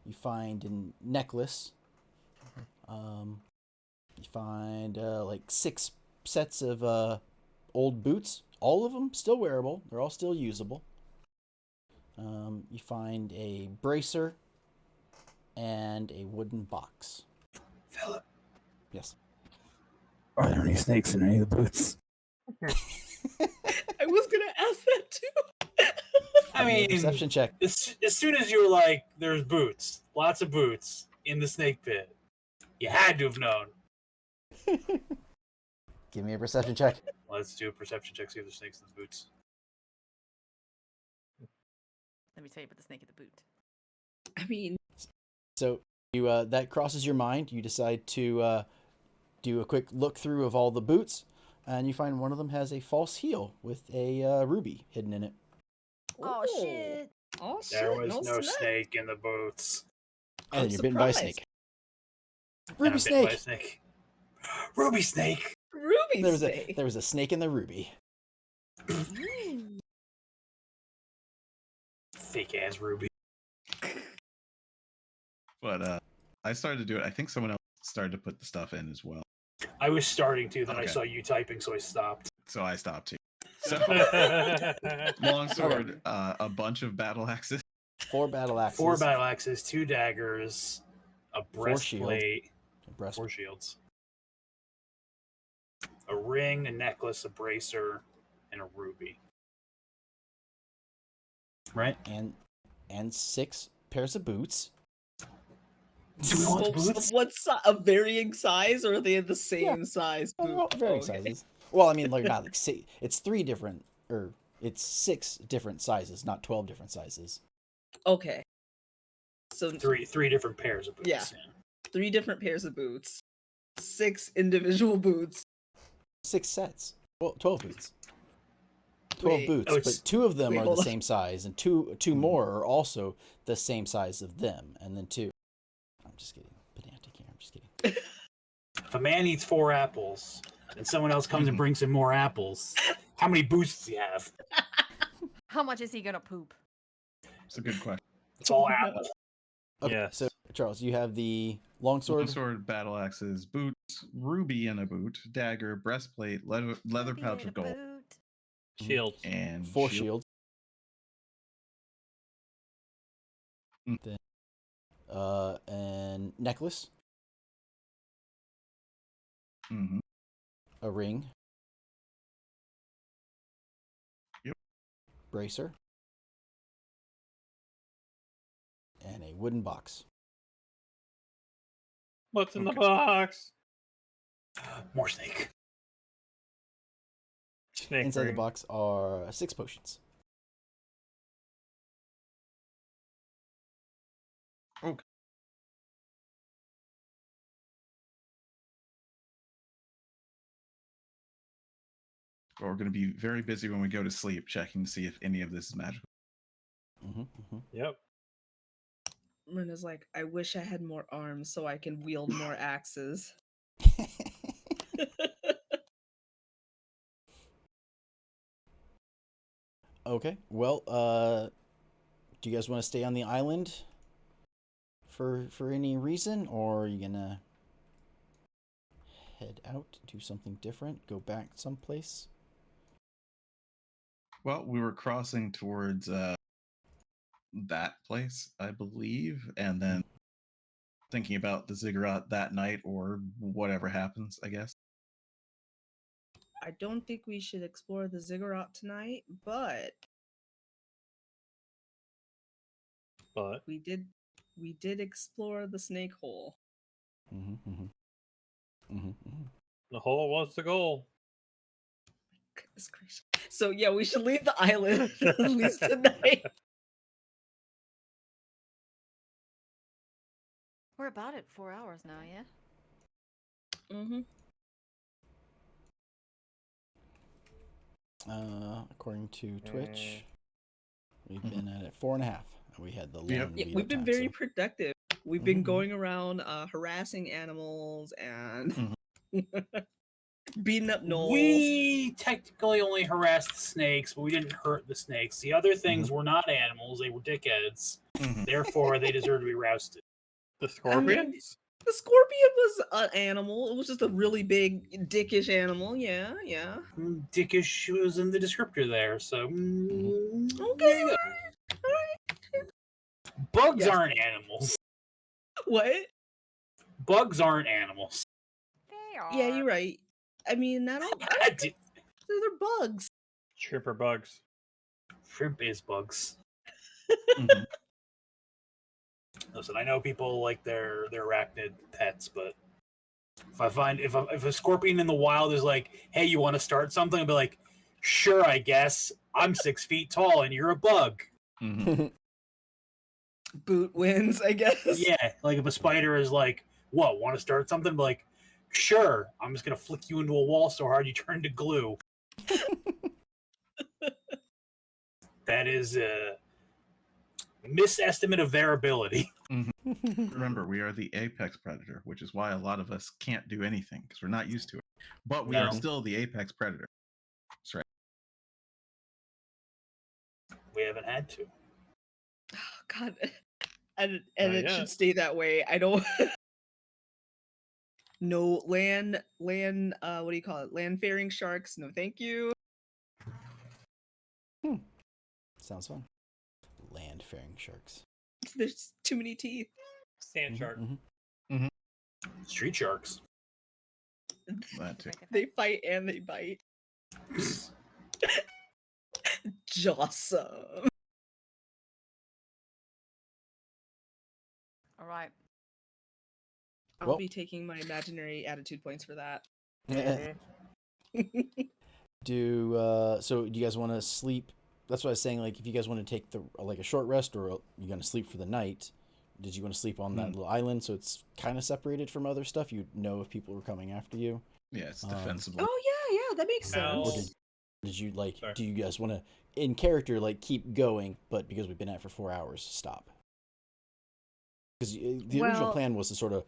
You find a necklace. You find 6 sets of old boots. All of them still wearable. They're all still usable. You find a bracer and a wooden box. Philip, Yes. are there any snakes in any of the boots? I was gonna ask that too. I Give me a mean, perception check. as soon as you were like, there's boots, lots of boots in the snake pit, you had to have known. Give me a perception check. Let's do a perception check, see if there's snakes in the boots. Let me tell you about the snake at the boot. I mean, So you that crosses your mind. You decide to do a quick look through of all the boots, and you find one of them has a false heel with a ruby hidden in it. Oh shit! Oh shit! There was no snake. snake in the boots. And I'm you're bitten by a surprised. snake. And Ruby I'm bitten by a snake. snake. Ruby snake. Ruby There was snake. there was a snake in the ruby. Ooh. Fake ass Ruby. But I started to do it. I think someone else started to put the stuff in as well. I was starting to, then I Okay. saw you typing, so I stopped. So I stopped too. So, longsword, a bunch of battle axes. 4 battle axes. 4 battle axes, 2 daggers, a 4 shield. breastplate, Breast. 4 shields, a ring, a necklace, a bracer, and a ruby. Right? And 6 pairs of boots. Do we want boots? What a varying size, or are they the same size? Oh, they're all varying sizes. Well, I mean, like not like it's 3 different, or it's 6 different sizes, not 12 different sizes. Okay. So 3 different pairs of boots. Yeah. 3 different pairs of boots. 6 individual boots. 6 sets. Well, 12 boots. 12 Wait. boots, Oh, but 2 of them wait, are the hold on. same size, and two more are also the same size of them, and then 2. I'm just kidding. Pedantic here. I'm just kidding. If a man eats 4 apples and someone else comes and brings him more apples, how many boots does he have? How much is he gonna poop? It's a good question. It's all apples. Okay, Yes. so Charles, you have the longsword. Longsword, battle axes, boots, ruby in a boot, dagger, breastplate, leather Maybe pouch in of a gold, boot. Shields. and 4 shield. shields. Mm. Then, and necklace, Mhm. a ring. Yep. Bracer. And a wooden box. What's in the Okay. box? More snake. Snake Inside the ring. box are 6 potions. Okay. We're going to be very busy when we go to sleep, checking to see if any of this is magical. Yep. Rena's like, I wish I had more arms so I can wield more axes. Okay. Well, do you guys want to stay on the island for any reason, or are you gonna head out, do something different, go back someplace? Well, we were crossing towards that place, I believe, and then thinking about the ziggurat that night or whatever happens, I guess. I don't think we should explore the ziggurat tonight, but But we did explore the snake hole. the hole was the goal. Goodness gracious. So yeah, we should leave the island at least tonight. We're about at 4 hours now, yeah? Mm-hmm. According to Twitch, we've been at it 4.5. We had the long Yep. Yeah, lead we've up been time, very so- productive. We've been Mhm. going around harassing animals and Mhm. beating up gnolls. We technically only harassed the snakes, but we didn't hurt the snakes. The other things were not animals; they were dickheads. Mhm. Therefore, they deserve to be rousted. The scorpions? The scorpion was an animal. It was just a really big, dickish animal. Yeah, yeah. Dickish was in the descriptor there, so Okay. there you go. Bugs Yes. aren't animals. What? Bugs aren't animals. They are. Yeah, you're right. I mean, I don't. They're bugs. Tripper bugs. Shrimp is bugs. Mhm. Listen, I know people like their arachnid pets, but if I find if a scorpion in the wild is like, "Hey, you want to start something?" I'll be like, "Sure, I guess. I'm 6 feet tall and you're a bug." Mhm. Boot wins, I guess. Yeah, like if a spider is like, "What? Want to start something?" I'll be like, "Sure. I'm just gonna flick you into a wall so hard you turn to glue." That is a misestimate of their ability. Remember, we are the apex predator, which is why a lot of us can't do anything because we're not used to it. But we are No. still the apex predator. That's right. We haven't had to. Oh, God. And Not it yet. should stay that way. I don't. No land. What do you call it? Land faring sharks. No, thank you. Sounds fun. Land-faring sharks. There's too many teeth. Sand Mhm, shark. mhm. Street sharks. That too. They fight and they bite. Jawsome. All right. I'll Well- be taking my imaginary attitude points for that. So do you guys want to sleep? That's what I was saying. Like, if you guys want to take a short rest, or you're gonna sleep for the night, did you want to sleep on that little island so it's kind of separated from other stuff? You'd know if people were coming after you. Yeah, it's defensible. Oh yeah, that makes How- Or sense. did you like? Sorry. Do you guys want to, in character, like keep going, but because we've been at it for 4 hours, stop? Because the original Well- plan was to sort of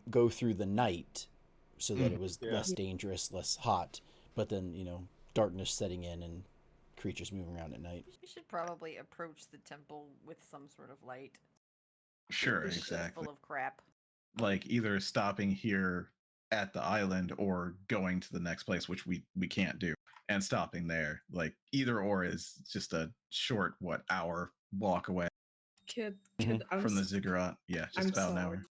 go through the night, so that it was Yeah. less dangerous, less hot. But then darkness setting in and creatures moving around at night. We should probably approach the temple with some sort of light. Sure, This shit's exactly. full of crap. Like either stopping here at the island or going to the next place, which we can't do, and stopping there. Like either or is just a short hour walk away Kid, Mhm. from the ziggurat. Yeah, just I'm about an sorry. hour.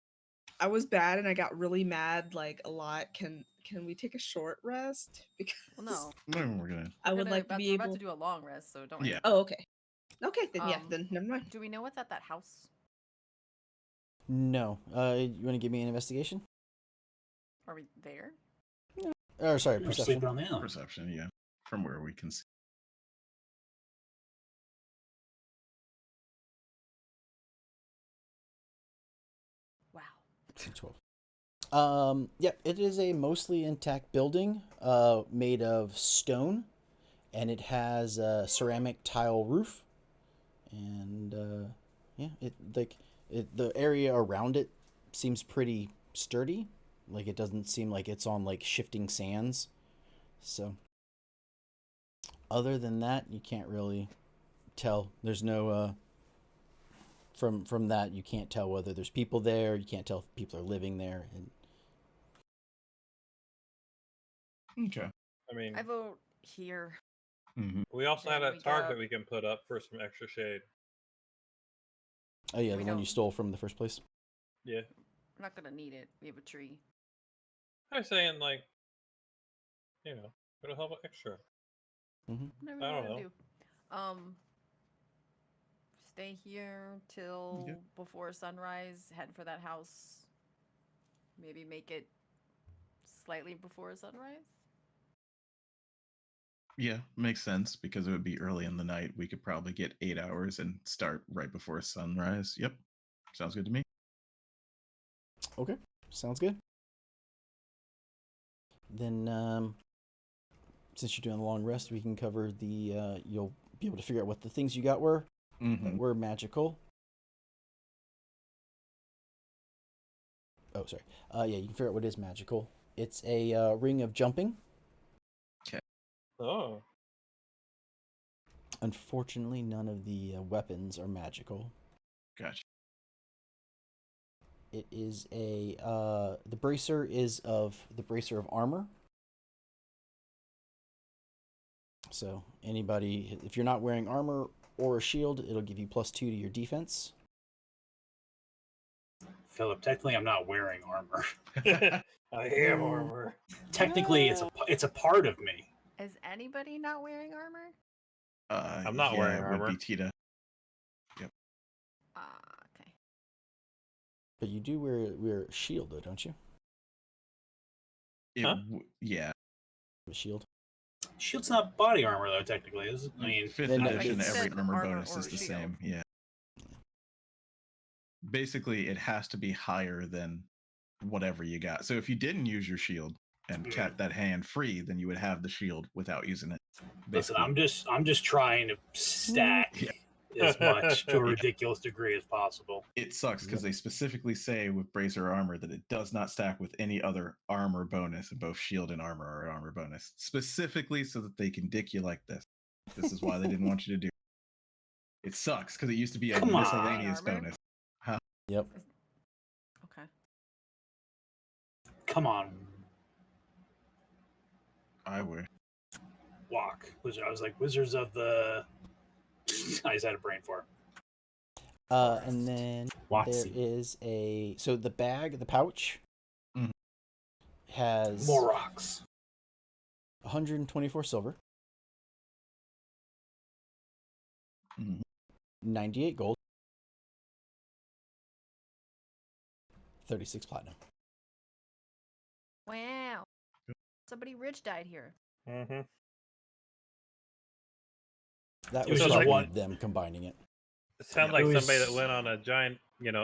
I was bad and I got really mad like a lot. Can we take a short rest? Because Well, no. We're gonna. I would We're like to be we're about able. to do a long rest, so don't. Yeah. worry. Oh, okay. Okay, then Um, then never mind. Do we know what's at that house? No. You want to give me an investigation? Are we there? Or sorry, We're perception. sleeping on the island. Perception, yeah, from where we can see. Wow. 12. Yeah, it is a mostly intact building, made of stone, and it has a ceramic tile roof, and the area around it seems pretty sturdy. Like, it doesn't seem like it's on like shifting sands. So, other than that, you can't really tell. There's no from that you can't tell whether there's people there. You can't tell if people are living there. And Okay. I mean, I vote here. Mm-hmm. we also have Then that we target got- we can put up for some extra shade. oh yeah, We the one you don't- stole from the first place. Yeah. We're not gonna need it. We have a tree. I was saying, like, it'll help extra. Whatever I you don't wanna do. Stay here till Okay. before sunrise. Head for that house. Maybe make it slightly before sunrise. Yeah, makes sense because it would be early in the night. We could probably get 8 hours and start right before sunrise. Yep, sounds good to me. Okay, sounds good. Then, since you're doing a long rest, we can cover the. You'll be able to figure out what the things you got were that Mm-hmm. were magical. Oh, sorry. Yeah, you can figure out what is magical. It's a ring of jumping. Oh. Unfortunately, none of the weapons are magical. Gotcha. It is the bracer is of the bracer of armor. So anybody, if you're not wearing armor or a shield, it'll give you +2 to your defense. Philip, technically, I'm not wearing armor. I am armor. Technically, it's a part of me. Is anybody not wearing armor? I'm not yeah, wearing it armor. would be Tita. Okay. But you do wear a shield, though, don't you? It Huh? Yeah. A shield. Shield's not body armor, though, technically, is it? I mean, Fifth then edition, it's- every Said armor armor bonus or is the shield. same. Yeah. Basically, it has to be higher than whatever you got. So if you didn't use your shield and Mhm. kept that hand free, then you would have the shield without using it. listen, Basically. I'm just trying to stack Yeah. as much to a Yeah. ridiculous degree as possible. It sucks because they specifically say with bracer armor that it does not stack with any other armor bonus, and both shield and armor are armor bonus. Specifically so that they can dick you like this. This is why they didn't want you to do it. It sucks because it used to be a Come on. miscellaneous Armor? bonus. Yep. Okay. Come on, I wish. walk. I was like, Wizards of the I just had a brain fart. And then there Watsy. is so the pouch Mhm. has More rocks. 124 silver, Mhm. 98 gold, 36 platinum. Wow. Somebody rich died here. Mm-hmm. That It was was just probably one- them combining it. It sounds It like was- somebody that went on a giant,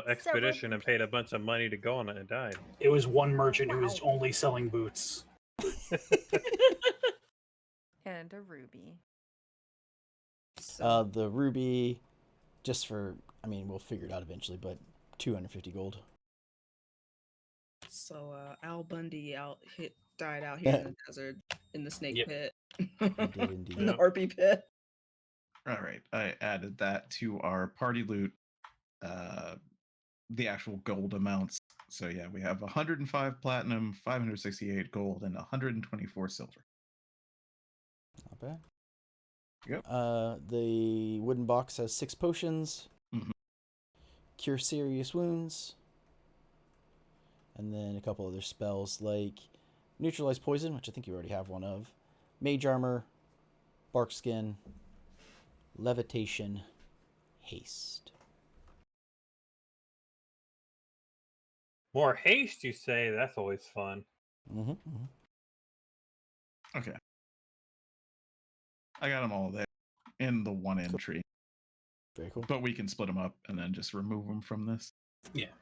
expedition and paid a bunch of money to go on it and died. It was one merchant who was Wow. only selling boots. And a ruby. So, The ruby, just for, we'll figure it out eventually, but 250 gold. Al Bundy died out here in the desert in the snake Yep. pit. He did indeed. In the harpy pit. All right, I added that to our party loot, the actual gold amounts. So yeah, we have 105 platinum, 568 gold, and 124 silver. Not bad. Yep. The wooden box has 6 potions. Mhm. Cure serious wounds. And then a couple other spells like neutralize poison, which I think you already have one of. Mage armor, bark skin, levitation, haste. More haste, you say? That's always fun. Mm-hmm. Okay, I got them all there in the one entry, Very cool. but we can split them up and then just remove them from this. Yeah.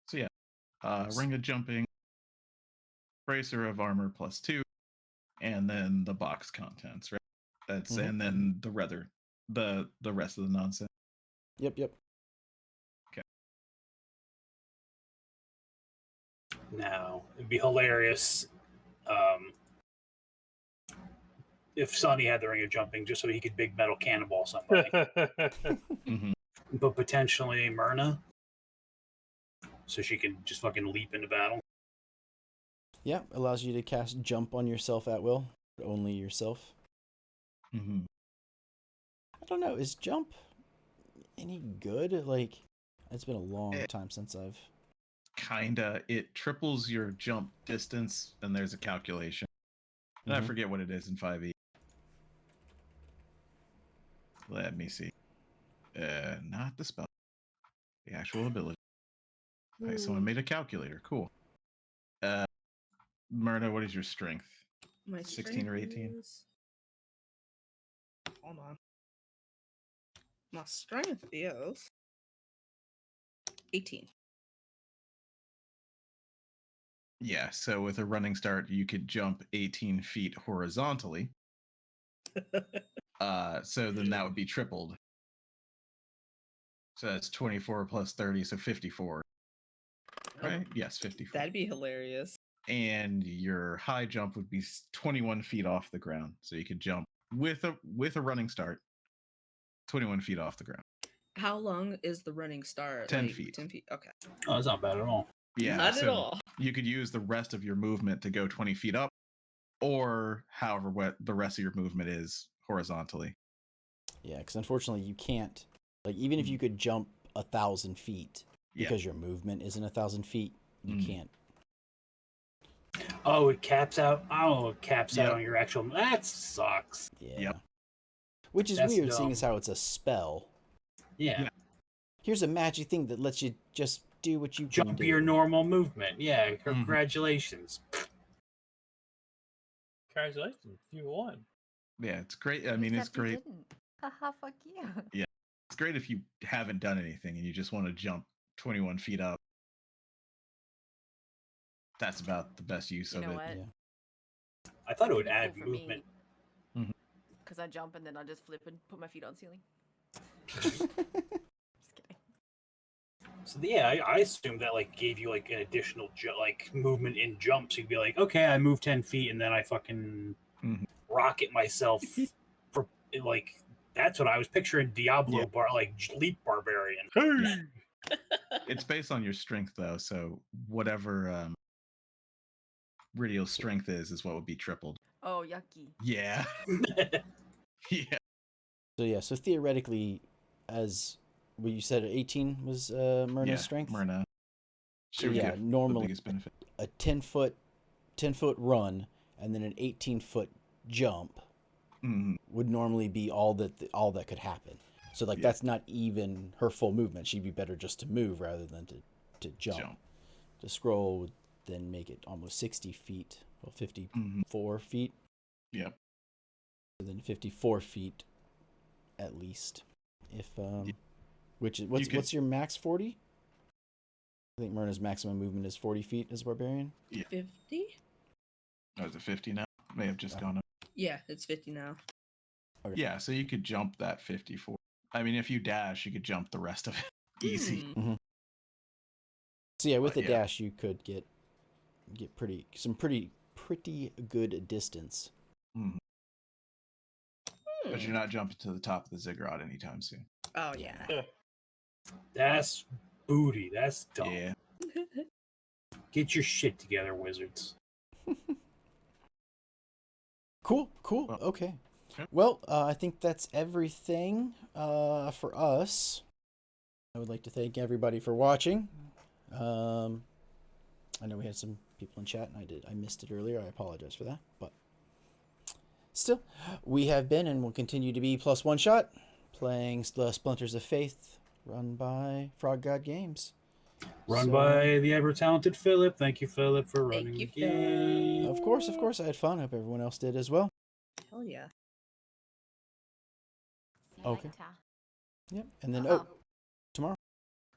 So yeah, ring of jumping, bracer of armor +2, and then the box contents, right? That's Mhm. and then the rest of the nonsense. Yep. Now, it'd be hilarious if Sonny had the ring of jumping just so he could big metal cannonball somebody. Mm-hmm. But potentially Myrna, so she can just fucking leap into battle. Yeah, allows you to cast jump on yourself at will. Only yourself. Mm-hmm. I don't know, is jump any good? Like, it's been a long Eh. time since I've... Kinda. It triples your jump distance, and there's a calculation. And I Mhm. forget what it is in 5e. Let me see. Not the spell. The actual ability. Okay, someone made a calculator. Cool. Myrna, what is your strength? My 16 or strength 18? is- Hold on. My strength is 18. Yeah, so with a running start, you could jump 18 feet horizontally. So then that would be tripled. So that's 24 plus 30, so 54. Right? Yes, 54. That'd be hilarious. And your high jump would be 21 feet off the ground. So you could jump with a running start 21 feet off the ground. How long is the running start? 10 feet. 10 feet. Okay. Oh, that's not bad at all. Yeah, Not at so all. you could use the rest of your movement to go 20 feet up, or however what the rest of your movement is horizontally. Yeah, because unfortunately you can't... Like, even if you could jump 1,000 feet, Yeah. because your movement isn't 1,000 feet, you Mhm. can't. Oh, it caps out. Oh, it caps out Yep. on your actual. That sucks. Yeah. Yep. Which is That's weird, seeing dumb. as how it's a spell. Yeah. Yeah. Here's a magic thing that lets you just do what you can Jump do. your normal movement. Yeah. Congratulations. Congratulations, you won. Yeah, it's great. I mean, it's Except you great. didn't. Haha, fuck you. It's great if you haven't done anything and you just want to jump 21 feet up. That's about the best use You of know it. what? Yeah. I thought it would Pretty add cool for me. movement. Because I jump and then I just flip and put my feet on the ceiling. Just kidding. So yeah, I assumed that like gave you like an additional like movement in jumps. You'd be like, okay, I move 10 feet and then I fucking Mhm. rocket myself. For like that's what I was picturing. Diablo Yeah. like leap barbarian. It's based on your strength, though. So whatever Ridio's strength is what would be tripled. Oh, yucky. Yeah. Yeah. So yeah, so theoretically, as what you said, 18 was Myrna's strength. Myrna. So would yeah, get normally the biggest benefit. a 10-foot run and then an 18-foot jump Mhm. would normally be all that could happen. So like that's not even her full movement. She'd be better just to move rather than to jump. To scroll would then make it almost 60 feet. Well, 54 feet. Yep. And then 54 feet at least. If which is what's your max 40? I think Myrna's maximum movement is 40 feet as a barbarian. 50? Oh, is it 50 now? May have just gone up. Yeah, it's 50 now. Okay. Yeah, so you could jump that 54. I mean, if you dash, you could jump the rest of it easy. Hmm. So yeah, with But the dash, you could get pretty good distance. Mhm. But you're not jumping to the top of the ziggurat anytime soon. Oh, yeah. That's booty. That's dumb. Yeah. Get your shit together, wizards. Cool. Well, Okay. yeah. Well, I think that's everything for us. I would like to thank everybody for watching. I know we had some people in chat, and I missed it earlier. I apologize for that, but still, we have been and will continue to be Plus One Shot, playing the Splinters of Faith, run by Frog God Games. Run by the ever-talented Philip. Thank you, Philip, for running Thank you, the game. Of course, I had fun. Hope everyone else did as well. Hell yeah. Okay. Yep. And then tomorrow.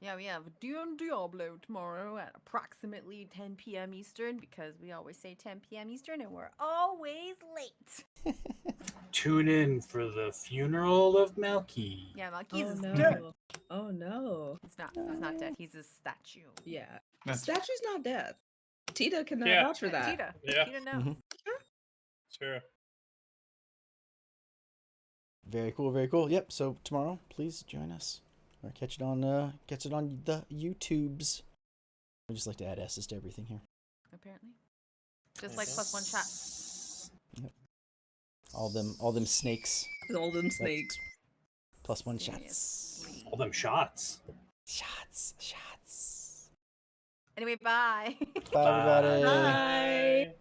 Yeah, we have Diablo tomorrow at approximately 10 p.m. Eastern because we always say 10 p.m. Eastern and we're always late. Tune in for the funeral of Malky. Yeah, Malkis Oh, is no. dead. Oh, no. He's not dead. He's a statue. Yeah. That's- Statue's not dead. Tita can Yeah. vouch for that. Tita. Yeah. Tita knows. Mhm. Sure. Very cool. Very cool. Yep. So tomorrow, please join us or catch it on the YouTubes. I just like to add S's to everything here. Apparently. Just like Plus One Shot. Yep. All them snakes. All them snakes. Plus one shots. Seriously. All them shots. Shots. Anyway, bye. Bye, everybody. Bye.